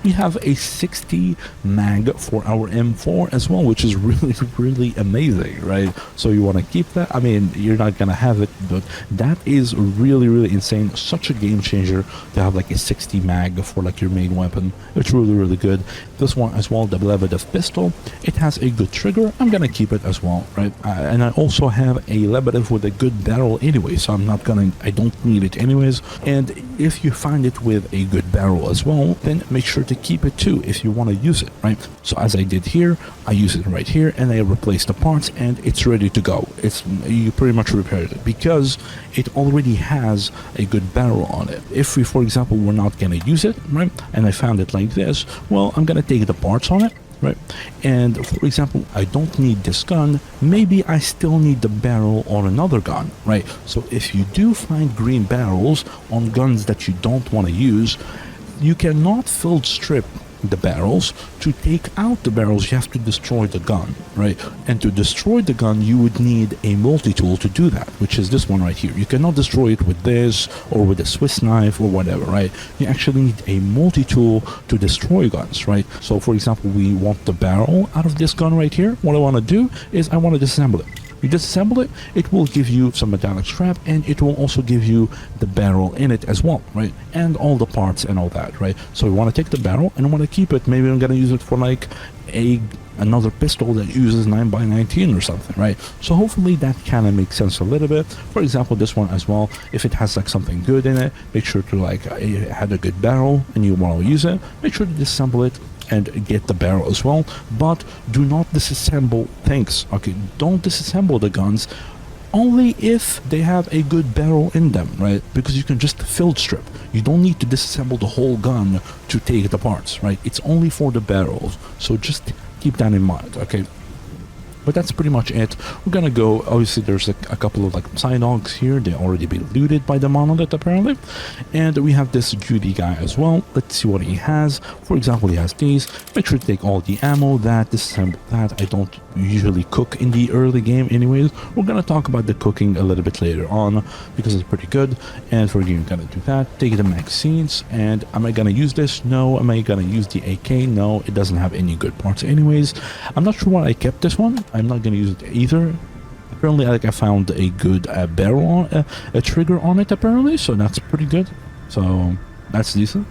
We have a 60 mag for our M4 as well, which is really amazing, right? So you want to keep that. I mean, you're not gonna have it, but that is really insane. Such a game changer to have like a 60 mag for like your main weapon. It's really good. This one as well, the Lebedev pistol, it has a good trigger. I'm gonna keep it as well, right? And I also have a Lebedev with a good barrel anyway, so I don't need it anyways. And if you find it with a good barrel as well, then make sure to keep it too if you want to use it, right? So as I did here, I use it right here and I replace the parts and it's ready to go. You pretty much repaired it because it already has a good barrel on it. If we, for example, were not gonna use it, right, and I found it like this, well, I'm gonna take the parts on it, right? And for example, I don't need this gun, maybe I still need the barrel on another gun, right? So if you do find green barrels on guns that you don't want to use, you cannot field strip the barrels. To take out the barrels, you have to destroy the gun, right? And to destroy the gun, you would need a multi-tool to do that, which is this one right here. You cannot destroy it with this or with a Swiss knife or whatever, right? You actually need a multi-tool to destroy guns, right? So for example, we want the barrel out of this gun right here. What I want to do is I want to disassemble it. You disassemble it, it will give you some metallic scrap and it will also give you the barrel in it as well, right? And all the parts and all that, right? So we want to take the barrel and I want to keep it. Maybe I'm going to use it for like another pistol that uses 9x19 or something, right? So hopefully that kind of makes sense a little bit. For example, this one as well, if it has like something good in it, make sure to like, it had a good barrel and you want to use it, make sure to disassemble it and get the barrel as well, but do not disassemble things, okay? Don't disassemble the guns only if they have a good barrel in them, right? Because you can just field strip. You don't need to disassemble the whole gun to take the parts, right? It's only for the barrels, so just keep that in mind, okay? But that's pretty much it. We're gonna go, obviously there's a couple of like side dogs here. They already been looted by the monolith apparently. And we have this Judy guy as well. Let's see what he has. For example, he has these. Make sure to take all the ammo, disassemble that. I don't usually cook in the early game anyways. We're gonna talk about the cooking a little bit later on because it's pretty good. And for you, gonna do that. Take the magazines. And am I gonna use this? No. Am I gonna use the AK? No, it doesn't have any good parts anyways. I'm not sure why I kept this one. I'm not gonna use it either. Apparently, like I found a good barrel on a trigger on it apparently, so that's pretty good. So that's decent.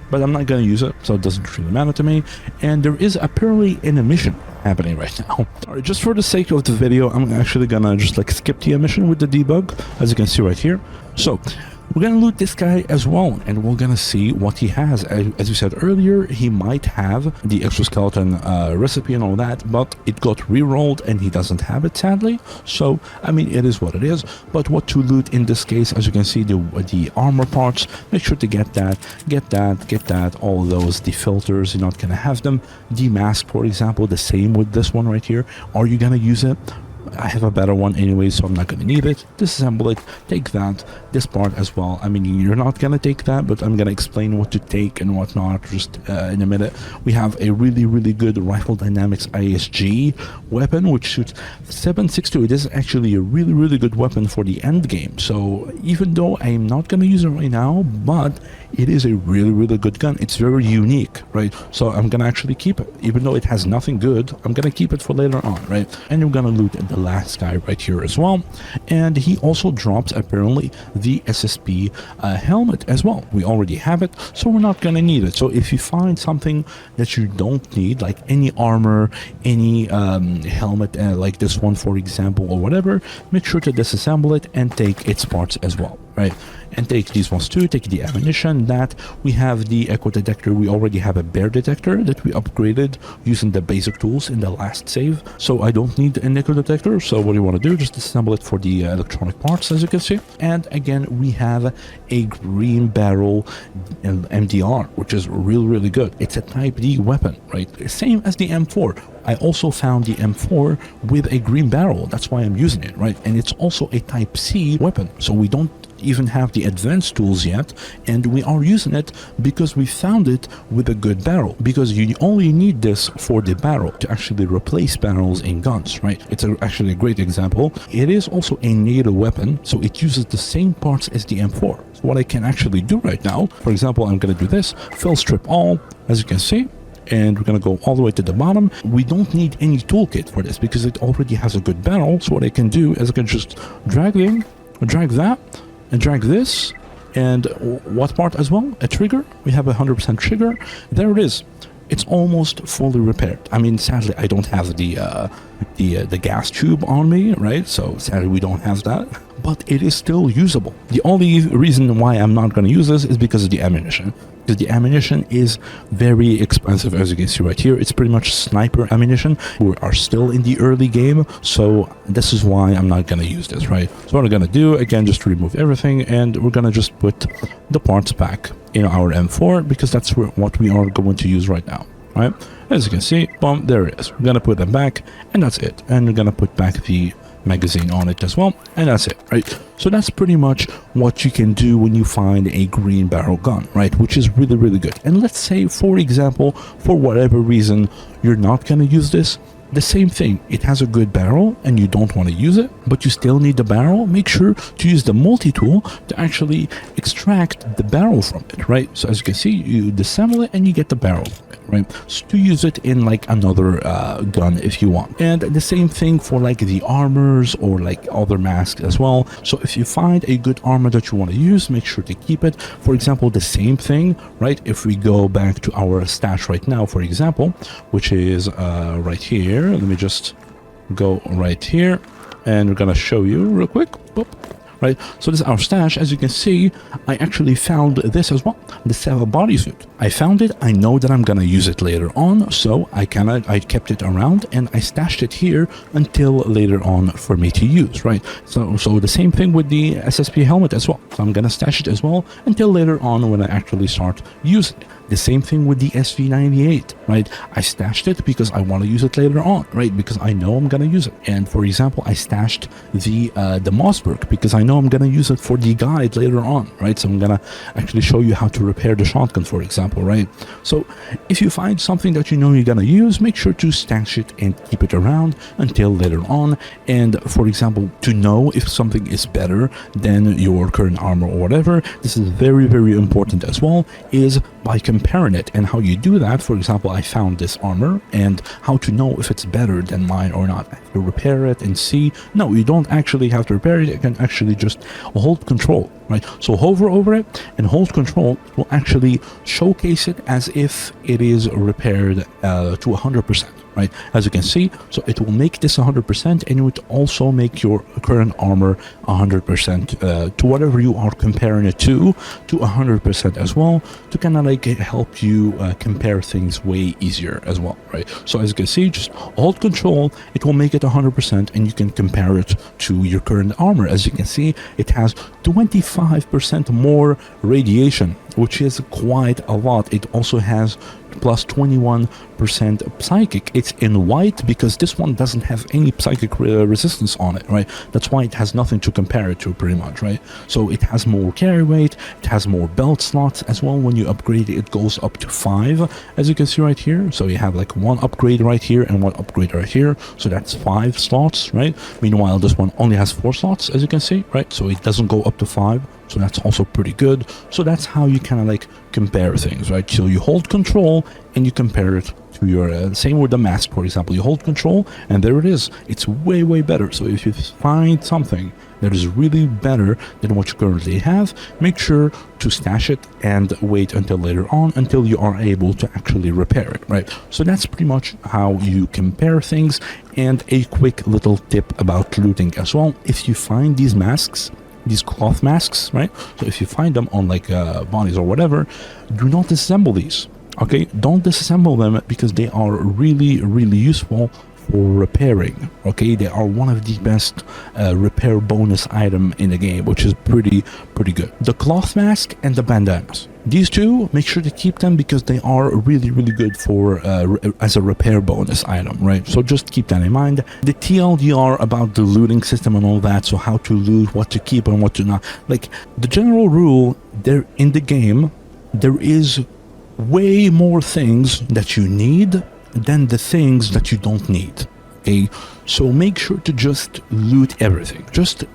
But I'm not gonna use it, so it doesn't really matter to me. And there is apparently an emission happening right now. Alright, just for the sake of the video, I'm actually gonna just like skip the emission with the debug, as you can see right here. So we're gonna loot this guy as well, and we're gonna see what he has. As you said earlier, he might have the exoskeleton recipe and all that, but it got re-rolled and he doesn't have it, sadly. So I mean, it is what it is. But what to loot in this case, as you can see, the armor parts, make sure to get that, all those. The filters, you're not gonna have them. The mask, for example, the same with this one right here. Are you gonna use it? I have a better one anyway, so I'm not going to need it. Disassemble it, take that, this part as well. I mean, you're not going to take that, but I'm going to explain what to take and what not just in a minute. We have a really good Rifle Dynamics ISG weapon, which shoots 7.62. It is actually a really good weapon for the end game. So even though I'm not going to use it right now, but it is a really good gun. It's very unique, right? So I'm going to actually keep it. Even though it has nothing good, I'm going to keep it for later on, right? And we're going to loot the last guy right here as well, and he also drops apparently the SSP helmet as well. We already have it, so we're not gonna need it. So if you find something that you don't need, like any armor, any helmet like this one for example, or whatever, make sure to disassemble it and take its parts as well, right? And take these ones too, take the ammunition. That we have the echo detector. We already have a bear detector that we upgraded using the basic tools in the last save, so I don't need an echo detector. So what you want to do, just disassemble it for the electronic parts, as you can see. And again, we have a green barrel MDR, which is really good. It's a type D weapon, right? Same as the M4. I also found the M4 with a green barrel. That's why I'm using it, right? And it's also a type C weapon, so we don't even have the advanced tools yet, and we are using it because we found it with a good barrel, because you only need this for the barrel to actually replace barrels in guns, right? It's actually a great example. It is also a NATO weapon, so it uses the same parts as the M4. So what I can actually do right now, for example, I'm going to do this, fill strip all, as you can see, and we're going to go all the way to the bottom. We don't need any toolkit for this because it already has a good barrel. So what I can do is I can just drag in, drag that, and drag this, and what part as well? A trigger. We have a 100% trigger. There it is. It's almost fully repaired. I mean, sadly, I don't have the gas tube on me, right? So sadly, we don't have that, but it is still usable. The only reason why I'm not going to use this is because of the ammunition. Because the ammunition is very expensive, as you can see right here. It's pretty much sniper ammunition. We are still in the early game, so this is why I'm not going to use this, right? So what I'm going to do, again, just remove everything, and we're going to just put the parts back in our M4, because that's what we are going to use right now, right? As you can see, boom, there it is. We're going to put them back, and that's it. And we're going to put back the magazine on it as well, and that's it, right? So that's pretty much what you can do when you find a green barrel gun, right? Which is really good. And let's say, for example, for whatever reason you're not going to use this, the same thing, it has a good barrel and you don't want to use it, but you still need the barrel. Make sure to use the multi-tool to actually extract the barrel from it, right? So as you can see, you disassemble it and you get the barrel, right? So to use it in like another gun if you want. And the same thing for like the armors or like other masks as well. So if you find a good armor that you want to use, make sure to keep it. For example, the same thing, right? If we go back to our stash right now, for example, which is right here. Let me just go right here, and we're gonna show you real quick. Boop. Right, so this is our stash. As you can see, I actually found this as well, the S.T.A.L.K.E.R bodysuit. I found it. I know that I'm gonna use it later on, so I kept it around and I stashed it here until later on for me to use, right? So the same thing with the SSP helmet as well. So I'm gonna stash it as well until later on when I actually start using it. The same thing with the SV98, right? I stashed it because I want to use it later on, right? Because I know I'm gonna use it. And for example, I stashed the Mossberg because I know I'm gonna use it for the guide later on, right? So I'm gonna actually show you how to repair the shotgun, for example, right? So if you find something that you know you're gonna use, make sure to stash it and keep it around until later on. And for example, to know if something is better than your current armor or whatever, this is very important as well, is by comparing it. And how you do that, for example, I found this armor, and how to know if it's better than mine or not. You repair it and see. No, you don't actually have to repair it. You can actually just hold control, right? So hover over it and hold control will actually showcase it as if it is repaired to 100%. right? As you can see, so it will make this 100%, and it would also make your current armor 100% to whatever you are comparing it to 100% as well, to kind of like help you compare things way easier as well, right? So as you can see, just hold control, it will make it 100%, and you can compare it to your current armor. As you can see, it has 25% more radiation, which is quite a lot. It also has plus 21% psychic. It's in white because this one doesn't have any psychic resistance on it, right? That's why it has nothing to compare it to, pretty much, right? So it has more carry weight, it has more belt slots as well. When you upgrade it, it goes up to 5, as you can see right here. So you have like 1 upgrade right here and 1 upgrade right here, so that's 5 slots, right? Meanwhile, this one only has 4 slots, as you can see, right? So it doesn't go up to 5, so that's also pretty good. So that's how you kind of like compare things, right? So you hold control and you compare it to your same with the mask, for example. You hold control and there it is. It's way better. So if you find something that is really better than what you currently have, make sure to stash it and wait until later on, until you are able to actually repair it, right? So that's pretty much how you compare things. And a quick little tip about looting as well: if you find these masks, these cloth masks, right? So if you find them on like bodies or whatever, do not disassemble these, okay? Don't disassemble them, because they are really useful for repairing, okay? They are one of the best repair bonus item in the game, which is pretty good. The cloth mask and the bandanas, these two, make sure to keep them, because they are really good for as a repair bonus item, right? So just keep that in mind. The TLDR about the looting system and all that, so how to loot, what to keep and what to not, like the general rule there in the game, there is way more things that you need than the things that you don't need, okay? So make sure to just loot everything. Just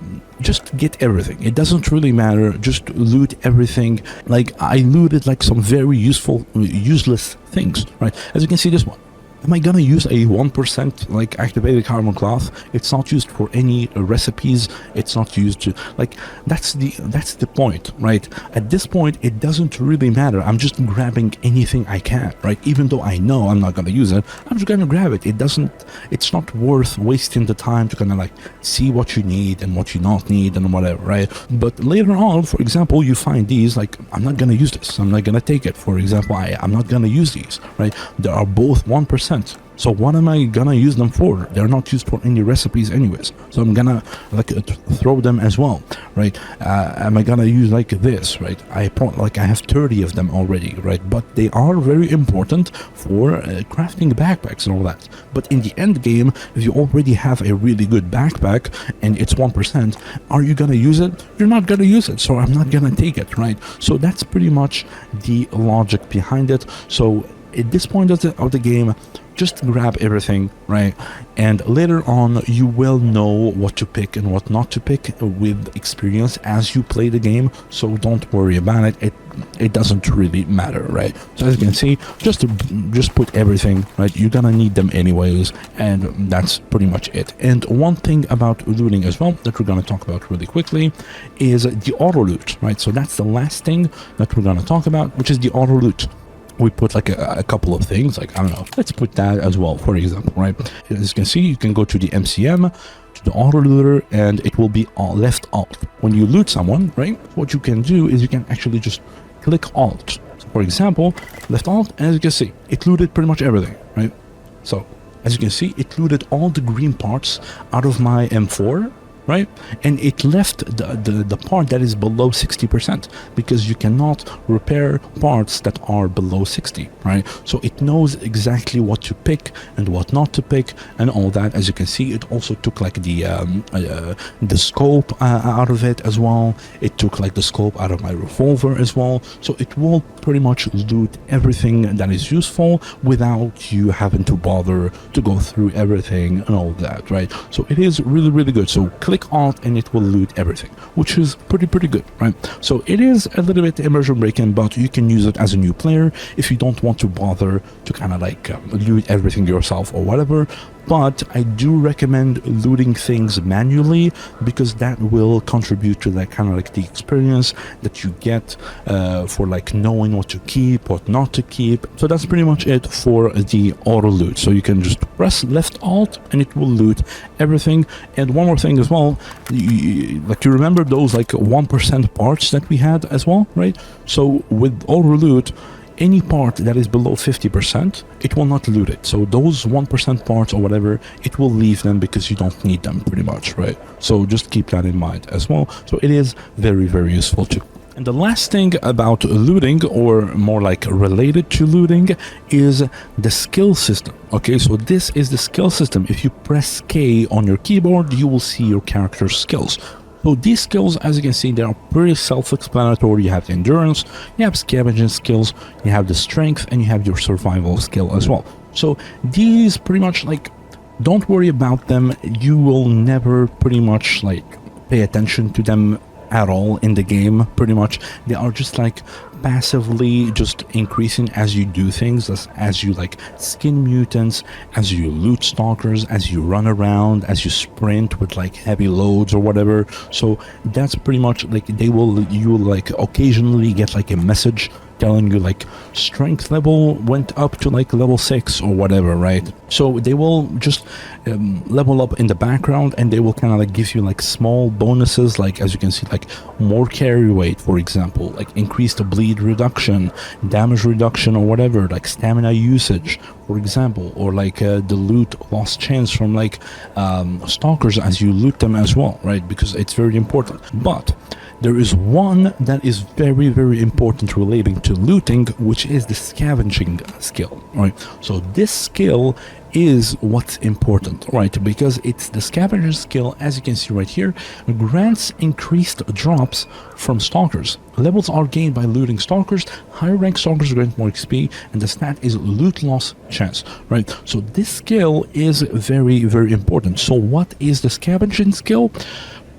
get everything. It doesn't really matter. Just loot everything. Like I looted like some very useless things, right? As you can see, this one. Am I gonna use a 1% like activated carbon cloth? It's not used for any recipes. It's not used to, like, that's the point, right? At this point, it doesn't really matter. I'm just grabbing anything I can, right? Even though I know I'm not gonna use it, I'm just gonna grab it. It's not worth wasting the time to kind of like see what you need and what you not need and whatever, right? But later on, for example, you find these, like, I'm not gonna use this. I'm not gonna take it. For example, I'm not gonna use these, right? They are both 1%. So what am I gonna use them for? They're not used for any recipes anyways, so I'm gonna like throw them as well, right? Am I gonna use like this, right? I have 30 of them already, right? But they are very important for crafting backpacks and all that. But in the end game, if you already have a really good backpack and it's 1%, are you gonna use it? You're not gonna use it, so I'm not gonna take it, right? So that's pretty much the logic behind it. So at this point of the game, just grab everything, right? And later on, you will know what to pick and what not to pick with experience as you play the game. So don't worry about it. It doesn't really matter, right? So as you can see, just put everything, right? You're gonna need them anyways, and that's pretty much it. And one thing about looting as well that we're gonna talk about really quickly is the auto loot, right? So that's the last thing that we're gonna talk about, which is the auto loot. We put like a couple of things, like, I don't know, let's put that as well, for example, right? As you can see, you can go to the MCM, to the auto looter, and it will be left alt. When you loot someone, right, what you can do is you can actually just click alt. So for example, left alt, and as you can see, it looted pretty much everything, right? So as you can see, it looted all the green parts out of my M4, right? And it left the part that is below 60%, because you cannot repair parts that are below 60, right? So it knows exactly what to pick and what not to pick and all that. As you can see, it also took like the scope out of it as well. It took like the scope out of my revolver as well. So it will pretty much loot everything that is useful without you having to bother to go through everything and all that, right? So it is really good. So click alt and it will loot everything, which is pretty good, right? So it is a little bit immersion breaking, but you can use it as a new player if you don't want to bother to kind of like loot everything yourself or whatever. but I do recommend looting things manually because that will contribute to that kind of like the experience that you get for like knowing what to keep, what not to keep. So that's pretty much it for the auto loot. So you can just press left alt and it will loot everything. And one more thing as well, you remember those like 1% parts that we had as well, right? So with auto loot, any part that is below 50%, it will not loot it. So those 1% parts or whatever, it will leave them because you don't need them pretty much, right? So just keep that in mind as well. So it is very, very useful too. And the last thing about looting, or more like related to looting, is the skill system. Okay, so this is the skill system. If you press K on your keyboard, you will see your character's skills. So these skills, as you can see, they are pretty self-explanatory. You have the endurance, you have scavenging skills, you have the strength, and you have your survival skill as well. So these pretty much like, don't worry about them. You will never pretty much like pay attention to them at all in the game. Pretty much they are just like passively just increasing as you do things, as you like skin mutants, as you loot stalkers, as you run around, as you sprint with like heavy loads or whatever. So that's pretty much like you will like occasionally get like a message telling you like strength level went up to like level 6 or whatever, right? So they will just level up in the background, and they will kind of like give you like small bonuses, like as you can see, like more carry weight, for example, like increased bleed reduction, damage reduction or whatever, like stamina usage, for example, or like the loot loss chance from like stalkers as you loot them as well, right? Because it's very important. But there is one that is very, very important relating to looting, which is the scavenging skill, right? So this skill is what's important, right? Because it's the scavenger skill, as you can see right here, grants increased drops from stalkers. Levels are gained by looting stalkers. Higher rank stalkers grant more XP, and the stat is loot loss chance, right? So this skill is very, very important. So what is the scavenging skill?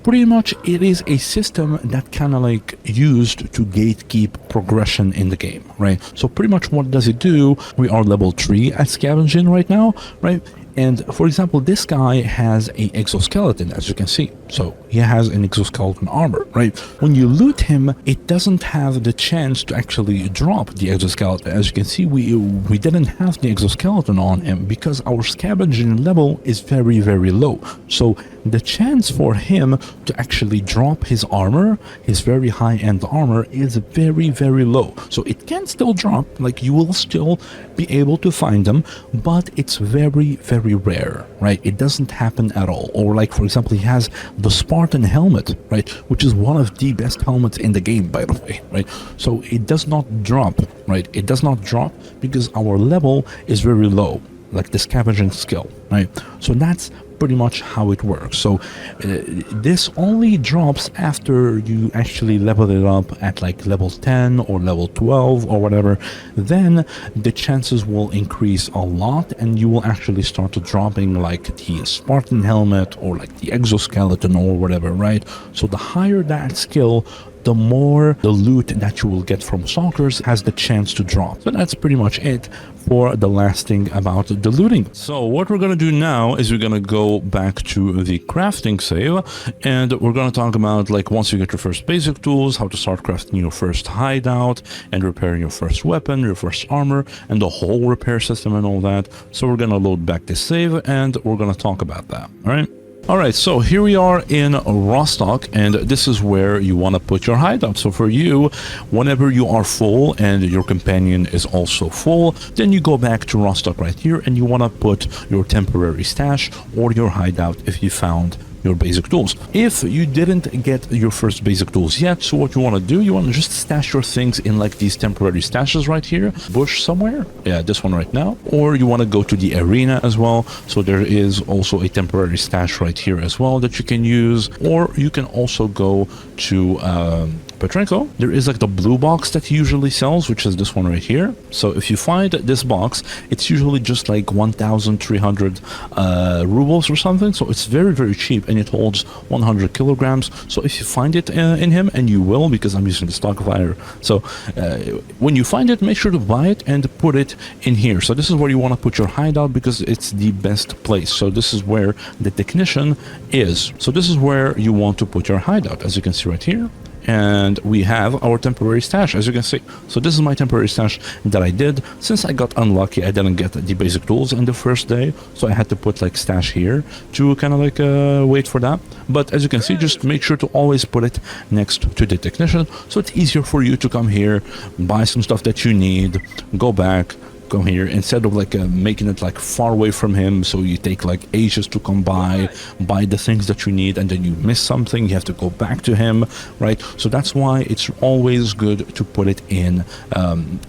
Pretty much it is a system that kind of like used to gatekeep progression in the game, right? So pretty much what does it do? We are level 3 at scavenging right now, right? And for example, this guy has a exoskeleton, as you can see. So he has an exoskeleton armor, right? When you loot him, it doesn't have the chance to actually drop the exoskeleton. As you can see, we didn't have the exoskeleton on him because our scavenging level is very, very low. So the chance for him to actually drop his armor, his very high-end armor, is very, very low. So it can still drop, like you will still be able to find them, but it's very, very rare, right? It doesn't happen at all. Or like, for example, he has the Spartan helmet, right? Which is one of the best helmets in the game, by the way, right? So it does not drop, right? It does not drop because our level is very low, like the scavenging skill, right? So that's pretty much how it works. So this only drops after you actually level it up at like level 10 or level 12 or whatever. Then the chances will increase a lot, and you will actually start dropping like the Spartan helmet or like the exoskeleton or whatever, right? So the higher that skill, the more the loot that you will get from stalkers has the chance to drop. So that's pretty much it for the last thing about the looting. So what we're going to do now is we're going to go back to the crafting save, and we're going to talk about like once you get your first basic tools, how to start crafting your first hideout and repairing your first weapon, your first armor, and the whole repair system and all that. So we're going to load back this save and we're going to talk about that. All right. Alright, so here we are in Rostock, and this is where you want to put your hideout. So for you, whenever you are full and your companion is also full, then you go back to Rostock right here, and you want to put your temporary stash or your hideout if you found your basic tools. If you didn't get your first basic tools yet, so what you want to do, you want to just stash your things in like these temporary stashes right here, bush somewhere, yeah, this one right now, or you want to go to the arena as well. So there is also a temporary stash right here as well that you can use, or you can also go to Petrenko, there is like the blue box that he usually sells, which is this one right here. So if you find this box, it's usually just like 1,300 rubles or something. So it's very, very cheap, and it holds 100 kilograms. So if you find it in him, and you will, because I'm using the STALKER. So when you find it, make sure to buy it and put it in here. So this is where you want to put your hideout, because it's the best place. So this is where the technician is. So this is where you want to put your hideout, as you can see right here. And we have our temporary stash, as you can see. So this is my temporary stash that I did. Since I got unlucky, I didn't get the basic tools on the first day, so I had to put like stash here to kind of like wait for that. But as you can see, just make sure to always put it next to the technician, so it's easier for you to come here, buy some stuff that you need, go back, come here, instead of like making it like far away from him, so you take like ages to come buy the things that you need, and then you miss something, you have to go back to him, right? So that's why it's always good to put it in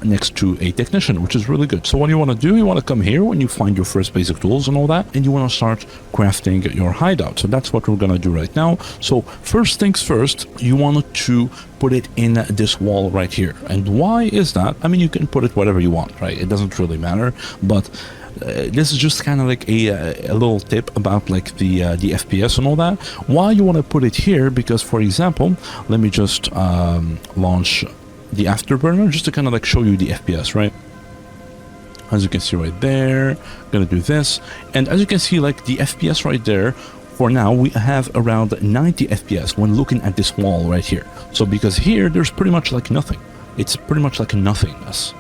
next to a technician, which is really good. So what you want to do, you want to come here when you find your first basic tools and all that, and you want to start crafting your hideout. So that's what we're gonna do right now. So first things first, you want to put it in this wall right here. And why is that? I mean, you can put it whatever you want, right? It doesn't really matter, but this is just kind of like a little tip about like the FPS and all that. Why you want to put it here? Because, for example, let me just launch the Afterburner just to kind of like show you the FPS, right? As you can see right there, I'm gonna do this, and as you can see, like the FPS right there, for now we have around 90 FPS when looking at this wall right here. So because here there's pretty much like nothing, it's pretty much like nothingness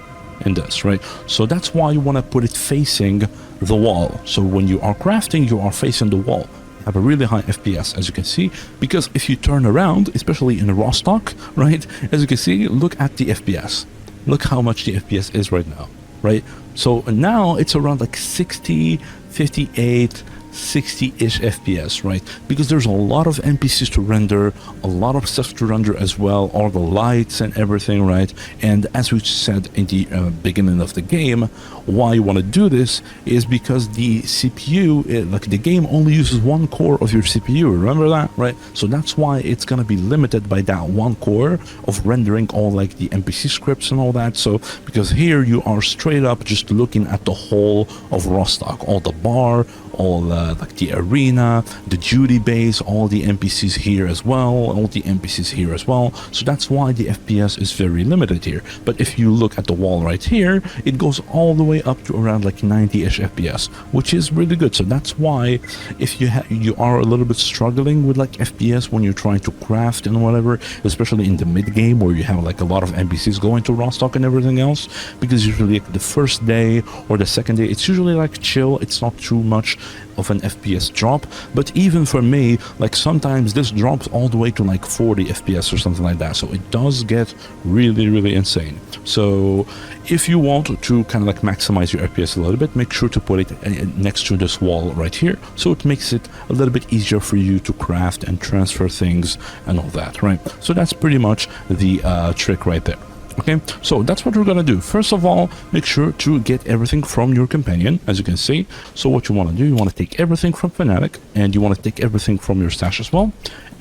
in this, right? So that's why you want to put it facing the wall. So when you are crafting, you are facing the wall, have a really high FPS, as you can see, because if you turn around, especially in a raw stock, right, as you can see, look at the FPS, look how much the FPS is right now, right? So now it's around like 60, 58, 60-ish FPS, right? Because there's a lot of NPCs to render, a lot of stuff to render as well, all the lights and everything, right? And as we said in the beginning of the game, why you want to do this is because the CPU, like the game only uses one core of your CPU, remember that, right? So that's why it's going to be limited by that one core of rendering all like the NPC scripts and all that. So because here you are straight up just looking at the whole of raw stock, all the bar, all like the arena, the duty base, all the NPCs here as well, all the NPCs here as well. So that's why the FPS is very limited here. But if you look at the wall right here, it goes all the way up to around like 90-ish FPS, which is really good. So that's why if you are a little bit struggling with like FPS when you're trying to craft and whatever, especially in the mid game where you have like a lot of NPCs going to raw stock and everything else, because usually like the first day or the second day, it's usually like chill, it's not too much of an FPS drop. But even for me, like sometimes this drops all the way to like 40 FPS or something like that, so it does get really insane. So if you want to kind of like maximize your FPS a little bit, make sure to put it next to this wall right here, so it makes it a little bit easier for you to craft and transfer things and all that, right? So that's pretty much the trick right there. Okay, so that's what we're gonna do. First of all, make sure to get everything from your companion, as you can see. So what you want to do, you want to take everything from Fanatic, and you want to take everything from your stash as well.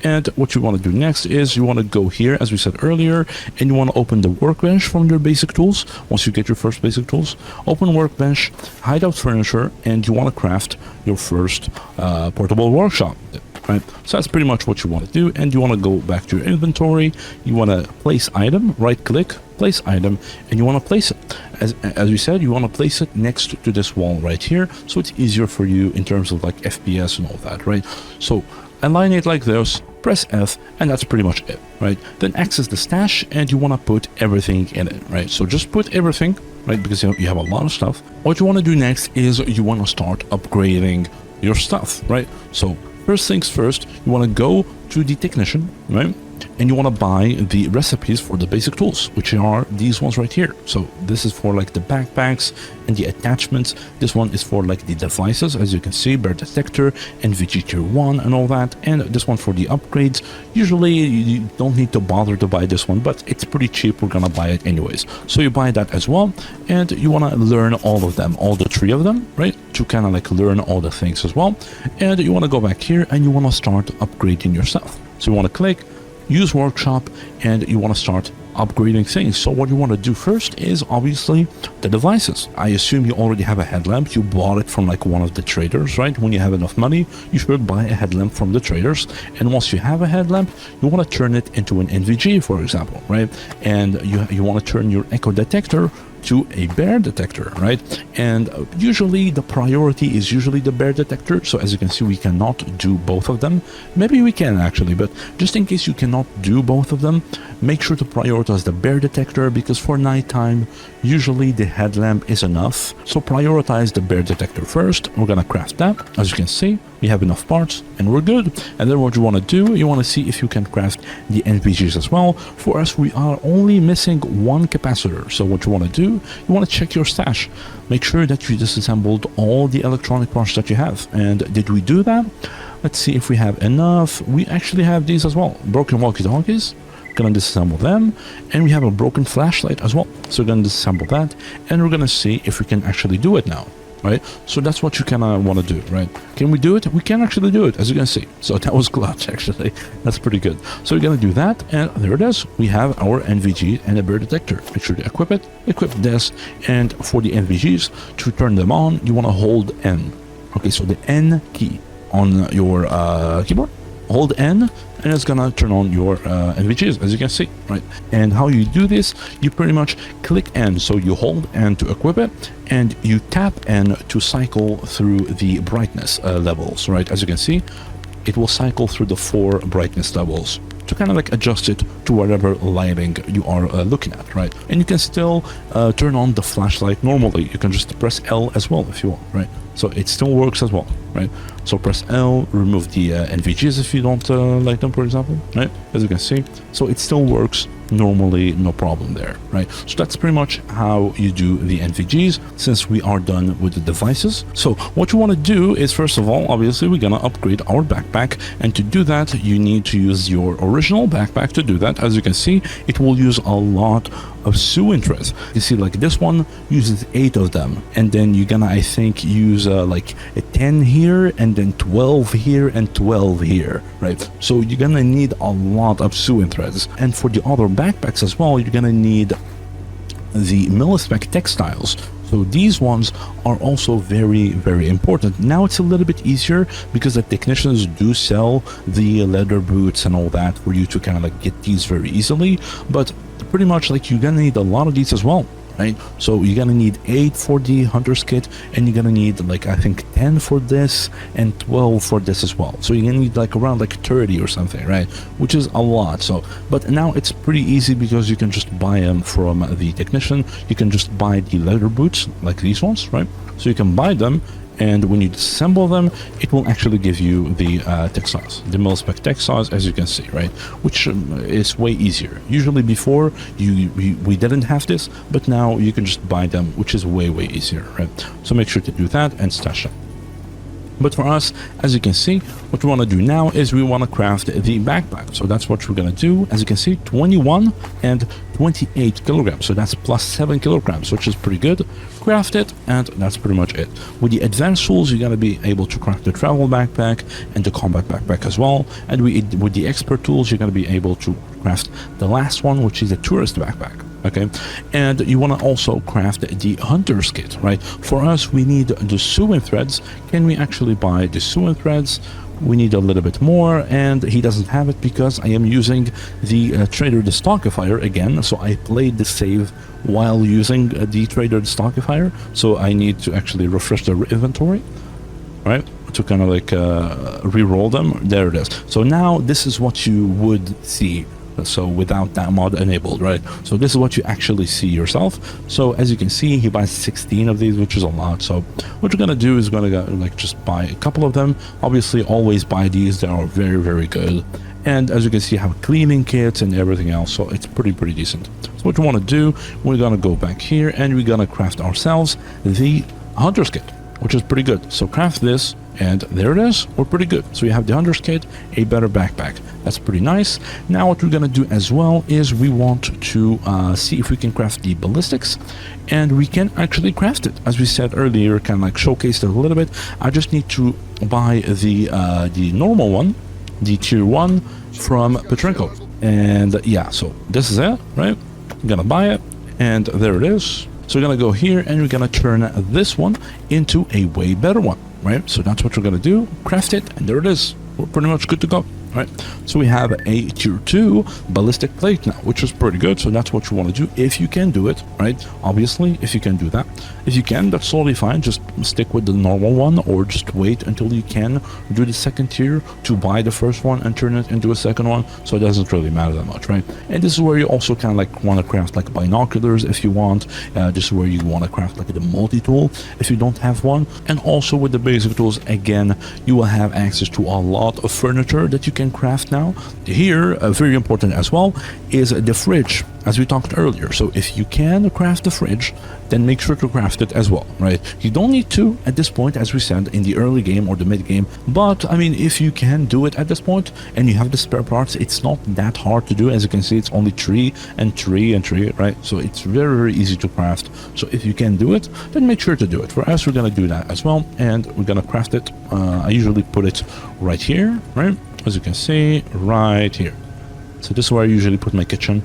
And what you want to do next is you want to go here, as we said earlier, and you want to open the Workbench from your basic tools. Once you get your first basic tools, open Workbench, Hideout Furniture, and you want to craft your first portable workshop. Right, so that's pretty much what you want to do. And you want to go back to your inventory, you want to place item, right click, place item, and you want to place it, as we said, you want to place it next to this wall right here, so it's easier for you in terms of like FPS and all that, right? So align it like this, press F, and that's pretty much it, right? Then access the stash, and you want to put everything in it, right? So just put everything, right, because you have a lot of stuff. What you want to do next is you want to start upgrading your stuff, right? So first things first, you want to go to the technician, right? And you want to buy the recipes for the basic tools, which are these ones right here. So this is for like the backpacks and the attachments. This one is for like the devices, as you can see, bear detector, NVG tier 1 and all that. And this one for the upgrades. Usually you don't need to bother to buy this one, but it's pretty cheap. We're gonna buy it anyways. So you buy that as well. And you want to learn all of them, all the 3 of them, right? To kind of like learn all the things as well. And you want to go back here and you want to start upgrading yourself. So you want to click, use workshop and you want to start upgrading things. So what you want to do first is obviously the devices. I assume you already have a headlamp. You bought it from like one of the traders, right? When you have enough money, you should buy a headlamp from the traders. And once you have a headlamp, you want to turn it into an NVG, for example, right? And you want to turn your echo detector to a bear detector, right? And usually the priority is usually the bear detector. So as you can see, we cannot do both of them. Maybe we can actually, but just in case you cannot do both of them, make sure to prioritize the bear detector, because for nighttime, usually the headlamp is enough. So prioritize the bear detector first. We're gonna craft that. As you can see, we have enough parts and we're good. And then what you want to do, you want to see if you can craft the NVGs as well. For us, we are only missing one capacitor. So what you want to do, you want to check your stash. Make sure that you disassembled all the electronic parts that you have. And did we do that? Let's see if we have enough. We actually have these as well. Broken walkie-talkies. Gonna disassemble them, and we have a broken flashlight as well. So we're gonna disassemble that, and we're gonna see if we can actually do it now. Right, so that's what you kind of want to do, right? Can we do it? We can actually do it, as you can see. So that was clutch, actually. That's pretty good. So we're going to do that, and there it is. We have our NVG and a bear detector. Make sure to equip it, equip this, and for the NVGs, to turn them on, you want to hold N. Okay, so the N key on your keyboard, hold N, and it's gonna turn on your NVGs, as you can see, right? And how you do this, you pretty much click N, so you hold N to equip it, and you tap N to cycle through the brightness levels, right? As you can see, it will cycle through the 4 brightness levels to kind of like adjust it to whatever lighting you are looking at, right? And you can still turn on the flashlight normally. You can just press L as well if you want, right? So it still works as well, right? So press L, remove the NVGs if you don't like them, for example, right? As you can see, so it still works normally, no problem there, right? So that's pretty much how you do the NVGs, since we are done with the devices. So what you want to do is, first of all, obviously we're gonna upgrade our backpack, and to do that you need to use your original backpack to do that. As you can see, it will use a lot of SU threads. You see, like this one uses 8 of them, and then you're gonna, I think, use like a 10 here, and then 12 here, and 12 here, right? So you're gonna need a lot of SU threads. And for the other backpacks as well, you're gonna need the mil-spec textiles. So these ones are also very, very important. Now it's a little bit easier because the technicians do sell the leather boots and all that for you to kind of like get these very easily. But pretty much like you're gonna need a lot of these as well, right? So you're gonna need 8 for the hunter's kit, and you're gonna need like, I think 10 for this and 12 for this as well. So you're gonna need like around like 30 or something, right? Which is a lot. So but now it's pretty easy because you can just buy them from the technician. You can just buy the leather boots like these ones, right? So you can buy them, and when you disassemble them, it will actually give you the textiles, the mil-spec textiles, as you can see, right? Which is way easier. Usually before, we didn't have this, but now you can just buy them, which is way, way easier, right? So make sure to do that and stash them. But for us, as you can see, what we want to do now is we want to craft the backpack. So that's what we're going to do. As you can see, 21 and 28 kilograms. So that's plus 7 kilograms, which is pretty good. Craft it, and that's pretty much it. With the advanced tools, you're going to be able to craft the travel backpack and the combat backpack as well. And with the expert tools, you're going to be able to craft the last one, which is a tourist backpack. Okay, and you want to also craft the hunter's kit, right? For us, we need the SU threads. Can we actually buy the SU threads? We need a little bit more, and he doesn't have it because I am using the trader the STAL.K.E.R again. So I played the save while using the trader the STAL.K.E.R, so I need to actually refresh the inventory, right, to kind of like re-roll them. There it is. So now this is what you would see. So without that mod enabled, right? So this is what you actually see yourself. So as you can see, he buys 16 of these, which is a lot. So what you're gonna do is gonna like just buy a couple of them. Obviously, always buy these. They are very, very good. And as you can see, have cleaning kits and everything else. So it's pretty decent. So what you want to do, we're gonna go back here and we're gonna craft ourselves the hunter's kit, which is pretty good. So craft this, and there it is. We're pretty good. So you have the hunter's kit, a better backpack. That's pretty nice. Now what we're gonna do as well is we want to see if we can craft the ballistics, and we can actually craft it. As we said earlier, kind of like showcased it a little bit. I just need to buy the normal one, the tier 1 from Petrenko. And yeah, so this is it, right? I'm gonna buy it, and there it is. So we're gonna go here and we're gonna turn this one into a way better one, right? So that's what we're gonna do, craft it, and there it is. We're pretty much good to go. Right, so we have a tier 2 ballistic plate now, which is pretty good. So that's what you want to do if you can do it, right? Obviously, if you can do that. If you can, that's totally fine. Just stick with the normal one, or just wait until you can do the second tier to buy the first one and turn it into a second one. So it doesn't really matter that much, right? And this is where you also kind of like want to craft like binoculars if you want. This is where you want to craft like the multi-tool if you don't have one. And also with the basic tools, again, you will have access to a lot of furniture that you can craft now. Here, very important as well, is the fridge, as we talked earlier. So if you can craft the fridge, then make sure to craft it as well, right? You don't need to at this point, as we said, in the early game or the mid game, but I mean, if you can do it at this point and you have the spare parts, it's not that hard to do. As you can see, it's only 3 and 3 and 3, right? So it's very, very easy to craft. So if you can do it, then make sure to do it. For us, we're gonna do that as well, and we're gonna craft it. I usually put it right here, right? As you can see, right here. So this is where I usually put my kitchen.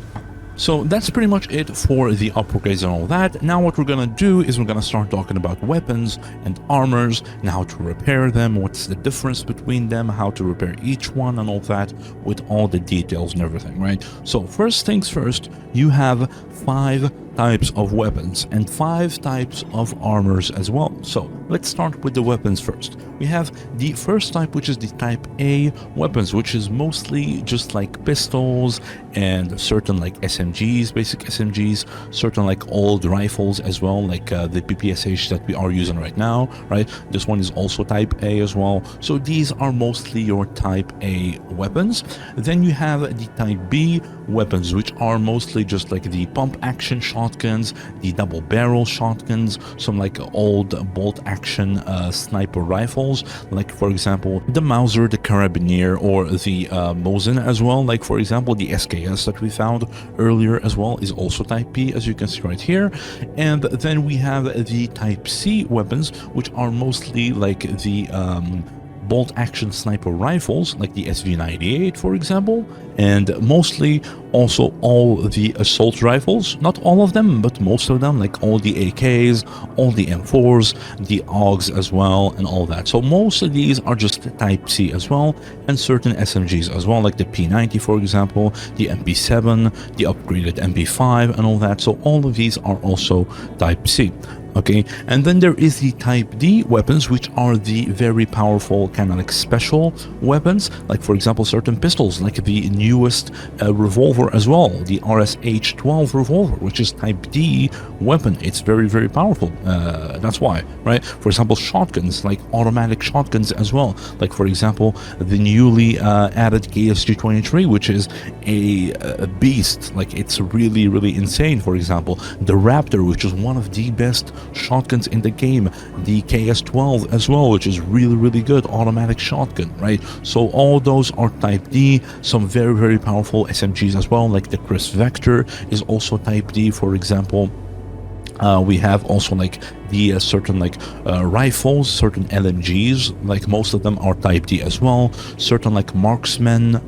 So that's pretty much it for the upgrades and all that. Now what we're gonna do is we're gonna start talking about weapons and armors and how to repair them, what's the difference between them, how to repair each one and all that, with all the details and everything, right? So first things first, you have 5 types of weapons and 5 types of armors as well. So let's start with the weapons first. We have the first type, which is the type A weapons, which is mostly just like pistols and certain like SMGs, basic SMGs, certain like old rifles as well, like the PPSH that we are using right now, right? This one is also type A as well. So these are mostly your type A weapons. Then you have the type B weapons, which are mostly just like the pump action shotguns, the double barrel shotguns, some like old bolt action sniper rifles, like for example the Mauser, the Carabinier, or the Mosin as well. Like for example the SKS that we found earlier as well is also type B, as you can see right here. And then we have the type C weapons, which are mostly like the bolt action sniper rifles, like the SV98 for example, and mostly also all the assault rifles, not all of them but most of them, like all the AKs, all the M4s, the AUGs as well, and all that. So most of these are just type C as well, and certain SMGs as well, like the P90 for example, the MP7, the upgraded MP5 and all that. So all of these are also type C. Okay, and then there is the type D weapons, which are the very powerful kind of like special weapons, like for example certain pistols, like the newest revolver as well, the RSH-12 revolver, which is type D weapon. It's very, very powerful. That's why, right? For example, shotguns, like automatic shotguns as well, like for example the newly added KSG-23, which is a beast. Like it's really, really insane. For example, the Raptor, which is one of the best shotguns in the game, the KS-12 as well, which is really, really good automatic shotgun, right? So all those are type D. Some very, very powerful SMGs as well, like the Chris Vector is also type D, for example. We have also like the certain like rifles, certain LMGs, like most of them are type D as well. Certain like marksman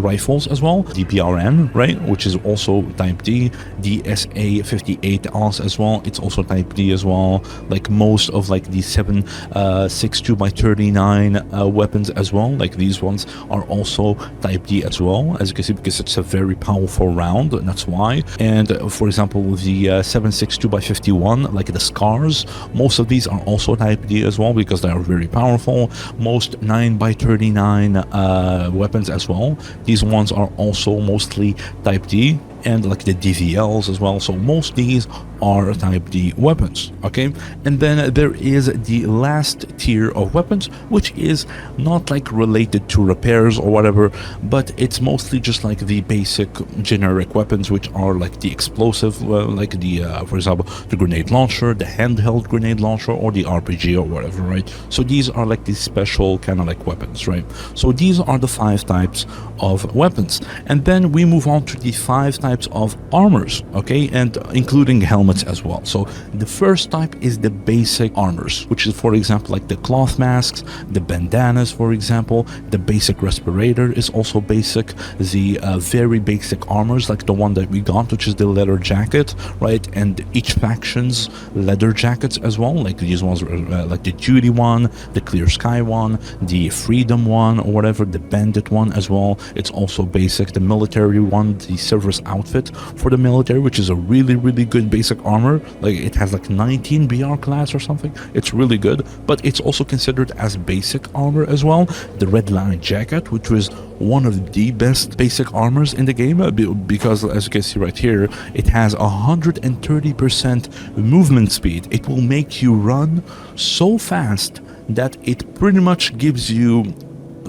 rifles as well, the PRN, right, which is also type D. The SA58 AS as well, it's also type D as well. Like most of like the 7.62x39 weapons as well, like these ones are also type D as well, as you can see, because it's a very powerful round, and that's why. And for example the 7.62x51, like the SCARs, most of these are also type D as well, because they are very powerful. Most 9x39 weapons as well, these ones are also mostly type D, and like the DVLs as well. So most these are type D weapons. Okay, and then there is the last tier of weapons, which is not like related to repairs or whatever, but it's mostly just like the basic generic weapons, which are like the explosive, like the for example the grenade launcher, the handheld grenade launcher, or the RPG or whatever, right? So these are like the special kind of like weapons, right? So these are the 5 types of weapons, and then we move on to the 5 types types of armors, okay, and including helmets as well. So the first type is the basic armors, which is, for example, like the cloth masks, the bandanas, for example. The basic respirator is also basic. The very basic armors, like the one that we got, which is the leather jacket, right, and each faction's leather jackets as well, like these ones, like the duty one, the clear sky one, the freedom one, or whatever, the bandit one as well. It's also basic. The military one, the service outfit for the military, which is a really good basic armor. Like it has like 19 BR class or something. It's really good, but it's also considered as basic armor as well. The red line jacket, which was one of the best basic armors in the game, because as you can see right here, it has 130% movement speed. It will make you run so fast that it pretty much gives you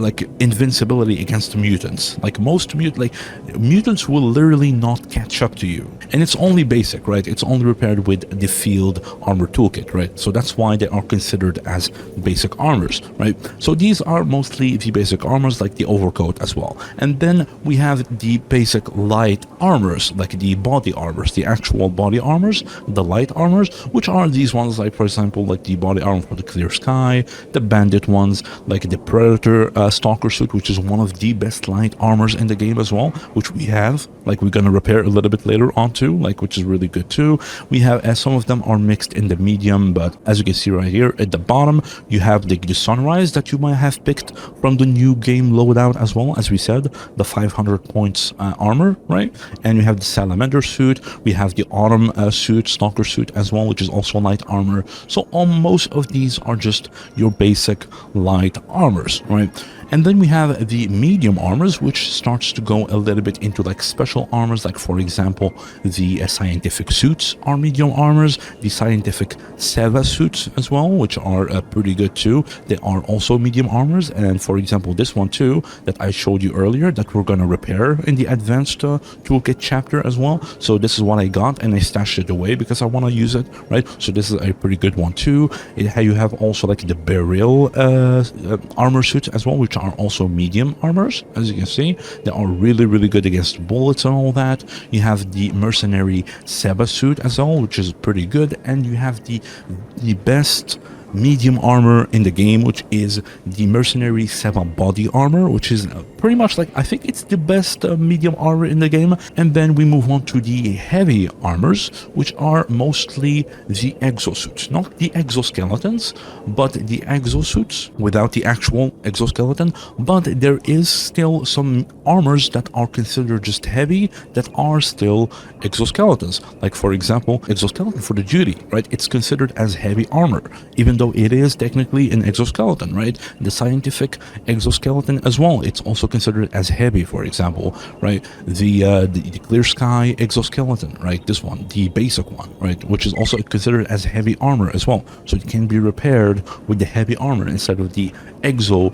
like invincibility against mutants. Like most mutants will literally not catch up to you, and it's only basic, right? It's only repaired with the field armor toolkit, right? So that's why they are considered as basic armors, right? So these are mostly the basic armors, like the overcoat as well. And then we have the basic light armors, like the body armors, the actual body armors, the light armors, which are these ones, like for example, like the body armor for the clear sky, the bandit ones, like the predator stalker suit, which is one of the best light armors in the game as well, which we have, like we're gonna repair a little bit later on too, like, which is really good too. We have, some of them are mixed in the medium, but as you can see right here at the bottom, you have the sunrise that you might have picked from the new game loadout as well, as we said, the 500 points armor, right? And you have the salamander suit, we have the autumn suit, stalker suit as well, which is also light armor. So most of these are just your basic light armors, right? And then we have the medium armors, which starts to go a little bit into like special armors, like for example, the scientific suits are medium armors, the scientific Seva suits as well, which are pretty good too. They are also medium armors. And for example, this one too, that I showed you earlier, that we're gonna repair in the advanced toolkit chapter as well. So this is what I got, and I stashed it away because I want to use it, right? So this is a pretty good one too. You have also like the burial armor suits as well, which are also medium armors. As you can see, they are really good against bullets and all that. You have the mercenary Seba suit as well, which is pretty good, and you have the best medium armor in the game, which is the mercenary Seba body armor, which is pretty much like, I think it's the best medium armor in the game. And then we move on to the heavy armors, which are mostly the exosuits, not the exoskeletons, but the exosuits without the actual exoskeleton. But there is still some armors that are considered just heavy that are still exoskeletons, like for example, exoskeleton for the duty, right? It's considered as heavy armor, even though it is technically an exoskeleton, right? The scientific exoskeleton as well, it's also considered as heavy, for example, right? The clear sky exoskeleton, right? This one, the basic one, right? Which is also considered as heavy armor as well. So it can be repaired with the heavy armor instead of the exo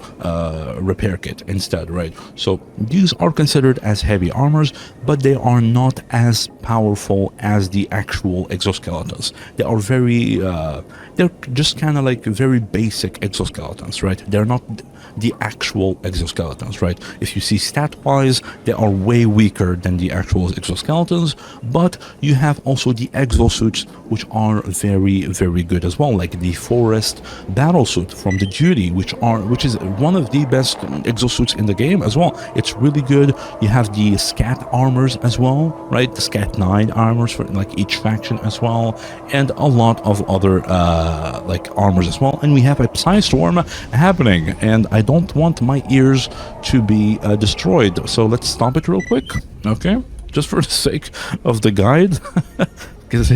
repair kit instead, right? So these are considered as heavy armors, but they are not as powerful as the actual exoskeletons. They are very they're just kind of like very basic exoskeletons, right? They're not the actual exoskeletons, right? If you see stat-wise, they are way weaker than the actual exoskeletons, but you have also the exosuits, which are very good as well, like the forest battle suit from the duty, which is one of the best exosuits in the game as well. It's really good. You have the scat armors as well, right? The scat 9 armors for like each faction as well, and a lot of other like armors as well. And we have a Psystorm happening, and I don't want my ears to be destroyed, so let's stop it real quick, okay? Just for the sake of the guide, because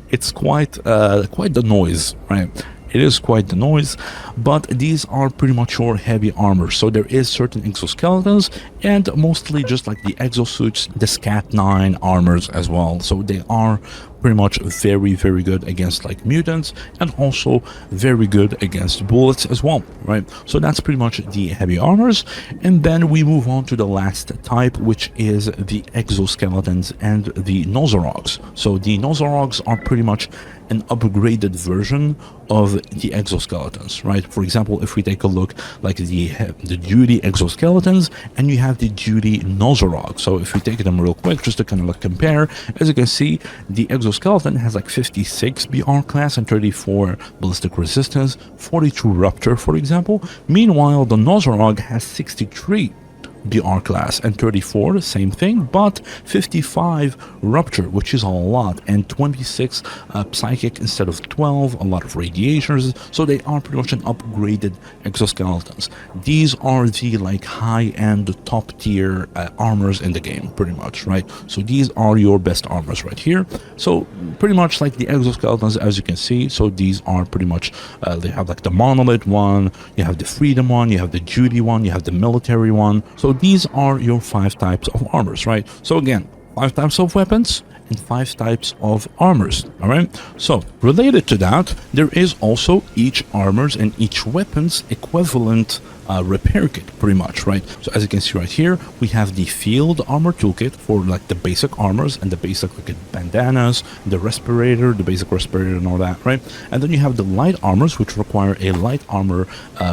it's quite the noise, right? It is quite the noise, but these are pretty much your heavy armor. So there is certain exoskeletons, and mostly just like the exosuits, the Scat 9 armors as well. So they are pretty much very, very good against like mutants, and also very good against bullets as well, right? So that's pretty much the heavy armors. And then we move on to the last type, which is the exoskeletons and the Nosorogs. So the Nosorogs are pretty much an upgraded version of the exoskeletons, right? For example, if we take a look like the duty exoskeletons, and you have the duty Nosorogs. So if we take them real quick just to kind of like compare, as you can see, the exoskeleton has like 56 BR class and 34 ballistic resistance, 42 rupture, for example. Meanwhile, the Nosorog has 63 BR class and 34, same thing, but 55 rupture, which is a lot, and 26 psychic instead of 12, a lot of radiations. So they are pretty much an upgraded exoskeletons. These are the like high-end top tier armors in the game, pretty much, right? So these are your best armors right here. So pretty much like the exoskeletons, as you can see. So these are pretty much they have like the monolith one, you have the freedom one, you have the duty one, you have the military one. So these are your 5 types of armors, right? So again, 5 types of weapons and 5 types of armors, all right? So related to that, there is also each armors and each weapons equivalent repair kit, pretty much, right? So as you can see right here, we have the field armor toolkit for like the basic armors and the basic like bandanas, the respirator, the basic respirator and all that, right? And then you have the light armors, which require a light armor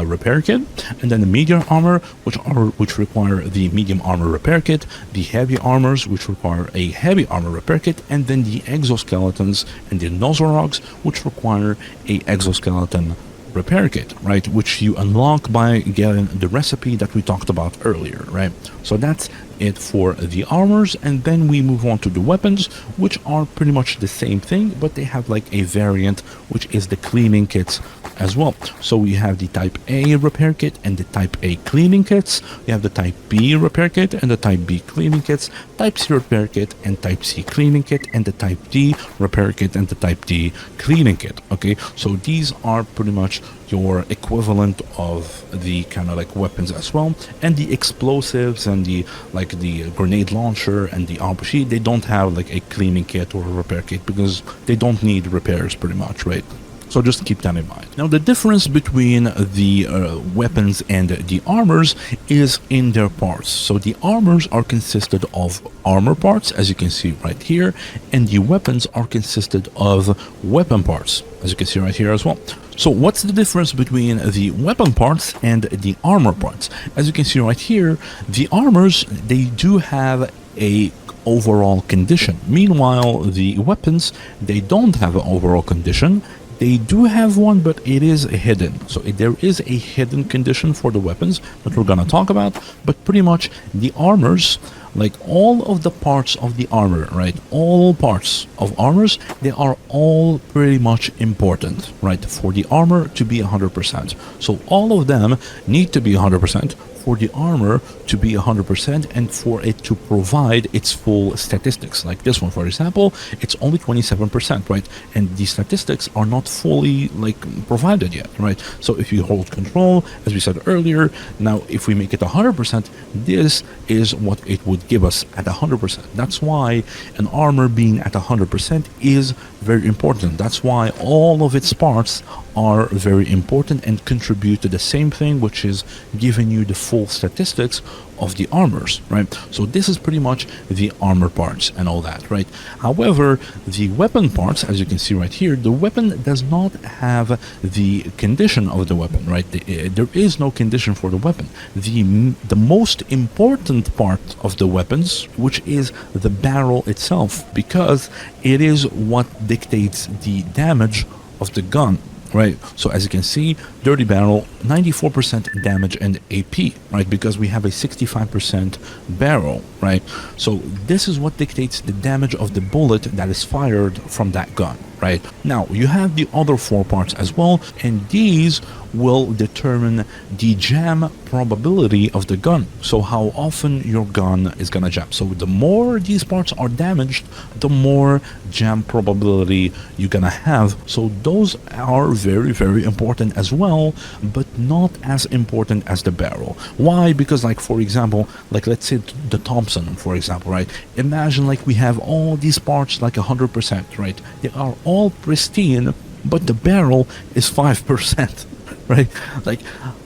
repair kit, and then the medium armor, which require the medium armor repair kit, the heavy armors, which require a heavy armor repair kit, and then the exoskeletons and the Nosorogs, which require a exoskeleton repair kit, right, which you unlock by getting the recipe that we talked about earlier, right? So that's it for the armors, and then we move on to the weapons, which are pretty much the same thing, but they have like a variant, which is the cleaning kits as well. So we have the type A repair kit and the type A cleaning kits. We have the type B repair kit and the type B cleaning kits, type C repair kit and type C cleaning kit, and the type D repair kit and the type D cleaning kit. Okay, so these are pretty much your equivalent of the kind of like weapons as well. And the explosives and the like the grenade launcher and the RPG, they don't have like a cleaning kit or a repair kit because they don't need repairs pretty much, right? So just keep that in mind. Now the difference between the weapons and the armors is in their parts. So the armors are consisted of armor parts, as you can see right here, and the weapons are consisted of weapon parts, as you can see right here as well. So what's the difference between the weapon parts and the armor parts? As you can see right here, the armors, they do have a overall condition. Meanwhile, the weapons, they don't have an overall condition. They do have one, but it is hidden. So there is a hidden condition for the weapons that we're gonna talk about, but pretty much the armors, like all of the parts of the armor, right? All parts of armors, they are all pretty much important, right? For the armor to be 100%. So all of them need to be 100% for the armor to be 100% and for it to provide its full statistics. Like this one, for example, it's only 27%, right? And the statistics are not fully like provided yet, right? So if you hold control, as we said earlier, now if we make it 100%, this is what it would give us at 100%. That's why an armor being at 100% is very important. That's why all of its parts are very important and contribute to the same thing, which is giving you the full statistics of the armors, right? So this is pretty much the armor parts and all that, right? However, the weapon parts, as you can see right here, the weapon does not have the condition of the weapon, right? There is no condition for the weapon. The most important part of the weapons, which is the barrel itself, because it is what dictates the damage of the gun, right? So as you can see, Dirty Barrel, 94% damage and AP, right? Because we have a 65% barrel, right? So this is what dictates the damage of the bullet that is fired from that gun, right? Now, you have the other 4 parts as well, and these will determine the jam probability of the gun. So how often your gun is gonna jam. So the more these parts are damaged, the more jam probability you're gonna have. So those are very, very important as well, but not as important as the barrel. Why? Because like, for example, like let's say the Thompson, for example, right? Imagine like we have all these parts like 100%, right? They are all pristine, but the barrel is 5%. Right? Like,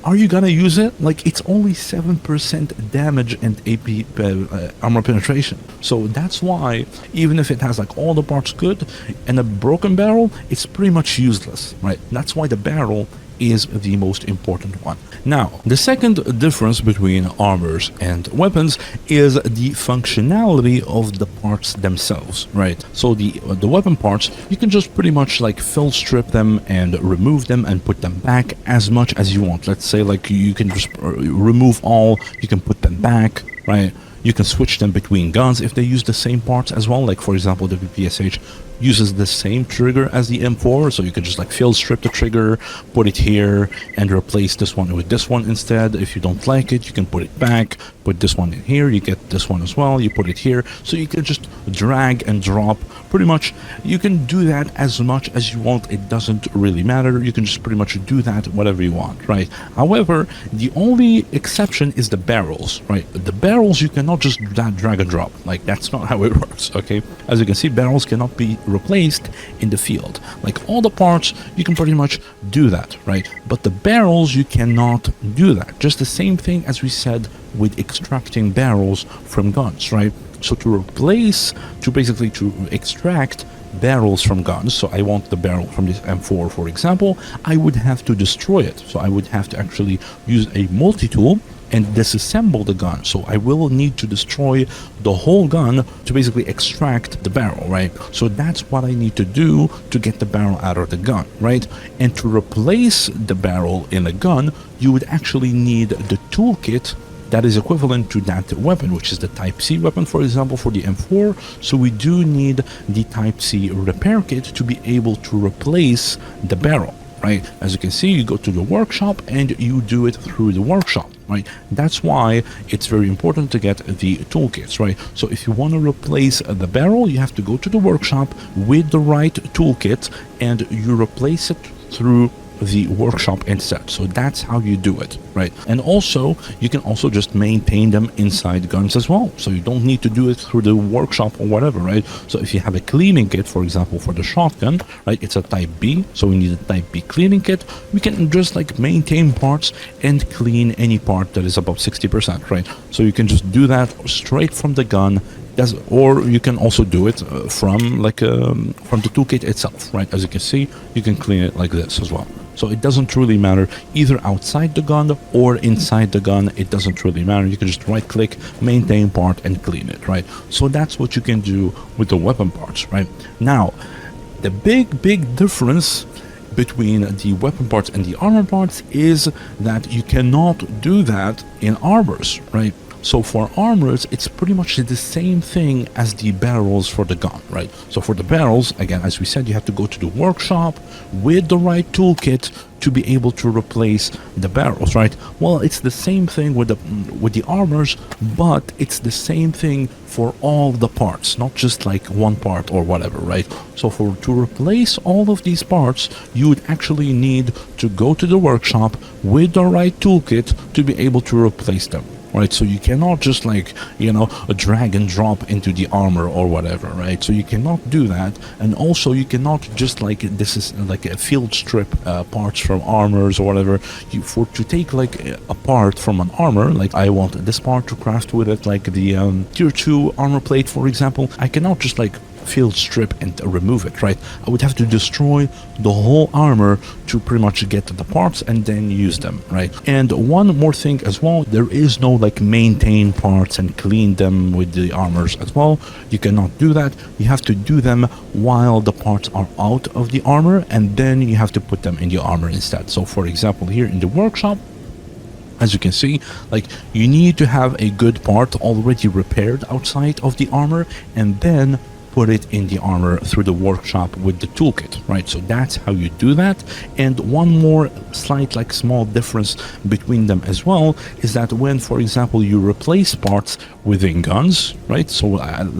are you gonna use it? Like, it's only 7% damage and AP armor penetration. So that's why, even if it has like all the parts good and a broken barrel, it's pretty much useless, right? That's why the barrel is the most important one. Now, the second difference between armors and weapons is the functionality of the parts themselves, right? So the weapon parts, you can just pretty much like fill strip them and remove them and put them back as much as you want. Let's say like you can just remove all, you can put them back, right? You can switch them between guns if they use the same parts as well. Like for example, the PPSH uses the same trigger as the M4, so you can just like field strip the trigger, put it here, and replace this one with this one instead. If you don't like it, you can put it back, put this one in here, you get this one as well, you put it here, so you can just drag and drop. Pretty much, you can do that as much as you want. It doesn't really matter. You can just pretty much do that whatever you want, right? However, the only exception is the barrels, right? The barrels you cannot just drag and drop. Like, that's not how it works, okay? As you can see, barrels cannot be replaced in the field. Like all the parts, you can pretty much do that, right? But the barrels, you cannot do that. Just the same thing as we said with extracting barrels from guns, right? So to basically extract barrels from guns, so I want the barrel from this M4, for example, I would have to destroy it. So I would have to actually use a multi-tool and disassemble the gun. So I will need to destroy the whole gun to basically extract the barrel, right? So that's what I need to do to get the barrel out of the gun, right? And to replace the barrel in a gun, you would actually need the toolkit that is equivalent to that weapon, which is the Type C weapon, for example, for the M4. So we do need the Type C repair kit to be able to replace the barrel, right? As you can see, you go to the workshop and you do it through the workshop, right? That's why it's very important to get the toolkits, right? So if you want to replace the barrel, you have to go to the workshop with the right toolkit and you replace it through the workshop instead. So that's how you do it, right? And also you can also just maintain them inside guns as well, so you don't need to do it through the workshop or whatever, right? So if you have a cleaning kit, for example, for the shotgun, right, it's a Type B, so we need a Type B cleaning kit. We can just like maintain parts and clean any part that is above 60%, right? So you can just do that straight from the gun. Or you can also do it from the toolkit itself, right? As you can see, you can clean it like this as well. So it doesn't really matter either outside the gun or inside the gun. It doesn't really matter. You can just right click, maintain part, and clean it, right? So that's what you can do with the weapon parts, right? Now, the big difference between the weapon parts and the armor parts is that you cannot do that in armors, right? So for armors, it's pretty much the same thing as the barrels for the gun, right? So for the barrels, again, as we said, you have to go to the workshop with the right toolkit to be able to replace the barrels, right? Well, it's the same thing with the armors, but it's the same thing for all the parts, not just like one part or whatever, right? So to replace all of these parts, you would actually need to go to the workshop with the right toolkit to be able to replace them. Right, so you cannot just like, you know, drag and drop into the armor or whatever, right? So you cannot do that. And also you cannot just like, this is like a field strip parts from armors or whatever. To take like a part from an armor, like I want this part to craft with it, like the tier 2 armor plate, for example, I cannot just like field strip and remove it, right? I would have to destroy the whole armor to pretty much get the parts and then use them, right? And one more thing as well, there is no like maintain parts and clean them with the armors as well. You cannot do that. You have to do them while the parts are out of the armor, and then you have to put them in the armor instead. So for example, here in the workshop, as you can see, like you need to have a good part already repaired outside of the armor and then put it in the armor through the workshop with the toolkit, right? So that's how you do that. And one more slight, like small difference between them as well is that when, for example, you replace parts within guns, right? So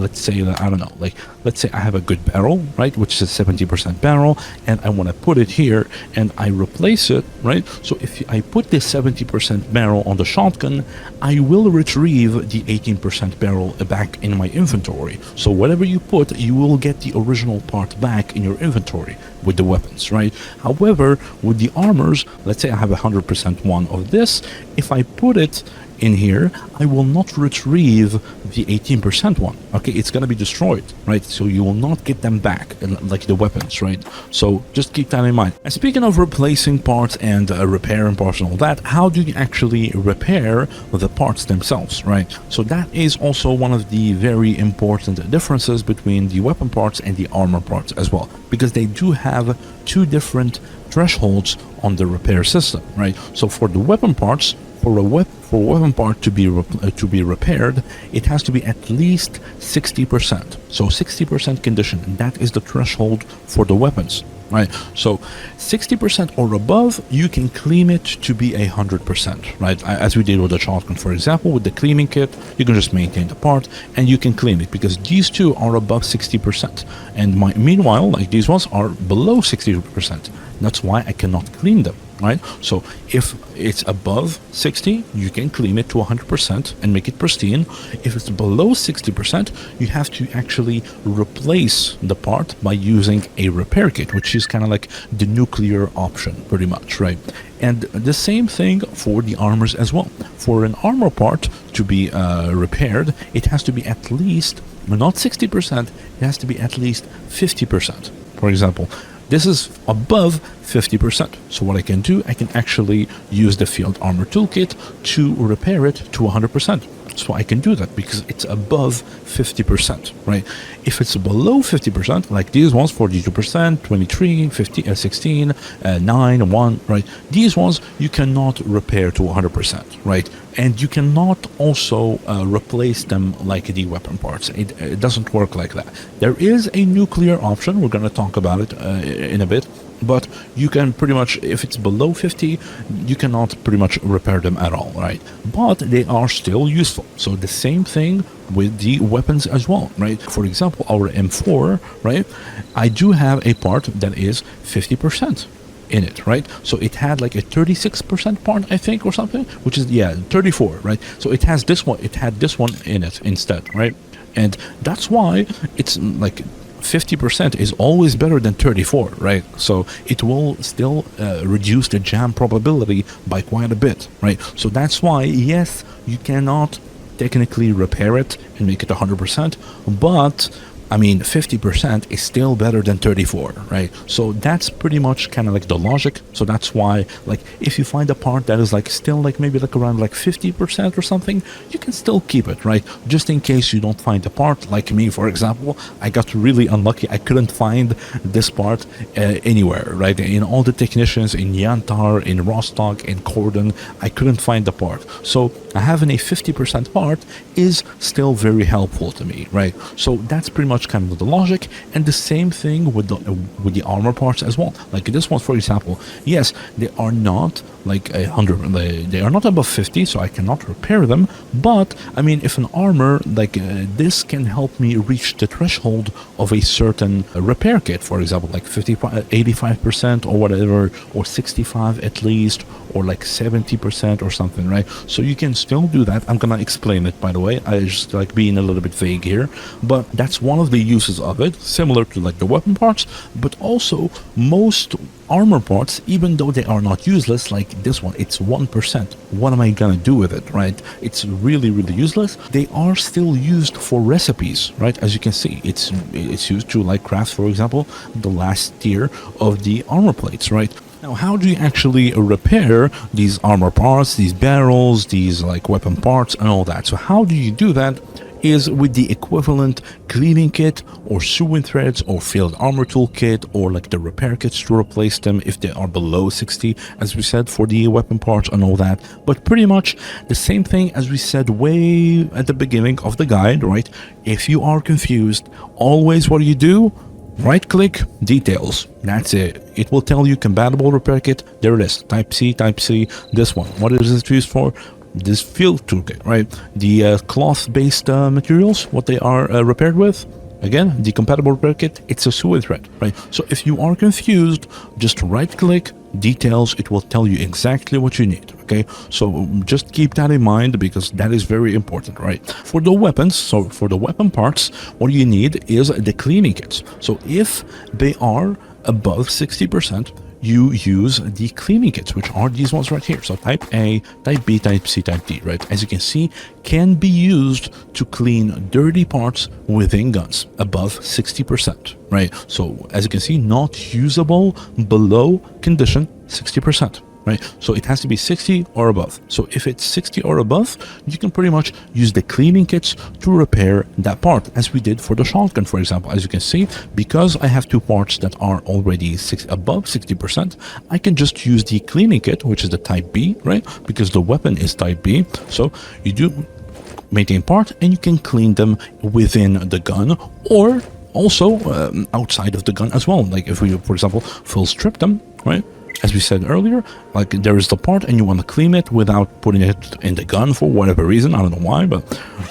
let's say that, I don't know, like let's say I have a good barrel, right, which is a 70% barrel, and I want to put it here and I replace it, right? So if I put this 70% barrel on the shotgun, I will retrieve the 18% barrel back in my inventory. So whatever you put, you will get the original part back in your inventory with the weapons, right? However, with the armors, let's say I have 100% one of this. If I put it in here, I will not retrieve the 18% one. Okay, it's gonna be destroyed, right? So you will not get them back, like the weapons, right? So just keep that in mind. And speaking of replacing parts and repairing parts and all that, how do you actually repair the parts themselves, right? So that is also one of the very important differences between the weapon parts and the armor parts as well, because they do have two different thresholds on the repair system, right? So for the weapon parts, for a weapon part to be repaired, it has to be at least 60%. So 60% condition, and that is the threshold for the weapons, right? So 60% or above, you can clean it to be 100%, right? As we did with the shotgun, for example, with the cleaning kit, you can just maintain the part and you can clean it because these two are above 60%. And meanwhile, like these ones are below 60%. That's why I cannot clean them, right? So if it's above 60, you can clean it to 100% and make it pristine. If it's below 60%, you have to actually replace the part by using a repair kit, which is kind of like the nuclear option, pretty much, right? And the same thing for the armors as well. For an armor part to be repaired, it has to be at least, not 60%, it has to be at least 50%. For example, this is above 50%. So what I can do, I can actually use the field armor toolkit to repair it to 100%. So I can do that because it's above 50%, right? If it's below 50%, like these ones, 42%, 23, 50, 16, 9, 1, right? These ones you cannot repair to 100%, right? And you cannot also replace them like the weapon parts. It doesn't work like that. There is a nuclear option. We're going to talk about it in a bit. But you can pretty much, if it's below 50, you cannot pretty much repair them at all, right? But they are still useful. So the same thing with the weapons as well, right? For example, our M4, right? I do have a part that is 50% in it, right? So it had like a 36% part, I think, or something, which is, yeah, 34, right? So it has this one, it had this one in it instead, right? And that's why it's like 50% is always better than 34, right? So it will still reduce the jam probability by quite a bit, right? So that's why, yes, you cannot technically repair it and make it 100%, but I mean, 50% is still better than 34, right? So that's pretty much kind of like the logic. So that's why, like, if you find a part that is like still like maybe like around like 50% or something, you can still keep it, right? Just in case you don't find a part. Like me, for example, I got really unlucky. I couldn't find this part anywhere, right? In all the technicians, in Yantar, in Rostock, in Corden, I couldn't find the part. So having a 50% part is still very helpful to me, right? So that's pretty much kind of the logic. And the same thing with the armor parts as well. Like this one, for example, yes, they are not like 100, they are not above 50, so I cannot repair them. But I mean, if an armor like this can help me reach the threshold of a certain repair kit, for example, like 85% or whatever, or 65 at least, or like 70% or something, right? So you can still do that. I'm gonna explain it, by the way. I just like being a little bit vague here, but that's one of the uses of it, similar to like the weapon parts. But also most armor parts, even though they are not useless, like this one, it's 1%. What am I gonna do with it, right? It's really, really useless. They are still used for recipes, right? As you can see, it's used to like craft, for example, the last tier of the armor plates, right? Now, how do you actually repair these armor parts, these barrels, these like weapon parts and all that? So how do you do that? is with the equivalent cleaning kit or sewing threads or field armor toolkit or like the repair kits to replace them if they are below 60, as we said, for the weapon parts and all that. But pretty much the same thing as we said way at the beginning of the guide, right? If you are confused, always what do? Right click details. That's it. It will tell you compatible repair kit. There it is. Type C, this one. What is this used for? This field toolkit, right? The cloth-based materials, what they are repaired with. Again, the compatible repair kit, it's a sewing thread, right? So if you are confused, just right click details. It will tell you exactly what you need. Okay, so just keep that in mind because that is very important, right? For the weapons, so for the weapon parts, what you need is the cleaning kits. So if they are above 60%, you use the cleaning kits, which are these ones right here. So type A, type B, type C, type D, right? As you can see, can be used to clean dirty parts within guns above 60%, right? So as you can see, not usable below condition 60%. Right? So it has to be 60 or above. So if it's 60 or above, you can pretty much use the cleaning kits to repair that part, as we did for the shotgun, for example. As you can see, because I have two parts that are already above 60%, I can just use the cleaning kit, which is the type B, right? Because the weapon is type B. So you do maintain part and you can clean them within the gun or also outside of the gun as well. Like if we, for example, full strip them, right? As we said earlier, like there is the part and you want to clean it without putting it in the gun for whatever reason. I don't know why, but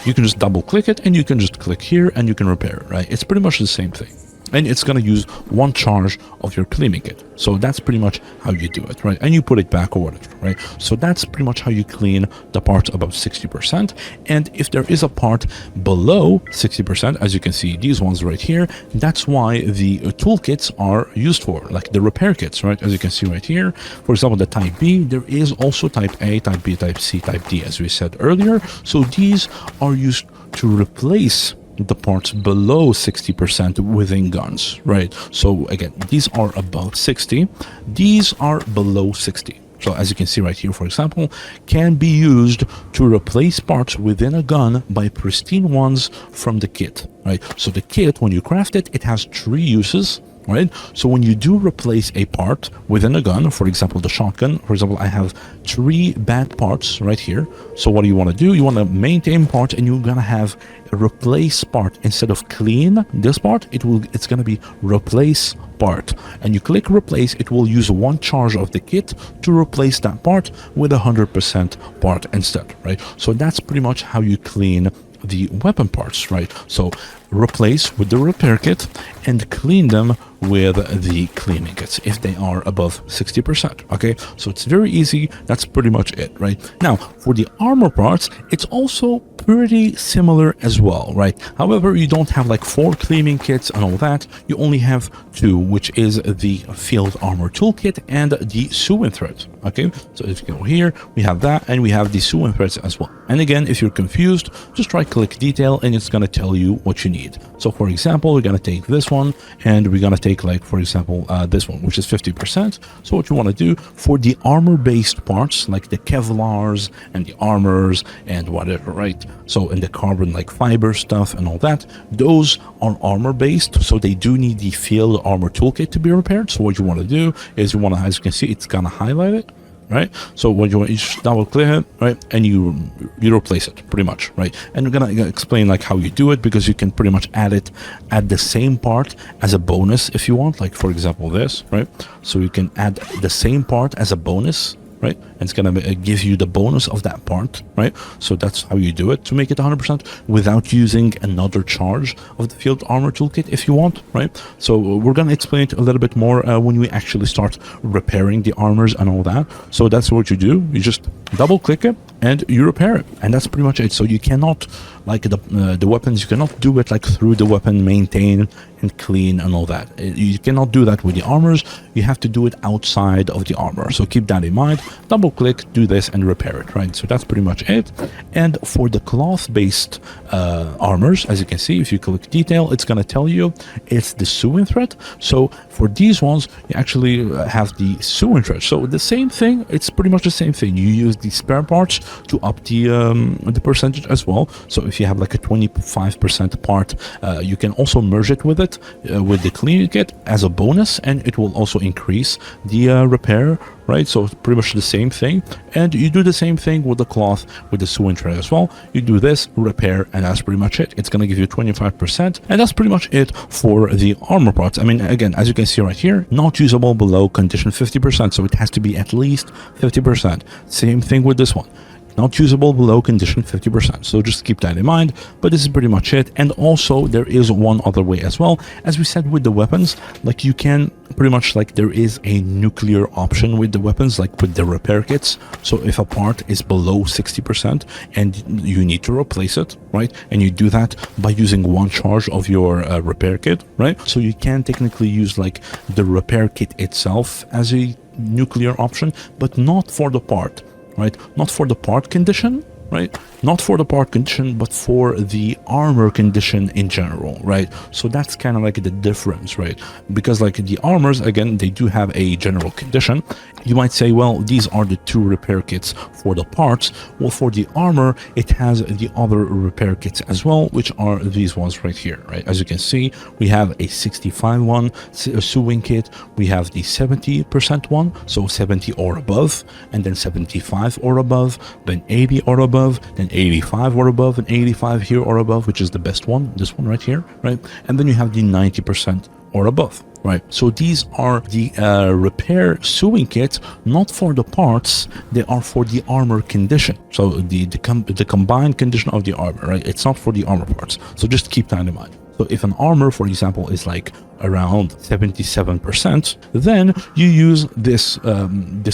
you can just double click it and you can just click here and you can repair it, right? It's pretty much the same thing. And it's going to use one charge of your cleaning kit. So that's pretty much how you do it, right? And you put it back or whatever, right? So that's pretty much how you clean the parts above 60%. And if there is a part below 60%, as you can see, these ones right here, that's why the toolkits are used for, like the repair kits, right? As you can see right here, for example, the type B, there is also type A, type B, type C, type D, as we said earlier. So these are used to replace the parts below 60% within guns, right? So again, these are above 60, these are below 60. So as you can see right here, for example, can be used to replace parts within a gun by pristine ones from the kit, right? So the kit, when you craft it, it has 3 uses, right? So when you do replace a part within a gun, for example, the shotgun, for example, I have 3 bad parts right here. So what do you want to do? You want to maintain part and you're going to have a replace part. Instead of clean this part, it's going to be replace part. And you click replace, it will use one charge of the kit to replace that part with 100% part instead, right? So that's pretty much how you clean the weapon parts, right? So replace with the repair kit and clean them with the cleaning kits if they are above 60%. Okay, so it's very easy. That's pretty much it, right? Now for the armor parts, it's also pretty similar as well, right? However, you don't have like 4 cleaning kits and all that. You only have 2, which is the field armor toolkit and the sewing thread. Okay, so if you go here, we have that and we have the sewing threads as well. And again, if you're confused, just right click detail and it's going to tell you what you need. So for example, we're going to take this one and we're going to take, like, for example, this one, which is 50%. So what you want to do for the armor based parts, like the Kevlars and the armors and whatever, right? So in the carbon like fiber stuff and all that, those are armor based, so they do need the field armor toolkit to be repaired. So what you want to do is you want to, as you can see, it's gonna highlight it, right? So what you want, you just double click it, right, and you replace it pretty much, right? And we're gonna explain like how you do it, because you can pretty much add it at the same part as a bonus if you want, like for example this, right? So you can add the same part as a bonus, right? And it's gonna give you the bonus of that part, right? So that's how you do it to make it 100% without using another charge of the field armor toolkit if you want, right? So we're gonna explain it a little bit more when we actually start repairing the armors and all that. So that's what you do. You just double click it and you repair it, and that's pretty much it. So you cannot, like the weapons, you cannot do it like through the weapon maintain and clean and all that. You cannot do that with the armors. You have to do it outside of the armor. So keep that in mind. Double click, do this and repair it, right? So that's pretty much it. And for the cloth-based armors, as you can see, if you click detail, it's going to tell you it's the sewing thread. So for these ones, you actually have the sewing thread. So the same thing, it's pretty much the same thing. You use the spare parts to up the percentage as well. So if you have like a 25% part, you can also merge it with with the cleaning kit as a bonus, and it will also increase the repair, right? So it's pretty much the same thing. And you do the same thing with the cloth, with the sewing thread as well. You do this, repair, and that's pretty much it. It's going to give you 25%, and that's pretty much it for the armor parts. I mean, again, as you can see right here, not usable below condition 50%, so it has to be at least 50%. Same thing with this one. Not usable below condition 50%. So just keep that in mind, but this is pretty much it. And also there is one other way as well. As we said with the weapons, like you can pretty much, like there is a nuclear option with the weapons, like with the repair kits. So if a part is below 60% and you need to replace it, right? And you do that by using one charge of your repair kit, right? So you can technically use like the repair kit itself as a nuclear option, but not for the part. Right, not for the part condition, right? Not for the part condition, but for the armor condition in general, right? So that's kind of like the difference, right? Because like the armors, again, they do have a general condition. You might say, well, these are the two repair kits for the parts. Well, for the armor, it has the other repair kits as well, which are these ones right here, right? As you can see, we have a 65 one sewing kit. We have the 70% one, so 70 or above, and then 75 or above, then 80 or above, then 85 or above, and 85 here or above, which is the best one, this one right here, right? And then you have the 90% or above, right? So these are the repair sewing kits, not for the parts, they are for the armor condition. So the combined condition of the armor, right? It's not for the armor parts. So just keep that in mind. So if an armor, for example, is like around 77%, then you use this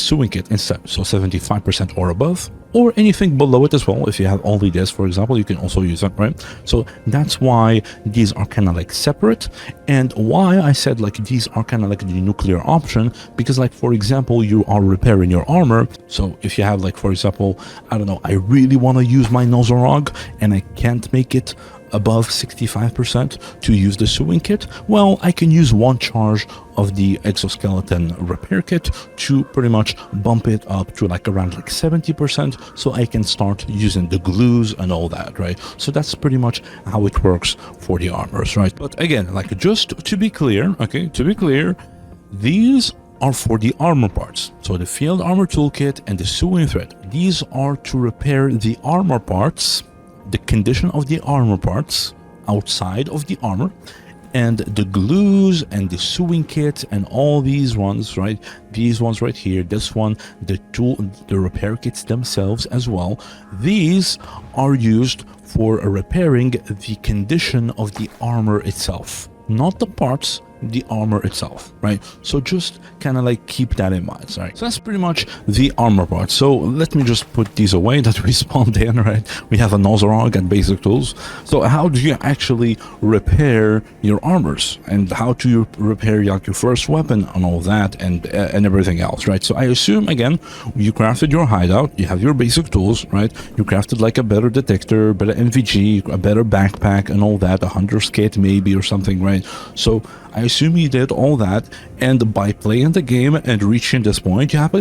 sewing kit instead. So 75% or above, or anything below it as well. If you have only this, for example, you can also use it, right? So that's why these are kind of like separate, and why I said like these are kind of like the nuclear option, because like, for example, you are repairing your armor. So if you have like, for example, I don't know, I really want to use my Nosorog and I can't make it above 65% to use the sewing kit, well, I can use one charge of the exoskeleton repair kit to pretty much bump it up to like around like 70%, so I can start using the glues and all that, right? So that's pretty much how it works for the armors, right? But again, like just to be clear, okay, to be clear, these are for the armor parts. So the field armor toolkit and the sewing thread, these are to repair the armor parts, the condition of the armor parts outside of the armor, and the glues and the sewing kit and all these ones, right? These ones right here, this one, the repair kits themselves as well. These are used for repairing the condition of the armor itself, not the parts, the armor itself, right? So just kind of like keep that in mind, right? So that's pretty much the armor part. So let me just put these away that we spawned in, right? We have a Nosorog and basic tools. So how do you actually repair your armors, and how do you repair like your first weapon and all that, and everything else, right? So I assume, again, you crafted your hideout, you have your basic tools, right? You crafted like a better detector, better NVG, a better backpack and all that, a hunter's kit maybe or something, right? So I assume you did all that, and by playing the game and reaching this point, you have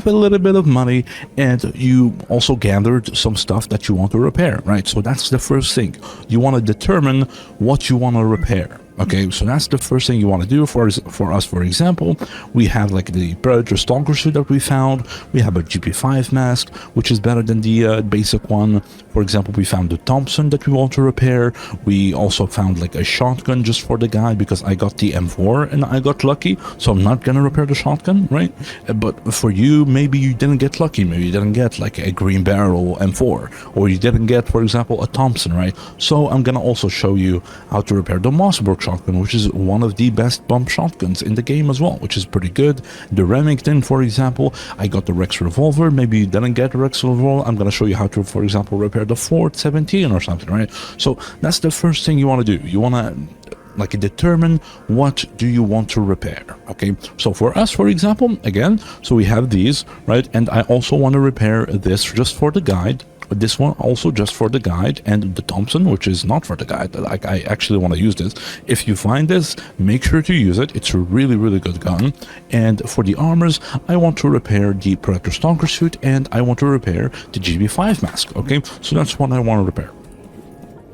a little bit of money, and you also gathered some stuff that you want to repair, right? So that's the first thing. You want to determine what you want to repair. Okay, so that's the first thing you want to do. For us, for example, we have like the Predator Stalker suit that we found. We have a GP5 mask, which is better than the basic one. For example, we found the Thompson that we want to repair. We also found like a shotgun just for the guy, because I got the M4 and I got lucky, so I'm not gonna repair the shotgun, right? But for you, maybe you didn't get lucky. Maybe you didn't get like a green barrel M4, or you didn't get, for example, a Thompson, right? So I'm gonna also show you how to repair the Mossberg shotgun, which is one of the best bump shotguns in the game as well, which is pretty good. The Remington, for example, I got the Rex revolver. Maybe you didn't get the Rex revolver. I'm gonna show you how to, for example, repair the Ford 17 or something, right? So that's the first thing you want to do. You want to like determine what do you want to repair. Okay, so for us, for example, again, so we have these, right? And I also want to repair this just for the guide, this one also just for the guide, and the Thompson, which is not for the guide. Like, I actually want to use this. If you find this, make sure to use it. It's a really good gun. And for the armors, I want to repair the Predator Stalker suit, and I want to repair the GB5 mask. Okay, so that's what I want to repair.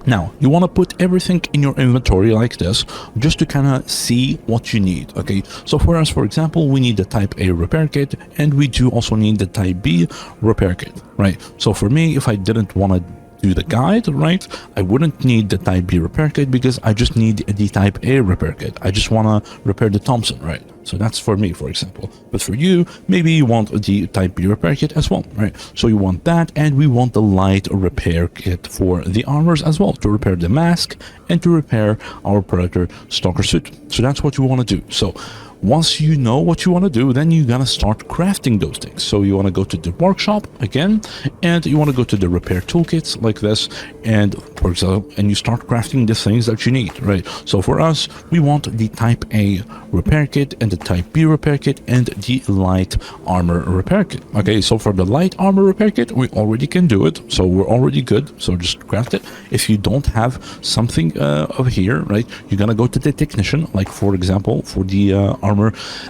Now, you want to put everything in your inventory like this, just to kind of see what you need, okay? So for us, for example, we need the Type A repair kit, and we do also need the Type B repair kit, right? So for me, if I didn't want to do the guide, right, I wouldn't need the Type B repair kit because I just need the Type A repair kit. I just want to repair the Thompson, right? So that's for me, for example. But for you, maybe you want the Type B repair kit as well, right? So you want that, and we want the light repair kit for the armors as well, to repair the mask and to repair our Predator Stalker suit. So that's what you want to do. So once you know what you want to do, then you're gonna start crafting those things. So you want to go to the workshop again, and you want to go to the repair toolkits like this, and for example, and you start crafting the things that you need, right? So for us, we want the Type A repair kit and the Type B repair kit and the light armor repair kit. Okay, so for the light armor repair kit, we already can do it, so we're already good. So just craft it. If you don't have something over here, right, you're gonna go to the technician, like for example, for the armor,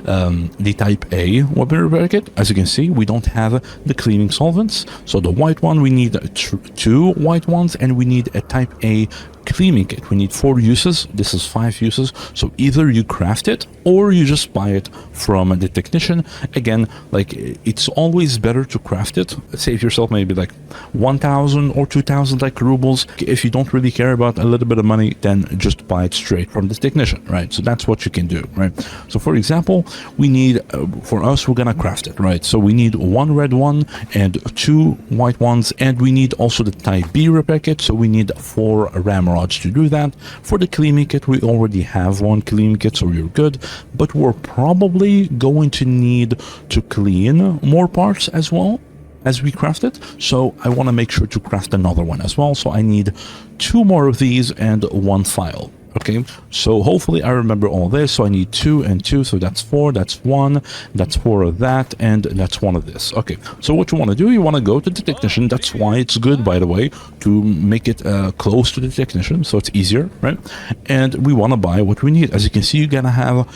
the Type A weapon repair kit. As you can see, we don't have the cleaning solvents. So the white one, we need 2 white ones, and we need a Type A cleaning kit. We need 4 uses. This is 5 uses. So either you craft it or you just buy it from the technician. Again, like, it's always better to craft it. Save yourself maybe like 1,000 or 2,000 like rubles. If you don't really care about a little bit of money, then just buy it straight from the technician, right? So that's what you can do, right? So for example, we need, for us, we're gonna craft it, right? So we need 1 red one and 2 white ones, and we need also the Type B repair kit. So we need 4 ramrods to do that. For the cleaning kit, we already have 1 cleaning kit, so you're good, but we're probably going to need to clean more parts as well as we craft it. So I want to make sure to craft another one as well. So I need 2 more of these and 1 file. Okay, so hopefully I remember all this. So I need 2 and 2, so that's 4, that's 1, that's 4 of that, and that's 1 of this. Okay, so what you want to do, you want to go to the technician. That's why it's good, by the way, to make it close to the technician, so it's easier, right? And we want to buy what we need. As you can see, you're gonna have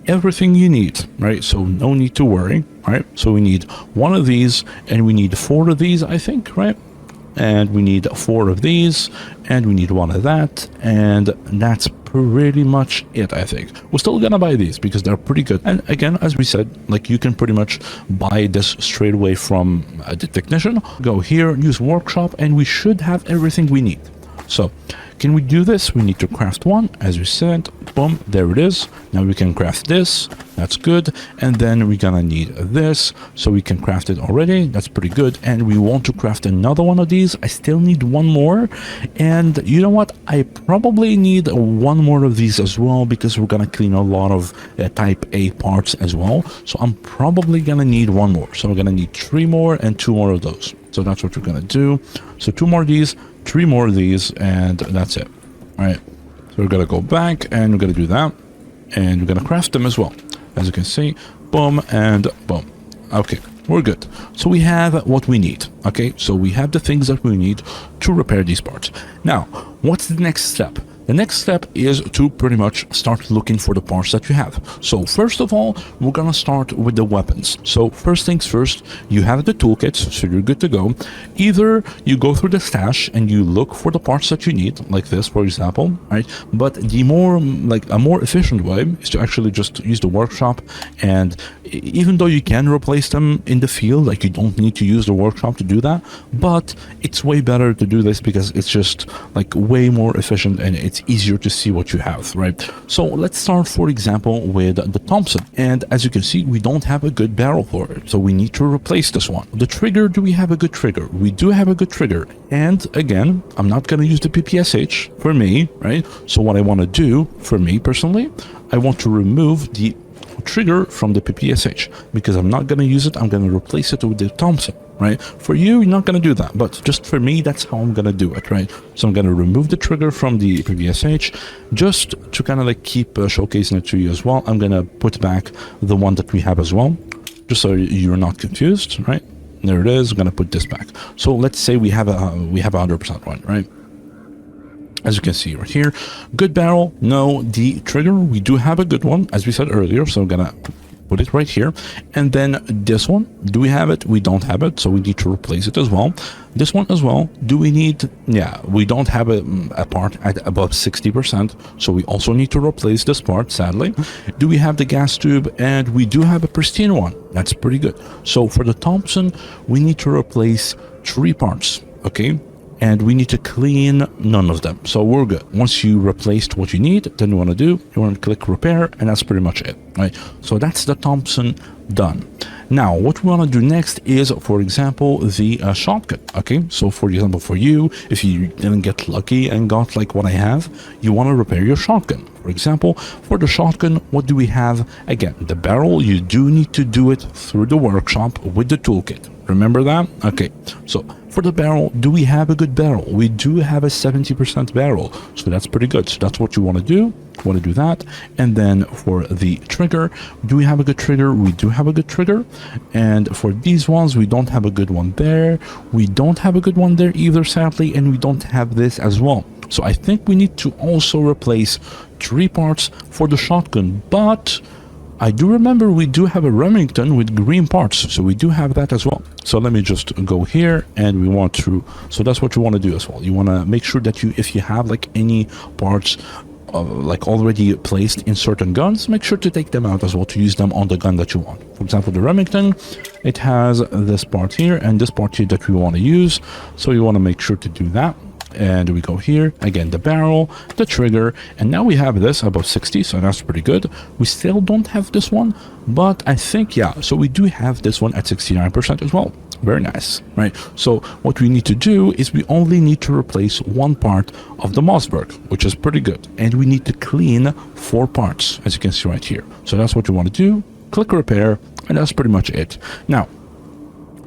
everything you need, right? So no need to worry, right? So we need 1 of these, and we need 4 of these, I think, right? And we need 4 of these, and we need 1 of that, and that's pretty much it, I think. We're still gonna buy these because they're pretty good. And again, as we said, like, you can pretty much buy this straight away from the technician. Go here, use workshop, and we should have everything we need. So can we do this? We need to craft 1, as we said. Boom, there it is. Now we can craft this. That's good. And then we're gonna need this, so we can craft it already. That's pretty good. And we want to craft another one of these. I still need 1 more. And you know what? I probably need 1 more of these as well, because we're gonna clean a lot of Type A parts as well. So I'm probably gonna need 1 more. So we're gonna need 3 more and 2 more of those. So that's what we're gonna do. So 2 more of these, 3 more of these, and that's it. All right, so we're gonna go back and we're gonna do that, and we're gonna craft them as well. As you can see, boom and boom. Okay, we're good. So we have what we need. Okay, so we have the things that we need to repair these parts. Now, what's the next step? The next step is to pretty much start looking for the parts that you have. So first of all, we're gonna start with the weapons. So first things first, you have the toolkits, so you're good to go. Either you go through the stash and you look for the parts that you need, like this, for example, right? But the more, like, a more efficient way is to actually just use the workshop. And even though you can replace them in the field, like, you don't need to use the workshop to do that, but it's way better to do this because it's just like way more efficient and it's easier to see what you have, right? So let's start, for example, with the Thompson. And as you can see, we don't have a good barrel for it, so we need to replace this one. The trigger, do we have a good trigger? We do have a good trigger. And again, I'm not going to use the PPSH for me, right? So what I want to do, for me personally, I want to remove the trigger from the PPSH, because I'm not going to use it. I'm going to replace it with the Thompson, right? For you, you're not going to do that, but just for me, that's how I'm going to do it, right? So I'm going to remove the trigger from the PPSH just to kind of like keep showcasing it to you as well. I'm going to put back the one that we have as well, just so you're not confused, right? There it is. I'm going to put this back. So let's say we have a 100% one, right? As you can see right here, good barrel. No, the trigger, we do have a good one, as we said earlier. So I'm gonna put it right here. And then this one, do we have it? We don't have it, so we need to replace it as well. This one as well, do we need? Yeah, we don't have a part at above 60%, so we also need to replace this part, sadly. Do we have the gas tube? And we do have a pristine one. That's pretty good. So for the Thompson, we need to replace 3 parts, okay? And we need to clean none of them. So we're good. Once you replaced what you need, then you want to do, you want to click repair, and that's pretty much it, right? So that's the Thompson done. Now, what we want to do next is, for example, the shotgun, okay? So for example, for you, if you didn't get lucky and got like what I have, you want to repair your shotgun. For example, for the shotgun, what do we have? Again, the barrel, you do need to do it through the workshop with the toolkit. Remember that? Okay, so for the barrel, do we have a good barrel? We do have a 70% barrel, so that's pretty good. So that's what you want to do. You want to do that. And then for the trigger, do we have a good trigger? We do have a good trigger. And for these ones, we don't have a good one there. We don't have a good one there either, sadly, and we don't have this as well. So I think we need to also replace 3 parts for the shotgun, but I do remember we do have a Remington with green parts, so we do have that as well. So let me just go here, and we want to, so that's what you want to do as well. You want to make sure that you, if you have like any parts like already placed in certain guns, make sure to take them out as well to use them on the gun that you want. For example, the Remington, it has this part here and this part here that we want to use, so you want to make sure to do that. And we go here again, the barrel, the trigger, and now we have this above 60, so that's pretty good. We still don't have this one, but I think, yeah, so we do have this one at 69% as well. Very nice, right? So what we need to do is we only need to replace 1 part of the Mossberg, which is pretty good, and we need to clean 4 parts, as you can see right here. So that's what you want to do. Click repair, and that's pretty much it. Now,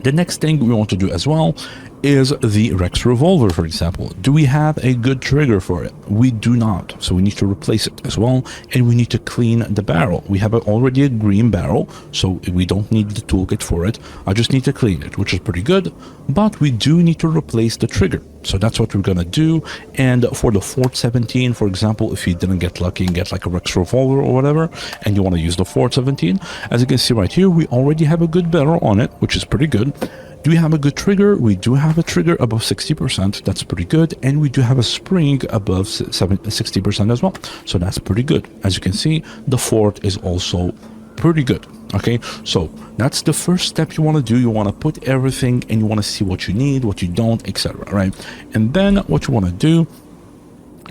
the next thing we want to do as well is the Rex revolver, for example. Do we have a good trigger for it? We do not, so we need to replace it as well, and we need to clean the barrel. We have already a green barrel, so we don't need the toolkit for it. I just need to clean it, which is pretty good, but we do need to replace the trigger. So that's what we're gonna do. And for the Fort 17, for example, if you didn't get lucky and get like a Rex revolver or whatever, and you want to use the Fort 17, as you can see right here, we already have a good barrel on it, which is pretty good. Do we have a good trigger? We do have a trigger above 60%. That's pretty good. And we do have a spring above 60% as well. So that's pretty good. As you can see, the Fort is also pretty good. Okay, so that's the first step you want to do. You want to put everything and you want to see what you need, what you don't, etc. Right? And then what you want to do,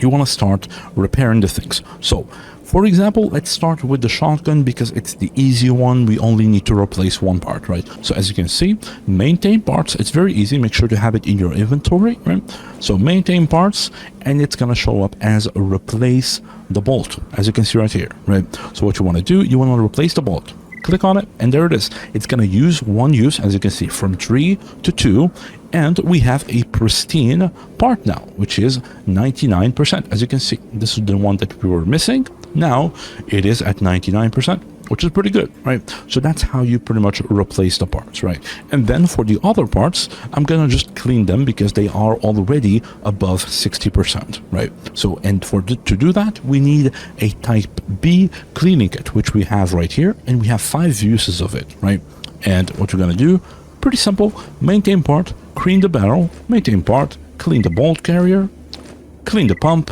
you want to start repairing the things. So for example, let's start with the shotgun because it's the easy one. We only need to replace 1 part, right? So as you can see, maintain parts, it's very easy. Make sure to have it in your inventory, right? So maintain parts, and it's gonna show up as replace the bolt, as you can see right here, right? So what you want to do, you want to replace the bolt. Click on it, and there it is. It's gonna use 1 use, as you can see, from 3 to 2, and we have a pristine part now, which is 99%. As you can see, this is the one that we were missing. Now it is at 99%, which is pretty good, right? So that's how you pretty much replace the parts, right? And then for the other parts, I'm gonna just clean them because they are already above 60%, right? So, and to do that, we need a type B cleaning kit, which we have right here, and we have 5 uses of it, right? And what we're gonna do, pretty simple: maintain part, clean the barrel, maintain part, clean the bolt carrier, clean the pump,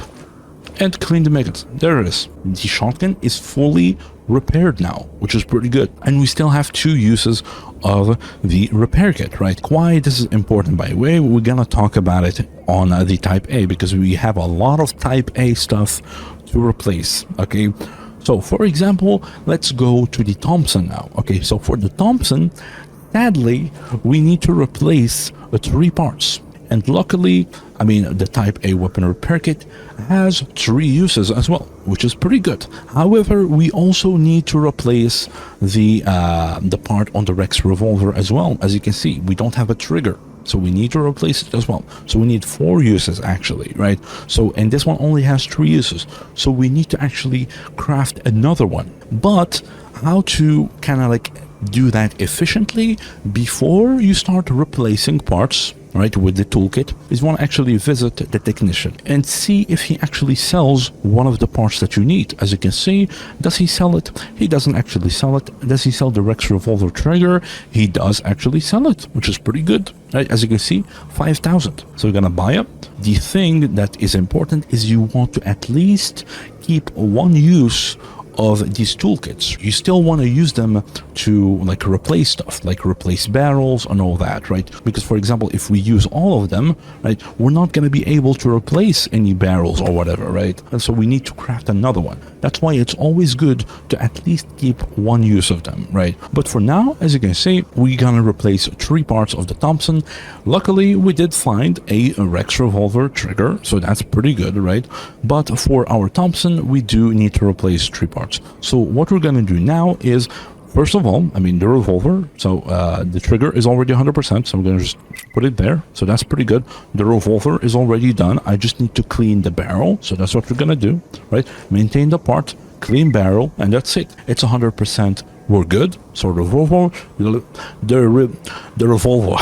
and clean the magazines. There it is. The shotgun is fully repaired now, which is pretty good. And we still have 2 uses of the repair kit, right? Why this is important, by the way, we're gonna talk about it on the type A because we have a lot of type A stuff to replace, okay? So for example, let's go to the Thompson now. Okay, so for the Thompson, sadly, we need to replace 3 parts. And luckily, I mean, the Type A weapon repair kit has 3 uses as well, which is pretty good. However, we also need to replace the part on the Rex revolver as well. As you can see, we don't have a trigger, so we need to replace it as well. So we need 4 uses actually, right? So, and this one only has 3 uses, so we need to actually craft another one. But how to kind of like do that efficiently before you start replacing parts, right, with the toolkit, is you want to actually visit the technician and see if he actually sells one of the parts that you need. As you can see, does he sell it? He doesn't actually sell it. Does he sell the Rex revolver trigger? He does actually sell it, which is pretty good, right? As you can see, 5,000. So we're gonna buy it. The thing that is important is you want to at least keep 1 use of these toolkits. You still want to use them to like replace stuff, like replace barrels and all that, right? Because for example, if we use all of them, right, we're not going to be able to replace any barrels or whatever, right? And so we need to craft another one. That's why it's always good to at least keep 1 use of them, right? But for now, as you can see, we're gonna replace 3 parts of the Thompson. Luckily, we did find a Rex revolver trigger, so that's pretty good, right? But for our Thompson, we do need to replace 3 parts. So what we're gonna do now is, first of all, I mean the revolver, so the trigger is already 100%, so I'm gonna just put it there, so that's pretty good. The revolver is already done. I just need to clean the barrel, so that's what we're gonna do, right? Maintain the part, clean barrel, and that's it. It's 100%. We're good. So the revolver, the revolver,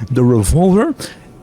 the revolver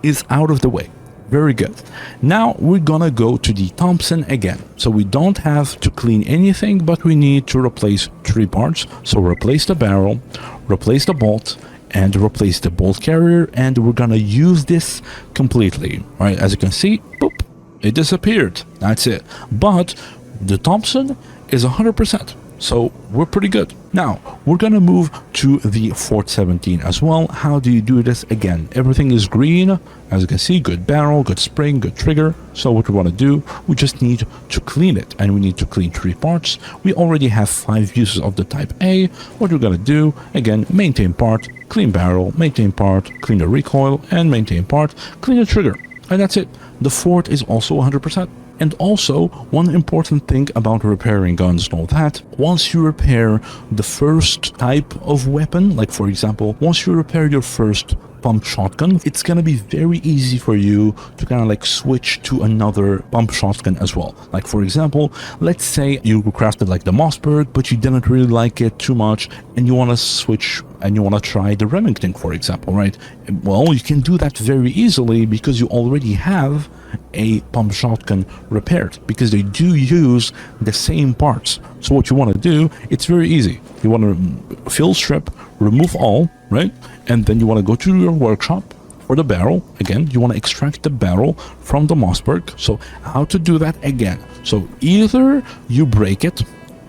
is out of the way. Very good. Now we're gonna go to the Thompson again. So we don't have to clean anything, but we need to replace 3 parts. So replace the barrel, replace the bolt, and replace the bolt carrier, and we're gonna use this completely. All right, as you can see, boop, it disappeared. That's it. But the Thompson is 100%. So we're pretty good. Now we're gonna move to the Fort 17 as well. How do you do this? Again, everything is green. As you can see, good barrel, good spring, good trigger. So what we want to do, we just need to clean it, and we need to clean 3 parts. We already have 5 uses of the Type A. What we're gonna do, again, maintain part, clean barrel, maintain part, clean the recoil, and maintain part, clean the trigger, and that's it. The Fort is also 100%. And also, one important thing about repairing guns and all that, once you repair the first type of weapon, like for example, once you repair your first pump shotgun, it's gonna be very easy for you to kind of like switch to another pump shotgun as well. Like for example, let's say you crafted like the Mossberg, but you didn't really like it too much, and you want to switch and you want to try the Remington, for example, right? Well, you can do that very easily because you already have a pump shotgun repaired, because they do use the same parts. So what you want to do, it's very easy. You want to fill strip, remove all, right? And then you want to go to your workshop for the barrel. Again, you want to extract the barrel from the Mossberg. So how to do that again? So either you break it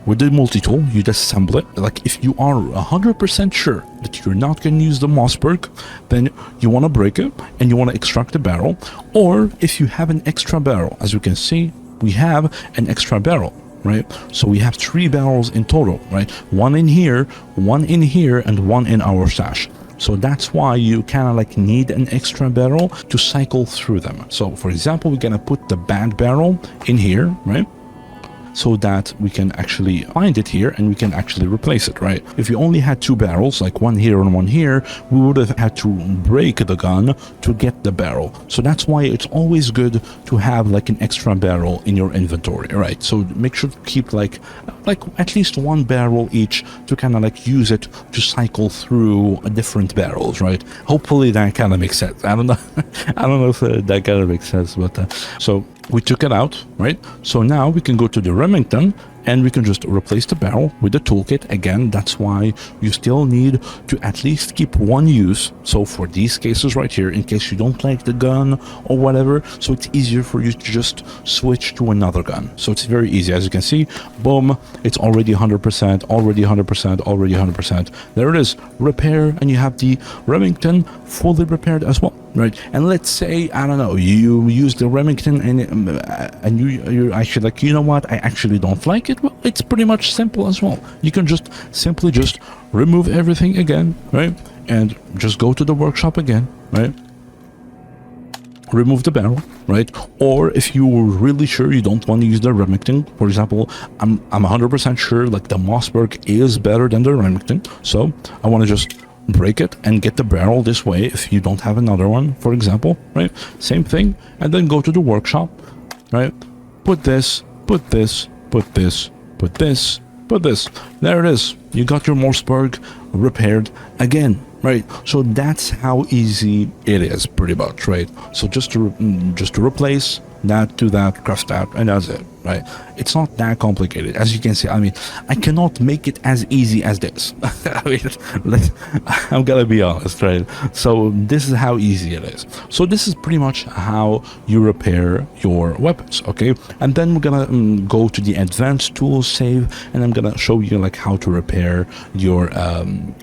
with the multi-tool, you disassemble it. Like if you are 100% sure that you're not going to use the Mossberg, then you want to break it and you want to extract the barrel. Or if you have an extra barrel, as you can see, we have an extra barrel, right? So we have 3 barrels in total, right? 1 in here, 1 in here, and 1 in our stash. So that's why you kind of like need an extra barrel to cycle through them. So for example, we're going to put the bad barrel in here, right? So that we can actually find it here and we can actually replace it, right? If you only had 2 barrels, like 1 here and 1 here, we would have had to break the gun to get the barrel. So that's why it's always good to have like an extra barrel in your inventory, right? So make sure to keep like at least 1 barrel each to kind of like use it to cycle through different barrels, right? Hopefully that kind of makes sense. I don't know. I don't know if that kind of makes sense, but so we took it out, right? So now we can go to the Remington and we can just replace the barrel with the toolkit. Again, that's why you still need to at least keep 1 use. So for these cases right here, in case you don't like the gun or whatever, so it's easier for you to just switch to another gun. So it's very easy. As you can see, boom, it's already 100%, already 100%, already 100%. There it is, repair, and you have the Remington fully repaired as well, right? And let's say, I don't know, you use the Remington and you're actually like, you know what, I actually don't like it. Well, it's pretty much simple as well. You can just simply just remove everything again, right? And just go to the workshop again, right? remove the barrel, right? Or if you're really sure you don't want to use the Remington, for example, I'm 100% sure like the Mossberg is better than the Remington, so I want to just break it and get the barrel this way if you don't have another one, for example, right? Same thing, and then go to the workshop, right? Put this, put this, put this, put this, put this. There it is. You got your Mossberg repaired again, right? So that's how easy it is, pretty much, right? So just to replace that to that, craft that, and that's it, right? It's not that complicated, as you can see. I mean, I cannot make it as easy as this. I mean, I'm gonna be honest, right? So this is how easy it is. So this is pretty much how you repair your weapons, okay? And then we're gonna go to the advanced tools save, and I'm gonna show you like how to repair your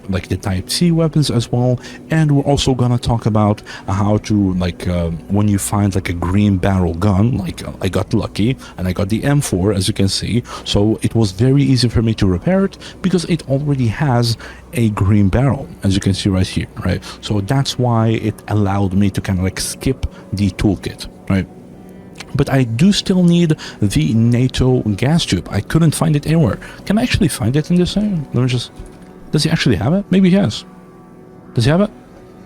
like the Type C weapons as well. And we're also gonna talk about how to like when you find like a green barrel gun, like I got lucky and I got the M4, as you can see, so it was very easy for me to repair it because it already has a green barrel, as you can see right here, right? So that's why it allowed me to kind of like skip the toolkit, right? But I do still need the NATO gas tube. I couldn't find it anywhere. Can I actually find it in this thing? Let me just... Does he actually have it? Maybe he has. Does he have it?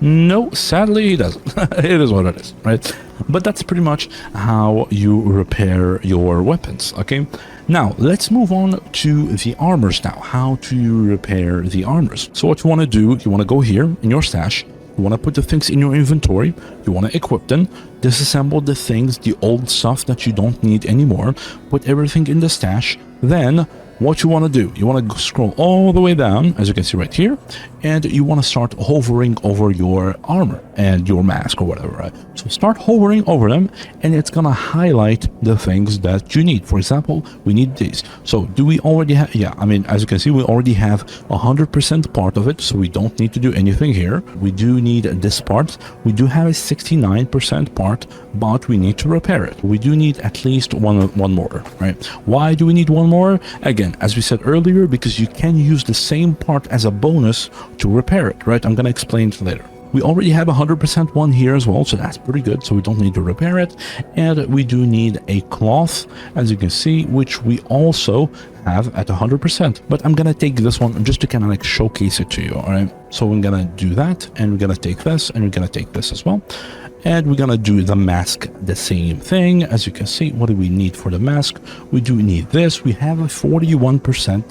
No, sadly he doesn't. It is what it is, right? But that's pretty much how you repair your weapons, okay? Now, let's move on to the armors now. How to repair the armors. So what you want to do, you want to go here in your stash. You want to put the things in your inventory. You want to equip them. Disassemble the things, the old stuff that you don't need anymore. Put everything in the stash. Then what you want to do, you want to scroll all the way down, as you can see right here, and you want to start hovering over your armor and your mask or whatever, right? So start hovering over them, and it's gonna highlight the things that you need. For example, we need these. So do we already have... Yeah, I mean, as you can see, we already have 100% part of it, so we don't need to do anything here. We do need this part. We do have a 69% part, but we need to repair it. We do need at least one more, right? Why do we need one more? Again, as we said earlier, because you can use the same part as a bonus to repair it, right? I'm gonna explain it later. We already have 100% one here as well, so that's pretty good, so we don't need to repair it. And we do need a cloth, as you can see, which we also have at 100%. But I'm gonna take this one just to kind of like showcase it to you, all right? So we're gonna do that, and we're gonna take this, and we're gonna take this as well. And we're gonna do the mask the same thing. As you can see, what do we need for the mask? We do need this. We have a 41%.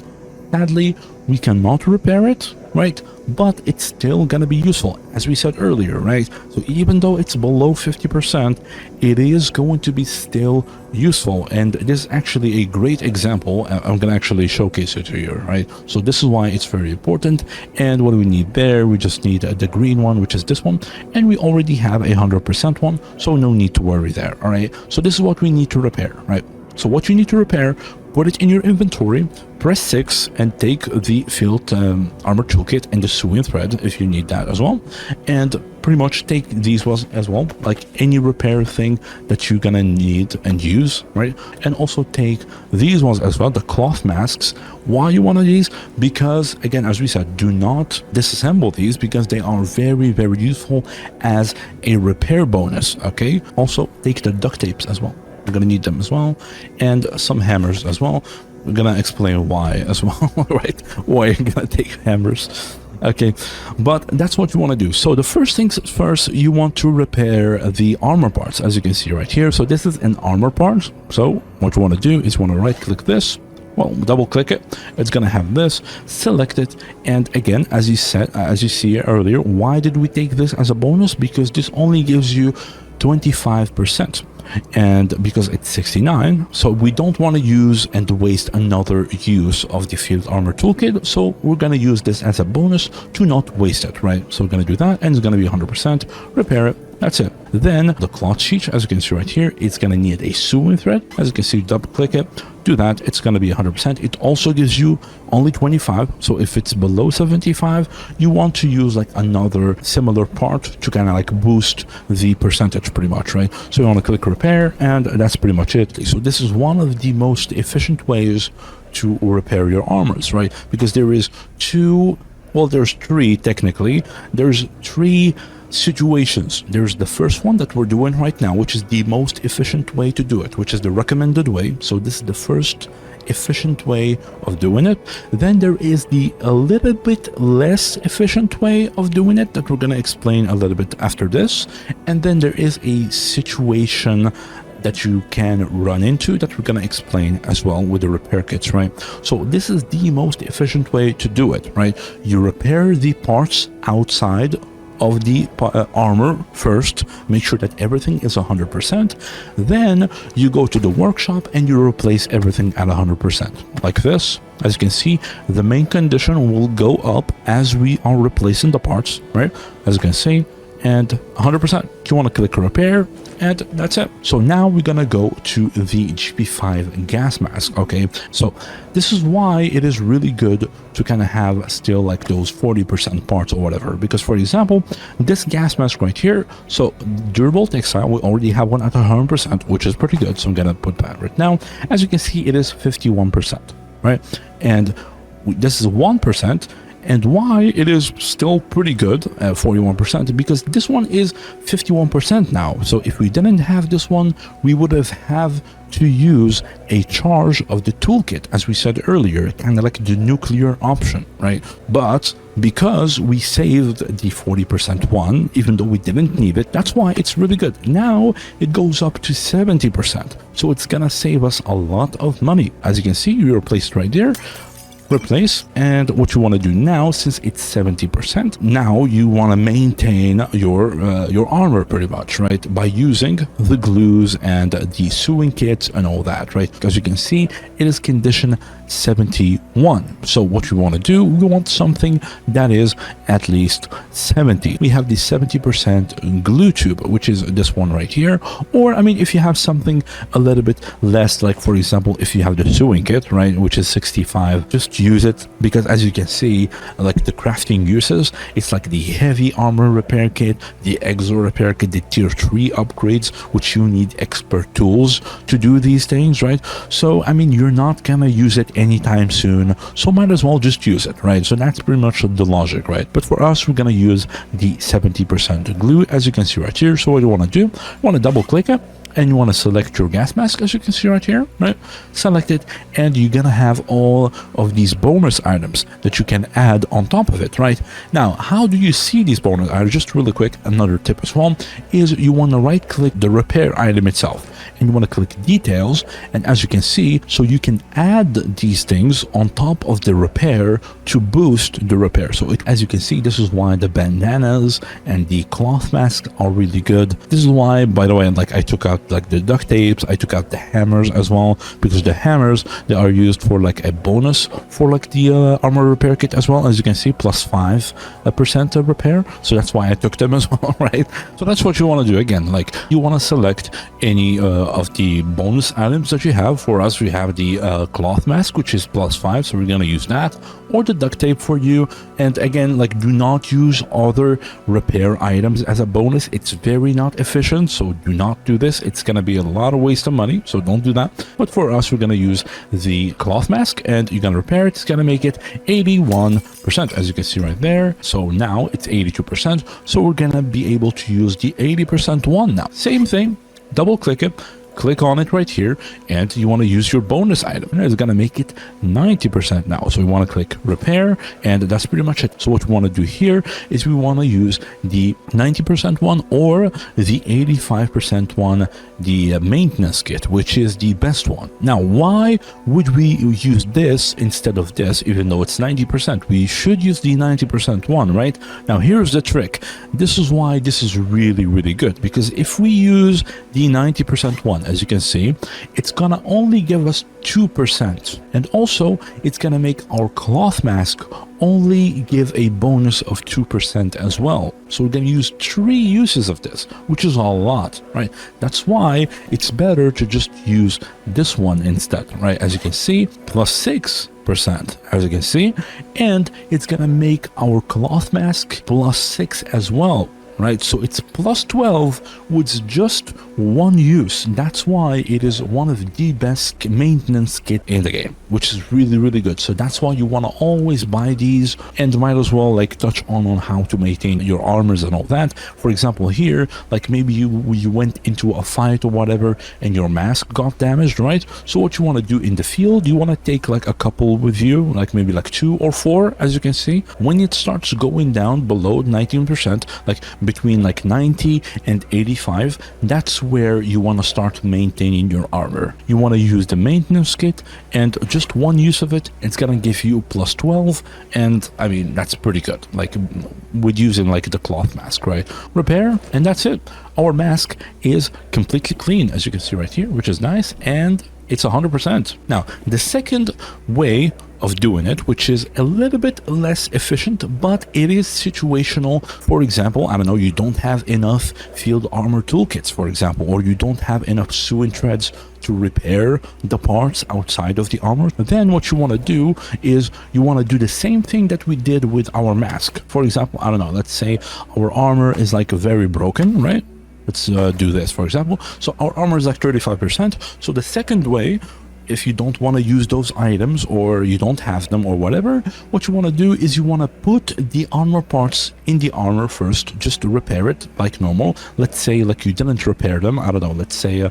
Sadly, we cannot repair it, right? But it's still gonna be useful, as we said earlier, right? So even though it's below 50%, it is going to be still useful. And this is actually a great example. I'm gonna actually showcase it to you, right? So this is why it's very important. And what do we need there? We just need the green one, which is this one. And we already have a 100% one, so no need to worry there, all right? So this is what we need to repair, right? So what you need to repair, put it in your inventory, press 6 and take the field armor toolkit and the sewing thread if you need that as well, and pretty much take these ones as well, like any repair thing that you're gonna need and use, right? And also take these ones as well, the cloth masks. Why you want these? Because again, as we said, do not disassemble these because they are very, very useful as a repair bonus, okay? Also take the duct tapes as well. We're gonna need them as well, and some hammers as well. We're gonna explain why as well, right? Why you're gonna take hammers, okay? But that's what you want to do. So the first things first, you want to repair the armor parts, as you can see right here. So this is an armor part. So what you want to do is you want to right click this, well, double click it. It's gonna have this, select it, and again, as you said, as you see earlier, why did we take this as a bonus? Because this only gives you 25%. And because it's 69, so we don't want to use and waste another use of the field armor toolkit, so we're going to use this as a bonus to not waste it, right? So we're going to do that, and it's going to be 100%, repair it, that's it. Then the cloth sheet, as you can see right here, it's going to need a sewing thread. As you can see, double click it, do that, it's going to be 100%. It also gives you only 25, so if it's below 75, you want to use like another similar part to kind of like boost the percentage pretty much, right? So you want to click repair, and that's pretty much it. So this is one of the most efficient ways to repair your armors, right? Because there is there's three technically. There's three situations. There's the first one that we're doing right now, which is the most efficient way to do it, which is the recommended way. So this is the first efficient way of doing it. Then there is the a little bit less efficient way of doing it that we're going to explain a little bit after this. And then there is a situation that you can run into that we're going to explain as well with the repair kits, right? So this is the most efficient way to do it, right? You repair the parts outside of the armor first, make sure that everything is 100%. Then you go to the workshop and you replace everything at 100%. Like this. As you can see, the main condition will go up as we are replacing the parts, right? As you can see, and 100%. You want to click repair, and that's it. So now we're gonna go to the GP5 gas mask. Okay, so this is why it is really good to kind of have still like those 40% parts or whatever, because for example, this gas mask right here, so durable textile, we already have one at 100%, which is pretty good. So I'm gonna put that right now. As you can see, it is 51%, right? And this is 1%. And why it is still pretty good at 41%, because this one is 51% now. So if we didn't have this one, we would have to use a charge of the toolkit, as we said earlier, kind of like the nuclear option, right? But because we saved the 40% one, even though we didn't need it, that's why it's really good. Now it goes up to 70%. So it's gonna save us a lot of money. As you can see, you replaced right there. Replace, and what you want to do now, since it's 70%, now you want to maintain your armor pretty much, right, by using the glues and the sewing kits and all that, right? As you can see, it is condition 71. So what we want to do, we want something that is at least 70. We have the 70% glue tube, which is this one right here. Or I mean, if you have something a little bit less, like for example, if you have the sewing kit, right, which is 65, just use it, because as you can see, like the crafting uses, it's like the heavy armor repair kit, the exo repair kit, the tier 3 upgrades, which you need expert tools to do these things, right? So I mean, you're not gonna use it anytime soon, so might as well just use it, right? So that's pretty much the logic, right? But for us, we're gonna use the 70% glue, as you can see right here. So what you want to do, you want to double click it, and you want to select your gas mask, as you can see right here, right? Select it, and you're gonna have all of these bonus items that you can add on top of it, right? Now, how do you see these bonus items? Just really quick, another tip as well is you want to right click the repair item itself, and you want to click details, and as you can see, so you can add these things on top of the repair to boost the repair. So as you can see, this is why the bandanas and the cloth masks are really good. This is why, by the way, like I took out like the duct tapes, I took out the hammers as well, because the hammers, they are used for like a bonus for like the armor repair kit as well. As you can see, plus 5% of repair, so that's why I took them as well, right? So that's what you want to do. Again, like you want to select any of the bonus items that you have. For us, we have the cloth mask, which is plus 5, so we're going to use that, or the duct tape for you. And again, like do not use other repair items as a bonus. It's very not efficient, so do not do this. It's going to be a lot of waste of money, so don't do that. But for us, we're going to use the cloth mask, and you're going to repair it. It's going to make it 81%, as you can see right there. So now it's 82%, so we're going to be able to use the 80% one now. Same thing, double click it, click on it right here, and you want to use your bonus item. It's going to make it 90% now. So we want to click repair, and that's pretty much it. So what we want to do here is we want to use the 90% one or the 85% one, the maintenance kit, which is the best one. Now, why would we use this instead of this, even though it's 90%? We should use the 90% one, right? Now, here's the trick. This is why this is really, really good, because if we use the 90% one, as you can see, it's gonna only give us 2%, and also it's gonna make our cloth mask only give a bonus of 2% as well. So we're gonna use 3 uses of this, which is a lot, right? That's why it's better to just use this one instead, right? As you can see, plus 6%, as you can see, and it's gonna make our cloth mask plus 6 as well. right? So it's plus 12 with just one use. That's why it is one of the best maintenance kit in the game, which is really, really good. So that's why you want to always buy these, and might as well like touch on how to maintain your armors and all that. For example, here, like maybe you went into a fight or whatever and your mask got damaged, right? So what you want to do in the field, you want to take like a couple with you, like maybe like 2 or 4, as you can see. When it starts going down below 19%, like between like 90 and 85, that's where you want to start maintaining your armor. You want to use the maintenance kit, and just one use of it, it's gonna give you plus 12, and I mean that's pretty good, like with using like the cloth mask, right? Repair, and that's it. Our mask is completely clean, as you can see right here, which is nice, and it's 100%. Now, the second way of doing it, which is a little bit less efficient, but it is situational. For example, I don't know, you don't have enough field armor toolkits, for example, or you don't have enough sewing threads to repair the parts outside of the armor. Then what you want to do is you want to do the same thing that we did with our mask. For example, I don't know, let's say our armor is like very broken, right? Let's do this, for example. So our armor is like 35%. So the second way, if you don't want to use those items or you don't have them or whatever, what you want to do is you want to put the armor parts in the armor first, just to repair it like normal. Let's say like you didn't repair them. I don't know. Let's say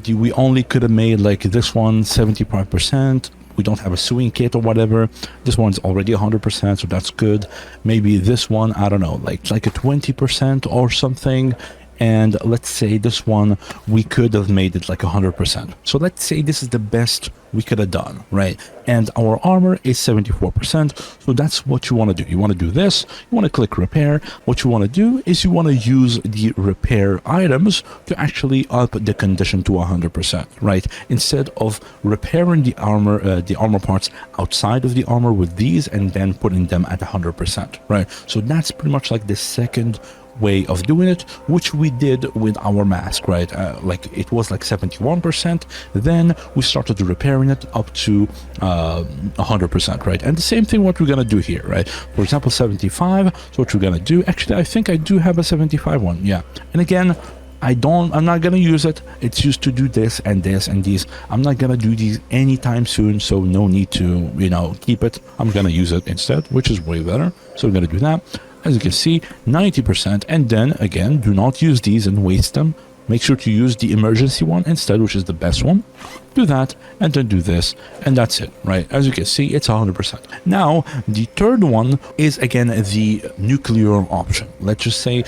we only could have made like this one 75%. We don't have a sewing kit or whatever. This one's already 100%, so that's good. Maybe this one, I don't know, like a 20% or something. And let's say this one, we could have made it like 100%. So let's say this is the best we could have done, right? And our armor is 74%. So that's what you want to do. You want to do this. You want to click repair. What you want to do is you want to use the repair items to actually up the condition to 100%, right? Instead of repairing the armor parts outside of the armor with these and then putting them at 100%, right? So that's pretty much like the second way of doing it, which we did with our mask, right? Like it was like 71%, then we started repairing it up to 100%, right? And the same thing what we're gonna do here, right? For example, 75. So what we're gonna do, actually I think I do have a 75 one, yeah. And again, I'm not gonna use it. It's used to do this and this and these. I'm not gonna do these anytime soon, so no need to, you know, keep it. I'm gonna use it instead, which is way better. So we're gonna do that. As you can see, 90%, and then again, do not use these and waste them. Make sure to use the emergency one instead, which is the best one. Do that, and then do this, and that's it, right? As you can see, it's 100%. Now, the third one is again the nuclear option. Let's just say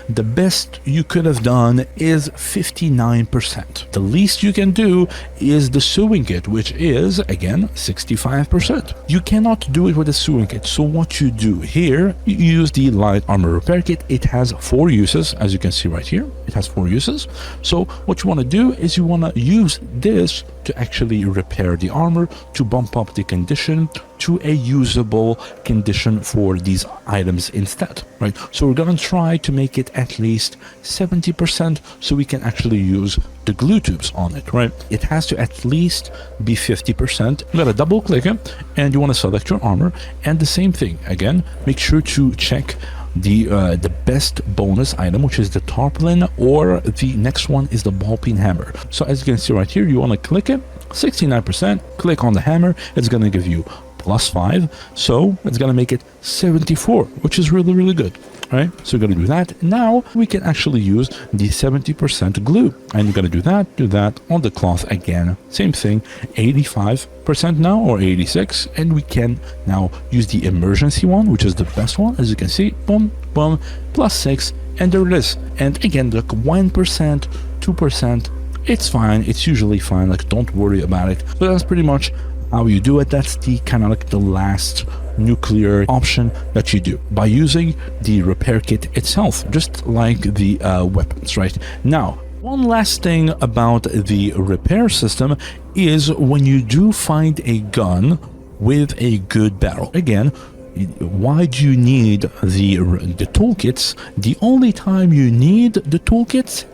the best you could have done is 59%. The least you can do is the sewing kit, which is, again, 65%. You cannot do it with a sewing kit. So what you do here, you use the light armor repair kit. It has 4 uses, as you can see right here. It has 4 uses. So what you want to do is you want to use this to actually repair the armor, to bump up the condition to a usable condition for these items instead, right? So we're gonna try to make it at least 70% so we can actually use the glue tubes on it, right? It has to at least be 50%. You gotta double click it and you want to select your armor, and the same thing again, make sure to check the best bonus item, which is the tarpaulin, or the next one is the ball peen hammer. So as you can see right here, you want to click it, 69%, click on the hammer, it's going to give you +5, so it's going to make it 74, which is really, really good. Right, so we're going to do that. Now we can actually use the 70% glue, and you're going to do that on the cloth again. Same thing, 85% now, or 86, and we can now use the emergency one, which is the best one. As you can see, boom, boom, +6, and there it is. And again, like 1%, 2%, it's fine. It's usually fine. Like, don't worry about it. So that's pretty much how you do it. That's the kind of like the last nuclear option that you do by using the repair kit itself, just like the weapons. Right now, one last thing about the repair system is when you do find a gun with a good barrel. Again, why do you need the toolkits? The only time you need the toolkits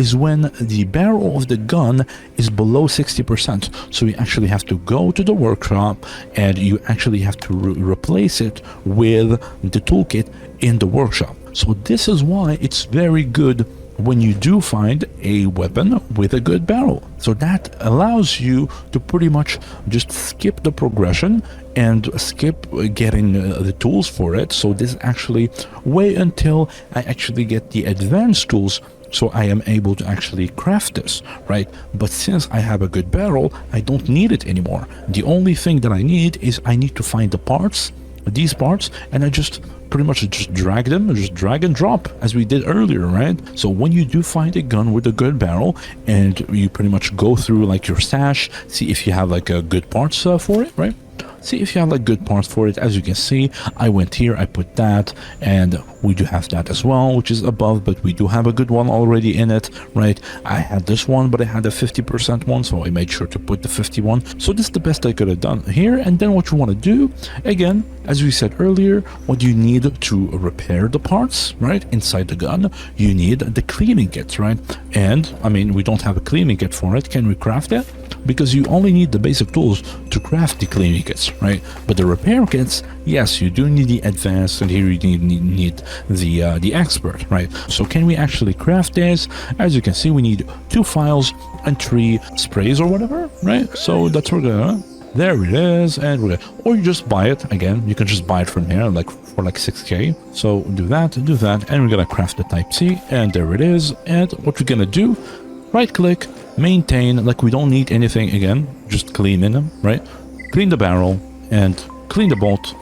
is when the barrel of the gun is below 60%. So you actually have to go to the workshop and you actually have to replace it with the toolkit in the workshop. So this is why it's very good when you do find a weapon with a good barrel. So that allows you to pretty much just skip the progression and skip getting the tools for it. So this actually wait until I actually get the advanced tools, so I am able to actually craft this, right? But since I have a good barrel, I don't need it anymore. The only thing that I need is I need to find the parts, these parts, and I just pretty much just drag them, just drag and drop as we did earlier, right? So when you do find a gun with a good barrel and you pretty much go through like your stash, see if you have like a good parts for it, right? See if you have like good parts for it. As you can see, I went here, I put that, and we do have that as well, which is above, but we do have a good one already in it, right? I had this one, but I had a 50% one, so I made sure to put the 51. So this is the best I could have done here. And then what you want to do, again, as we said earlier, what you need to repair the parts, right, inside the gun, you need the cleaning kits, right? And I mean, we don't have a cleaning kit for it. Can we craft it? Because you only need the basic tools to craft the cleaning kits, right? But the repair kits, yes, you do need the advanced, and here you need the expert, right? So can we actually craft this? As you can see, we need 2 files and 3 sprays or whatever, right? So that's what we're gonna, there it is, and we're gonna, or you just buy it. Again, you can just buy it from here, like for like 6k. So do that, and we're gonna craft the type C, and there it is. And what we're gonna do, right click, maintain, like we don't need anything again, just clean in them, right? Clean the barrel and clean the bolt,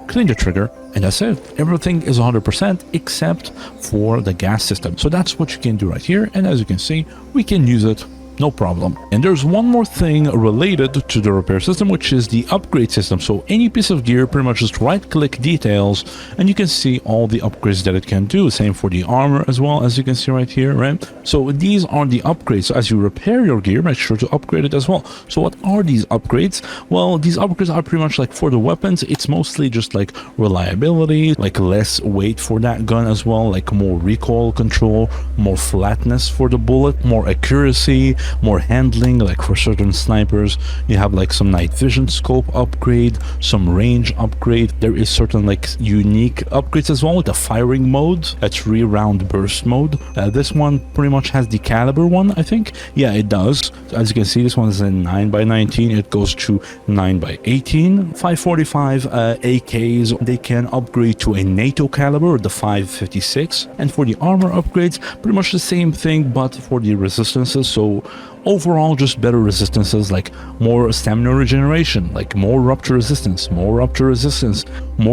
clean the trigger, and that's it. Everything is 100% except for the gas system. So that's what you can do right here, and as you can see, we can use it no problem. And there's one more thing related to the repair system, which is the upgrade system. So any piece of gear, pretty much just right click details, and you can see all the upgrades that it can do. Same for the armor as well, as you can see right here, right? So these are the upgrades. So as you repair your gear, make sure to upgrade it as well. So what are these upgrades? Well, these upgrades are pretty much like for the weapons, it's mostly just like reliability, like less weight for that gun as well, like more recoil control, more flatness for the bullet, more accuracy, more handling, like for certain snipers. You have like some night vision scope upgrade, some range upgrade. There is certain like unique upgrades as well, with the firing mode, a 3-round burst mode. This one pretty much has the caliber one, I think. Yeah, it does. As you can see, this one is a 9x19. It goes to 9x18. 545 AKs, they can upgrade to a NATO caliber, the 556. And for the armor upgrades, pretty much the same thing, but for the resistances. So overall, just better resistances, like more stamina regeneration, like more rupture resistance, more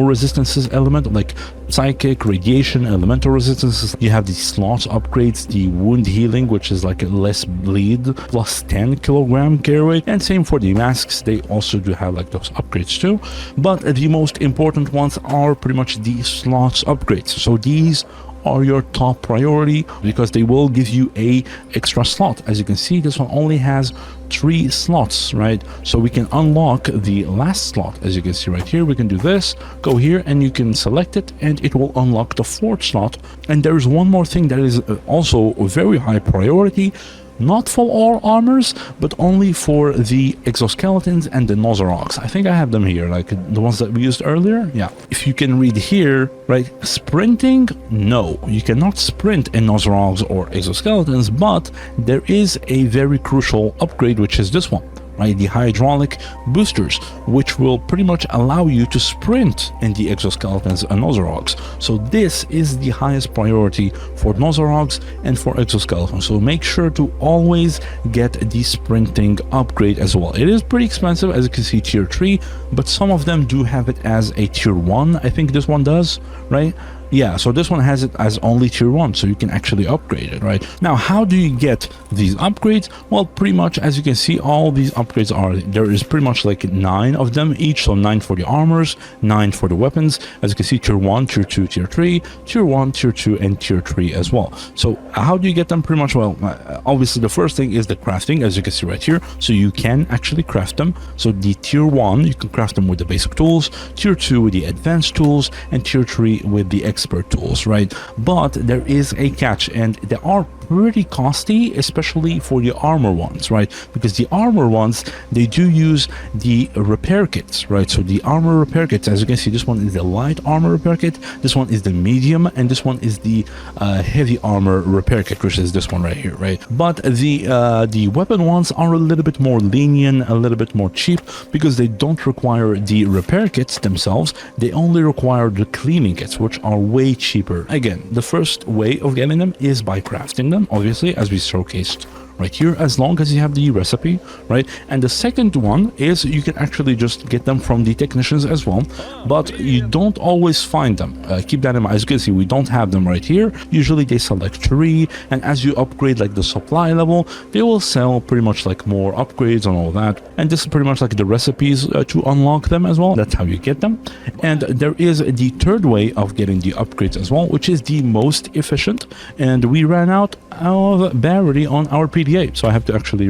resistances element, like psychic, radiation, elemental resistances. You have the slots upgrades, the wound healing, which is like a less bleed, plus 10 kilogram carry weight, and same for the masks. They also do have like those upgrades too, but the most important ones are pretty much the slots upgrades. So these are your top priority because they will give you a extra slot. As you can see, this one only has 3 slots, right? So we can unlock the last slot. As you can see right here, we can do this, go here, and you can select it, and it will unlock the 4th slot. And there is one more thing that is also a very high priority, not for all armors, but only for the exoskeletons and the Nosorogs. I think I have them here, like the ones that we used earlier. Yeah, if you can read here, right, sprinting, no, you cannot sprint in Nosorogs or exoskeletons, but there is a very crucial upgrade, which is this one, right? The hydraulic boosters, which will pretty much allow you to sprint in the exoskeletons and Nosorogs. So this is the highest priority for Nosorogs and for exoskeletons. So make sure to always get the sprinting upgrade as well. It is pretty expensive, as you can see, tier 3, but some of them do have it as a tier 1. I think this one does, right? Yeah, so this one has it as only tier 1, so you can actually upgrade it, right? Now, how do you get these upgrades? Well, pretty much, as you can see, all these upgrades are, there is pretty much like 9 of them each, so 9 for the armors, 9 for the weapons. As you can see, tier 1, tier 2, tier 3, tier 1, tier 2, and tier 3 as well. So how do you get them? Pretty much, well, obviously the first thing is the crafting, as you can see right here, so you can actually craft them. So the tier 1, you can craft them with the basic tools, tier 2 with the advanced tools, and tier 3 with the expert tools, right? But there is a catch, and they are pretty costly, especially for the armor ones, right? Because the armor ones, they do use the repair kits, right? So the armor repair kits, as you can see, this one is the light armor repair kit, this one is the medium, and this one is the heavy armor repair kit, which is this one right here, right? But the weapon ones are a little bit more lenient, a little bit more cheap, because they don't require the repair kits themselves. They only require the cleaning kits, which are way cheaper. Again, the first way of getting them is by crafting them, obviously, as we showcased right here, as long as you have the recipe, right? And the second one is you can actually just get them from the technicians as well, but you don't always find them. Keep that in mind. As you can see, we don't have them right here. Usually they sell like 3, and as you upgrade like the supply level, they will sell pretty much like more upgrades and all that. And this is pretty much like the recipes to unlock them as well. That's how you get them. And there is the third way of getting the upgrades as well, which is the most efficient, and we ran out of battery on our PDA, so I have to actually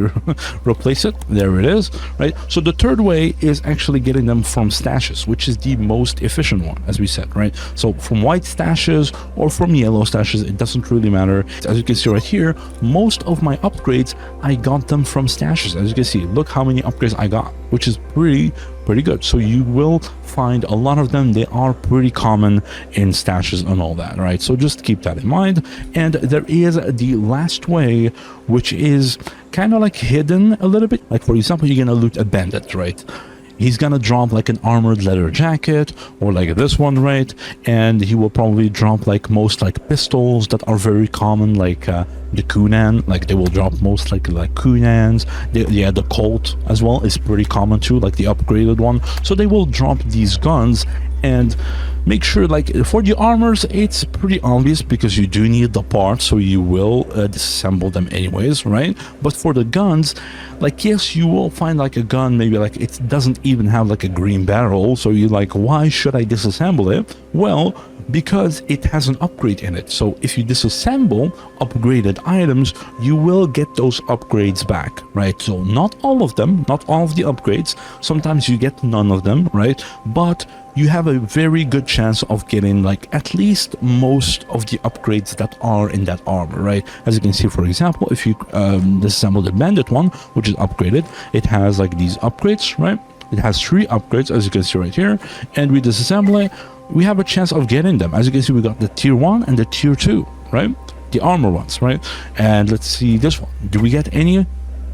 replace it. There it is, right? So the third way is actually getting them from stashes, which is the most efficient one, as we said, right? So from white stashes or from yellow stashes, it doesn't really matter. As you can see right here, most of my upgrades, I got them from stashes. As you can see, look how many upgrades I got, which is pretty good. So you will find a lot of them. They are pretty common in stashes and all that, right? So just keep that in mind. And there is the last way, which is kind of like hidden a little bit. Like, for example, you're gonna loot a bandit, right? He's gonna drop like an armored leather jacket, or like this one, right? And he will probably drop like most like pistols that are very common, like the Kunan, like they will drop most like Kunans. Yeah, the Colt as well is pretty common too, like the upgraded one. So they will drop these guns, and make sure, like for the armors, it's pretty obvious because you do need the parts, so you will disassemble them anyways, right? But for the guns, like, yes, you will find like a gun, maybe like it doesn't even have like a green barrel, so you're like, why should I disassemble it? Well, because it has an upgrade in it. So if you disassemble upgraded items, you will get those upgrades back, right? So not all of them, not all of the upgrades, sometimes you get none of them, right? But you have a very good chance of getting like at least most of the upgrades that are in that armor, right? As you can see, for example, if you disassemble the bandit one, which is upgraded, it has like these upgrades, right? It has 3 upgrades, as you can see right here, and we disassemble it, we have a chance of getting them. As you can see, we got the tier 1 and the tier 2, right? The armor ones, right? And let's see this one. Do we get any?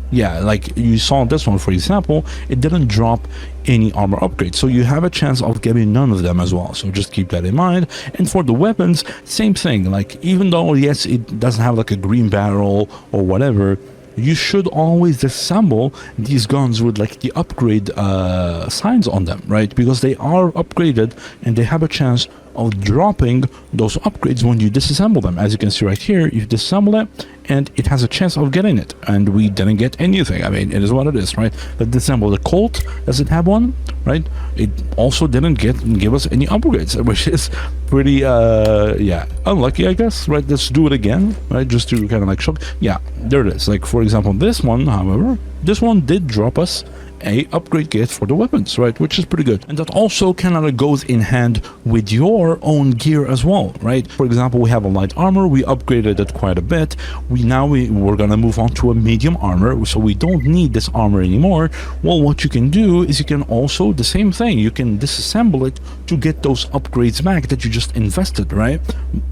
Yeah, like you saw this one, for example, it didn't drop any armor upgrades, so you have a chance of getting none of them as well. So just keep that in mind. And for the weapons, same thing. Like, even though yes, it doesn't have like a green barrel or whatever, you should always disassemble these guns with like the upgrade signs on them, right? Because they are upgraded and they have a chance of dropping those upgrades when you disassemble them. As you can see right here, you disassemble it and it has a chance of getting it, and we didn't get anything. I mean, it is what it is, right? But disassemble the Colt, does it have one, right? It also didn't give us any upgrades, which is pretty yeah, unlucky, I guess, right? Let's do it again, right? Just to kind of like show. Yeah, there it is. Like, for example, this one, however, this one did drop us a upgrade kit for the weapons, right? Which is pretty good. And that also kind of goes in hand with your own gear as well, right? For example, we have a light armor, we upgraded it quite a bit. We're gonna move on to a medium armor, so we don't need this armor anymore. Well, what you can do is you can also, the same thing, you can disassemble it to get those upgrades back that you just invested, right?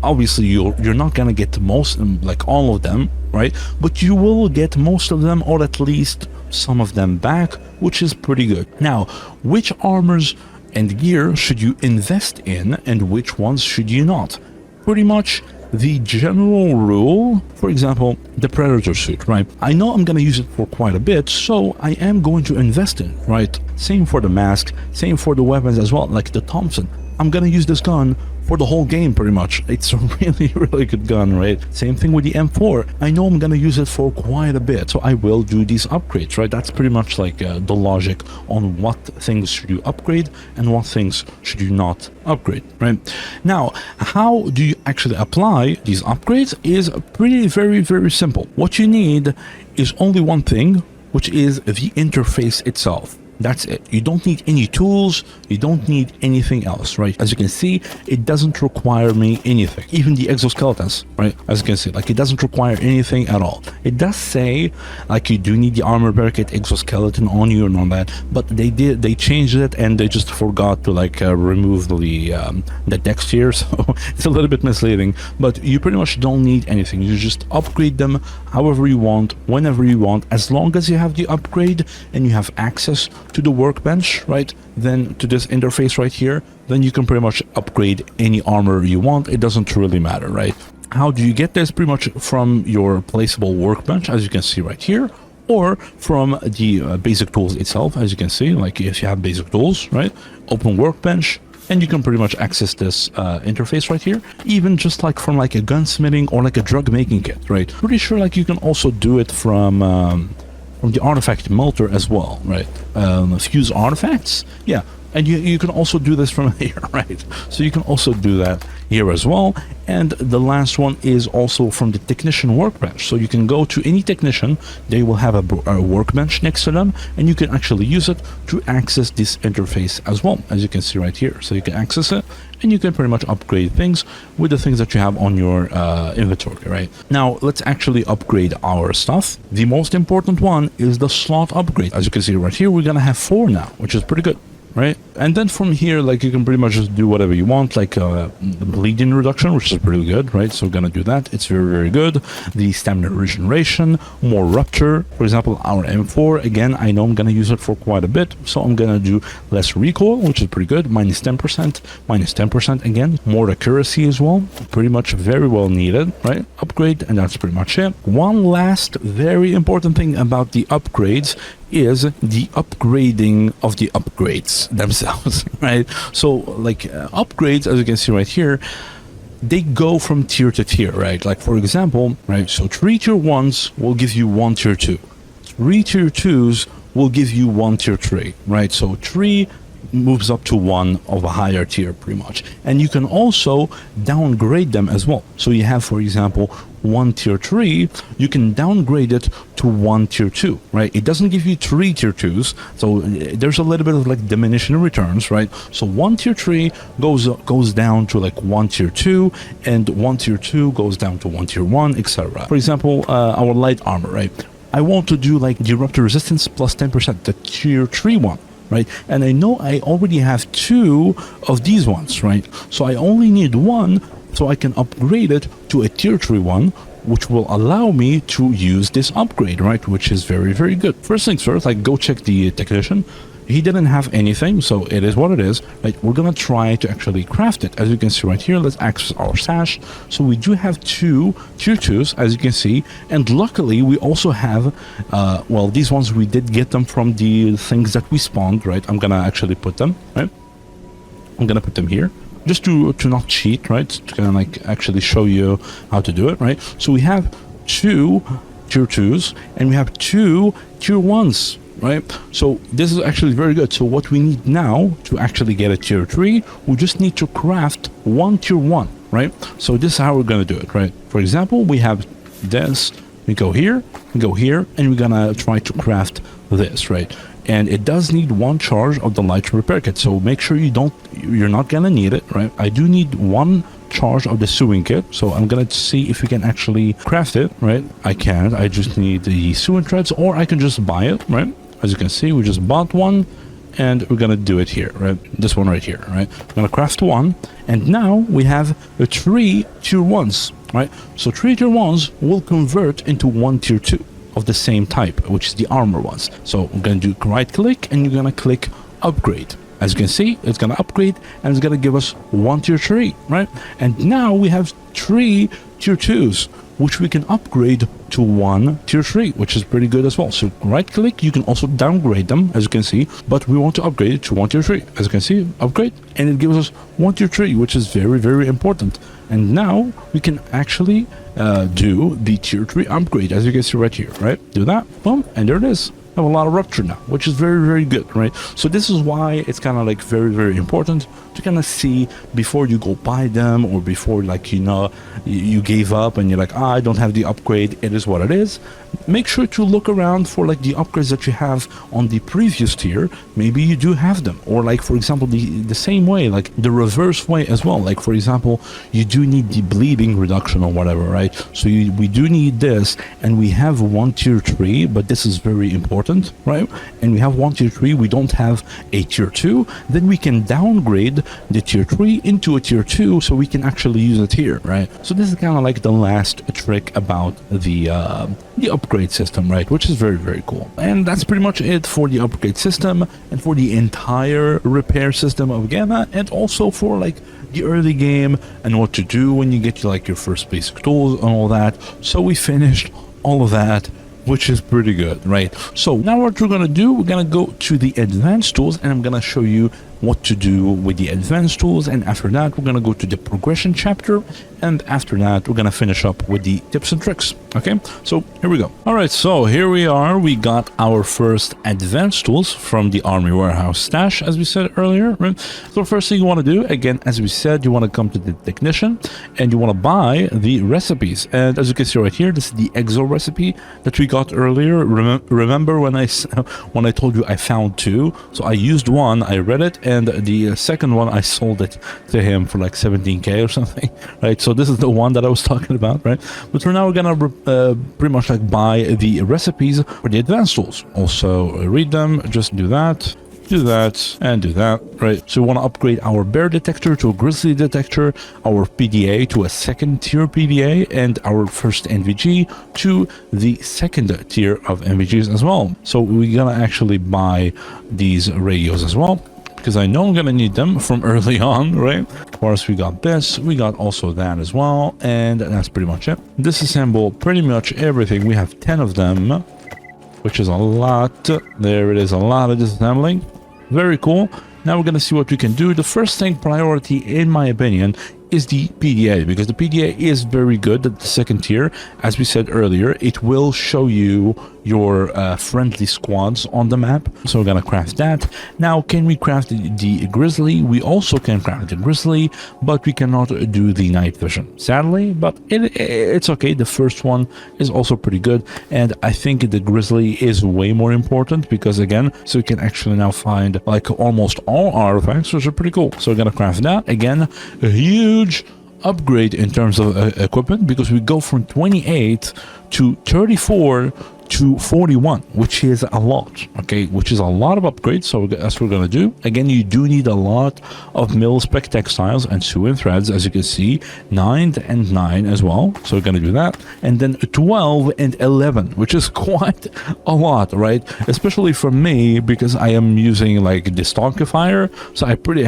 Obviously, you're not gonna get most, like all of them, right? But you will get most of them, or at least some of them back, which is pretty good. Now, which armors and gear should you invest in and which ones should you not? Pretty much the general rule, for example, the Predator suit, right? I know I'm gonna use it for quite a bit, so I am going to invest in it, right? Same for the mask, same for the weapons as well, like the Thompson. I'm gonna use this gun for the whole game pretty much. It's a really good gun, right? Same thing with the M4. I know I'm gonna use it for quite a bit, so I will do these upgrades, right? That's pretty much like the logic on what things should you upgrade and what things should you not upgrade, right? Now, how do you actually apply these upgrades is pretty very simple. What you need is only one thing, which is the interface itself. That's it. You don't need any tools, you don't need anything else, right? As you can see, it doesn't require me anything. Even the exoskeletons, right? As you can see, like it doesn't require anything at all. It does say like you do need the armor barricade exoskeleton on you and all that, but they changed it and they just forgot to like remove the text here, so it's a little bit misleading. But you pretty much don't need anything. You just upgrade them however you want, whenever you want, as long as you have the upgrade and you have access to the workbench, right? Then to this interface right here, then you can pretty much upgrade any armor you want. It doesn't really matter, right? How do you get this? Pretty much from your placeable workbench, as you can see right here, or from the basic tools itself, as you can see. Like if you have basic tools, right? Open workbench, and you can pretty much access this interface right here, even just like from like a gunsmithing or like a drug making kit, right? Pretty sure like you can also do it from the artifact melter as well, right? Fuse artifacts, yeah. And you can also do this from here, right? So you can also do that here as well. And the last one is also from the technician workbench. So you can go to any technician, they will have a workbench next to them, and you can actually use it to access this interface as well, as you can see right here. So you can access it, and you can pretty much upgrade things with the things that you have on your inventory, right? Now, let's actually upgrade our stuff. The most important one is the slot upgrade. As you can see right here, we're gonna have 4 now, which is pretty good, right? And then from here, like you can pretty much just do whatever you want, like the bleeding reduction, which is pretty good, right? So we're gonna do that. It's very, very good. The stamina regeneration, more rupture. For example, our M4, again, I know I'm gonna use it for quite a bit, so I'm gonna do less recoil, which is pretty good. Minus 10% again. More accuracy as well. Pretty much very well needed, right? Upgrade, and that's pretty much it. One last very important thing about the upgrades is the upgrading of the upgrades themselves, right? So like upgrades, as you can see right here, they go from tier to tier, right? Like for example, right? So 3 tier 1s will give you 1 tier 2. 3 tier 2s will give you 1 tier 3, right? So 3 moves up to 1 of a higher tier pretty much. And you can also downgrade them as well. So you have, for example, 1 tier 3, you can downgrade it to 1 tier 2, right? It doesn't give you 3 tier 2s, so there's a little bit of like diminishing returns, right? So 1 tier 3 goes down to like 1 tier 2, and 1 tier 2 goes down to 1 tier 1, etc. For example, our light armor, right? I want to do like disruptor resistance plus 10%, the tier 3 one, right? And I know I already have 2 of these ones, right? So I only need 1, so I can upgrade it to a tier 3 one, which will allow me to use this upgrade, right? Which is very, very good. First things first, like go check the technician. He didn't have anything, so it is what it is, right? We're gonna try to actually craft it. As you can see right here, let's access our stash. So we do have 2 tier 2s, as you can see, and luckily we also have, well, these ones we did get them from the things that we spawned, right? I'm gonna actually put them, right? I'm gonna put them here, just to not cheat, right? To kind of like actually show you how to do it, right? So we have 2 tier 2s and we have 2 tier 1s, right? So this is actually very good. So what we need now to actually get a tier 3, we just need to craft 1 tier 1, right? So this is how we're going to do it, right? For example, we have this, we go here, and we're gonna try to craft this, right? And it does need 1 charge of the light repair kit, so make sure you're not gonna need it, right? I do need 1 charge of the sewing kit, so I'm gonna see if we can actually craft it, right? I can't, I just need the sewing threads, or I can just buy it, right? As you can see, we just bought 1, and we're gonna do it here, right? This one right here, right? I'm gonna craft 1, and now we have the 3 tier 1s, right? So 3 tier 1s will convert into 1 tier 2 of the same type, which is the armor ones. So I'm gonna do right click, and you're gonna click upgrade. As you can see, it's gonna upgrade, and it's gonna give us 1 tier 3, right? And now we have 3 tier 2s, which we can upgrade to 1 tier 3, which is pretty good as well. So right click, you can also downgrade them, as you can see, but we want to upgrade it to 1 tier 3. As you can see, upgrade, and it gives us 1 tier 3, which is very, very important. And now we can actually do the tier 3 upgrade, as you can see right here, right? Do that, boom, and there it is. I have a lot of rupture now, which is very, very good, right? So this is why it's kind of like very, very important to just gonna see before you go buy them, or before, like, you know, you gave up and you're like, I don't have the upgrade, it is what it is. Make sure to look around for like the upgrades that you have on the previous tier. Maybe you do have them, or like, for example, the same way, like the reverse way as well. Like, for example, you do need the bleeding reduction or whatever, right? So we do need this, and we have one tier 3, but this is very important, right? And we have one tier 3, we don't have a tier 2, then we can downgrade the tier 3 into a tier 2 so we can actually use it here, right? So this is kind of like the last trick about the upgrade system, right? Which is very, very cool. And that's pretty much it for the upgrade system and for the entire repair system of Gamma, and also for like the early game and what to do when you get like your first basic tools and all that. So we finished all of that, which is pretty good, right? So now what we're gonna do, we're gonna go to the advanced tools, and I'm gonna show you what to do with the advanced tools, and after that we're gonna go to the progression chapter, and after that we're gonna finish up with the tips and tricks. Okay, so here we go. All right, so here we are. We got our first advanced tools from the army warehouse stash, as we said earlier, right? So first thing you want to do, again, as we said, you want to come to the technician and you want to buy the recipes. And as you can see right here, this is the exo recipe that we got earlier. Remember when I told you I found 2? So I used one, I read it, and the second one I sold it to him for like 17k or something, right? So this is the one that I was talking about, right? But for now we're gonna pretty much like buy the recipes for the advanced tools. Also read them, just do that, and do that, right? So we want to upgrade our bear detector to a grizzly detector, our PDA to a second tier PDA, and our first NVG to the second tier of NVGs as well. So we're gonna actually buy these radios as well, because I know I'm gonna need them from early on, right? Of course, we got this, we got also that as well, and that's pretty much it. Disassemble pretty much everything. We have 10 of them, which is a lot. There it is, a lot of disassembling. Very cool. Now we're gonna see what we can do. The first thing priority, in my opinion, is the PDA, because the PDA is very good at the second tier. As we said earlier, it will show you your friendly squads on the map. So we're gonna craft that. Now, can we craft the grizzly? We also can craft the grizzly, but we cannot do the night vision, sadly, but it's okay. The first one is also pretty good, and I think the grizzly is way more important, because again, so we can actually now find like almost all artifacts, which are pretty cool. So we're gonna craft that. Again, a huge upgrade in terms of equipment, because we go from 28 to 34 to 41, which is a lot, okay, which is a lot of upgrades. So that's what we're gonna do. Again, you do need a lot of mil-spec textiles and sew-in threads, as you can see, 9 and 9 as well. So we're gonna do that, and then 12 and 11, which is quite a lot, right? Especially for me, because I am using like the STALKER, so I pretty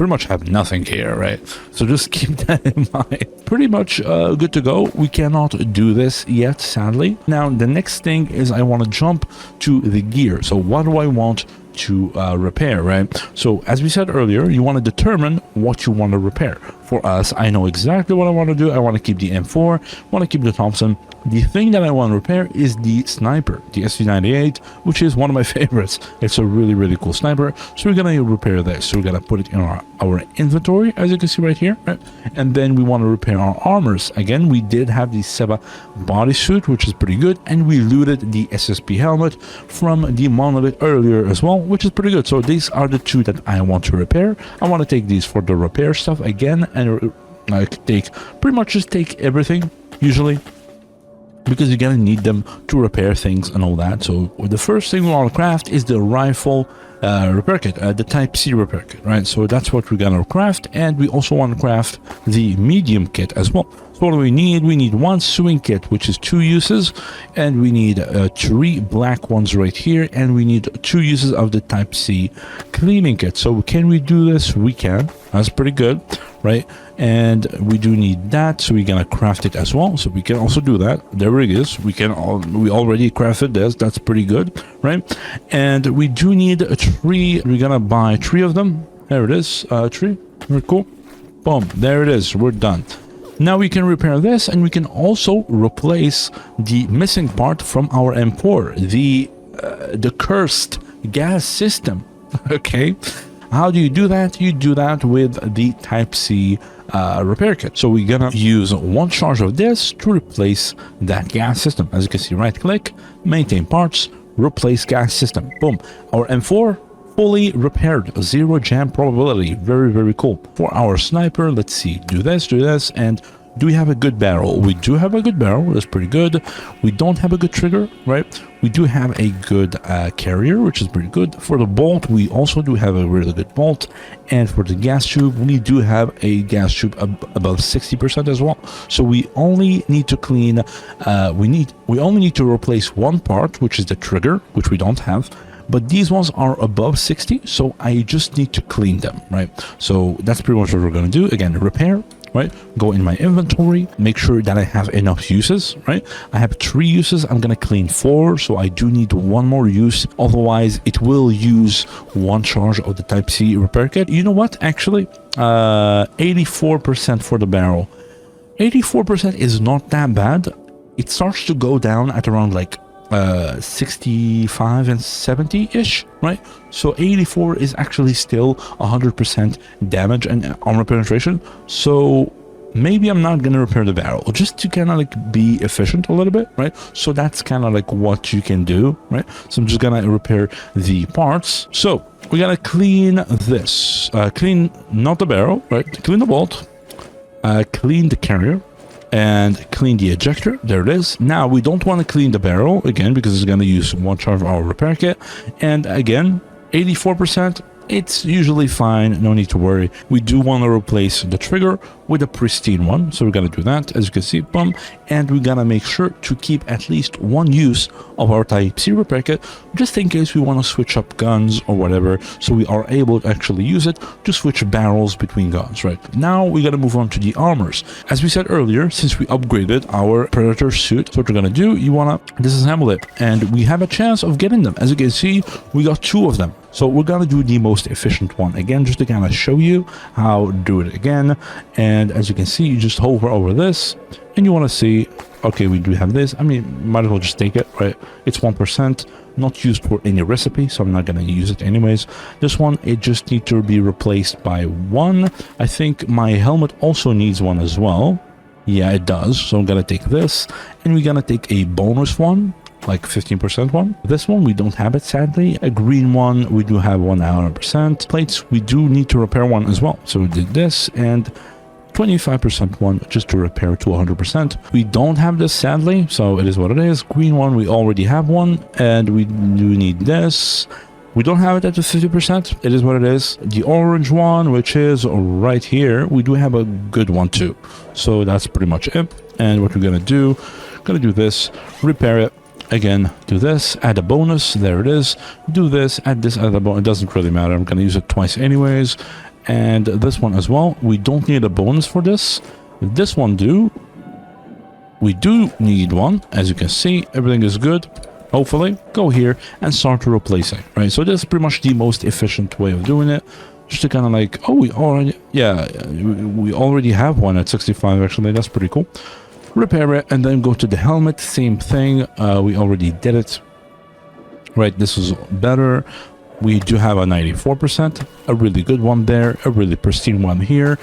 much have nothing here, right? So just keep that in mind. Pretty much good to go. We cannot do this yet, sadly. Now the next thing is I want to jump to the gear. So what do I want to repair, right? So as we said earlier, you want to determine what you want to repair. For us, I know exactly what I want to do. I want to keep the M4, want to keep the Thompson. The thing that I want to repair is the sniper, the SV98, which is one of my favorites. It's a really, really cool sniper. So we're going to repair this. So we're going to put it in our inventory, as you can see right here, right? And then we want to repair our armors. Again, we did have the Seba bodysuit, which is pretty good, and we looted the SSP helmet from the monolith earlier as well, which is pretty good. So these are the 2 that I want to repair. I want to take these for the repair stuff again, and pretty much just take everything usually, because you're gonna need them to repair things and all that. So the first thing we want to craft is the rifle repair kit, the type C repair kit, right? So that's what we're gonna craft, and we also want to craft the medium kit as well. So what do we need? We need 1 sewing kit, which is 2 uses, and we need 3 black ones right here, and we need 2 uses of the type C cleaning kit. So can we do this? We can. That's pretty good, right? And we do need that, so we're gonna craft it as well. So we can also do that. There it is. We already crafted this. That's pretty good, right? And we do need 3. We're gonna buy 3 of them. There it is. 3. Very cool. Boom. There it is. We're done. Now we can repair this, and we can also replace the missing part from our M4, the cursed gas system. Okay, How do you do that? You do that with the Type-C repair kit. So we're gonna use one charge of this to replace that gas system. As you can see, right click, maintain parts, replace gas system. Boom. Our M4 fully repaired, 0 jam probability. Very, very cool. For our sniper, let's see, do this, and do we have a good barrel? We do have a good barrel. That's pretty good. We don't have a good trigger, right? We do have a good carrier, which is pretty good. For the bolt, we also do have a really good bolt. And for the gas tube, we do have a gas tube above 60% as well. So we only need to clean, we only need to replace one part, which is the trigger, which we don't have. But these ones are above 60, so I just need to clean them, right? So that's pretty much what we're going to do. Again, repair, right? Go in my inventory, make sure that I have enough uses, right? I have 3 uses. I'm going to clean 4, so I do need 1 more use. Otherwise, it will use 1 charge of the Type-C repair kit. You know what? Actually, 84% for the barrel. 84% is not that bad. It starts to go down at around like 65 and 70-ish, right? So 84 is actually still 100% damage and armor penetration. So maybe I'm not gonna repair the barrel, just to kind of like be efficient a little bit, right? So that's kind of like what you can do, right? So I'm just gonna repair the parts. So we gotta clean this, clean not the barrel, right? Clean the bolt, clean the carrier, and clean the ejector. There it is. Now we don't want to clean the barrel again because it's going to use 1 charge of our repair kit. And again, 84%, it's usually fine, no need to worry. We do want to replace the trigger with a pristine one, so we're going to do that, as you can see, boom. And we're going to make sure to keep at least 1 use of our Type-C repair kit, just in case we want to switch up guns or whatever, so we are able to actually use it to switch barrels between guns, right? Now we got to move on to the armors. As we said earlier, since we upgraded our Predator suit, so what we're going to do, you want to disassemble it, and we have a chance of getting them. As you can see, we got 2 of them. So we're going to do the most efficient one again, just to kind of show you how to do it again. And as you can see, you just hover over this and you want to see, okay, we do have this. I mean, might as well just take it, right? It's 1%, not used for any recipe, so I'm not going to use it anyways. This one, it just needs to be replaced by 1. I think my helmet also needs 1 as well. Yeah, it does. So I'm going to take this, and we're going to take a bonus one, like 15% one. This one, we don't have it, sadly. A green one, we do have 100%. Plates, we do need to repair 1 as well. So we did this, and 25% one just to repair to 100%. We don't have this, sadly, so it is what it is. Green one, we already have 1, and we do need this. We don't have it at the 50%. It is what it is. The orange one, which is right here, we do have a good one too. So that's pretty much it. And what we're gonna do this, repair it. Again, do this, add a bonus, there it is. Do this, add this, add a bonus. It doesn't really matter. I'm gonna use it twice anyways. And this one as well. We don't need a bonus for this. This one we do need 1. As you can see, everything is good. Hopefully, go here and start to replace it, right? So this is pretty much the most efficient way of doing it. Just to kind of like, oh, we already have 1 at 65, actually. That's pretty cool. Repair it, and then go to the helmet. Same thing. We already did it. Right, this is better. We do have a 94%, a really good one there, a really pristine one here.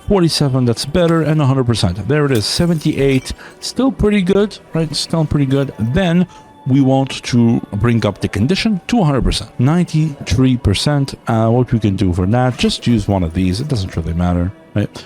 47, that's better, and 100%. There it is, 78, still pretty good, right? Still pretty good. Then we want to bring up the condition to 100%. 93%, what we can do for that, just use one of these. It doesn't really matter, right?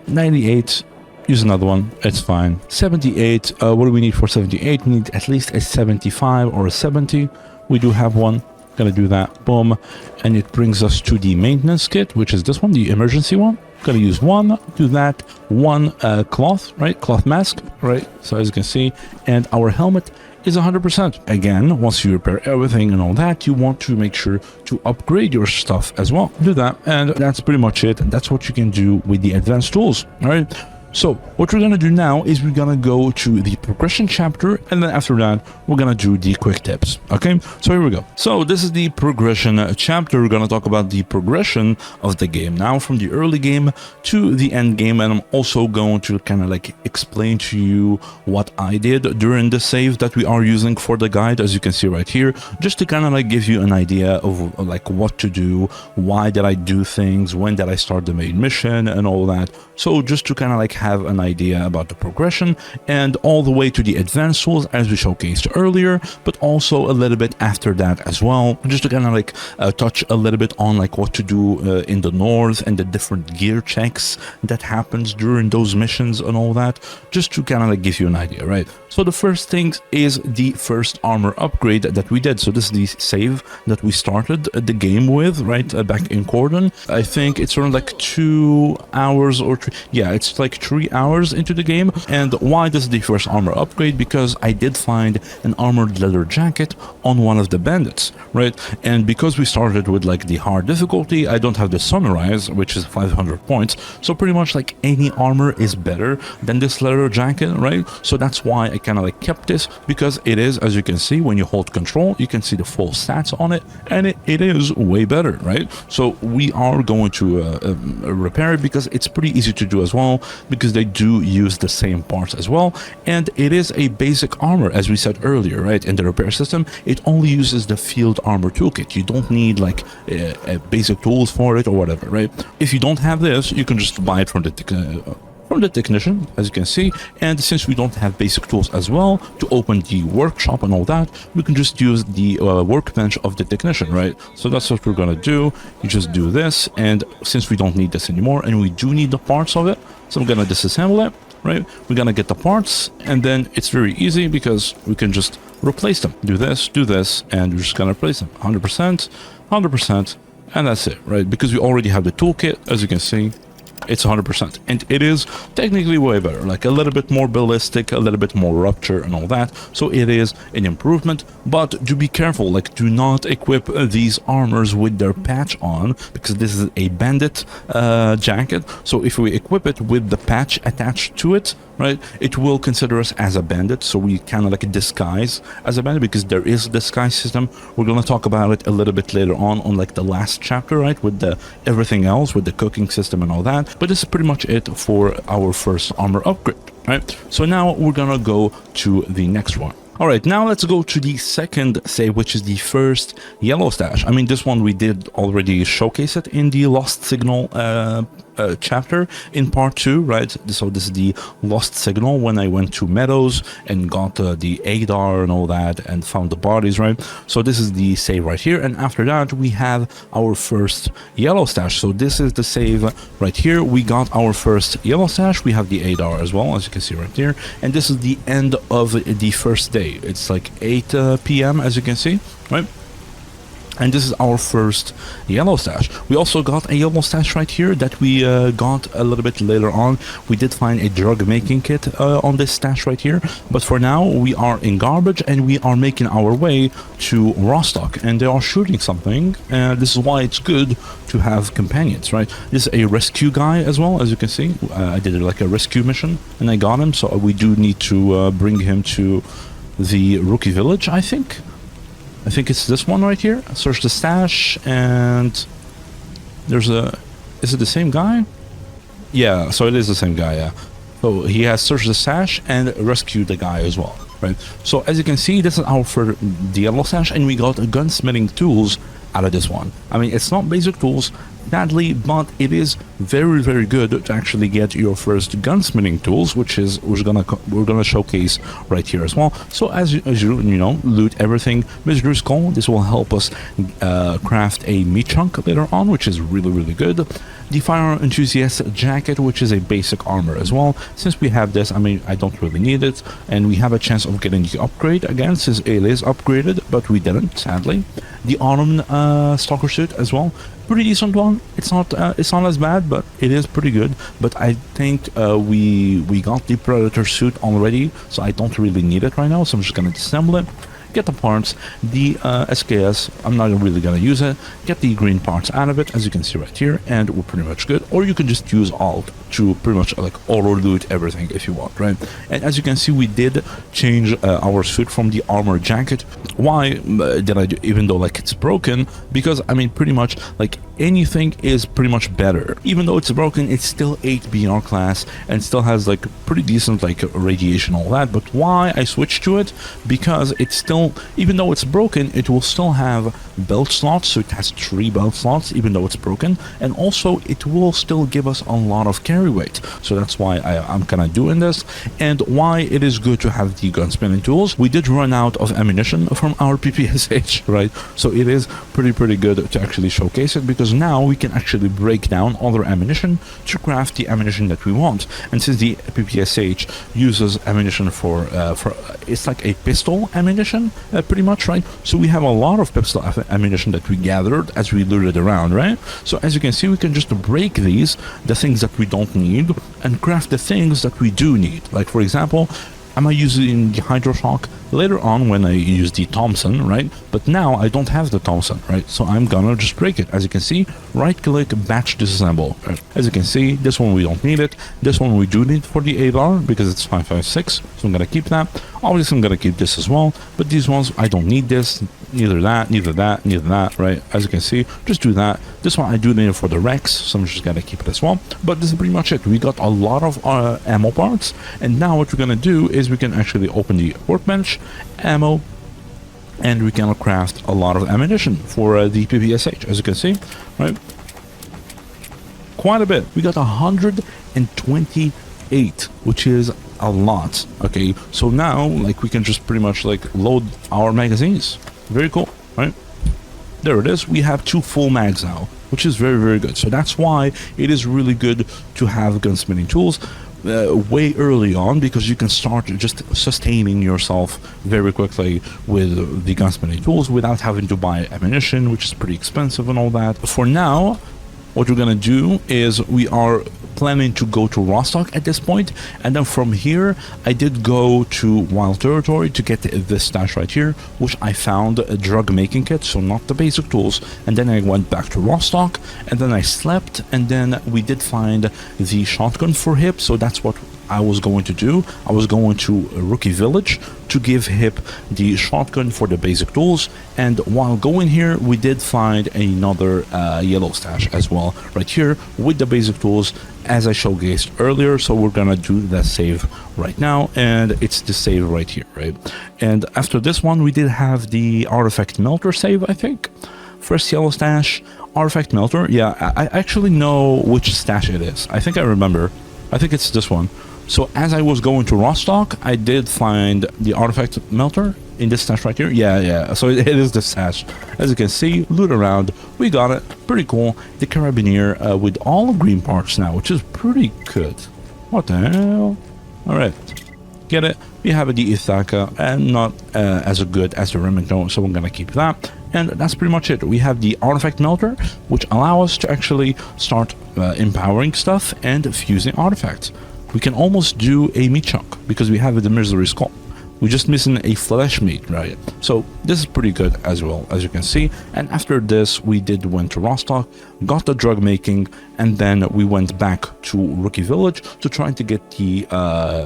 98, use another one, it's fine. 78, what do we need for 78? We need at least a 75 or a 70. We do have one. Gonna do that, boom, and it brings us to the maintenance kit, which is this one, the emergency one. Gonna use 1, do that, 1 cloth, right, cloth mask, right, so as you can see, and our helmet is 100%. Again, once you repair everything and all that, you want to make sure to upgrade your stuff as well. Do that, and that's pretty much it. That's what you can do with the advanced tools. All right, So what we're gonna do now is we're gonna go to the progression chapter, and then after that we're gonna do the quick tips. Okay, so here we go. So this is the progression chapter. We're gonna talk about the progression of the game now from the early game to the end game, and I'm also going to kind of like explain to you what I did during the save that we are using for the guide, as you can see right here, just to kind of like give you an idea of like what to do, why did I do things, when did I start the main mission and all that. So just to kind of like have an idea about the progression, and all the way to the advanced tools as we showcased earlier, but also a little bit after that as well, just to kind of like touch a little bit on like what to do in the north and the different gear checks that happens during those missions and all that, just to kind of like give you an idea, right? So the first thing is the first armor upgrade that we did. So this is the save that we started the game with, right, back in Cordon. I think it's around like 2 hours or yeah, it's like 3 hours into the game. And why this is the first armor upgrade? Because I did find an armored leather jacket on one of the bandits, right? And because we started with like the hard difficulty, I don't have the sunrise, which is 500 points. So pretty much like any armor is better than this leather jacket, right? So that's why I kind of like kept this, because it is, as you can see, when you hold control, you can see the full stats on it, and it is way better, right? So we are going to repair it, because it's pretty easy to do as well, because they do use the same parts as well, and it is a basic armor, as we said earlier, right? In the repair system, it only uses the field armor toolkit. You don't need like basic tools for it or whatever, right? If you don't have this, you can just buy it from the technician, as you can see. And since we don't have basic tools as well to open the workshop and all that, we can just use the workbench of the technician, right? So that's what we're gonna do. You just do this, and since we don't need this anymore, and we do need the parts of it, so I'm gonna disassemble it, right? We're gonna get the parts, and then it's very easy because we can just replace them. Do this, and we're just gonna replace them 100%, 100%, and that's it, right? Because we already have the toolkit, as you can see. It's 100%, and it is technically way better, like a little bit more ballistic, a little bit more rupture and all that. So it is an improvement, but do be careful, like do not equip these armors with their patch on, because this is a bandit jacket. So if we equip it with the patch attached to it, right, it will consider us as a bandit. So we kind of like disguise as a bandit, because there is a disguise system. We're going to talk about it a little bit later on like the last chapter, right, with the everything else, with the cooking system and all that. But this is pretty much it for our first armor upgrade, right? So now we're gonna go to the next one. All right, now let's go to the second save, which is the first yellow stash. I mean, this one we did already showcase it in the Lost Signal chapter in part 2, right? So this is the Lost Signal, when I went to Meadows and got the ADAR and all that and found the bodies, right? So this is the save right here, and after that we have our first yellow stash. So this is the save right here. We got our first yellow stash. We have the ADAR as well, as you can see right there, and this is the end of the first day. It's like 8 p.m. as you can see, right? And this is our first yellow stash. We also got a yellow stash right here that we got a little bit later on. We did find a drug making kit on this stash right here. But for now, we are in garbage and we are making our way to Rostock. And they are shooting something. And this is why it's good to have companions, right? This is a rescue guy as well, as you can see. I did like a rescue mission and I got him. So we do need to bring him to the Rookie Village, I think. I think it's this one right here. Search the stash, and there's a... Is it the same guy? Yeah, so it is the same guy, yeah. So he has searched the stash and rescued the guy as well, right? So as you can see, this is our first yellow stash, and we got gunsmithing tools out of this one. I mean, it's not basic tools, sadly, but it is very, very good to actually get your first gunsmithing tools, which is we're gonna showcase right here as well. So as you know, loot everything, Mr. Skull. This will help us craft a meat chunk later on, which is really, really good. The Firearm Enthusiast jacket, which is a basic armor as well. Since we have this, I mean, I don't really need it, and we have a chance of getting the upgrade again, since it is upgraded, but we didn't, sadly. The Autumn Stalker suit as well. Pretty decent one. It's not as bad, but it is pretty good. But I think we got the Predator suit already, so I don't really need it right now. So I'm just gonna disassemble it. get the parts, the SKS, I'm not really gonna use it, get the green parts out of it, as you can see right here, and we're pretty much good. Or you can just use Alt to pretty much like auto loot everything if you want, right? And as you can see, we did change our suit from the armor jacket. Why did I do, even though like it's broken? Because I mean, pretty much like anything is pretty much better. Even though it's broken, it's still 8 BR class and still has like pretty decent like radiation, all that. But why I switched to it? Because it's still, even though it's broken, it will still have belt slots. So it has 3 belt slots, even though it's broken. And also it will still give us a lot of carry weight. So that's why I'm kind of doing this. And why it is good to have the gun spinning tools. We did run out of ammunition from our PPSH, right? So it is pretty good to actually showcase it, because now we can actually break down other ammunition to craft the ammunition that we want. And since the PPSH uses ammunition for it's like a pistol ammunition, pretty much, right? So we have a lot of pistol ammunition that we gathered as we looted around, right? So as you can see, we can just break these, the things that we don't need, and craft the things that we do need. Like for example, I'm gonna use it in the Hydroshock later on when I use the Thompson, right? But now I don't have the Thompson, right? So I'm gonna just break it. As you can see, right click, batch disassemble. As you can see, this one we don't need it. This one we do need for the ADAR because it's 556. So I'm gonna keep that. Obviously I'm gonna keep this as well, but these ones I don't need this. Neither that, neither that, neither that, right? As you can see, just do that. This one I do need it for the Rex, so I'm just gonna keep it as well. But this is pretty much it. We got a lot of ammo parts, and now what we're gonna do is we can actually open the Workbench, ammo, and we can craft a lot of ammunition for the PPSH, as you can see, right? Quite a bit. We got 128, which is a lot. Okay, so now like we can just pretty much like load our magazines. Very cool, right? There it is. We have 2 full mags now, which is very good. So that's why it is really good to have gunsmithing tools way early on, because you can start just sustaining yourself very quickly with the gunsmithing tools without having to buy ammunition, which is pretty expensive and all that. For now, what we're gonna do is we are planning to go to Rostock at this point, and then from here I did go to Wild Territory to get this stash right here, which I found a drug making kit, so not the basic tools. And then I went back to Rostock, and then I slept, and then we did find the shotgun for Hip, so that's what I was going to do. I was going to Rookie Village to give Hip the shotgun for the basic tools, and while going here we did find another yellow stash as well right here with the basic tools, as I showcased earlier. So we're gonna do that save right now, and it's the save right here, right? And after this one we did have the Artifact Melter save, I think. First yellow stash, Artifact Melter. Yeah, I actually know which stash it is. I think I remember. I think it's this one. So as I was going to Rostock, I did find the Artifact Melter in this stash right here. Yeah. So it is the stash. As you can see, loot around. We got it. Pretty cool. The Carabinier with all green parts now, which is pretty good. What the hell? All right. Get it? We have the Ithaka, and not as good as the Remington, so we're gonna keep that. And that's pretty much it. We have the Artifact Melter, which allow us to actually start empowering stuff and fusing artifacts. We can almost do a meat chunk because we have the Misery Skull. We're just missing a flesh meat, right? So this is pretty good as well, as you can see. And after this, we did went to Rostock, got the drug making, and then we went back to Rookie Village to try to get the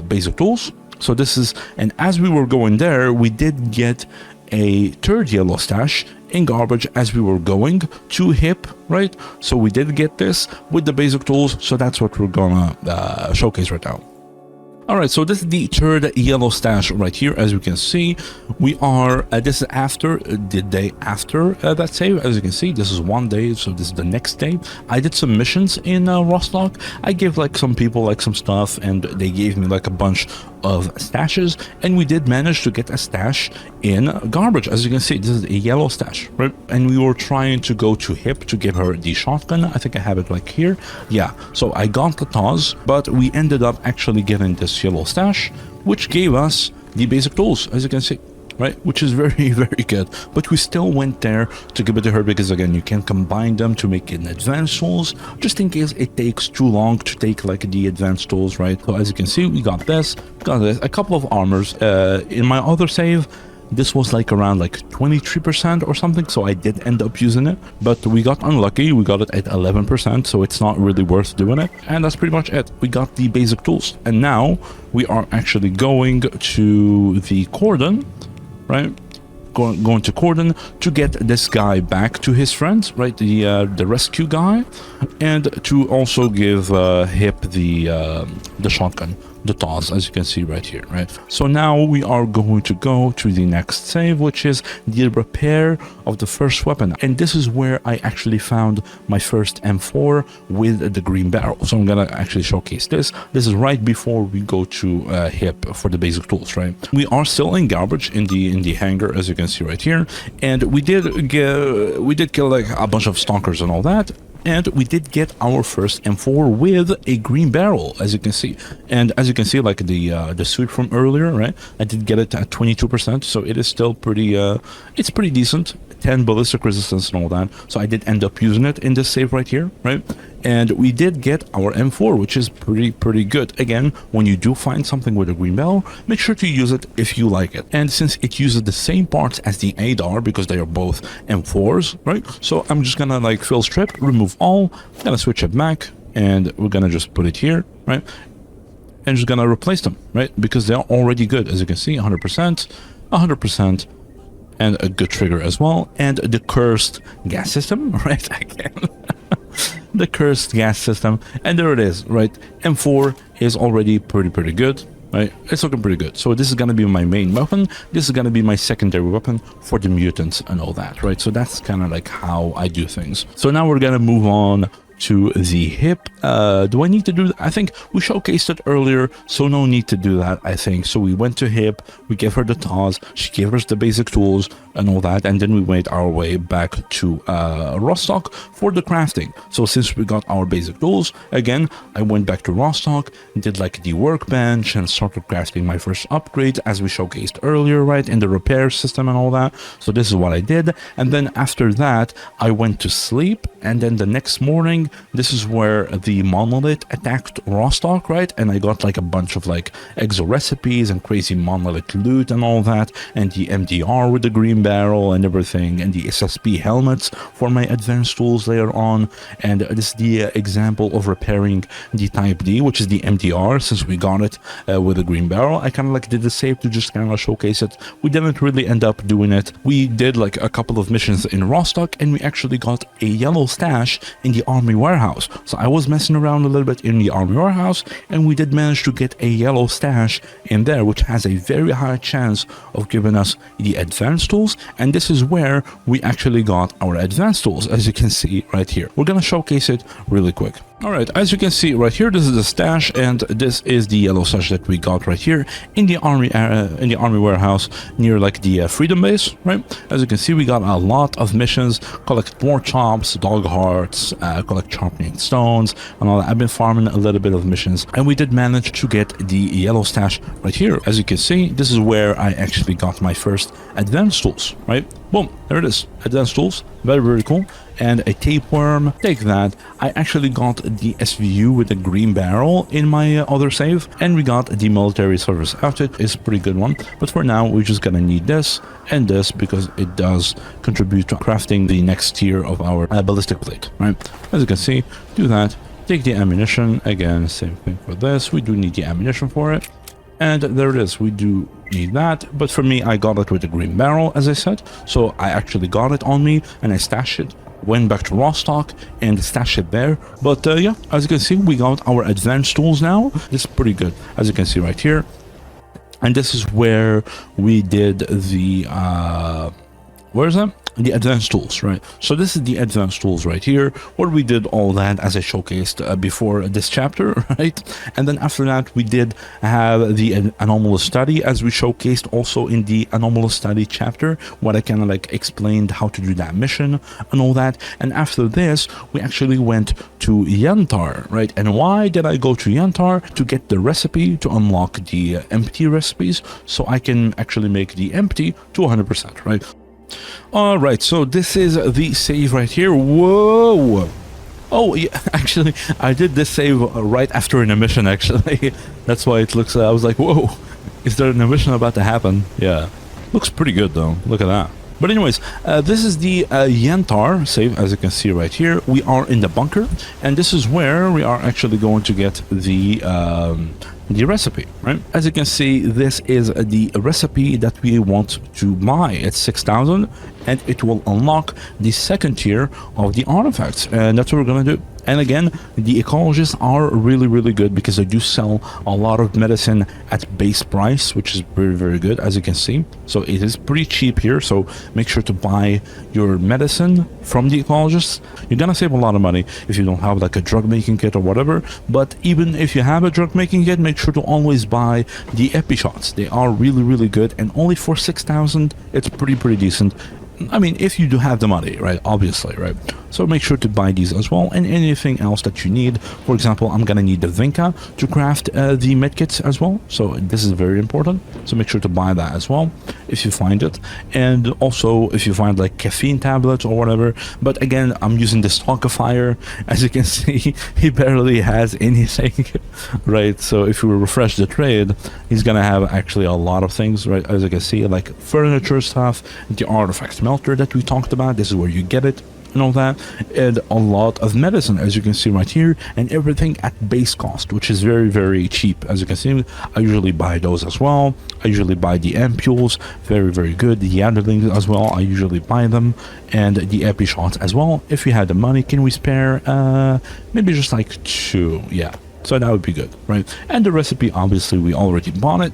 basic tools. So this is, and as we were going there, we did get a third yellow stash in garbage as we were going to Hip, right? So we did get this with the basic tools, so that's what we're gonna showcase right now. Alright, so this is the third yellow stash right here. As you can see, we are, this is after, the day after that save. As you can see, this is one day, so this is the next day. I did some missions in Rostock. I gave like some people like some stuff, and they gave me like a bunch of stashes, and we did manage to get a stash in garbage. As you can see, this is a yellow stash, right? And we were trying to go to Hip to give her the shotgun. I think I have it like here. Yeah, so I got the Taz, but we ended up actually getting this yellow stash, which gave us the basic tools, as you can see, right? Which is very good. But we still went there to give it to her because, again, you can combine them to make an advanced tools, just in case it takes too long to take like the advanced tools, right? So as you can see, we got this, a couple of armors. In my other save, This was like around like 23% or something, so I did end up using it, but we got unlucky. We got it at 11%, so it's not really worth doing it. And that's pretty much it. We got the basic tools, and now we are actually going to the cordon, right? Going to cordon to get this guy back to his friends, right? The rescue guy, and to also give Hip the shotgun, the toss, as you can see right here, right? So now we are going to go to the next save, which is the repair of the first weapon, and this is where I actually found my first M4 with the green barrel. So I'm gonna actually showcase this. This is right before we go to Hip for the basic tools, right? We are still in garbage in the hangar, as you can see right here, and we did kill like a bunch of stalkers and all that. And we did get our first M4 with a green barrel, as you can see. And as you can see, like the suit from earlier, right? I did get it at 22%, so it is still pretty, it's pretty decent. 10 ballistic resistance and all that. So I did end up using it in this save right here, right? And we did get our M4, which is pretty good. Again, when you do find something with a green barrel, make sure to use it if you like it. And since it uses the same parts as the TLDR, because they are both M4s, right? So I'm just gonna like fill strip, remove all, gonna switch it back, and we're gonna just put it here, right? And just gonna replace them, right? Because they're already good, as you can see, 100%, 100%, and a good trigger as well, and the cursed gas system, right? Again, the cursed gas system, and there it is, right? M4 is already pretty good, right? It's looking pretty good. So this is gonna be my main weapon. This is gonna be my secondary weapon for the mutants and all that, right? So that's kind of like how I do things. So now we're gonna move on to the Hip. Do I need to do that? I think we showcased it earlier, so no need to do that, I think. So we went to Hip, we gave her the toss, she gave us the basic tools and all that, and then we made our way back to Rostock for the crafting. So since we got our basic tools, again, I went back to Rostock, did like the workbench and started crafting my first upgrade, as we showcased earlier, right, in the repair system and all that. So this is what I did, and then after that, I went to sleep, and then the next morning, this is where the monolith attacked Rostock, right? And I got like a bunch of like exo recipes and crazy monolith loot and all that, and the MDR with the green barrel and everything, and the SSP helmets for my advanced tools later on. And this is the example of repairing the Type D, which is the MDR, since we got it with a green barrel. I kind of like did the save to just kind of showcase it. We didn't really end up doing it. We did like a couple of missions in Rostock, and we actually got a yellow stash in the army warehouse. So I was messing around a little bit in the army warehouse, and we did manage to get a yellow stash in there, which has a very high chance of giving us the advanced tools. And this is where we actually got our advanced tools, as you can see right here. We're gonna showcase it really quick. All right, as you can see right here, this is the stash, and this is the yellow stash that we got right here in the army warehouse near like the freedom base, right? As you can see, we got a lot of missions: collect more chops, dog hearts, collect sharpening stones, and all that. I've been farming a little bit of missions, and we did manage to get the yellow stash right here. As you can see, this is where I actually got my first advanced tools, right? Boom, there it is, advanced tools, very cool. And a tapeworm, take that. I actually got the SVU with a green barrel in my other save, and we got the military service outfit. It's a pretty good one, but for now we're just gonna need this and this, because it does contribute to crafting the next tier of our ballistic plate, right? As you can see, do that, take the ammunition, again, same thing for this, we do need the ammunition for it. And there it is, we do need that, but for me, I got it with a green barrel, as I said, so I actually got it on me, and I stashed it, went back to Rostock, and stashed it there. But yeah, as you can see, we got our advanced tools now. This is pretty good, as you can see right here. And this is where we did the, where is that? The advanced tools, right? So this is the advanced tools right here, where we did all that as I showcased before this chapter, right? And then after that, we did have the Anomalous Study, as we showcased also in the Anomalous Study chapter, what I kind of like explained how to do that mission and all that. And after this, we actually went to Yantar, right? And why did I go to Yantar? To get the recipe to unlock the empty recipes, so I can actually make the empty to 100%, right? All right, so this is the save right here. Whoa! Oh, yeah, actually, I did this save right after an emission, actually. That's why it looks, I was like, whoa, is there an emission about to happen? Yeah. Looks pretty good though. Look at that. But anyways, this is the Yantar save, as you can see right here. We are in the bunker, and this is where we are actually going to get the recipe, right? As you can see, this is the recipe that we want to buy. It's 6,000, and it will unlock the second tier of the artifacts, and that's what we're gonna do. And again, the ecologists are really good because they do sell a lot of medicine at base price, which is very good, as you can see. So it is pretty cheap here, so make sure to buy your medicine from the ecologists. You're gonna save a lot of money if you don't have like a drug making kit or whatever, but even if you have a drug making kit, make sure to always buy the epi shots. They are really good, and only for 6,000 it's pretty decent. I mean, if you do have the money, right? Obviously, right? So make sure to buy these as well, and anything else that you need. For example, I'm gonna need the Vodka to craft the medkits as well, so this is very important. So make sure to buy that as well if you find it, and also if you find like caffeine tablets or whatever. But again, I'm using the STALKER. As you can see, he barely has anything, right? So if we refresh the trade, he's gonna have actually a lot of things, right? As you can see, like furniture stuff, the Artefact smelter that we talked about. This is where you get it and all that, and a lot of medicine, as you can see right here, and everything at base cost, which is very cheap. As you can see, I usually buy those as well. I usually buy the ampules, very good. The yanderlings as well, I usually buy them, and the epi shots as well. If we had the money, can we spare maybe just like 2? Yeah, so that would be good, right? And the recipe, obviously we already bought it.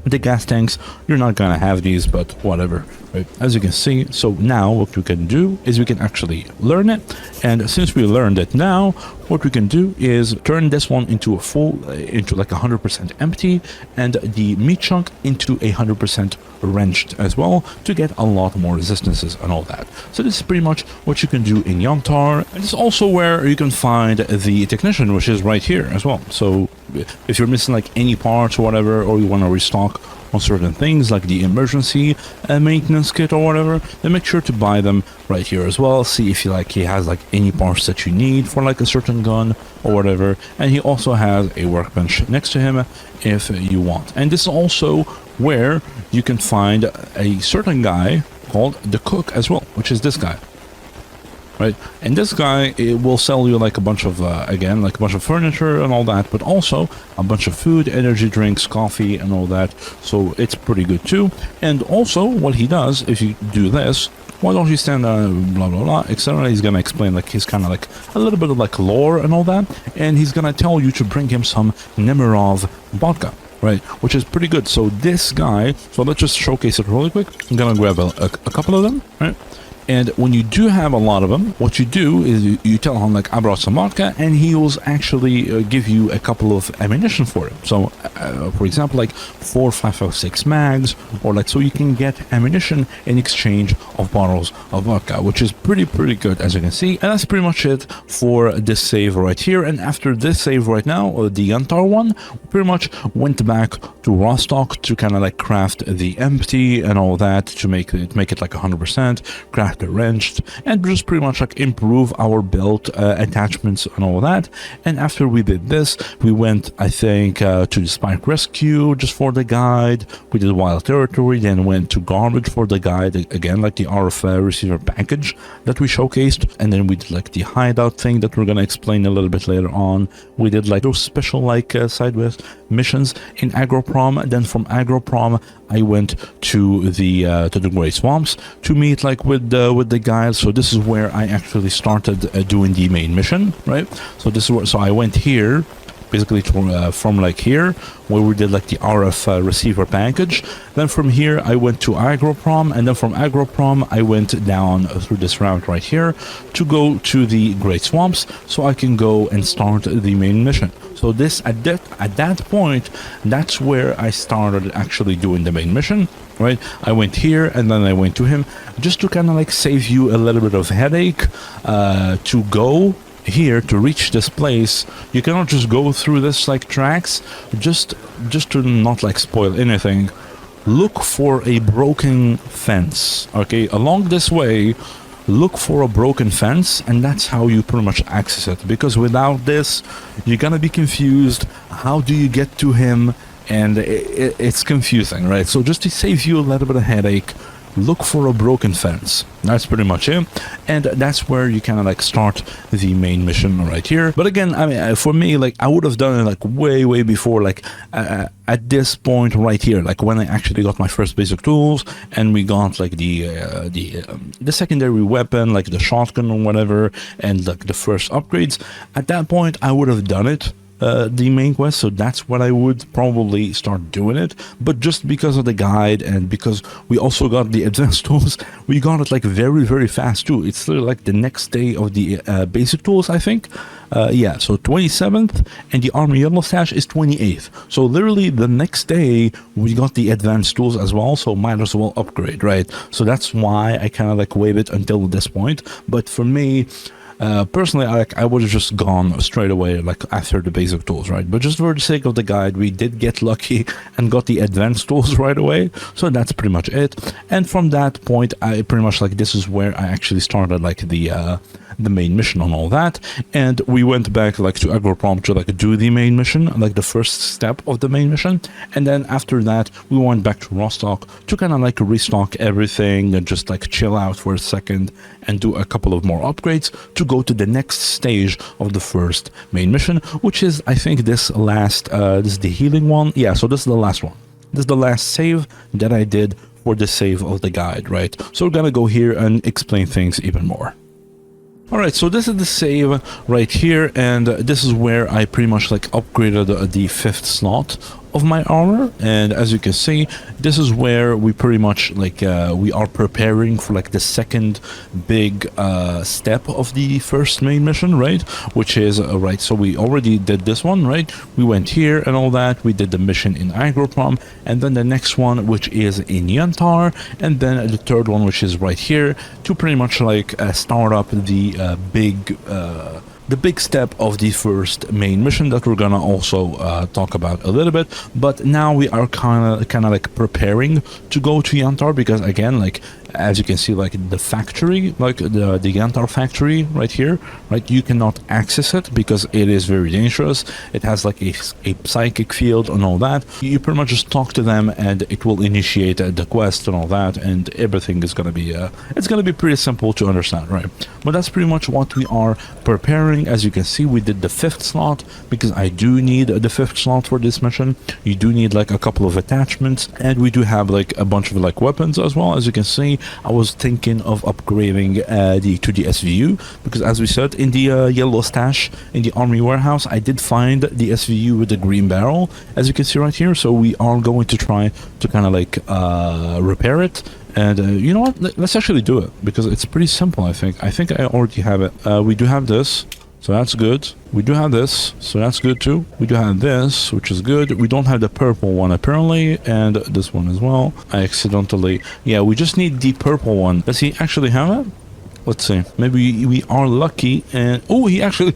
The gas tanks, you're not gonna have these, but whatever, right? As you can see, so now what we can do is we can actually learn it, and since we learned it now, what we can do is turn this one into a full, into like 100% empty, and the meat chunk into 100% wrenched as well, to get a lot more resistances and all that. So this is pretty much what you can do in Yantar, and it's also where you can find the technician, which is right here as well. So if you're missing like any parts or whatever, or you want to restock on certain things like the emergency maintenance kit or whatever, then make sure to buy them right here as well. See if he has like any parts that you need for like a certain gun or whatever. And he also has a workbench next to him if you want. And this is also where you can find a certain guy called the cook as well, which is this guy, right? And this guy, it will sell you like a bunch of again, like a bunch of furniture and all that, but also a bunch of food, energy drinks, coffee and all that. So it's pretty good too. And also what he does, if you do this, why don't you stand blah blah, etc. He's gonna explain like he's kind of like a little bit of like lore and all that, and he's gonna tell you to bring him some Nemirov vodka, right, which is pretty good. So this guy, so let's just showcase it really quick. I'm gonna grab a couple of them, right? And when you do have a lot of them, what you do is you tell him like, I brought some vodka, and he will actually give you a couple of ammunition for it. So for example, like 4, 5, or 6 mags, or like, so you can get ammunition in exchange of bottles of vodka, which is pretty good, as you can see. And that's pretty much it for this save right here. And after this save right now, the Yantar one, pretty much went back to Rostock to kind of like craft the empty and all that, to make it like 100%, craft the wrenched, and just pretty much like improve our belt attachments and all that. And after we did this, we went, I think, to the Spike Rescue just for the guide. We did Wild Territory, then went to Garbage for the guide, again like the RF receiver package that we showcased, and then we did like the Hideout thing that we're gonna explain a little bit later on. We did like those special like sideways missions in Agroprom. Then from Agroprom I went to the Great Swamps to meet like with the guys. So this is where I actually started doing the main mission, right? So this is where, so I went here basically from like here where we did like the RF receiver package. Then from here I went to Agroprom, and then from Agroprom I went down through this route right here to go to the Great Swamps, so I can go and start the main mission. So this at that point, that's where I started actually doing the main mission, right? I went here and then I went to him just to kind of like save you a little bit of headache to go here to reach this place. You cannot just go through this like tracks. Just to not like spoil anything, look for a broken fence, okay? Along this way, look for a broken fence, and that's how you pretty much access it, because without this you're gonna be confused. How do you get to him? and it's confusing, right? So just to save you a little bit of headache, look for a broken fence. That's pretty much it, and that's where you kind of like start the main mission right here. But again, I mean, for me, like I would have done it like way before, like at this point right here, like when I actually got my first basic tools and we got like the secondary weapon, like the shotgun or whatever, and like the first upgrades. At that point, I would have done it. The main quest, so that's what I would probably start doing it. But just because of the guide and because we also got the advanced tools, we got it like very fast too. It's literally like the next day of the basic tools, I think. Yeah, so 27th, and the armor yellow stash is 28th. So literally the next day we got the advanced tools as well, so might as well upgrade, right? So that's why I kind of like waited until this point. But for me, personally, I would have just gone straight away, like after the basic tools, right? But just for the sake of the guide, we did get lucky and got the advanced tools right away. So that's pretty much it. And from that point, I pretty much like this is where I actually started like the main mission and all that, and we went back like to Agroprom to like do the main mission, like the first step of the main mission, and then after that we went back to Rostock to kind of like restock everything and just like chill out for a second and do a couple of more upgrades to go to the next stage of the first main mission, which is I think this last this is the healing one. Yeah, so this is the last one. This is the last save that I did for the save of the guide, right? So we're gonna go here and explain things even more. Alright, so this is the save right here, and this is where I pretty much like upgraded the 5th slot of my armor, and as you can see, this is where we pretty much like we are preparing for like the second big step of the first main mission, right? Which is right, so we already did this one, right? We went here and all that, we did the mission in Agroprom, and then the next one, which is in Yantar, and then the third one, which is right here, to pretty much like start up the big step of the first main mission that we're gonna also talk about a little bit. But now we are kind of like preparing to go to Yantar, because again, like as you can see, like the factory, like the Yantar factory right here, right, you cannot access it because it is very dangerous. It has like a psychic field and all that. You pretty much just talk to them and it will initiate the quest and all that, and everything is gonna be it's gonna be pretty simple to understand, right? But that's pretty much what we are preparing. As you can see, we did the 5th slot because I do need the 5th slot for this mission. You do need like a couple of attachments, and we do have like a bunch of like weapons as well. As you can see, I was thinking of upgrading to the SVU, because as we said in the yellow stash in the army warehouse, I did find the SVU with the green barrel, as you can see right here. So we are going to try to kind of like repair it. And you know what, let's actually do it, because it's pretty simple. I think I already have it. We do have this, so that's good. We do have this, so that's good too. We do have this, which is good. We don't have the purple one apparently, and this one as well. I accidentally, yeah, we just need the purple one. Does he actually have it? Let's see. Maybe we are lucky, and oh, he actually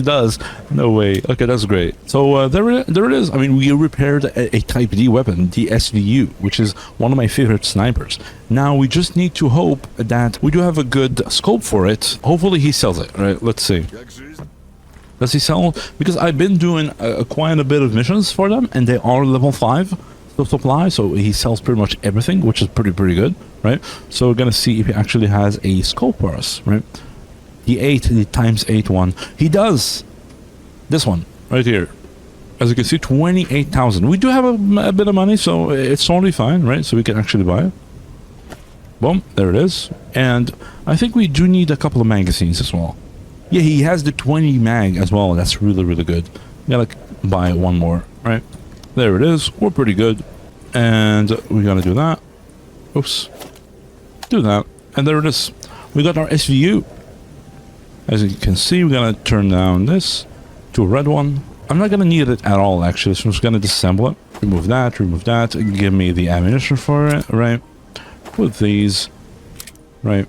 does. No way. Okay, that's great. So there it is. I mean, we repaired a Type D weapon, the SVU, which is one of my favorite snipers. Now we just need to hope that we do have a good scope for it. Hopefully he sells it. Right? Let's see. Does he sell? Because I've been doing quite a bit of missions for them, and they are level 5 supply, so he sells pretty much everything, which is pretty good, right? So we're gonna see if he actually has a scope for us, right? The ×8 one, he does. This one right here, as you can see, 28,000. We do have a bit of money, so it's totally fine, right? So we can actually buy it. Boom, there it is. And I think we do need a couple of magazines as well. Yeah, he has the 20 mag as well. That's really good. Yeah, like buy one more, right? There it is. We're pretty good. And we're gonna do that. Oops. Do that. And there it is. We got our SVU. As you can see, we're gonna turn down this to a red one. I'm not gonna need it at all, actually, so I'm just gonna disassemble it. Remove that, give me the ammunition for it, right? Put these, right?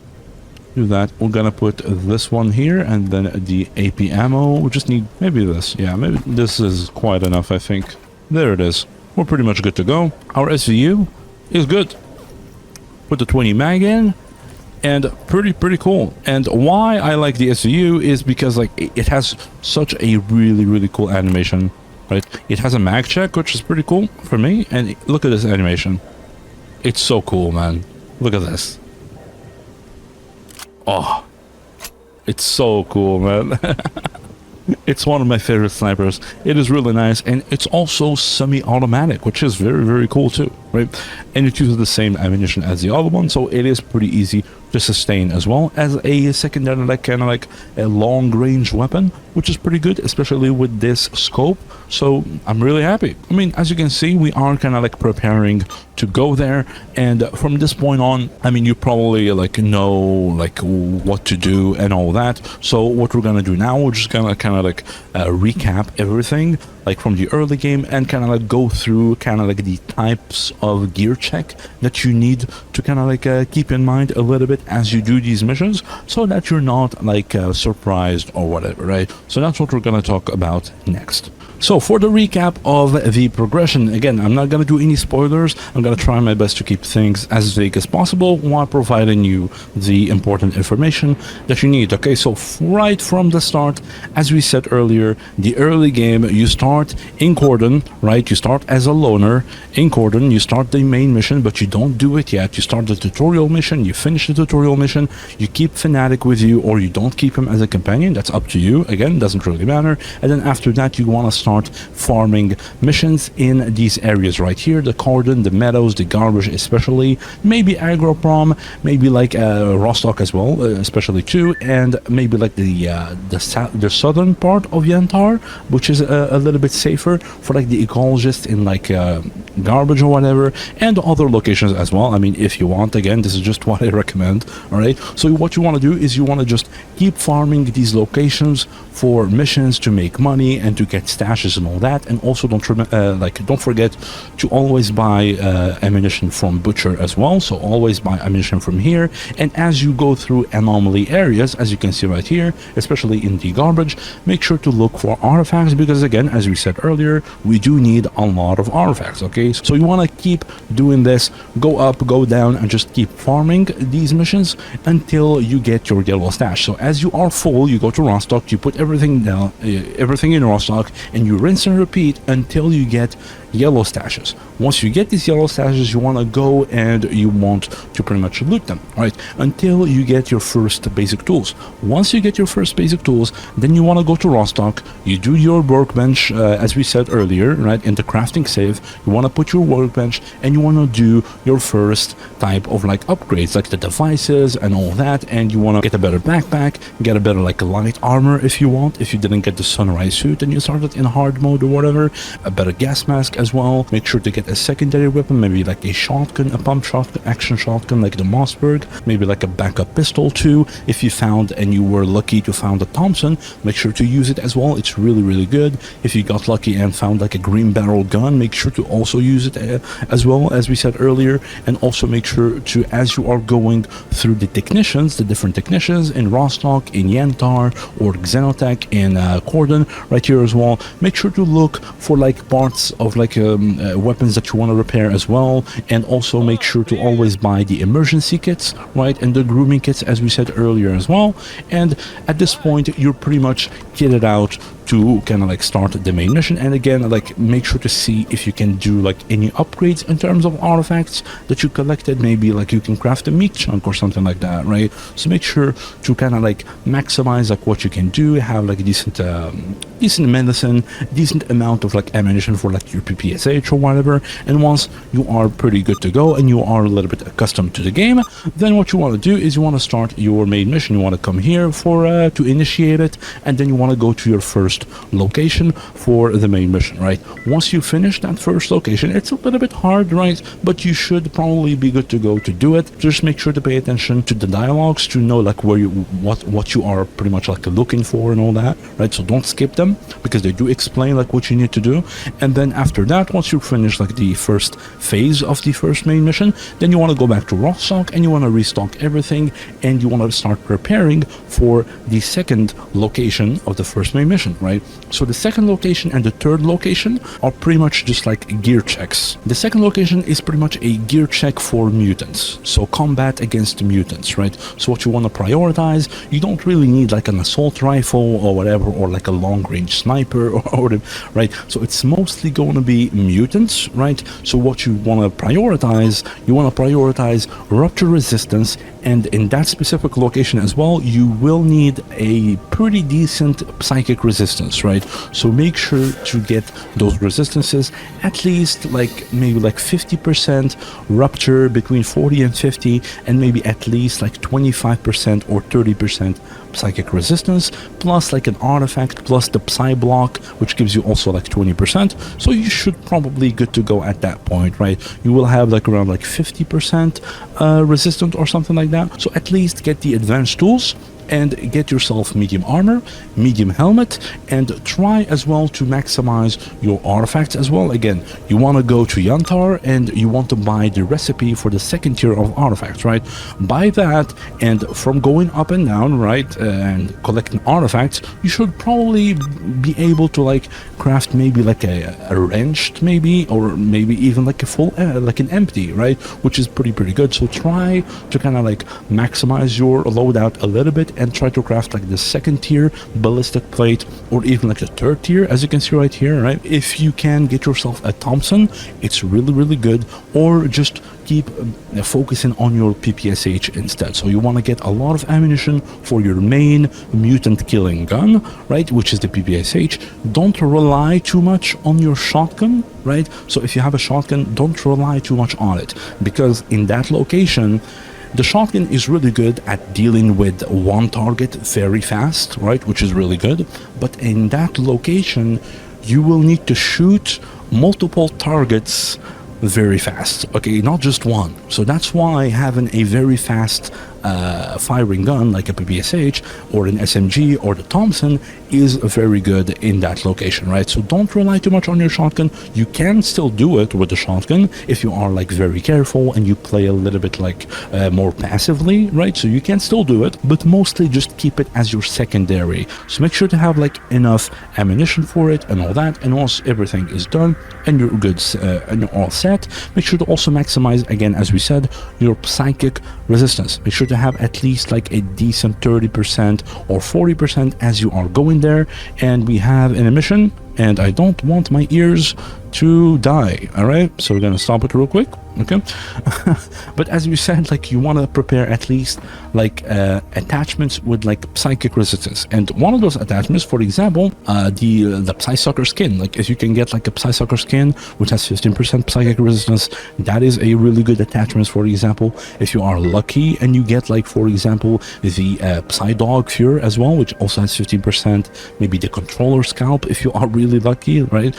Do that. We're gonna put this one here, and then the AP ammo. We just need maybe this. Yeah, maybe this is quite enough, I think. There it is. We're pretty much good to go. Our SVU is good. Put the 20 mag in, and pretty cool. And why I like the SVU is because like it has such a really cool animation. right? It has a mag check, which is pretty cool for me. And look at this animation. It's so cool, man. Look at this. Oh, it's so cool, man. It's one of my favorite snipers. It is really nice, and it's also semi-automatic, which is very, very cool too, right? And it uses the same ammunition as the other one, so it is pretty easy to sustain as well as a secondary, like kind of like a long-range weapon, which is pretty good, especially with this scope. So I'm really happy. I mean, as you can see, we are kind of like preparing to go there, and from this point on, I mean, you probably like know like what to do and all that. So what we're gonna do now, we're just gonna kind of like recap everything like from the early game and kind of like go through kind of like the types of gear check that you need to kind of like keep in mind a little bit as you do these missions, so that you're not like surprised or whatever, right? So that's what we're gonna talk about next. So for the recap of the progression, again, I'm not going to do any spoilers. I'm going to try my best to keep things as vague as possible while providing you the important information that you need. Okay, so right from the start, as we said earlier, the early game, you start in Cordon, right? You start as a loner in Cordon. You start the main mission, but you don't do it yet. You start the tutorial mission, you finish the tutorial mission, you keep Fanatic with you, or you don't keep him as a companion. That's up to you. Again, doesn't really matter. And then after that, you want to start farming missions in these areas right here, the Cordon, the meadows, the garbage especially, maybe Agroprom, maybe like Rostock as well, especially too, and maybe like the southern part of Yantar, which is a little bit safer for like the Ecologists in like garbage or whatever, and other locations as well. I mean, if you want, again, this is just what I recommend. All right, so what you want to do is you want to just keep farming these locations for missions to make money and to get stashes and all that. And also don't forget to always buy ammunition from Butcher as well. So always buy ammunition from here. And as you go through anomaly areas, as you can see right here, especially in the garbage, make sure to look for artifacts, because again, as we said earlier, we do need a lot of artifacts. Okay, so you want to keep doing this, go up, go down, and just keep farming these missions until you get your yellow stash. So as you are full, you go to Rostock, you put everything down, everything in Rostock, and you rinse and repeat until you get yellow stashes. Once you get these yellow stashes, you want to go and you want to pretty much loot them, right, until you get your first basic tools. Once you get your first basic tools, then you want to go to Rostock, you do your workbench, as we said earlier, right, in the crafting save. You want to put your workbench and you want to do your first type of like upgrades, like the devices and all that, and you want to get a better backpack, get a better like light armor if you want, if you didn't get the sunrise suit and you started in hard mode or whatever, a better gas mask as well. Make sure to get a secondary weapon, maybe like a shotgun, a pump shotgun, action shotgun like the Mossberg, maybe like a backup pistol too. If you found and you were lucky to found a Thompson, make sure to use it as well. It's really, really good. If you got lucky and found like a green barrel gun, make sure to also use it as well, as we said earlier. And also make sure to, as you are going through the technicians, the different technicians in Rostock, in Yantar, or Xenotech in Cordon right here as well, make sure to look for like parts of like weapons that you want to repair as well. And also make sure to always buy the emergency kits, right, and the grooming kits, as we said earlier as well. And at this point, you're pretty much kitted out to kind of like start the main mission. And again, like make sure to see if you can do like any upgrades in terms of artifacts that you collected. Maybe like you can craft a meat chunk or something like that, right? So make sure to kind of like maximize like what you can do, have like a decent medicine, decent amount of like ammunition for like your PPSH or whatever. And once you are pretty good to go and you are a little bit accustomed to the game, then what you want to do is you want to start your main mission. You want to come here for to initiate it, and then you want to go to your first location for the main mission, right? Once you finish that first location, it's a little bit hard, right, but you should probably be good to go to do it. Just make sure to pay attention to the dialogues to know like where you what you are pretty much like looking for and all that, right? So don't skip them, because they do explain like what you need to do. And then after that, once you finish like the first phase of the first main mission, then you want to go back to Rostock and you want to restock everything, and you want to start preparing for the second location of the first main mission, right? So the second location and the third location are pretty much just like gear checks. The second location is pretty much a gear check for mutants, so combat against mutants, right? So what you want to prioritize, you don't really need like an assault rifle or whatever, or like a long range range sniper or right? So it's mostly going to be mutants, right? So what you want to prioritize, rupture resistance, and in that specific location as well, you will need a pretty decent psychic resistance, right? So make sure to get those resistances at least like maybe like 50% rupture, between 40 and 50, and maybe at least like 25% or 30% psychic resistance, plus like an artifact, plus the psi block, which gives you also like 20%. So you should probably good to go at that point, right? You will have like around like 50% resistant or something like that. So at least get the advanced tools and get yourself medium armor, medium helmet, and try as well to maximize your artifacts as well. Again, you want to go to Yantar and you want to buy the recipe for the second tier of artifacts, right? Buy that, and from going up and down, right, and collecting artifacts, you should probably be able to like craft maybe like a wrenched maybe, or maybe even like a full like an empty, right, which is pretty good. So try to kind of like maximize your loadout a little bit and try to craft like the second tier ballistic plate, or even like the third tier, as you can see right here, right? If you can get yourself a Thompson, it's really good, or just keep focusing on your PPSH instead. So you want to get a lot of ammunition for your main mutant killing gun, right, which is the PPSH. Don't rely too much on your shotgun, right? So if you have a shotgun, don't rely too much on it, because in that location the shotgun is really good at dealing with one target very fast, right, which is really good. But in that location you will need to shoot multiple targets very fast, okay, not just one. So that's why having a very fast firing gun like a PPSH or an SMG or the Thompson is very good in that location, right? So don't rely too much on your shotgun. You can still do it with the shotgun if you are like very careful and you play a little bit like more passively, right? So you can still do it, but mostly just keep it as your secondary. So make sure to have like enough ammunition for it and all that, and once everything is done and you're good and you're all set, make sure to also maximize, again as we said, your psychic resistance. Make sure to have at least like a decent 30% or 40% as you are going there. And we have an emission, and I don't want my ears to die. All right, so we're gonna stop it real quick, okay? But as we said, like you want to prepare at least like attachments with like psychic resistance, and one of those attachments, for example, the Psy-Sucker skin. Like if you can get like a Psy-Sucker skin which has 15% psychic resistance, that is a really good attachment. For example, if you are lucky and you get like, for example, the Psy-Dog Fear as well, which also has 15%, maybe the Controller Scalp if you are really lucky, right,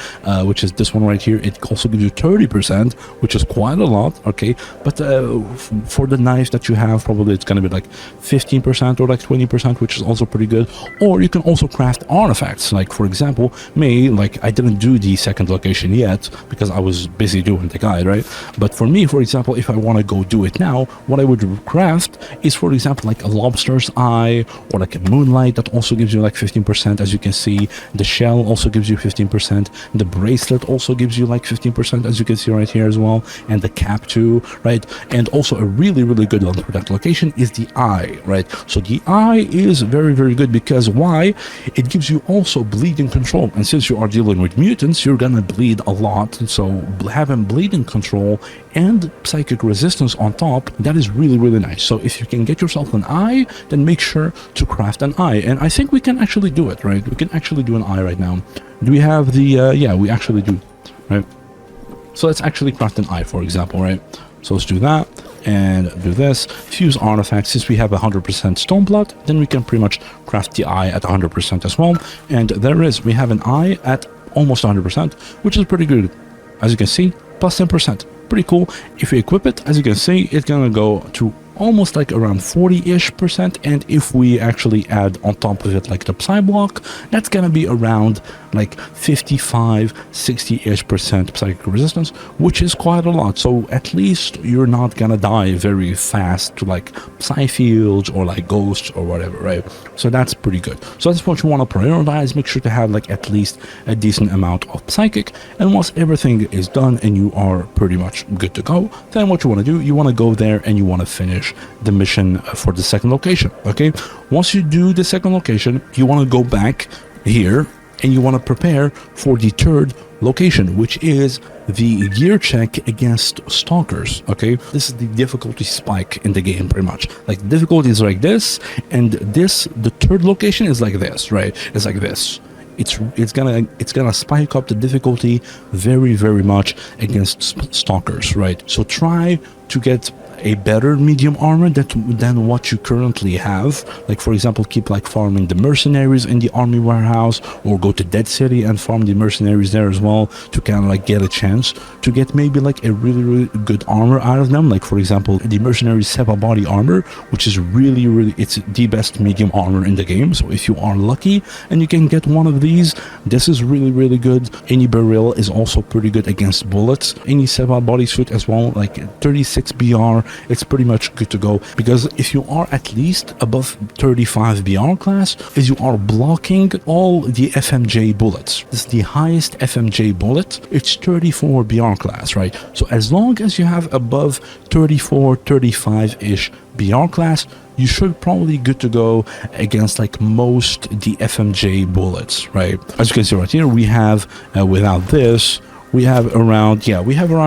which is this one right here. It also gives you 30%, which is quite a lot, okay? But for the knife that you have, probably it's going to be like 15% or like 20%, which is also pretty good. Or you can also craft artifacts, like for example, me, like I didn't do the second location yet because I was busy doing the guide, right? But for me, for example, if I want to go do it now, what I would craft is, for example, like a lobster's eye, or like a moonlight that also gives you like 15%, as you can see. The shell also gives you 15%. The bracelet also gives you like 15%, as you can see right here as well, and the cap too, right? And also a really good one for that location is the eye, right? So the eye is very good, because why? It gives you also bleeding control, and since you are dealing with mutants, you're gonna bleed a lot. So having bleeding control and psychic resistance on top, that is really nice. So if you can get yourself an eye, then make sure to craft an eye, and I think we can actually do it, right? We can actually do an eye right now. Do we have the yeah, we actually do, right? So let's actually craft an eye, for example, right? So let's do that and do this. Fuse artifacts. Since we have 100% stone blood, then we can pretty much craft the eye at 100% as well. And there is, we have an eye at almost 100%, which is pretty good, as you can see, plus 10%. Pretty cool. If we equip it, as you can see, it's gonna go to almost like around 40-ish%, and if we actually add on top of it like the Psy block, that's gonna be around like 55-60-ish% psychic resistance, which is quite a lot. So at least you're not gonna die very fast to like Psy fields or like ghosts or whatever, right? So that's pretty good. So that's what you want to prioritize. Make sure to have like at least a decent amount of psychic, and once everything is done and you are pretty much good to go, then what you want to do, you want to go there and you want to finish the mission for the second location, okay? Once you do the second location, you want to go back here and you want to prepare for the third location, which is the gear check against stalkers. Okay, this is the difficulty spike in the game, pretty much. Like, difficulty is like this, and this, the third location is like this, right? It's like this. It's gonna spike up the difficulty very much against stalkers, right? So try to get a better medium armor than what you currently have. Like, for example, keep like farming the mercenaries in the army warehouse, or go to Dead City and farm the mercenaries there as well, to kind of like get a chance to get maybe like a really good armor out of them. Like, for example, the mercenaries have a body armor, which is really, it's the best medium armor in the game. So if you are lucky and you can get one of these, this is really good. Any barrel is also pretty good against bullets. Any Seva bodysuit as well, like 36 BR, it's pretty much good to go, because if you are at least above 35 BR class, is you are blocking all the FMJ bullets. This is the highest FMJ bullet. It's 34 BR class, right? So as long as you have above 34, 35-ish BR class, you should probably good to go against like most the FMJ bullets, right? As you can see right here, we have without this, we have around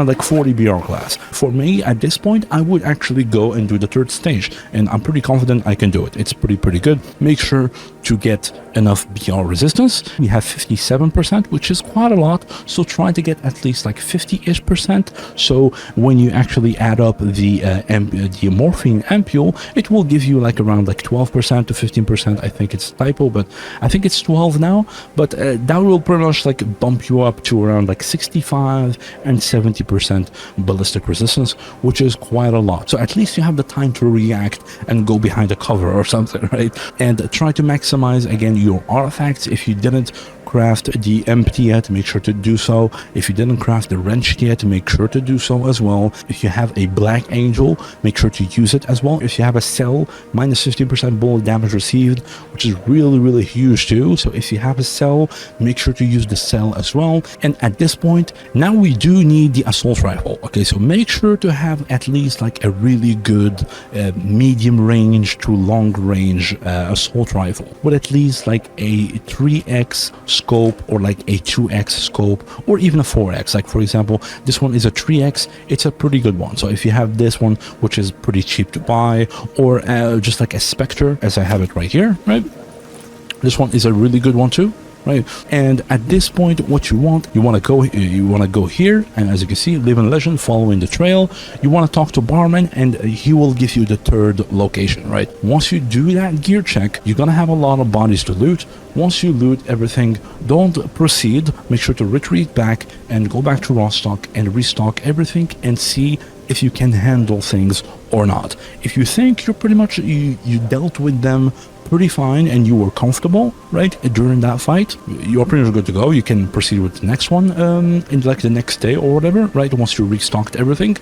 like 40 BR class. For me, at this point, I would actually go and do the third stage, and I'm pretty confident I can do it. It's pretty good. Make sure to get enough BR resistance. We have 57%, which is quite a lot, so try to get at least like 50-ish%. So when you actually add up the morphine ampule, it will give you like around like 12% to 15%. I think it's a typo, but I think it's 12 now. But that will pretty much like bump you up to around like 65 and 70% ballistic resistance, which is quite a lot. So at least you have the time to react and go behind a cover or something, right? And try to maximize again your artifacts. If you didn't craft the empty yet, make sure to do so. If you didn't craft the wrench yet, make sure to do so as well. If you have a black angel, make sure to use it as well. If you have a cell, minus 15% bullet damage received, which is really huge too. So if you have a cell, make sure to use the cell as well. And at this point, now we do need the assault rifle. Okay, so make sure to have at least like a really good medium range to long range assault rifle with at least like a 3x scope, or like a 2x scope, or even a 4x. Like, for example, this one is a 3x. It's a pretty good one. So if you have this one, which is pretty cheap to buy, or just like a Spectre, as I have it right here, right? This one is a really good one too, right? And at this point, what you want to go here, and as you can see, live in legend, following the trail. You want to talk to Barman, and he will give you the third location, right? Once you do that gear check, you're gonna have a lot of bodies to loot. Once you loot everything, don't proceed. Make sure to retreat back and go back to raw stock and restock everything, and see if you can handle things or not. If you think you're pretty much you dealt with them pretty fine and you were comfortable, right, during that fight, you're pretty much good to go. You can proceed with the next one in like the next day or whatever, right, once you restocked everything.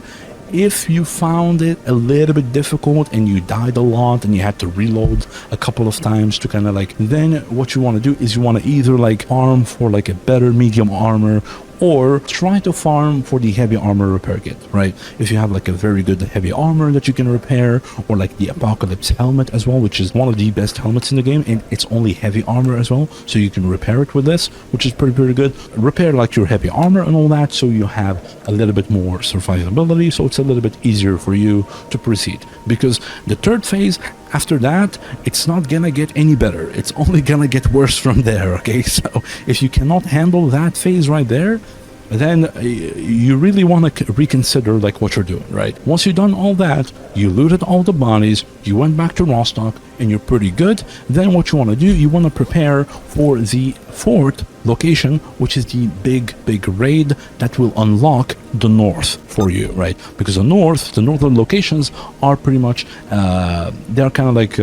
If you found it a little bit difficult and you died a lot and you had to reload a couple of times to kind of like, then what you want to do is you want to either like farm for like a better medium armor, or try to farm for the heavy armor repair kit, right? If you have like a very good heavy armor that you can repair, or like the Apocalypse helmet as well, which is one of the best helmets in the game, and it's only heavy armor as well, so you can repair it with this, which is pretty good. Repair like your heavy armor and all that, so you have a little bit more survivability, so it's a little bit easier for you to proceed. Because the third phase, after that, it's not gonna get any better. It's only gonna get worse from there, okay? So if you cannot handle that phase right there, then you really want to reconsider like what you're doing, right? Once you've done all that, you looted all the bodies, you went back to raw stock, and you're pretty good. Then what you want to do, you want to prepare for the fourth location, which is the big raid that will unlock the north for you, right? Because the northern locations are pretty much they're kind of like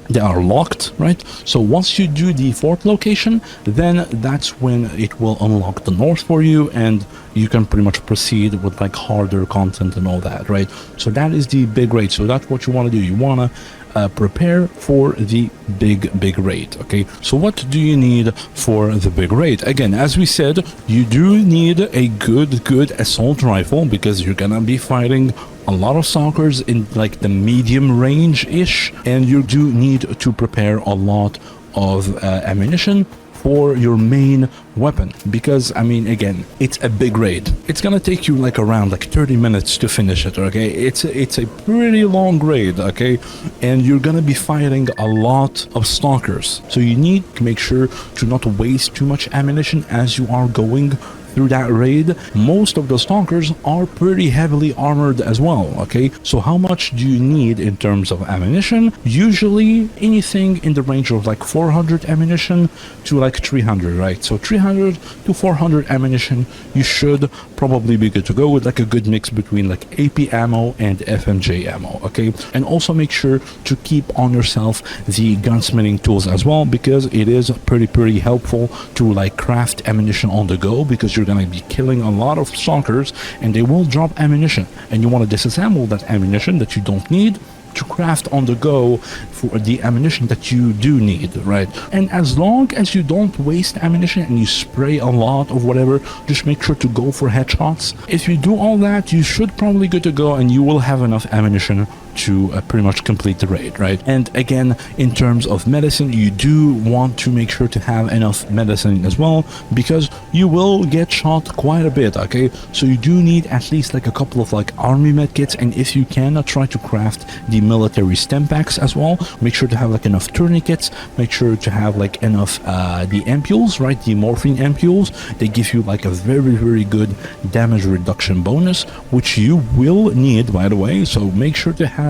they are locked, right? So once you do the fourth location, then that's when it will unlock the north for you, and you can pretty much proceed with like harder content and all that, right? So that is the big raid. So that's what you want to do. You want to prepare for the big raid. Okay, so what do you need for the big raid? Again, as we said, you do need a good assault rifle, because you're gonna be fighting a lot of stalkers in like the medium range ish, and you do need to prepare a lot of ammunition for your main weapon, because I mean, again, it's a big raid. It's gonna take you like around like 30 minutes to finish it, okay? It's a pretty long raid, okay? And you're gonna be fighting a lot of stalkers, so you need to make sure to not waste too much ammunition as you are going through that raid. Most of the stalkers are pretty heavily armored as well, okay? So how much do you need in terms of ammunition? Usually anything in the range of like 400 ammunition to like 300, right? So 300 to 400 ammunition, you should probably be good to go with like a good mix between like AP ammo and FMJ ammo, okay? And also make sure to keep on yourself the gunsmithing tools as well, because it is pretty helpful to like craft ammunition on the go, because you're going to be killing a lot of stalkers and they will drop ammunition, and you want to disassemble that ammunition that you don't need to craft on the go for the ammunition that you do need, right? And as long as you don't waste ammunition and you spray a lot of whatever, just make sure to go for headshots. If you do all that, you should probably good to go, and you will have enough ammunition to pretty much complete the raid, right? And again, in terms of medicine, you do want to make sure to have enough medicine as well, because you will get shot quite a bit, okay? So you do need at least like a couple of like army medkits, and if you can, try to craft the military stem packs as well. Make sure to have like enough tourniquets, make sure to have like enough the ampules, right? The morphine ampules, they give you like a very good damage reduction bonus, which you will need, by the way. So make sure to have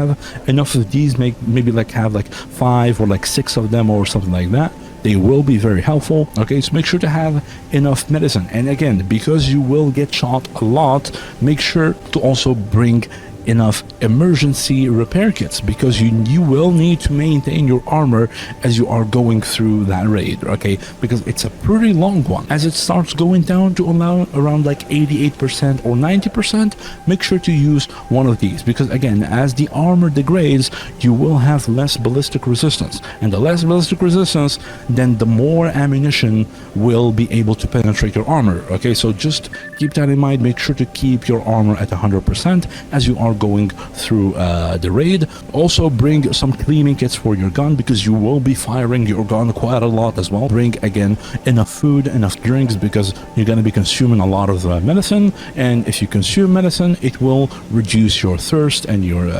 enough of these, maybe like have like 5 or like 6 of them or something like that. They will be very helpful, okay? So make sure to have enough medicine, and again, because you will get shot a lot, make sure to also bring enough emergency repair kits, because you will need to maintain your armor as you are going through that raid, okay? Because it's a pretty long one. As it starts going down to around like 88% or 90%, make sure to use one of these, because again, as the armor degrades, you will have less ballistic resistance, and the less ballistic resistance, then the more ammunition will be able to penetrate your armor, okay? So just keep that in mind. Make sure to keep your armor at 100% as you are going through the raid. Also bring some cleaning kits for your gun, because you will be firing your gun quite a lot as well. Bring again enough food, enough drinks, because you're going to be consuming a lot of medicine, and if you consume medicine, it will reduce your thirst and your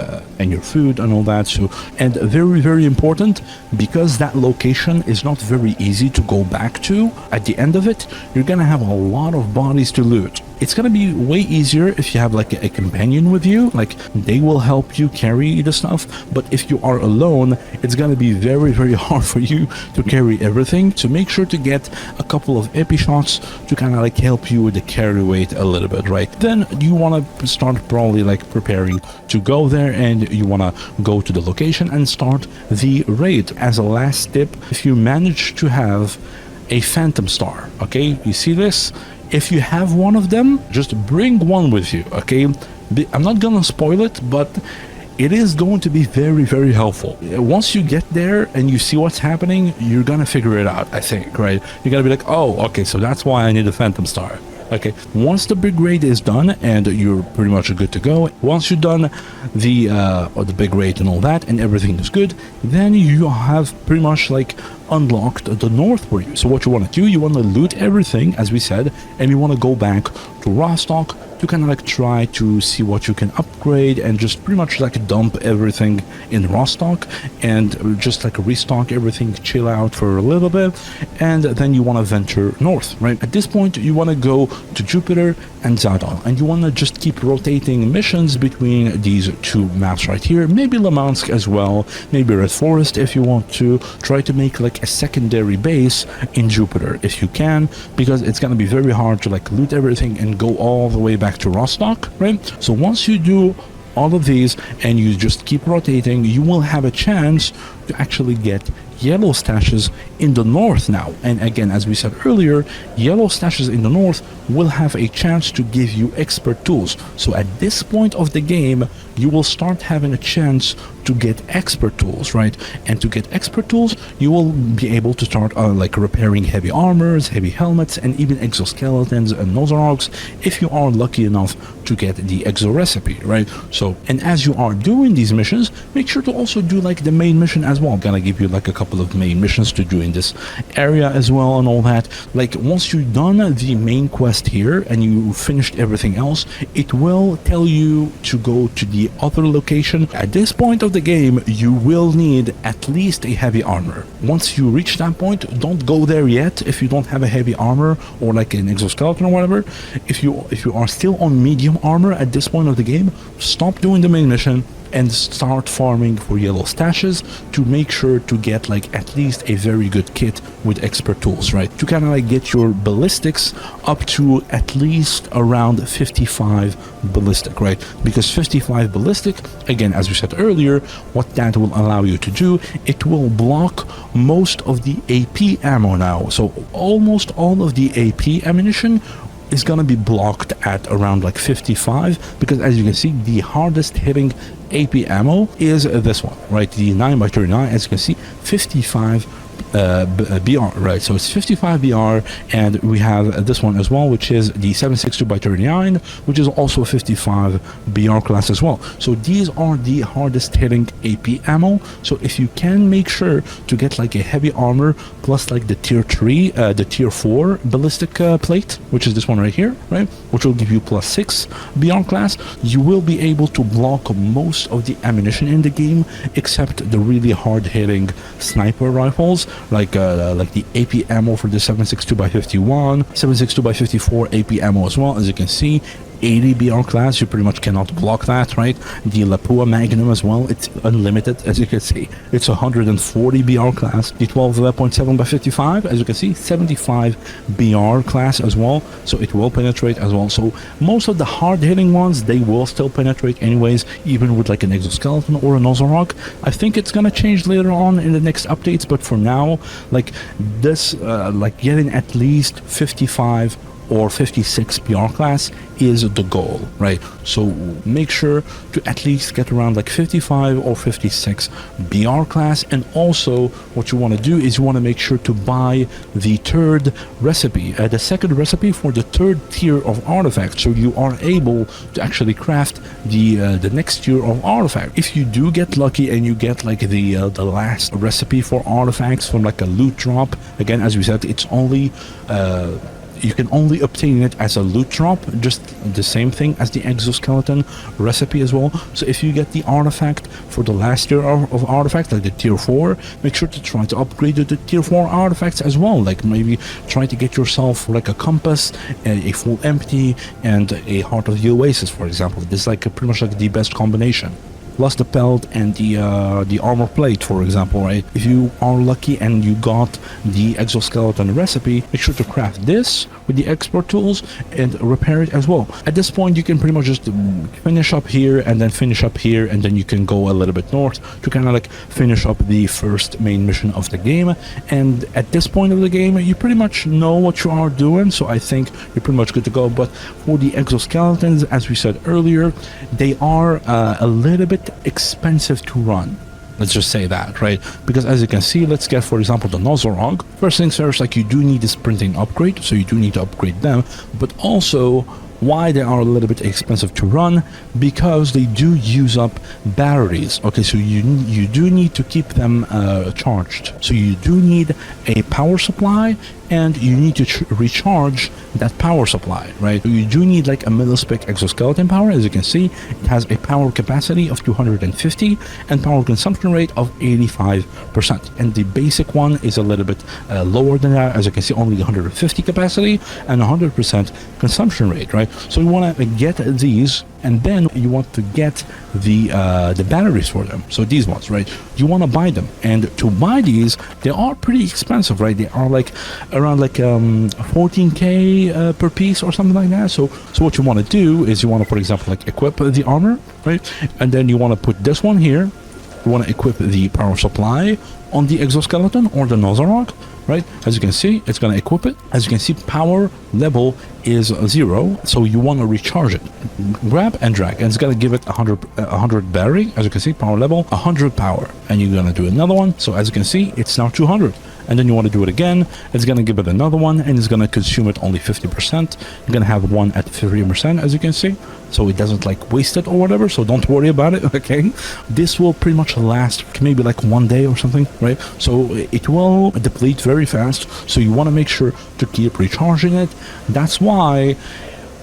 food and all that. So, and very important, because that location is not very easy to go back to. At the end of it, you're gonna have a lot of bodies to loot. It's gonna be way easier if you have like a companion with you, like they will help you carry the stuff. But if you are alone, it's gonna be very hard for you to carry everything. So make sure to get a couple of epi shots to kind of like help you with the carry weight a little bit, right? Then you want to start probably like preparing to go there, and you want to go to the location and start the raid. As a last tip, if you manage to have a phantom star, okay, you see this? If you have one of them, just bring one with you, okay? I'm not gonna spoil it, but it is going to be very helpful. Once you get there and you see what's happening, you're gonna figure it out, I think, right? You're gonna be like, oh, okay, so that's why I need a phantom star. Okay, once the big raid is done and you're pretty much good to go, once you're done the big raid and all that, and everything is good, then you have pretty much like unlocked the north for you. So what you want to do, you want to loot everything, as we said, and you want to go back to Rostock to kind of like try to see what you can upgrade, and just pretty much like dump everything in Rostock and just like restock everything, chill out for a little bit, and then you want to venture north, right? At this point, you want to go to Jupiter and Zadon, and you want to just keep rotating missions between these two maps right here, maybe Lemansk as well, maybe Red Forest if you want to. Try to make like a secondary base in Jupiter if you can, because it's going to be very hard to like loot everything and go all the way back to Rostock, right? So once you do all of these and you just keep rotating, you will have a chance to actually get yellow stashes in the north now. And again, as we said earlier, yellow stashes in the north will have a chance to give you expert tools. So at this point of the game, you will start having a chance to get expert tools, right? And to get expert tools, you will be able to start like repairing heavy armors, heavy helmets, and even exoskeletons and nosorogs if you are lucky enough to get the exo recipe, right? So, and as you are doing these missions, make sure to also do like the main mission as well. I'm gonna give you like a couple couple of main missions to do in this area as well and all that. Like once you've done the main quest here and you finished everything else, it will tell you to go to the other location. At this point of the game, you will need at least a heavy armor. Once you reach that point, don't go there yet if you don't have a heavy armor or like an exoskeleton or whatever. If you are still on medium armor at this point of the game, stop doing the main mission and start farming for yellow stashes to make sure to get like at least a very good kit with expert tools, right? To kind of like get your ballistics up to at least around 55 ballistic, right? Because 55 ballistic, again, as we said earlier, what that will allow you to do, it will block most of the AP ammo now. So almost all of the AP ammunition is gonna be blocked at around like 55, because as you can see, the hardest hitting AP ammo is this one, right? The 9x39, as you can see, 55 BR, right? So it's 55 BR, and we have this one as well, which is the 762x39, which is also 55 BR class as well. So these are the hardest hitting AP ammo. So if you can make sure to get like a heavy armor plus like the tier 3, the tier 4 ballistic plate, which is this one right here, right? Which will give you +6 BR class, you will be able to block most of the ammunition in the game, except the really hard hitting sniper rifles, like the AP ammo for the 762x51, 762x54 AP ammo as well. As you can see, 80 BR class, you pretty much cannot block that, right? The Lapua Magnum as well, it's unlimited, as you can see. It's 140 BR class. The 12.7x55, as you can see, 75 BR class as well, so it will penetrate as well. So most of the hard-hitting ones, they will still penetrate anyways, even with like an exoskeleton or a Nosorog. I think it's gonna change later on in the next updates, but for now, like this, like getting at least 55 or 56 BR class is the goal, right? So make sure to at least get around like 55 or 56 BR class. And also what you want to do is you want to make sure to buy the third recipe, the second recipe for the third tier of artifact, so you are able to actually craft the next tier of artifact. If you do get lucky and you get like the last recipe for artifacts from like a loot drop, again, as we said, it's only you can only obtain it as a loot drop, just the same thing as the exoskeleton recipe as well. So if you get the artifact for the last tier of artifact, like the tier 4, make sure to try to upgrade the tier 4 artifacts as well. Like maybe try to get yourself like a compass, a full empty, and a Heart of the Oasis, for example. This is like pretty much like the best combination. Plus the pelt and the armor plate, for example, right? If you are lucky and you got the exoskeleton recipe, make sure to craft this with the expert tools and repair it as well. At this point, you can pretty much just finish up here and then finish up here, and then you can go a little bit north to kind of like finish up the first main mission of the game. And at this point of the game, you pretty much know what you are doing, so I think you're pretty much good to go. But for the exoskeletons, as we said earlier, they are a little bit expensive to run. Let's just say that, right? Because as you can see, let's get, for example, the Nosorog. First things first, like you do need a sprinting upgrade, so you do need to upgrade them, but also why they are a little bit expensive to run, because they do use up batteries. Okay, so you do need to keep them charged, so you do need a power supply, and you need to recharge that power supply, right? You do need like a millispec exoskeleton power. As you can see, it has a power capacity of 250 and power consumption rate of 85%, and the basic one is a little bit lower than that. As you can see, only 150 capacity and 100% consumption rate, right? So you want to get these, and then you want to get the batteries for them, so these ones, right? You want to buy them, and to buy these, they are pretty expensive, right? They are like around like 14k per piece or something like that. So what you want to do is you want to, for example, like equip the armor, right? And then you want to put this one here. You want to equip the power supply on the exoskeleton or the Nosorog, right? As you can see, it's going to equip it. As you can see, power level is 0, so you want to recharge it. Grab and drag, and it's going to give it 100 battery. As you can see, power level 100 power, and you're going to do another one. So as you can see, it's now 200. and then you want to do it again, it's going to give it another one, and it's going to consume it only 50%. You're going to have one at 30%, as you can see, so it doesn't like waste it or whatever, so don't worry about it. Okay, this will pretty much last maybe like 1 day or something, right? So it will deplete very fast, so you want to make sure to keep recharging it. That's why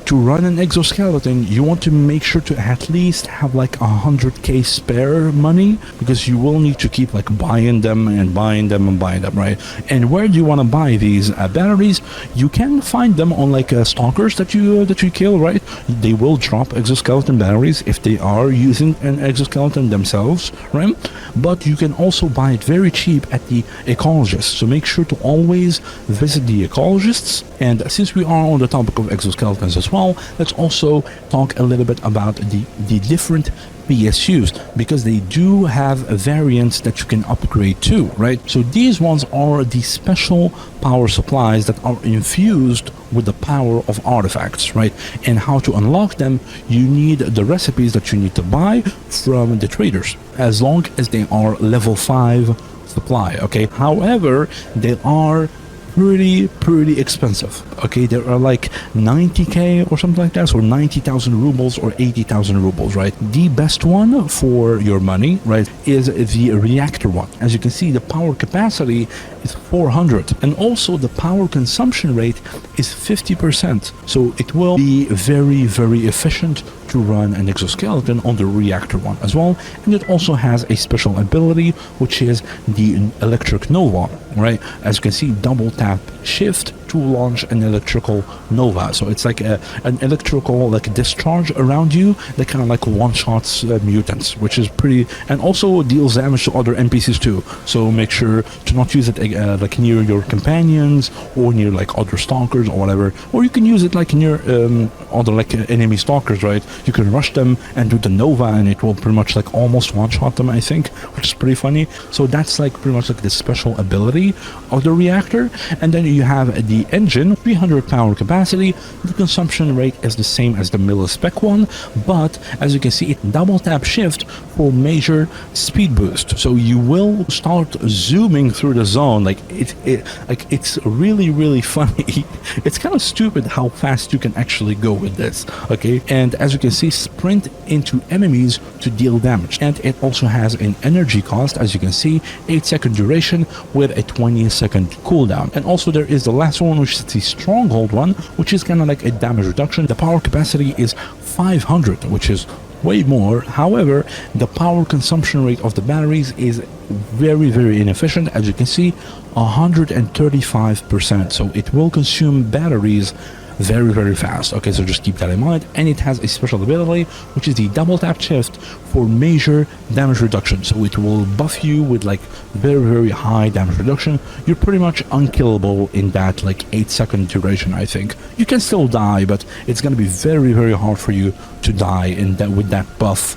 to run an exoskeleton, you want to make sure to at least have like 100k spare money, because you will need to keep like buying them and buying them and buying them, right? And where do you want to buy these batteries? You can find them on like stalkers that you kill, right? They will drop exoskeleton batteries if they are using an exoskeleton themselves, right? But you can also buy it very cheap at the Ecologists, so make sure to always visit the Ecologists. And since we are on the topic of exoskeletons as well, let's also talk a little bit about the different PSUs, because they do have variants that you can upgrade to, right? So these ones are the special power supplies that are infused with the power of artifacts, right? And how to unlock them, you need the recipes that you need to buy from the traders, as long as they are level 5 supply, okay? However, they are pretty expensive, okay? There are like 90k or something like that, so 90,000 rubles or 80,000 rubles, right? The best one for your money, right, is the reactor one. As you can see, the power capacity is 400, and also the power consumption rate is 50%, so it will be very efficient to run an exoskeleton on the reactor one as well. And it also has a special ability, which is the electric nova, right? As you can see, double tap shift to launch an electrical nova. So it's like an electrical like discharge around you that kind of like one-shots mutants, which is pretty, and also deals damage to other NPCs too. So make sure to not use it like near your companions or near like other stalkers or whatever, or you can use it like near other like enemy stalkers, right? You can rush them and do the nova, and it will pretty much like almost one-shot them, I think, which is pretty funny. So that's like pretty much like the special ability of the reactor. And then you have the engine, 300 power capacity. The consumption rate is the same as the milli-spec one, but as you can see, it double tap shift for major speed boost. So you will start zooming through the zone. Like it's really funny. It's kind of stupid how fast you can actually go with this, okay? And as you can see, sprint into enemies to deal damage. And it also has an energy cost, as you can see, 8-second duration with a 20-second cooldown. And also there is the last one, which is the stronghold one, which is kind of like a damage reduction. The power capacity is 500, which is way more. However, the power consumption rate of the batteries is very inefficient. As you can see, 135%, so it will consume batteries very fast. Okay, so just keep that in mind. And it has a special ability, which is the double tap shift for major damage reduction. So it will buff you with like very high damage reduction. You're pretty much unkillable in that like 8-second duration. I think you can still die, but it's gonna be very hard for you to die in that with that buff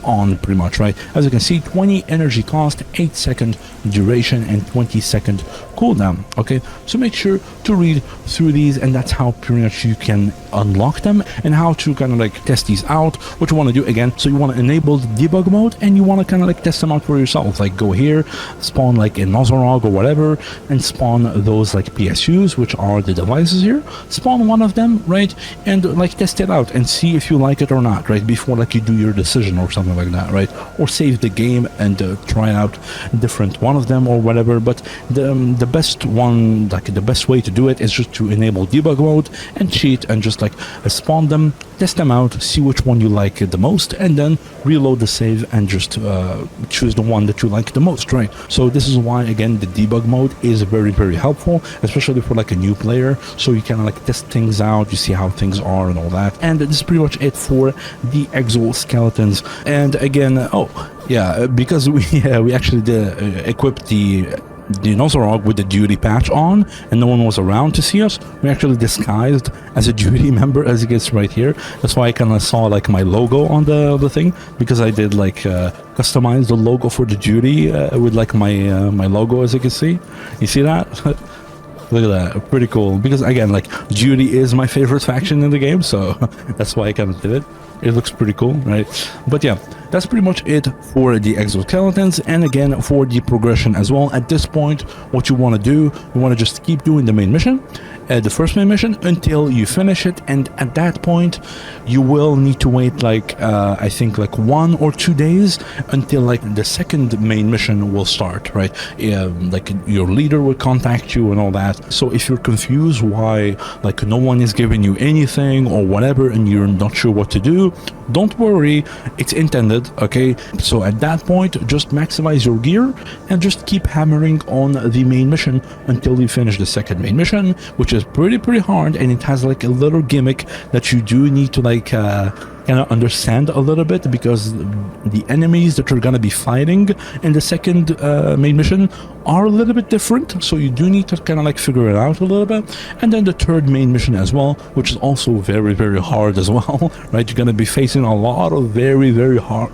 on, pretty much, right? As you can see, 20 energy cost, 8-second duration, and 20-second cooldown. Okay, so make sure to read through these, and that's how pretty much you can unlock them and how to kind of like test these out. What you want to do again, so you want to enable the debug mode, and you want to kind of like test them out for yourself. Like go here, spawn like a Nosorog or whatever, and spawn those like PSUs, which are the devices here. Spawn one of them, right, and like test it out and see if you like it or not, right, before like you do your decision or something like that, right? Or save the game and try out different one of them or whatever. But the best one, like the best way to do it is just to enable debug mode and cheat and just like spawn them, test them out, see which one you like the most, and then reload the save and just choose the one that you like the most, right? So this is why, again, the debug mode is very helpful, especially for like a new player, so you can like test things out, you see how things are and all that. And this is pretty much it for the exoskeletons. And again, oh yeah, because we actually did equip the Nosorog with the duty patch on, and no one was around to see us. We actually disguised as a duty member, as you can see right here. That's why I kind of saw like my logo on the thing, because I did like customize the logo for the duty with like my logo, as you can see. You see that? Look at that, pretty cool. Because again, like duty is my favorite faction in the game, so that's why I kind of did it. It looks pretty cool, right? But yeah, that's pretty much it for the exoskeletons, and again for the progression as well. At this point, what you want to do, you want to just keep doing the main mission, the first main mission, until you finish it, and at that point you will need to wait like I think like 1 or 2 days until like the second main mission will start, right? Like your leader will contact you and all that. So if you're confused why like no one is giving you anything or whatever and you're not sure what to do, don't worry, it's intended, okay? So at that point, just maximize your gear and just keep hammering on the main mission until you finish the second main mission, which is pretty hard, and it has like a little gimmick that you do need to like kind of understand a little bit, because the enemies that you're gonna be fighting in the second main mission are a little bit different, so you do need to kind of like figure it out a little bit. And then the third main mission as well, which is also very hard as well, right? You're gonna be facing a lot of very hard,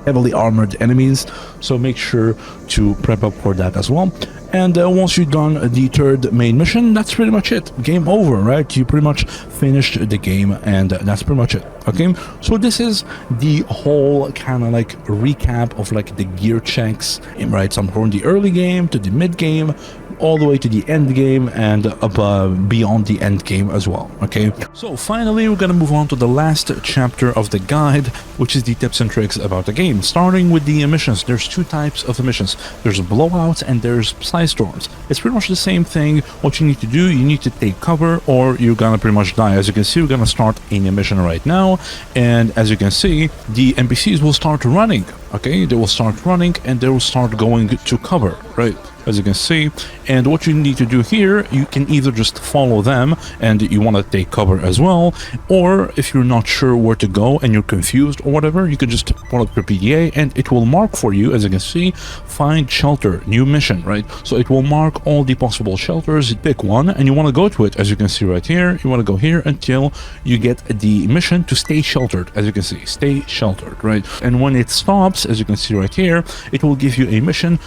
heavily armored enemies, so make sure to prep up for that as well. And once you've done the third main mission, that's pretty much it. Game over, right? You pretty much finished the game, and that's pretty much it, okay? So this is the whole kind of like recap of like the gear checks, right? Some from the early game to the mid game, all the way to the end game, and above, beyond the end game as well, okay? So finally, we're gonna move on to the last chapter of the guide, which is the tips and tricks about the game. Starting with the emissions, there's 2 types of emissions. There's blowouts and there's storms. It's pretty much the same thing. What you need to do, you need to take cover or you're gonna pretty much die. As you can see, we're gonna start in a mission right now, and as you can see, the NPCs will start running, okay? They will start running and they will start going to cover, right? As you can see. And what you need to do here, you can either just follow them and you want to take cover as well, or if you're not sure where to go and you're confused or whatever, you can just pull up your PDA and it will mark for you, as you can see, find shelter, new mission, right? So it will mark all the possible shelters. You pick one and you want to go to it, as you can see right here. You want to go here until you get the mission to stay sheltered, as you can see, stay sheltered, right? And when it stops, as you can see right here, it will give you a mission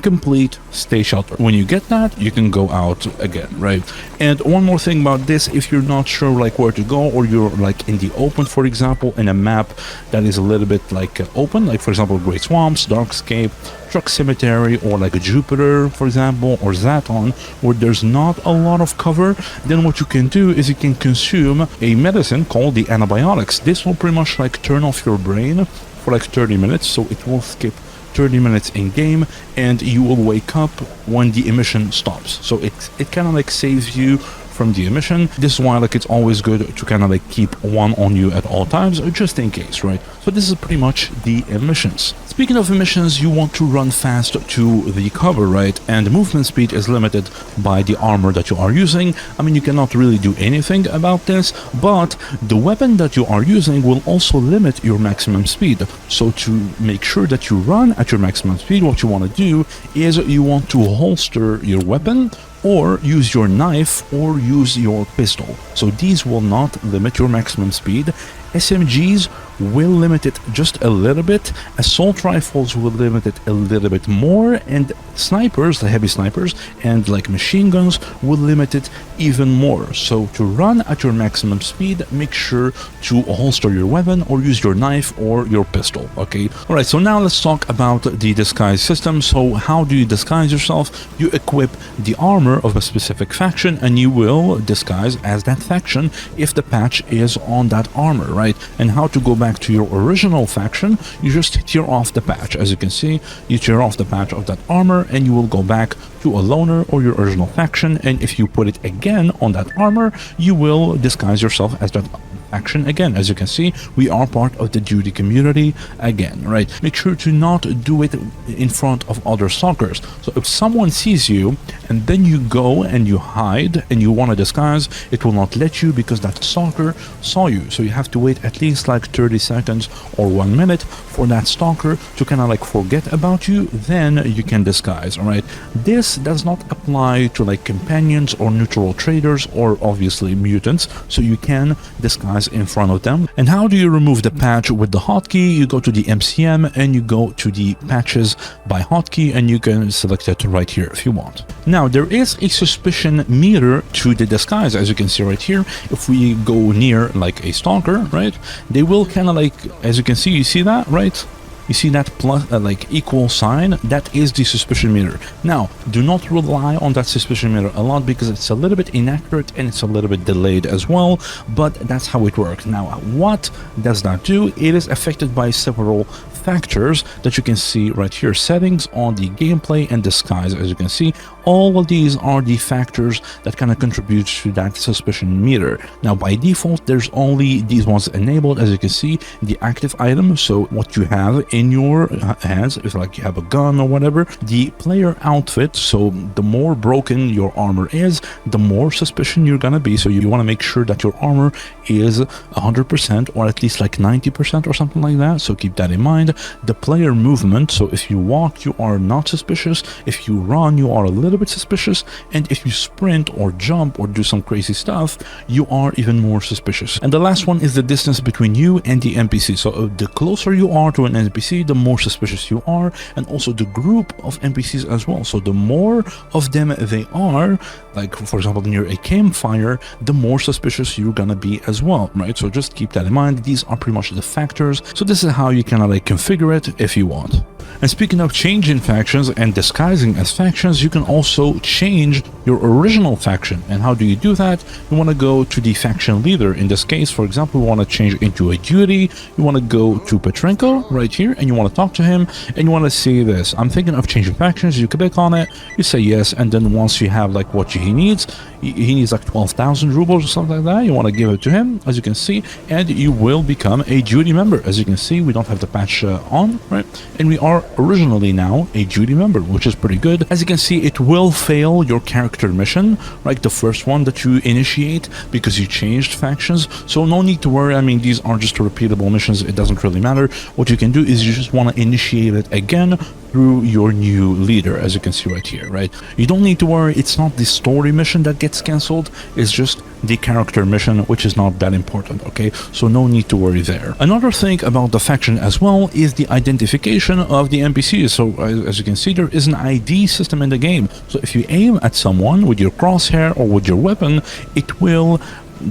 complete, stay sheltered. When you get that, you can go out again, right? And one more thing about this, if you're not sure like where to go, or you're like in the open, for example, in a map that is a little bit like open, like for example Great Swamps, Darkscape, Truck Cemetery, or like a Jupiter, for example, or Zaton, where there's not a lot of cover, then what you can do is you can consume a medicine called the antibiotics. This will pretty much like turn off your brain for like 30 minutes, so it will skip 30 minutes in game and you will wake up when the emission stops. So it kind of like saves you from the emission. This is why like it's always good to kind of like keep one on you at all times, just in case, right? So this is pretty much the emissions. Speaking of emissions, you want to run fast to the cover, right? And movement speed is limited by the armor that you are using. I mean, you cannot really do anything about this, but the weapon that you are using will also limit your maximum speed. So to make sure that you run at your maximum speed, what you want to do is you want to holster your weapon, or use your knife, or use your pistol. So these will not limit your maximum speed. SMGs will limit it just a little bit, assault rifles will limit it a little bit more, and snipers, the heavy snipers, and like machine guns will limit it even more. So to run at your maximum speed, make sure to holster your weapon or use your knife or your pistol, okay? Alright, so now let's talk about the disguise system. So how do you disguise yourself? You equip the armor of a specific faction and you will disguise as that faction if the patch is on that armor, right? And how to go back to your original faction, you just tear off the patch. As you can see, you tear off the patch of that armor and you will go back to a loner or your original faction, and if you put it again on that armor, you will disguise yourself as that faction again. As you can see, we are part of the duty community again, right? Make sure to not do it in front of other stalkers. So if someone sees you and then you go and you hide and you want to disguise, it will not let you because that stalker saw you. So you have to wait at least like 30 seconds or 1 minute for that stalker to kind of like forget about you, then you can disguise. All right, this does not apply to like companions or neutral traders or obviously mutants, so you can disguise disguise in front of them. And how do you remove the patch with the hotkey? You go to the MCM and you go to the patches by hotkey, and you can select it right here if you want. Now, there is a suspicion meter to the disguise, as you can see right here. If we go near like a stalker, right, they will kind of like, as you can see, you see that, right? You see that plus like equal sign? That is the suspicion meter. Now, do not rely on that suspicion meter a lot because it's a little bit inaccurate and it's a little bit delayed as well, but that's how it works. Now, what does that do? It is affected by several factors that you can see right here. Settings on the gameplay and disguise, as you can see, all of these are the factors that kind of contribute to that suspicion meter. Now, by default, there's only these ones enabled, as you can see, the active item, so what you have in your hands, if like you have a gun or whatever, the player outfit, so the more broken your armor is, the more suspicion you're gonna be. So you want to make sure that your armor is 100% or at least like 90% or something like that, so keep that in mind. The player movement, so if you walk, you are not suspicious. If you run, you are a little bit suspicious. And if you sprint or jump or do some crazy stuff, you are even more suspicious. And the last one is the distance between you and the NPC. So the closer you are to an NPC, the more suspicious you are, and also the group of NPCs as well. So the more of them they are, like for example near a campfire, the more suspicious you're gonna be as well, right? So just keep that in mind. These are pretty much the factors. So this is how you kind of like configure it if you want. And speaking of changing factions and disguising as factions, you can also change your original faction. And how do you do that? You want to go to the faction leader. In this case, for example, you want to change into a duty. You want to go to Petrenko right here, and you want to talk to him, and you want to see this. I'm thinking of changing factions. You click on it, you say yes, and then once you have like what he needs like 12,000 rubles or something like that, you want to give it to him, as you can see, and you will become a duty member. As you can see, we don't have the patch on, right? And we are originally now a duty member, which is pretty good. As you can see, it will fail your character mission, right? The first one that you initiate, because you changed factions. So no need to worry. I mean, these are just repeatable missions. It doesn't really matter. What you can do is you just want to initiate it again through your new leader, as you can see right here, right? You don't need to worry. It's not the story mission that gets cancelled. It's just the character mission, which is not that important, okay? So no need to worry there. Another thing about the faction as well is the identification of the NPCs. So as you can see, there is an ID system in the game. So if you aim at someone with your crosshair or with your weapon, it will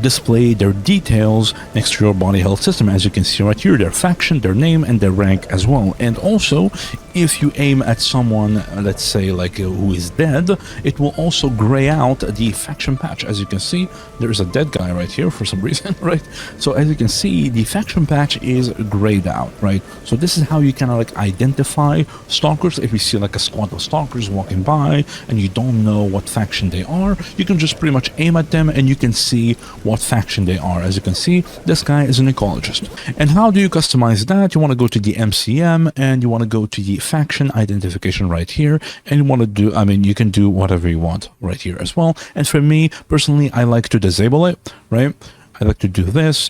display their details next to your body health system, as you can see right here, their faction, their name, and their rank as well. And also, if you aim at someone, let's say like who is dead, it will also gray out the faction patch. As you can see, there is a dead guy right here for some reason, right? So as you can see, the faction patch is grayed out, right? So this is how you kind of like identify stalkers. If you see like a squad of stalkers walking by and you don't know what faction they are, you can just pretty much aim at them and you can see what faction they are. As you can see, this guy is an ecologist. And how do you customize that? You want to go to the MCM and you want to go to the faction identification right here, and you want to do, I mean, you can do whatever you want right here as well. And for me personally, I like to disable it, right? I like to do this,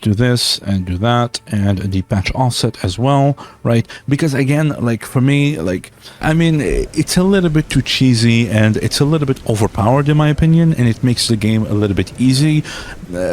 and do that, and the patch offset as well, right? Because again, like for me, like, I mean, it's a little bit too cheesy and it's a little bit overpowered in my opinion, and it makes the game a little bit easy.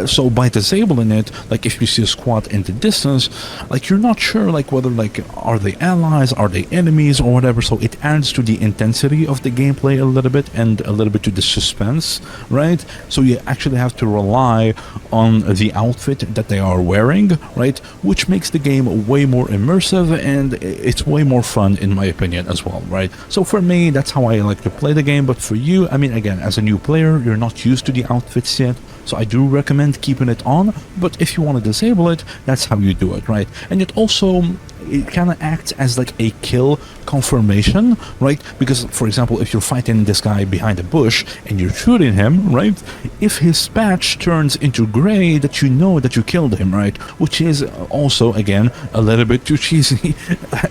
So by disabling it, like if you see a squad in the distance, like you're not sure like whether like are they allies, are they enemies or whatever. So it adds to the intensity of the gameplay a little bit, and a little bit to the suspense, right? So you actually have to rely on the outfit that they are wearing, right? Which makes the game way more immersive, and it's way more fun in my opinion as well, right? So for me, that's how I like to play the game. But for you, I mean, again, as a new player, you're not used to the outfits yet, so I do recommend keeping it on. But if you want to disable it, that's how you do it, right? And it also, it kind of acts as like a kill confirmation, right? Because for example, if you're fighting this guy behind a bush and you're shooting him, right, if his patch turns into gray, that you know that you killed him, right? Which is also again a little bit too cheesy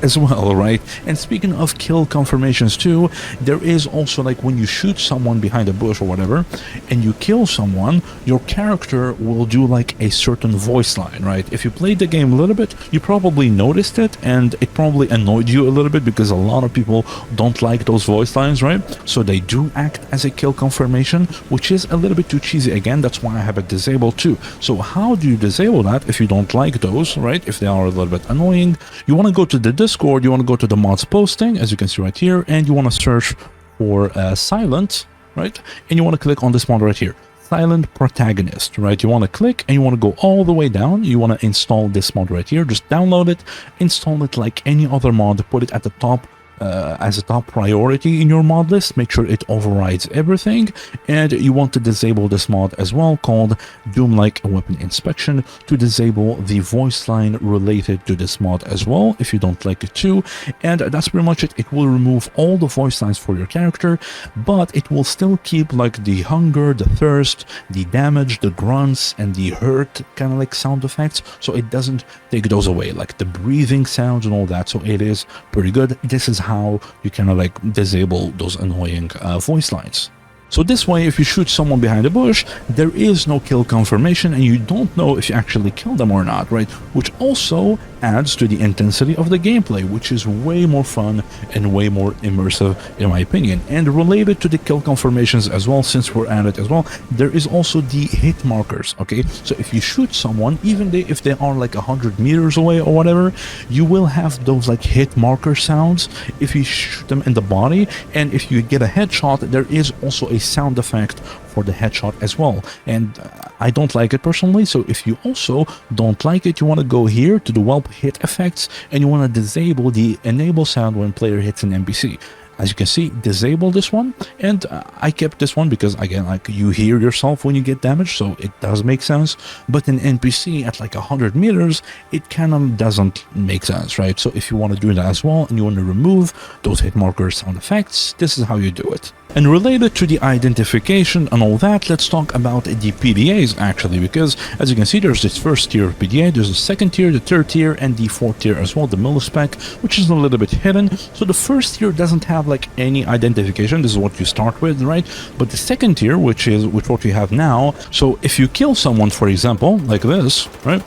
as well, right? And speaking of kill confirmations too, there is also like when you shoot someone behind a bush or whatever and you kill someone, your character will do like a certain voice line, right? If you played the game a little bit, you probably noticed it. it, and it probably annoyed you a little bit because a lot of people don't like those voice lines, right? So they do act as a kill confirmation, which is a little bit too cheesy. Again, that's why I have it disabled too. So how do you disable that if you don't like those, right? If they are a little bit annoying, you want to go to the Discord, you want to go to the mods posting, as you can see right here, and you want to search for silent, right? And you want to click on this mod right here, silent protagonist, right? You want to click and you want to go all the way down. You want to install this mod right here. Just download it, install it like any other mod, put it at the top as a top priority in your mod list. Make sure it overrides everything, and you want to disable this mod as well, called Doom-like Weapon Inspection, to disable the voice line related to this mod as well if you don't like it too. And that's pretty much it. It will remove all the voice lines for your character, but it will still keep like the hunger, the thirst, the damage, the grunts, and the hurt kind of like sound effects. So it doesn't take those away, like the breathing sounds and all that. So it is pretty good. This is how you kind of like disable those annoying voice lines. So this way, if you shoot someone behind a bush, there is no kill confirmation and you don't know if you actually killed them or not, right? Which also adds to the intensity of the gameplay, which is way more fun and way more immersive in my opinion. And related to the kill confirmations as well, since we're at it as well, there is also the hit markers, okay? So if you shoot someone, even if they are like 100 meters away or whatever, you will have those like hit marker sounds if you shoot them in the body. And if you get a headshot, there is also a sound effect for the headshot as well, and I don't like it personally. So if you also don't like it, you want to go here to the whelp hit effects and you want to disable the enable sound when player hits an NPC. As you can see, disable this one, and I kept this one because again, like, you hear yourself when you get damaged, so it does make sense. But an NPC at like 100 meters, it kind of doesn't make sense, right? So if you want to do that as well and you want to remove those hit marker sound effects, this is how you do it. And related to the identification and all that, let's talk about the PDAs actually, because as you can see, there's this first tier of PDA, there's the second tier, the third tier, and the fourth tier as well, the millispec, which is a little bit hidden. So the first tier doesn't have like any identification, this is what you start with, right? But the second tier, which is what we have now, so if you kill someone, for example, like this, right?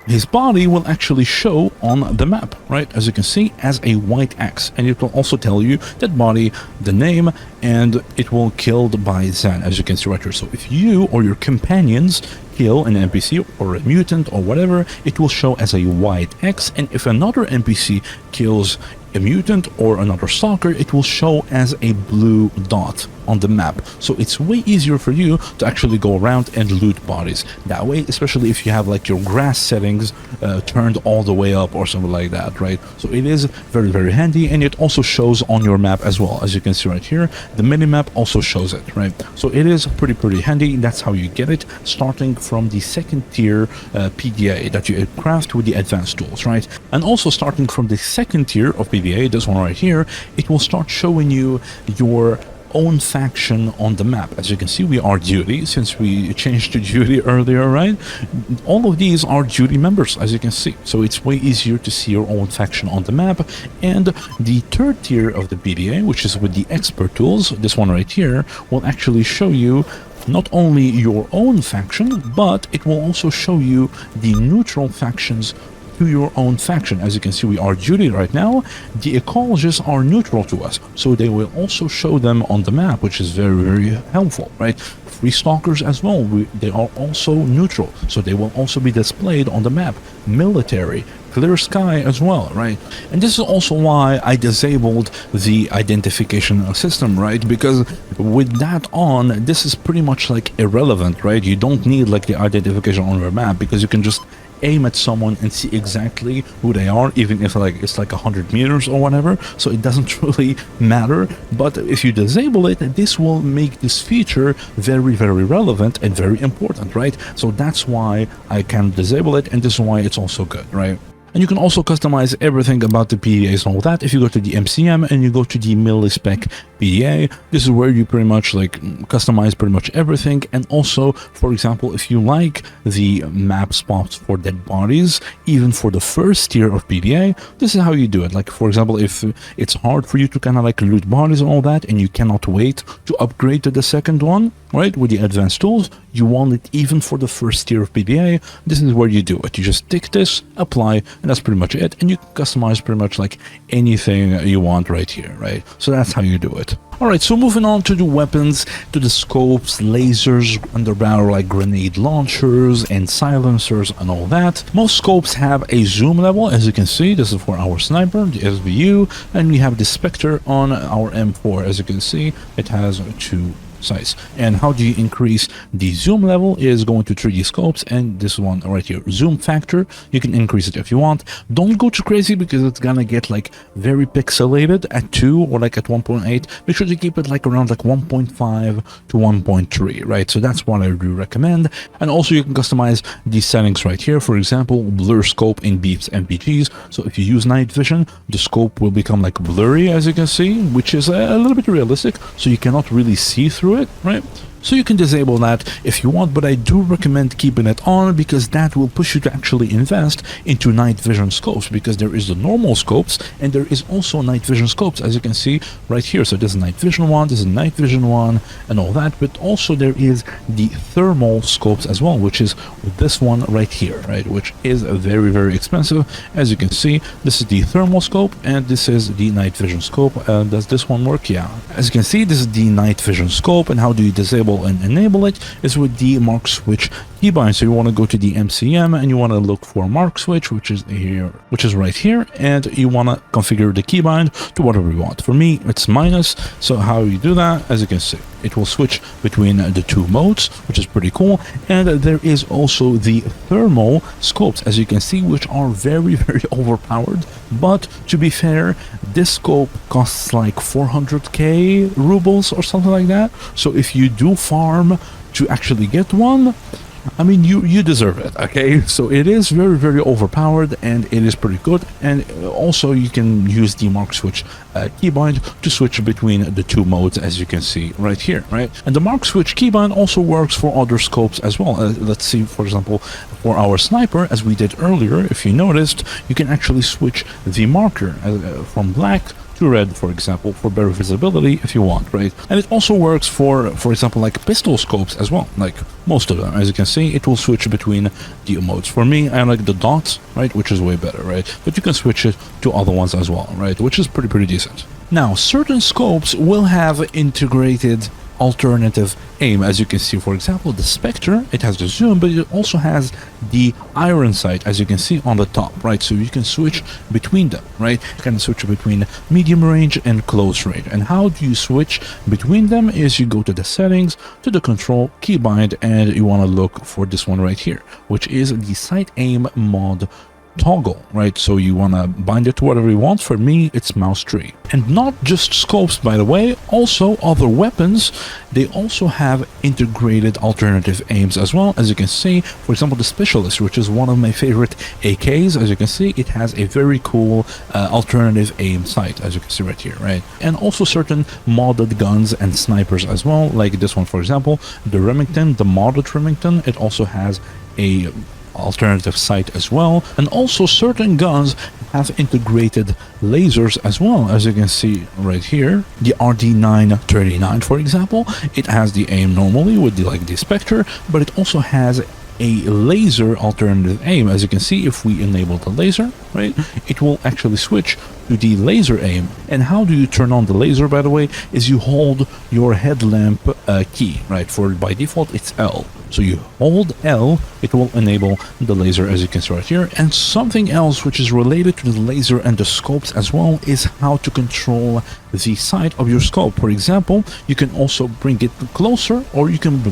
His body will actually show on the map, right? As you can see, as a white X, and it will also tell you that body, the name, and it will killed by Zen, as you can see right here. So if you or your companions kill an NPC or a mutant or whatever, it will show as a white X, and if another NPC kills a mutant or another stalker, it will show as a blue dot on the map. So it's way easier for you to actually go around and loot bodies that way, especially if you have like your grass settings turned all the way up or something like that, right? So it is very, very handy, and it also shows on your map as well. As you can see right here, the minimap also shows it, right? So it is pretty handy. That's how you get it, starting from the second tier PDA that you craft with the advanced tools, right? And also starting from the second tier of PDA, this one right here, it will start showing you your own faction on the map. As you can see, we are duty, since we changed to duty earlier, right? All of these are duty members, as you can see, so it's way easier to see your own faction on the map. And the third tier of the PDA, which is with the expert tools, this one right here, will actually show you not only your own faction, but it will also show you the neutral factions to your own faction. As you can see, we are duty right now. The Ecologists are neutral to us, so they will also show them on the map, which is very, very helpful, right? Free Stalkers as well, they are also neutral, so they will also be displayed on the map. Military, clear sky as well, right? And this is also why I disabled the identification system, right? Because with that on, this is pretty much like irrelevant, right? You don't need like the identification on your map, because you can just aim at someone and see exactly who they are, even if like it's like 100 meters or whatever. So it doesn't really matter. But if you disable it, this will make this feature very, very relevant and very important, right? So that's why I can disable it, and this is why it's also good, right? And you can also customize everything about the PDAs and all that. If you go to the MCM and you go to the millispec PDA, this is where you pretty much like customize pretty much everything. And also, for example, if you like the map spots for dead bodies, even for the first tier of PDA, this is how you do it. Like, for example, if it's hard for you to kind of like loot bodies and all that, and you cannot wait to upgrade to the second one, right, with the advanced tools, you want it even for the first tier of PDA, this is where you do it. You just tick this, apply, and and that's pretty much it. And you can customize pretty much like anything you want right here, right? So that's how you do it. Alright, so moving on to the weapons, to the scopes, lasers, underbarrel like grenade launchers and silencers and all that. Most scopes have a zoom level, as you can see. This is for our sniper, the SVU, and we have the Spectre on our M4. As you can see, it has 2 size. And how do you increase the zoom level is going to 3D scopes, and this one right here, zoom factor, you can increase it if you want. Don't go too crazy because it's gonna get like very pixelated at 2 or like at 1.8. Make sure to keep it like around like 1.5 to 1.3, right? So that's what I do recommend. And also you can customize these settings right here. For example, blur scope in beeps and NVGs. So if you use night vision, the scope will become like blurry, as you can see, which is a little bit realistic, so you cannot really see through it, right? So you can disable that if you want, but I do recommend keeping it on because that will push you to actually invest into night vision scopes, because there is the normal scopes and there is also night vision scopes, as you can see right here. So there's a night vision one, there's a night vision one and all that, but also there is the thermal scopes as well, which is this one right here, right, which is very, very expensive. As you can see, this is the thermal scope and this is the night vision scope. Does this one work? Yeah. As you can see, this is the night vision scope, and how do you disable and enable it is with the mark switch keybind. So you want to go to the MCM and you want to look for mark switch, which is here, which is right here, and you want to configure the keybind to whatever you want. For me, it's minus. So how you do that, as you can see, it will switch between the 2 modes, which is pretty cool. And there is also the thermal scopes, as you can see, which are very, very overpowered. But to be fair, this scope costs like 400k rubles or something like that. So if you do farm to actually get one, I mean, you deserve it, okay? So it is very, very overpowered and it is pretty good. And also you can use the mark switch keybind to switch between the 2 modes, as you can see right here, right? And the mark switch keybind also works for other scopes as well. Let's see, for example, for our sniper, as we did earlier, if you noticed, you can actually switch the marker from black to red, for example, for better visibility if you want, right? And it also works for example, like pistol scopes as well, like most of them. As you can see, it will switch between the modes. For me, I like the dots, right, which is way better, right? But you can switch it to other ones as well, right, which is pretty decent. Now, certain scopes will have integrated alternative aim. As you can see, for example, the Spectre, it has the zoom, but it also has the iron sight, as you can see on the top, right? So you can switch between them, right? You can switch between medium range and close range. And how do you switch between them is you go to the settings, to the control keybind, and you want to look for this one right here, which is the sight aim mod toggle, right? So you want to bind it to whatever you want. For me, it's mouse tree. And not just scopes, by the way, also other weapons, they also have integrated alternative aims as well. As you can see, for example, the Specialist, which is one of my favorite AKs, as you can see, it has a very cool alternative aim sight, as you can see right here, right? And also certain modded guns and snipers as well, like this one, for example, the Remington, the modded Remington, it also has a alternative sight as well. And also certain guns have integrated lasers as well, as you can see right here. The RD939, for example, it has the aim normally with the Spectre, but it also has a laser alternative aim. As you can see, if we enable the laser, right, it will actually switch to the laser aim. And how do you turn on the laser, by the way, is you hold your headlamp key, right? For by default it's L. So you hold L, it will enable the laser, as you can see right here. And something else which is related to the laser and the scopes as well is how to control the sight of your scope. For example, you can also bring it closer, or you can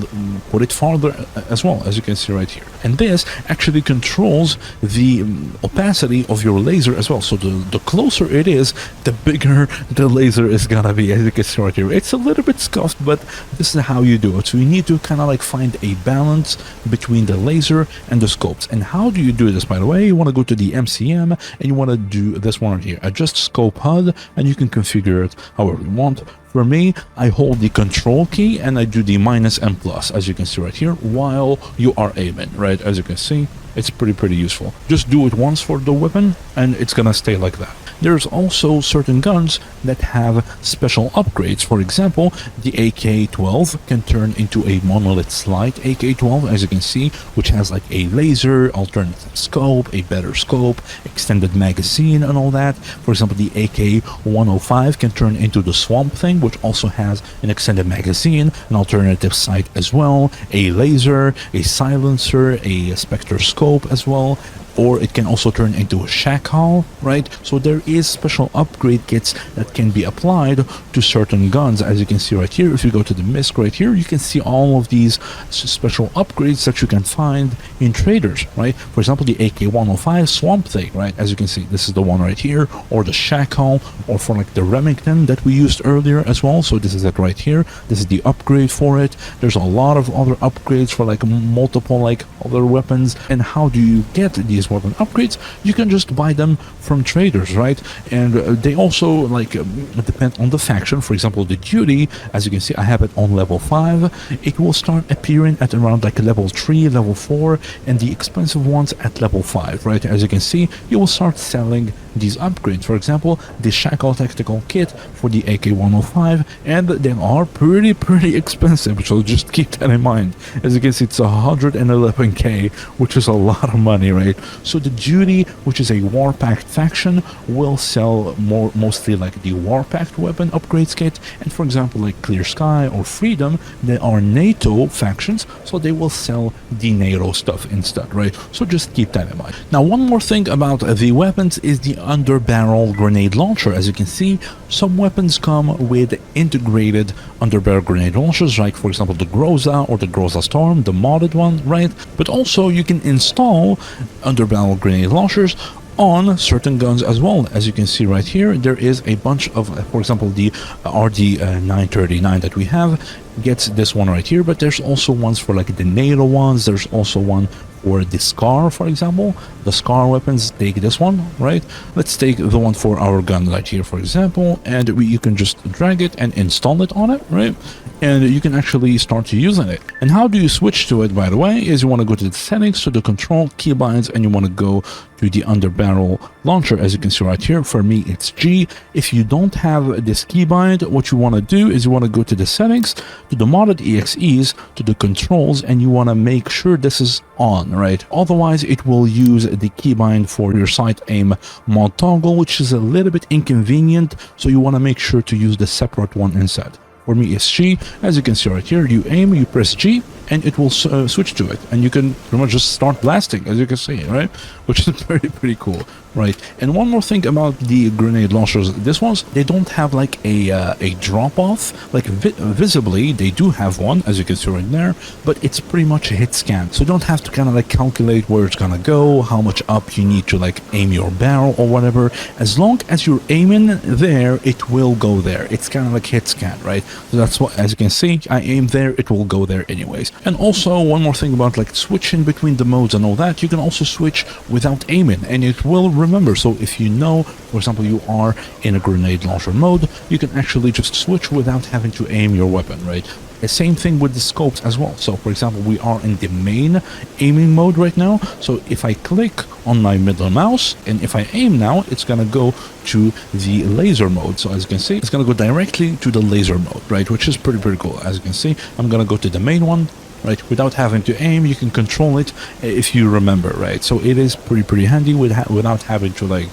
put it farther as well, as you can see right here. And this actually controls the opacity of your laser as well. So the closer it is, the bigger the laser is gonna be, as you can see right here. It's a little bit scuffed, but this is how you do it. So you need to kind of like find a balance between the laser and the scopes. And how do you do this, by the way? You want to go to the MCM and you want to do this one right here, adjust scope HUD, and you can configure it however you want. For me, I hold the control key and I do the -M+, as you can see right here, while you are aiming, right? As you can see, It's pretty useful. Just do it once for the weapon and it's gonna stay like that. There's also certain guns that have special upgrades. For example, the AK-12 can turn into a monolith slide AK-12, as you can see, which has like a laser, alternative scope, a better scope, extended magazine and all that. For example, the AK-105 can turn into the Swamp Thing, which also has an extended magazine, an alternative sight as well, a laser, a silencer, a Spectre scope as well, or it can also turn into a shackle, right? So there is special upgrade kits that can be applied to certain guns. As you can see right here, if you go to the MISC right here, you can see all of these special upgrades that you can find in traders, right? For example, the AK-105 Swamp Thing, right? As you can see, this is the one right here, or the shackle, or for like the Remington that we used earlier as well. So this is it right here. This is the upgrade for it. There's a lot of other upgrades for like multiple like other weapons. And how do you get these weapon upgrades? You can just buy them from traders, right? And they also like depend on the faction. For example, the duty, as you can see, I have it on level 5. It will start appearing at around like level 3, level 4, and the expensive ones at level 5, right? As you can see, you will start selling these upgrades. For example, the Shackle Tactical Kit for the AK-105, and they are pretty expensive, so just keep that in mind. As you can see, it's 111k, which is a lot of money, right? So the duty, which is a Warpact faction, will sell mostly like the Warpact weapon upgrades kit, and for example like Clear Sky or Freedom, they are NATO factions, so they will sell the NATO stuff instead, right? So just keep that in mind. Now, one more thing about the weapons is the underbarrel grenade launcher. As you can see, some weapons come with integrated underbarrel grenade launchers, like for example the Groza or the Groza Storm, the modded one, right? But also you can install underbarrel grenade launchers on certain guns as well. As you can see right here, there is a bunch of, for example, the RD939 that we have gets this one right here, but there's also ones for like the NATO ones. There's also one for the SCAR, for example. The SCAR weapons take this one, right? Let's take the one for our gun right here, for example, and you can just drag it and install it on it, right? And you can actually start using it. And how do you switch to it, by the way, is you want to go to the settings, to the control, keybinds, and you want to go to the underbarrel launcher. As you can see right here, for me it's G. If you don't have this keybind, what you want to do is you want to go to the settings, to the modded EXEs, to the controls, and you want to make sure this is on, right? Otherwise it will use the keybind for your sight aim mod toggle, which is a little bit inconvenient, so you want to make sure to use the separate one instead. For me it's G. As you can see right here, you aim, you press G, and it will switch to it, and you can pretty much just start blasting, as you can see, right? Which is pretty cool, right? And one more thing about the grenade launchers, this ones, they don't have like a drop off, like visibly they do have one, as you can see right there, but it's pretty much a hit scan, so you don't have to kind of like calculate where it's gonna go, how much up you need to like aim your barrel or whatever. As long as you're aiming there, it will go there. It's kind of like hit scan, right? So that's what, as you can see, I aim there, it will go there anyways. And also one more thing about like switching between the modes and all that, you can also switch without aiming, and it will remember. So if you know, for example, you are in a grenade launcher mode, you can actually just switch without having to aim your weapon, right? The same thing with the scopes as well. So for example, we are in the main aiming mode right now, so if I click on my middle mouse and if I aim now, it's gonna go to the laser mode. So as you can see, it's gonna go directly to the laser mode, right? Which is pretty cool. As you can see, I'm gonna go to the main one, right? Without having to aim, you can control it if you remember, right? So it is pretty handy without having to like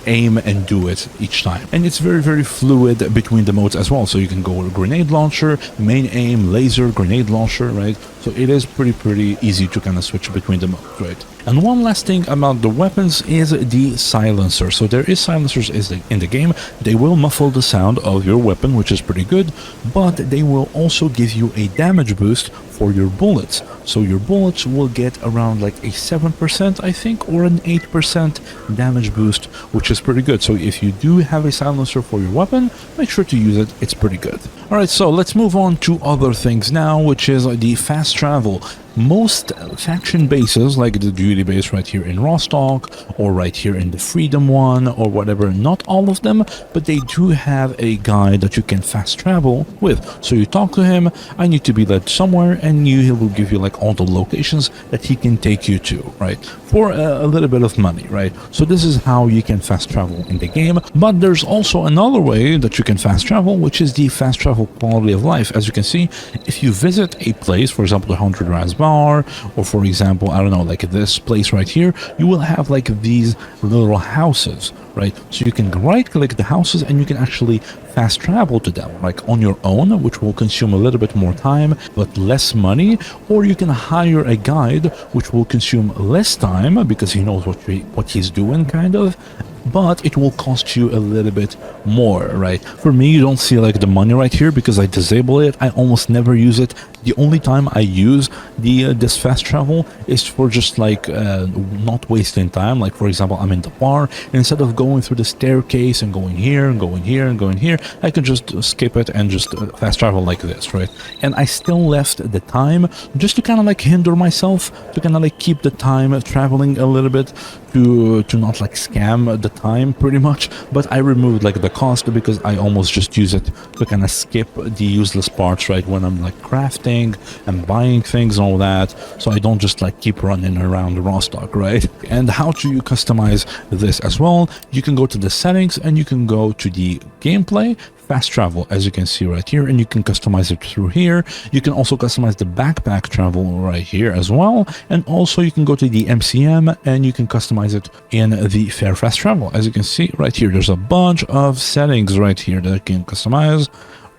aim and do it each time. And it's very fluid between the modes as well. So you can go grenade launcher, main aim, laser, grenade launcher, right? So it is pretty easy to kind of switch between the modes, right? And one last thing about the weapons is the silencer. So there is silencers in the game. They will muffle the sound of your weapon, which is pretty good, but they will also give you a damage boost for your bullets. So your bullets will get around like a 7%, I think, or an 8% damage boost, which is pretty good. So if you do have a silencer for your weapon, make sure to use it. It's pretty good. All right, so let's move on to other things now, which is the fast travel. most faction bases, like the duty base right here in Rostock, or right here in the Freedom one, or whatever, not all of them, but they do have a guide that you can fast travel with. So you talk to him, I need to be led somewhere, and he will give you like all the locations that he can take you to, right, for a little bit of money, right? So this is how you can fast travel in the game. But there's also another way that you can fast travel, which is the fast travel quality of life. As you can see, if you visit a place, for example, the 100 Raz bar, or for example, I don't know, like this place right here, you will have like these little houses, right? So you can right click the houses and you can actually fast travel to them, like on your own, which will consume a little bit more time but less money, or you can hire a guide which will consume less time because he knows what he's doing, kind of, but it will cost you a little bit more, right? For me, you don't see like the money right here because I disable it. I almost never use it. The only time I use this fast travel is for just like not wasting time. Like for example, I'm in the bar, and instead of going through the staircase and going here and going here and going here, I can just skip it and just fast travel like this, right? And I still left the time just to kind of like hinder myself, to kind of like keep the time traveling a little bit, to not like scam the time pretty much. But I removed like the cost because I almost just use it to kind of skip the useless parts, right, when I'm like crafting and buying things and all that, so I don't just like keep running around Rostock, right? And how do you customize this as well? You can go to the settings and you can go to the gameplay fast travel, as you can see right here, and you can customize it through here. You can also customize the backpack travel right here as well, and also you can go to the MCM and you can customize it in the fair fast travel. As you can see right here, there's a bunch of settings right here that you can customize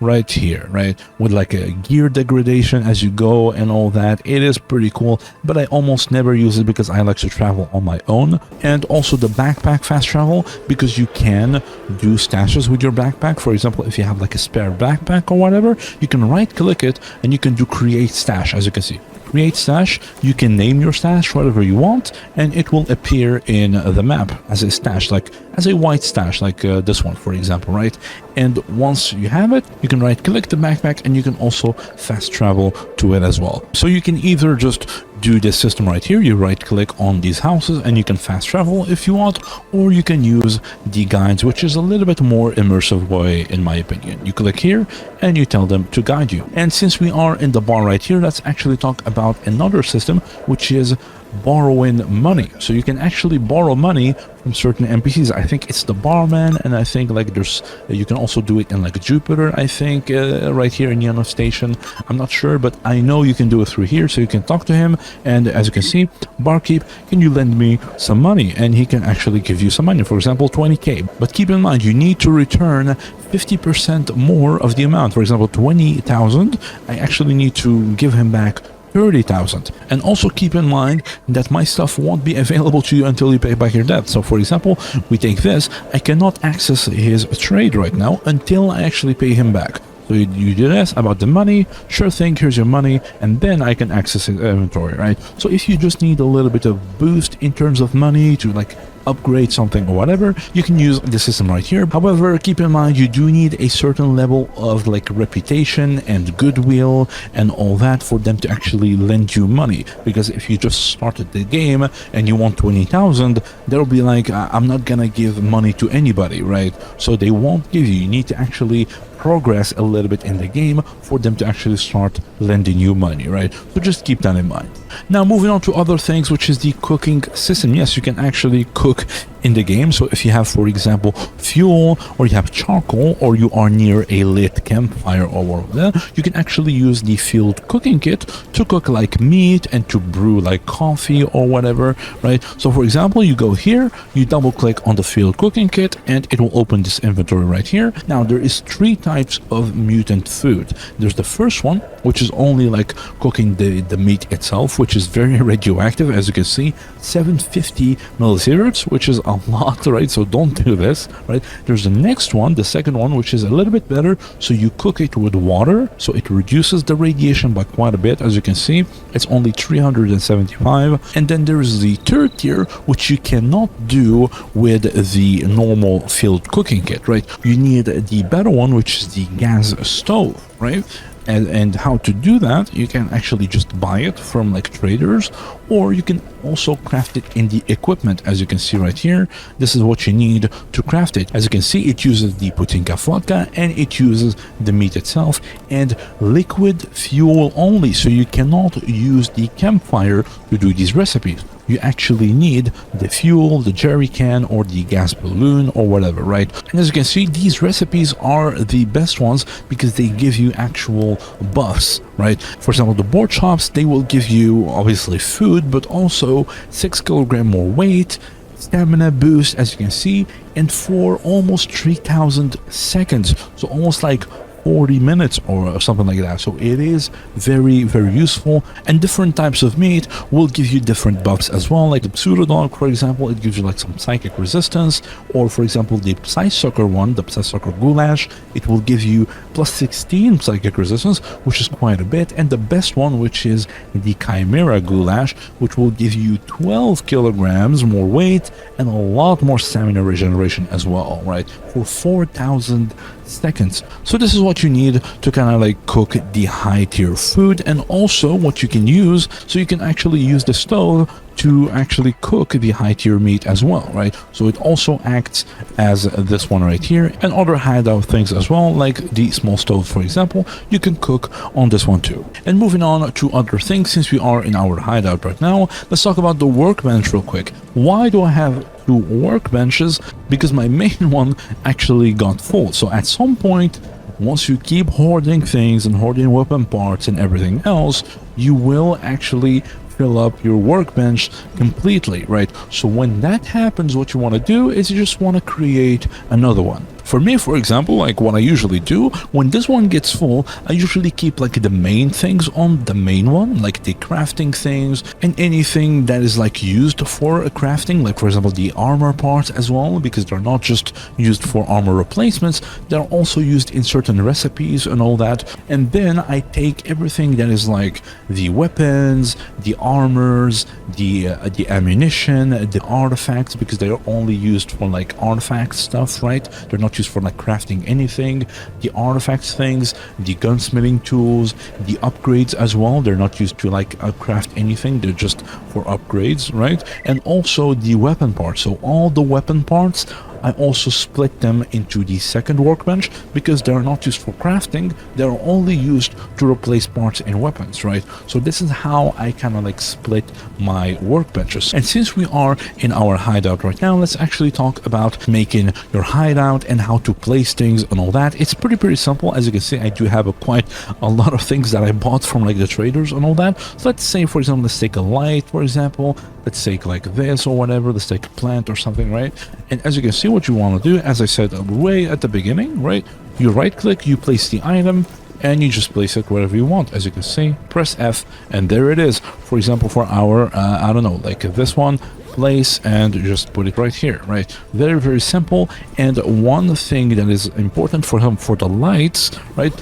right here, right, with like a gear degradation as you go and all that. It is pretty cool, but I almost never use it because I like to travel on my own. And also the backpack fast travel, because you can do stashes with your backpack. For example, if you have like a spare backpack or whatever, you can right click it and you can do create stash. As you can see, create stash, you can name your stash whatever you want and it will appear in the map as a stash, like as a white stash, like this one for example, right? And once you have it, you can right click the backpack and you can also fast travel to it as well. So you can either just do this system right here, you right click on these houses and you can fast travel if you want, or you can use the guides, which is a little bit more immersive way in my opinion. You click here and you tell them to guide you. And since we are in the bar right here, let's actually talk about another system, which is borrowing money. So you can actually borrow money from certain NPCs. I think it's the barman, and I think like there's you can also do it in like Jupiter, I think, right here in Yantar Station. I'm not sure, but I know you can do it through here. So you can talk to him, and as you can see, barkeep, can you lend me some money? And he can actually give you some money, for example 20k. But keep in mind, you need to return 50% more of the amount. For example 20,000, I actually need to give him back 30,000. And also keep in mind that my stuff won't be available to you until you pay back your debt. So for example, we take this, I cannot access his trade right now until I actually pay him back. So you do this about the money, sure thing, here's your money, and then I can access his inventory, right? So if you just need a little bit of boost in terms of money to like upgrade something or whatever, you can use the system right here. However, keep in mind, you do need a certain level of like reputation and goodwill and all that for them to actually lend you money. Because if you just started the game and you want 20,000, they'll be like, I'm not gonna give money to anybody, right? So they won't give you. You need to actually progress a little bit in the game for them to actually start lending you money, right? So just keep that in mind. Now moving on to other things, which is the cooking system. Yes, you can actually cook in the game. So if you have, for example, fuel, or you have charcoal, or you are near a lit campfire or whatever, you can actually use the field cooking kit to cook like meat and to brew like coffee or whatever, right? So for example, you go here, you double click on the field cooking kit and it will open this inventory right here. Now there is 3 types of mutant food. There's the first one, which is only like cooking the meat itself, which is very radioactive. As you can see, 750 millisieverts, which is a lot, right? So don't do this, right? There's the next one, the second one, which is a little bit better. So you cook it with water, so it reduces the radiation by quite a bit. As you can see, it's only 375. And then there is the third tier, which you cannot do with the normal field cooking kit, right? You need the better one, which is the gas stove, right? And how to do that, you can actually just buy it from like traders, or you can also craft it in the equipment. As you can see right here, this is what you need to craft it. As you can see, it uses the Putinka vodka and it uses the meat itself and liquid fuel only, so you cannot use the campfire to do these recipes. You actually need the fuel, the jerry can, or the gas balloon, or whatever, right? And as you can see, these recipes are the best ones because they give you actual buffs, right? For example, the board shops, they will give you obviously food, but also 6 kilogram more weight, stamina boost, as you can see, and for almost 3000 seconds, so almost like 40 minutes or something like that. So it is very, very useful, and different types of meat will give you different buffs as well. Like the pseudo dog, for example, it gives you like some psychic resistance, or for example the Psy-Sucker one, the Psy-Sucker goulash, it will give you plus 16 psychic resistance, which is quite a bit. And the best one, which is the Chimera goulash, which will give you 12 kilograms more weight and a lot more stamina regeneration as well, right, for 4000 seconds. So this is what you need to kind of like cook the high tier food, and also what you can use, so you can actually use the stove to actually cook the high tier meat as well, right? So it also acts as this one right here, and other hideout things as well, like the small stove, for example, you can cook on this one too. And moving on to other things, since we are in our hideout right now, let's talk about the workbench real quick. Why do I have 2 workbenches? Because my main one actually got full. So at some point, once you keep hoarding things and hoarding weapon parts and everything else, you will actually fill up your workbench completely, right? So when that happens, what you want to do is you just want to create another one. For me, for example, like what I usually do, when this one gets full, I usually keep like the main things on the main one, like the crafting things and anything that is like used for crafting, like for example the armor parts as well, because they're not just used for armor replacements, they're also used in certain recipes and all that. And then I take everything that is like the weapons, the armors, the ammunition, the artifacts, because they're only used for like artifact stuff, right? They're not used for like crafting anything. The artifacts things, the gunsmithing tools, the upgrades as well, they're not used to like craft anything, they're just for upgrades, right? And also the weapon parts. So all the weapon parts, I also split them into the second workbench because they're not used for crafting, they're only used to replace parts in weapons, right? So this is how I kind of like split my workbenches. And since we are in our hideout right now, let's actually talk about making your hideout and how to place things and all that. It's pretty simple. As you can see, I do have quite a lot of things that I bought from like the traders and all that. So let's say, for example, let's take a light, for example, let's take like this or whatever, let's take a plant or something, right? And as you can see, what you want to do, as I said way at the beginning, right, you right click, you place the item, and you just place it wherever you want. As you can see, press F and there it is. For example, for our I don't know, like this one, place, and just put it right here, right? Very simple. And one thing that is important for him, for the lights, right,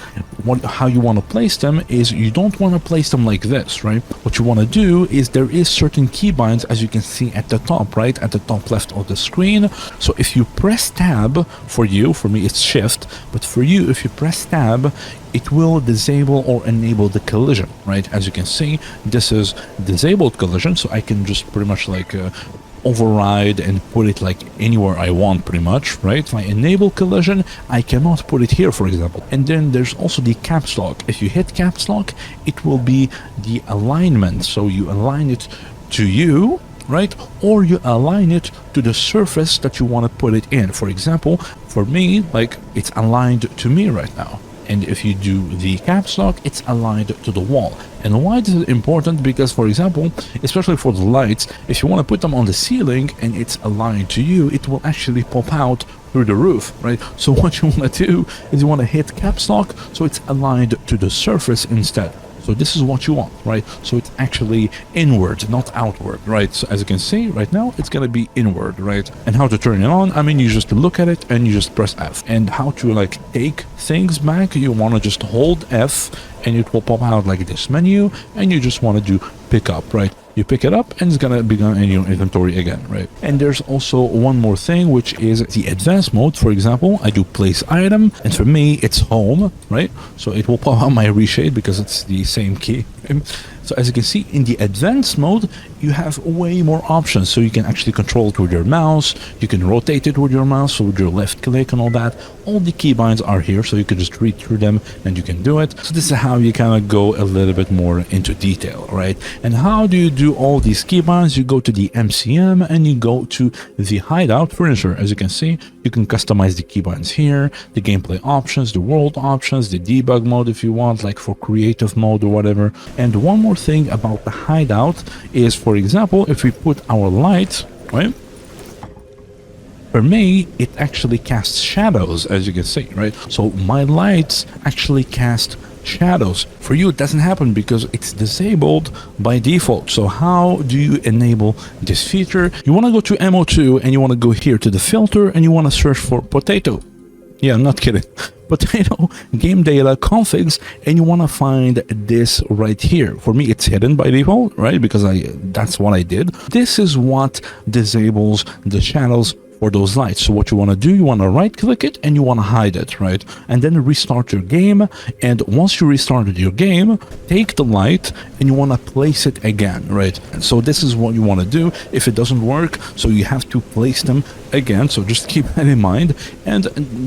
how you want to place them is you don't want to place them like this, right? What you want to do is there is certain keybinds, as you can see at the top, right, at the top left of the screen. So if you press tab, for me it's shift, but for you, if you press tab, it will disable or enable the collision, right? As you can see, this is disabled collision, so I can just pretty much like override and put it like anywhere I want, pretty much, right? If I enable collision, I cannot put it here, for example. And then there's also the caps lock. If you hit caps lock, it will be the alignment, so you align it to you, right? Or you align it to the surface that you want to put it in. For example, for me, like it's aligned to me right now. And if you do the caps lock, it's aligned to the wall. And why is it important? Because, for example, especially for the lights, if you want to put them on the ceiling and it's aligned to you, it will actually pop out through the roof, right? So what you want to do is you want to hit caps lock so it's aligned to the surface instead. So this is what you want, right? So it's actually inward, not outward, right? So as you can see right now, it's going to be inward, right? And how to turn it on? I mean, you just look at it and you just press F. And how to like take things back? You want to just hold F and it will pop out like this menu, and you just want to do pick up, right? you pick it up and it's gonna be in your inventory again, right? And there's also one more thing, which is the advanced mode. For example, I do place item, and for me it's home, right? So it will pop out my reshade because it's the same key. So as you can see, in the advanced mode, you have way more options. So you can actually control it with your mouse, you can rotate it with your mouse, so with your left click and all that. All the keybinds are here, so you can just read through them and you can do it. So this is how you kind of go a little bit more into detail, right? And how do you do all these keybinds? You go to the MCM and you go to the Hideout furniture. As you can see, you can customize the keybinds here, the gameplay options, the world options, the debug mode if you want, like for creative mode or whatever. And one more thing about the Hideout is, for example, if we put our light, right? For me, it actually casts shadows, as you can see, right? So my lights actually cast shadows. For you, it doesn't happen because it's disabled by default. So how do you enable this feature? You want to go to MO2 and you want to go here to the filter and you want to search for potato. Yeah, I'm not kidding. Potato, game data, configs, and you want to find this right here. For me, it's hidden by default, right? Because that's what I did. This is what disables the shadows for those lights. So what you want to do, you want to right click it and you want to hide it, right? And then restart your game. And once you restarted your game, take the light and you want to place it again, right? And so this is what you want to do if it doesn't work. So you have to place them again. So just keep that in mind. And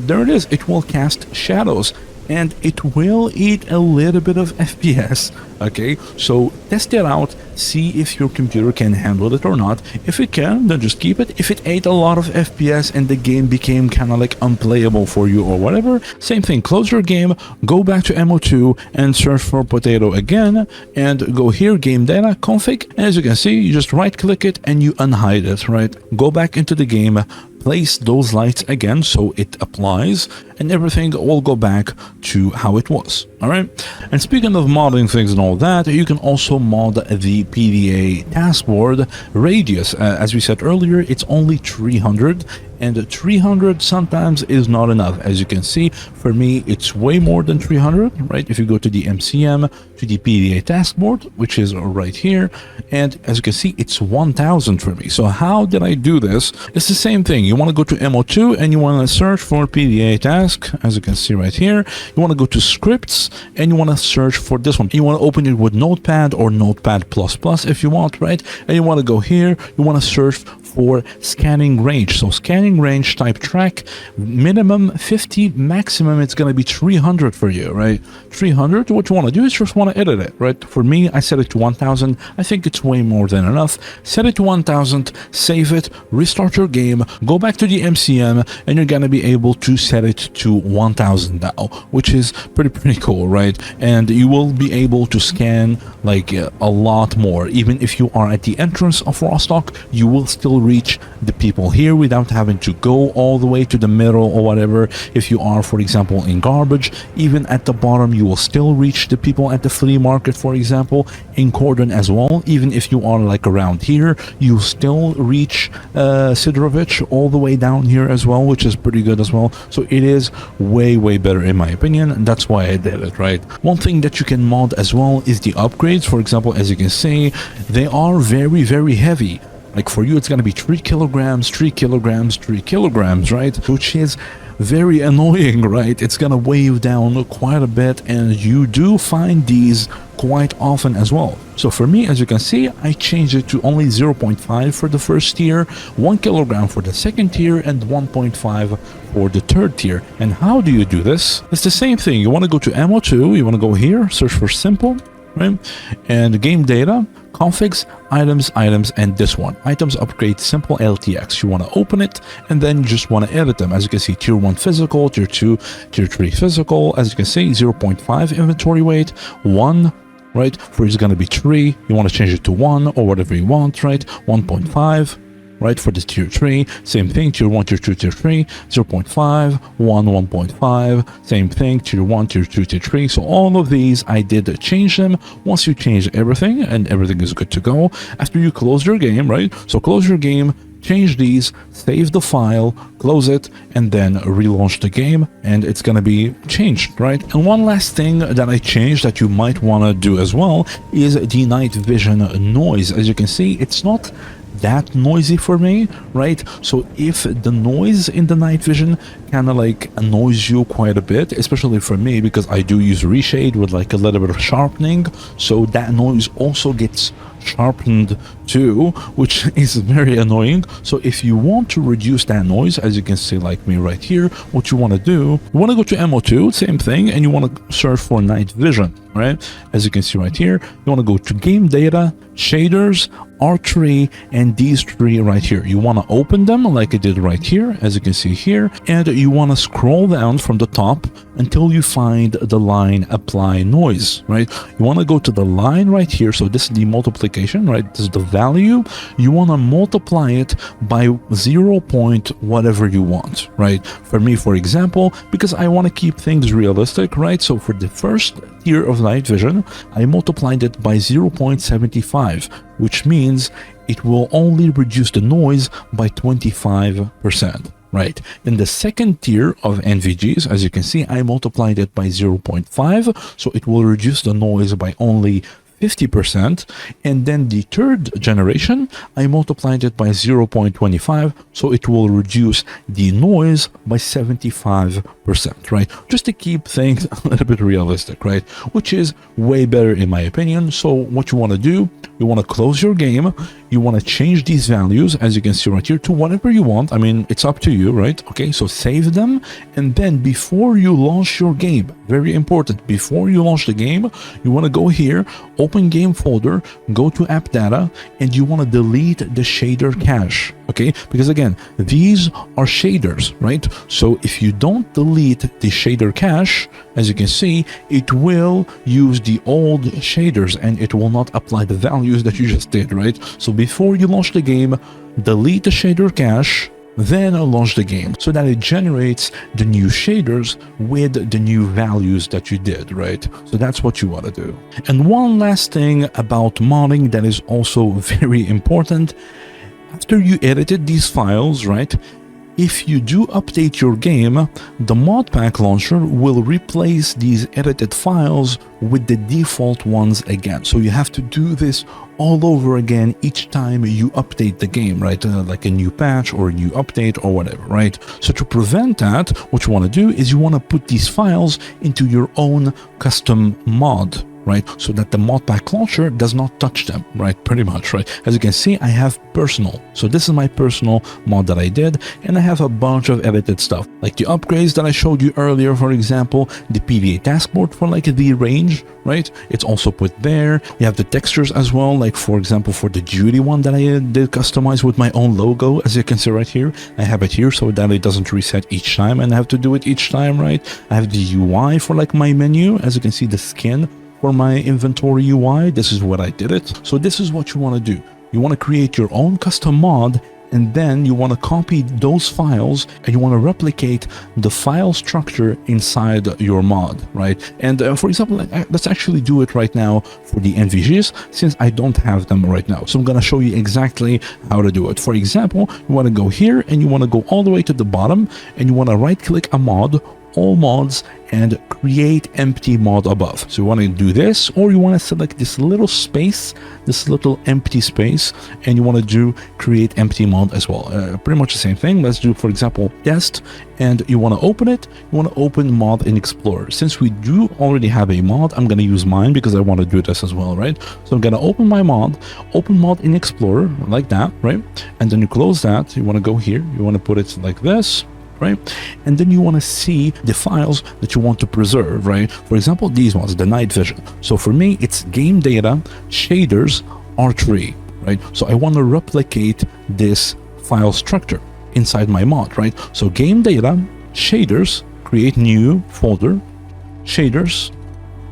there it is. It will cast shadows and it will eat a little bit of FPS. Okay, so test it out, see if your computer can handle it or not. If it can, then just keep it. If it ate a lot of FPS and the game became kind of like unplayable for you or whatever, same thing, close your game, go back to MO2 and search for potato again, and go here, game data, config, and as you can see, you just right click it and you unhide it, right? Go back into the game, place those lights again so it applies, and everything will go back to how it was. All right, and speaking of modding things and all that, you can also mod the PDA Taskboard radius. As we said earlier, it's only 300, and 300 sometimes is not enough. As you can see, for me, it's way more than 300, right? If you go to the MCM, to the PDA Taskboard, which is right here, and as you can see, it's 1000 for me. So how did I do this? It's the same thing. You want to go to MO2 and you want to search for PDA task, as you can see right here. You want to go to scripts and you want to search for this one. You want to open it with Notepad or Notepad++ if you want, right? And you want to go here, you want to search for scanning range. So scanning range, type track, minimum 50, maximum it's going to be 300 for you, right? 300. What you want to do is just want to edit it, right? For me, I set it to 1000. I think it's way more than enough. Set it to 1000, save it, restart your game, go back to the MCM, and you're going to be able to set it to 1000 now, which is pretty cool, right? And you will be able to scan like a lot more. Even if you are at the entrance of Rostock, you will still reach the people here without having to go all the way to the middle or whatever. If you are, for example, in Garbage, even at the bottom, you will still reach the people at the flea market, for example, in Cordon as well. Even if you are like around here, you still reach Sidrovich all the way down here as well, which is pretty good as well. So it is way better in my opinion, and that's why I did it, right? One thing that you can mod as well is the upgrades. For example, as you can see, they are very heavy. Like for you, it's going to be 3 kilograms, 3 kilograms, 3 kilograms, right? Which is very annoying, right? It's going to weigh you down quite a bit, and you do find these quite often as well. So for me, as you can see, I changed it to only 0.5 for the first tier, 1 kilogram for the second tier, and 1.5 for the third tier. And how do you do this? It's the same thing. You want to go to MO2, you want to go here, search for simple, right? And game data, configs, items, and this one, items upgrade simple LTX. You want to open it and then you just want to edit them. As you can see, tier 1 physical, tier 2, tier 3 physical. As you can see, 0.5 inventory weight, 1, right? For it's going to be 3. You want to change it to 1 or whatever you want, right? 1.5. right? For the tier 3, same thing, tier 1, tier 2, tier 3, 0.5, 1, 1.5, same thing, tier 1, tier 2, tier 3. So all of these, I did change them. Once you change everything and everything is good to go, after you close your game, right? So close your game, change these, save the file, close it, and then relaunch the game, and it's gonna be changed, right? And one last thing that I changed that you might wanna do as well is the night vision noise. As you can see, it's not that noisy for me, right? So if the noise in the night vision kind of like annoys you quite a bit, especially for me because I do use reshade with like a little bit of sharpening, so that noise also gets sharpened too, which is very annoying. So if you want to reduce that noise, as you can see like me right here, what you want to do, you want to go to MO2, same thing, and you want to search for night vision, right? As you can see right here, you want to go to game data, shaders, R3, and these three right here. You want to open them like I did right here, as you can see here, and you want to scroll down from the top until you find the line apply noise, right? You want to go to the line right here. So this is the multiplication, right? This is the value. You want to multiply it by 0 point whatever you want, right? For me, for example, because I want to keep things realistic, right? So for the first tier of night vision, I multiplied it by 0.75, which means it will only reduce the noise by 25%. Right. In the second tier of NVGs, as you can see, I multiplied it by 0.5, so it will reduce the noise by only 50%. And then the third generation, I multiplied it by 0.25, so it will reduce the noise by 75%, right? Just to keep things a little bit realistic, right? Which is way better in my opinion. So what you want to do, you want to close your game, you want to change these values, as you can see right here, to whatever you want. I mean, it's up to you, right? Okay, so save them, and then before you launch your game, very important, before you launch the game, you want to go here, open game folder, go to app data, and you want to delete the shader cache, okay? Because again, these are shaders, right? So if you don't delete the shader cache, as you can see, it will use the old shaders and it will not apply the values that you just did, right? So before you launch the game, delete the shader cache, then launch the game so that it generates the new shaders with the new values that you did, right? So that's what you want to do. And one last thing about modding that is also very important. After you edited these files, right, if you do update your game, the mod pack launcher will replace these edited files with the default ones again. So you have to do this all over again each time you update the game, right? Like a new patch or a new update or whatever, right? So to prevent that, what you want to do is you want to put these files into your own custom mod, right? So that the mod pack launcher does not touch them, right? Pretty much, right? As you can see, I have personal. So this is my personal mod that I did, and I have a bunch of edited stuff, like the upgrades that I showed you earlier, for example, the PDA Taskboard for like the range, right? It's also put there. You have the textures as well, like for example, for the duty one that I did customize with my own logo, as you can see right here. I have it here so that it doesn't reset each time and I have to do it each time, right? I have the UI for like my menu, as you can see, the skin for my inventory UI. This is what I did it. So this is what you want to do. You want to create your own custom mod, and then you want to copy those files and you want to replicate the file structure inside your mod, right? And for example, let's actually do it right now for the NVGs, since I don't have them right now. So I'm going to show you exactly how to do it. For example, you want to go here and you want to go all the way to the bottom and you want to right click a mod, all mods, and create empty mod above. So you want to do this, or you want to select this little space, this little empty space, and you want to do create empty mod as well. Pretty much the same thing. Let's do, for example, test, and you want to open it. You want to open mod in Explorer. Since we do already have a mod, I'm going to use mine because I want to do this as well, right? So I'm going to open my mod, open mod in Explorer like that, right? And then you close that. You want to go here. You want to put it like this, right? And then you want to see the files that you want to preserve, right? For example, these ones, the night vision. So for me, it's game data, shaders, R3, right? So I want to replicate this file structure inside my mod, right? So game data, shaders, create new folder, shaders,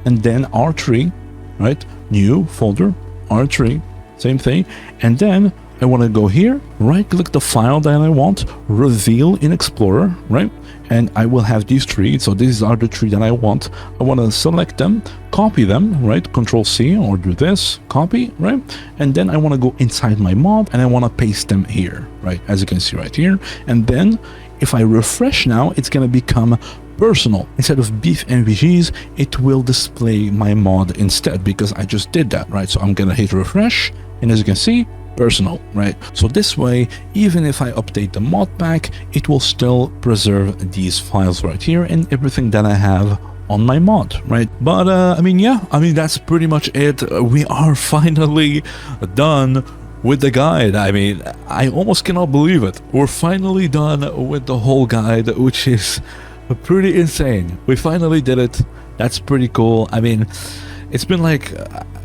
and then R3, right? New folder, R3, same thing. And then I want to go here right click the file that I want, reveal in Explorer, right? And I will have these three. So these are the three that I want. I want to select them, copy them, right? Control C or do this, copy, right? And then I want to go inside my mod and I want to paste them here, right? As you can see right here. And then if I refresh now, it's going to become personal. Instead of beef NVGs, it will display my mod instead because I just did that, right? So I'm going to hit refresh. And as you can see, personal, right? So this way, even if I update the mod pack, it will still preserve these files right here and everything that I have on my mod, right? But I mean, yeah, I mean, that's pretty much it. We are finally done with the guide. I mean, I almost cannot believe it. We're finally done with the whole guide, which is pretty insane. We finally did it. That's pretty cool. I mean, it's been like,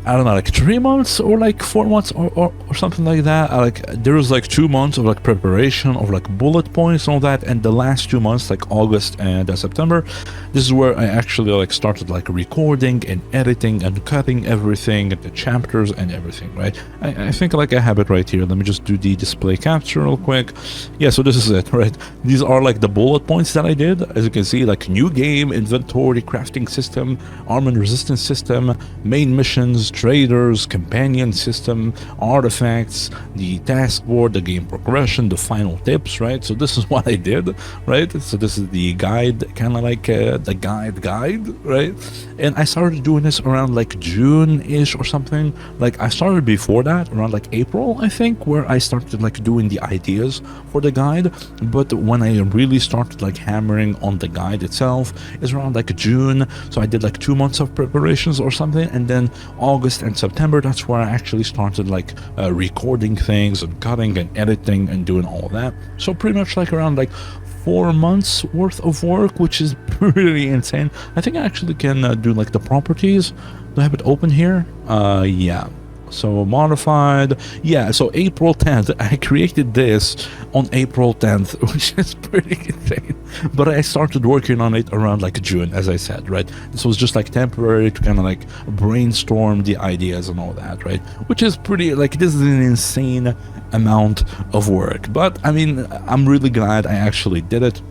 I don't know, like 3 months or like 4 months or something like that. Like there was like 2 months of like preparation of like bullet points and all that, and the last 2 months, like August and September, this is where I actually like started like recording and editing and cutting everything, the chapters and everything, right? I think like I have it right here. Let me just do the display capture real quick. Yeah, so this is it, right? These are like the bullet points that I did. As you can see, like new game, inventory, crafting system, armor resistance system, main missions, traders, companion system, artifacts, the task board, the game progression, the final tips, right? So this is what I did, right? So this is the guide, kind of like the guide, right? And I started doing this around like June-ish or something. Like I started before that, around like April, I think, where I started like doing the ideas for the guide. But when I really started like hammering on the guide itself is around like June. So I did like 2 months of preparations or something, and then August and September, that's where I actually started like recording things and cutting and editing and doing all of that. So pretty much like around like 4 months worth of work, which is pretty insane. I think I actually can do like the properties. Do I have it open here? Yeah. So modified, yeah, so April 10th, I created this on April 10th, which is pretty insane. But I started working on it around like June, as I said, right? This was just like temporary to kind of like brainstorm the ideas and all that, right? Which is pretty, like, this is an insane amount of work. But I mean, I'm really glad I actually did it.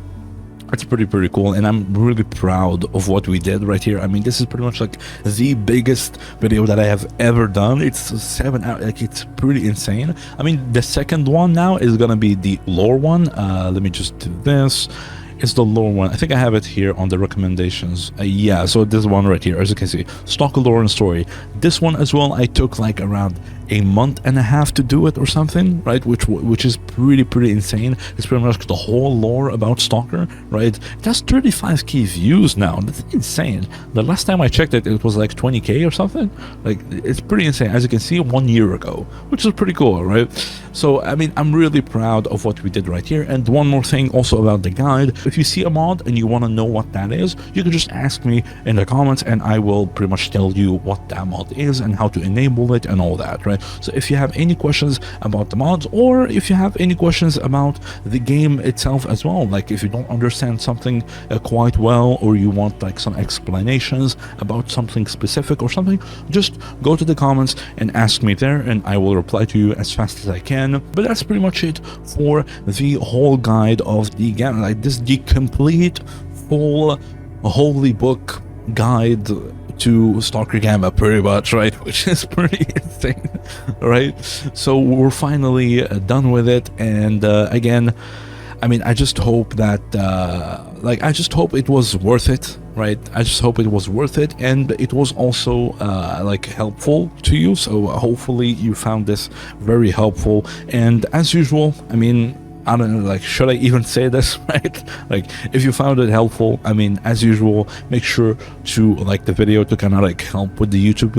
It's pretty cool, and I'm really proud of what we did right here. I mean, this is pretty much like the biggest video that I have ever done. It's 7 hours, like it's pretty insane. I mean, the second one now is gonna be the lore one. Let me just do this. It's the lore one. I think I have it here on the recommendations. Yeah, so this one right here, as you can see, Stalker lore and story. This one as well, I took like around a month and a half to do it or something, right? Which is pretty insane. It's pretty much the whole lore about Stalker, right? It has 35k views now. That's insane. The last time I checked it, it was like 20k or something. Like, it's pretty insane. As you can see, 1 year ago, which is pretty cool, right? So I mean, I'm really proud of what we did right here. And one more thing also about the guide, if you see a mod and you want to know what that is, you can just ask me in the comments and I will pretty much tell you what that mod is and how to enable it and all that, right? So if you have any questions about the mods, or if you have any questions about the game itself as well, like if you don't understand something quite well, or you want like some explanations about something specific or something, just go to the comments and ask me there and I will reply to you as fast as I can. But that's pretty much it for the whole guide of the game. Like, this is the complete full holy book guide to Stalker G.A.M.M.A, pretty much, right? Which is pretty insane, right? So we're finally done with it, and again, I mean, I just hope that I just hope it was worth it, right? I just hope it was worth it, and it was also like helpful to you. So hopefully you found this very helpful. And as usual, I mean, I don't know, like, should I even say this, right? Like, if you found it helpful, I mean, as usual, make sure to like the video to kind of like help with the YouTube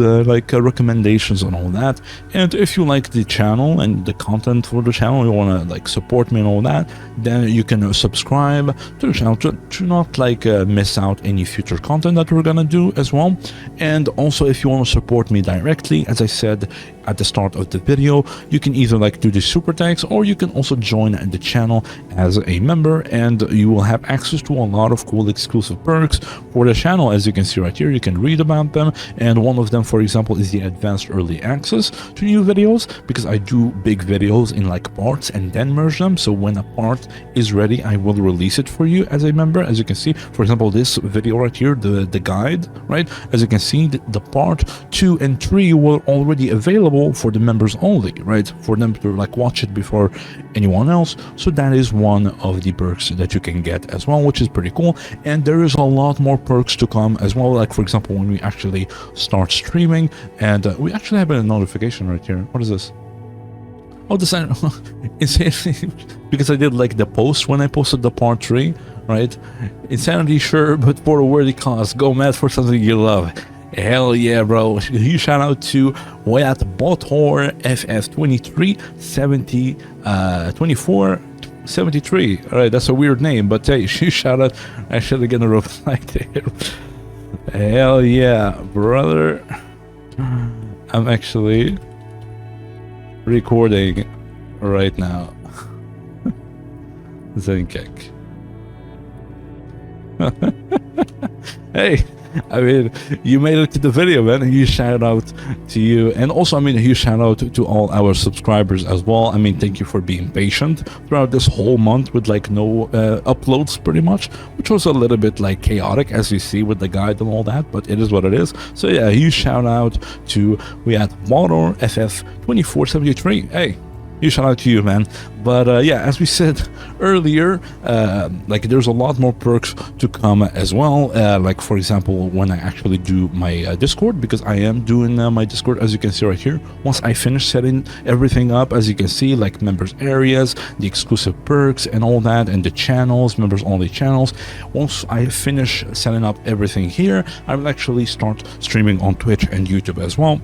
recommendations and all that. And if you like the channel and the content for the channel, you want to like support me and all that, then you can subscribe to the channel to not like miss out any future content that we're gonna do as well. And also, if you want to support me directly, as I said at the start of the video, you can either like do the super thanks, or you can also join the channel as a member, and you will have access to a lot of cool exclusive perks for the channel. As you can see right here, you can read about them, and one of them, for example, is the advanced early access to new videos, because I do big videos in like parts and then merge them. So when a part is ready, I will release it for you as a member. As you can see, for example, this video right here, the guide, right? As you can see, the part 2 and 3 were already available for the members only, right? For them to like watch it before anyone else. So that is one of the perks that you can get as well, which is pretty cool. And there is a lot more perks to come as well. Like for example, when we actually start streaming, and we actually have a notification right here. What is this? Oh, this insanity, because I did like the post when I posted the part 3, right? Insanity, sure, but for a worthy cause. Go mad for something you love. Hell yeah, bro. Huge shout out to Wyatt Botor FF23 70 24 73. All right, that's a weird name, but hey, huge shout out. I should have gotten a reply there. Hell yeah, brother. I'm actually recording right now. Zenkek. Hey, I mean, you made it to the video, man. A huge shout out to you. And also, I mean, a huge shout out to all our subscribers as well. I mean, thank you for being patient throughout this whole month with like no uploads pretty much, which was a little bit like chaotic, as you see with the guide and all that, but it is what it is. So yeah, a huge shout out to, we had Motor FF2473. Hey, huge shout out to you, man. But yeah, as we said earlier, like there's a lot more perks to come as well. Like for example, when I actually do my Discord, because I am doing my Discord, as you can see right here. Once I finish setting everything up, as you can see, like members areas, the exclusive perks and all that, and the channels, members only channels. Once I finish setting up everything here, I will actually start streaming on Twitch and YouTube as well.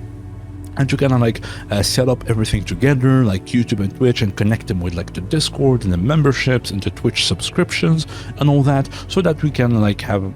And to kind of like set up everything together, like YouTube and Twitch, and connect them with like the Discord and the memberships and the Twitch subscriptions and all that, so that we can like have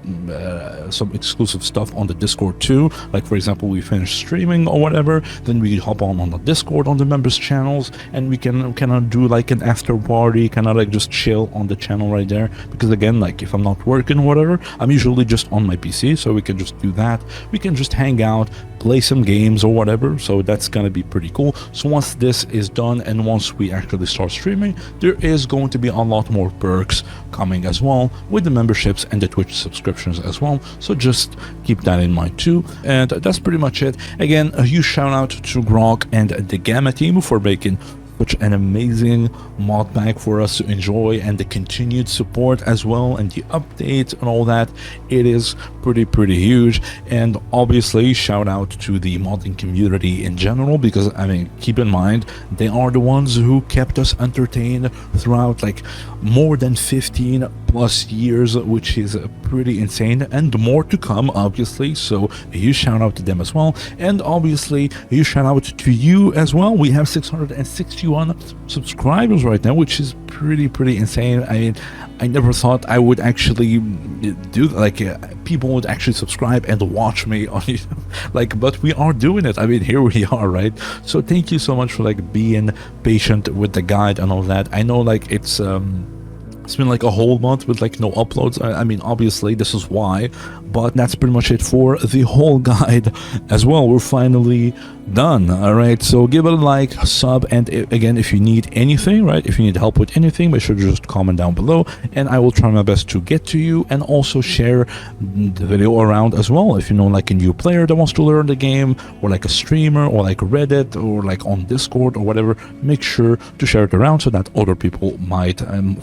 some exclusive stuff on the Discord too. Like for example, we finish streaming or whatever, then we hop on the Discord on the members channels, and we can kind of do like an after party, kind of like just chill on the channel right there. Because again, like if I'm not working or whatever, I'm usually just on my PC, so we can just do that. We can just hang out, play some games or whatever. So that's gonna be pretty cool. So once this is done, and once we actually start streaming, there is going to be a lot more perks coming as well, with the memberships and the Twitch subscriptions as well. So just keep that in mind too. And that's pretty much it. Again, a huge shout out to Grok and the Gamma team for making such an amazing mod pack for us to enjoy, and the continued support as well, and the updates and all that. It is pretty huge. And obviously shout out to the modding community in general, because I mean, keep in mind, they are the ones who kept us entertained throughout like more than 15 plus years, which is pretty insane, and more to come obviously. So a huge shout out to them as well. And obviously a huge shout out to you as well. We have 661 subscribers right now, which is pretty insane. I mean, I never thought I would actually do like people would actually subscribe and watch me on YouTube, like, but we are doing it. I mean, here we are, right? So thank you so much for like being patient with the guide and all that. I know like it's been like a whole month with like no uploads. I mean, obviously this is why, but that's pretty much it for the whole guide as well. We're finally done. All right, so give it a like, sub, and again, if you need anything, right, if you need help with anything, make sure to just comment down below, and I will try my best to get to you. And also share the video around as well. If you know like a new player that wants to learn the game, or like a streamer, or like Reddit, or like on Discord or whatever, make sure to share it around so that other people might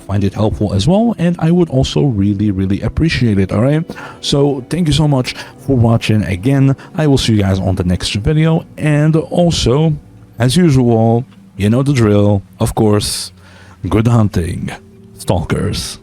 find it helpful as well. And I would also really appreciate it. All right, so thank you so much for watching. Again, I will see you guys on the next video. And also, as usual, you know the drill, of course. Good hunting, stalkers.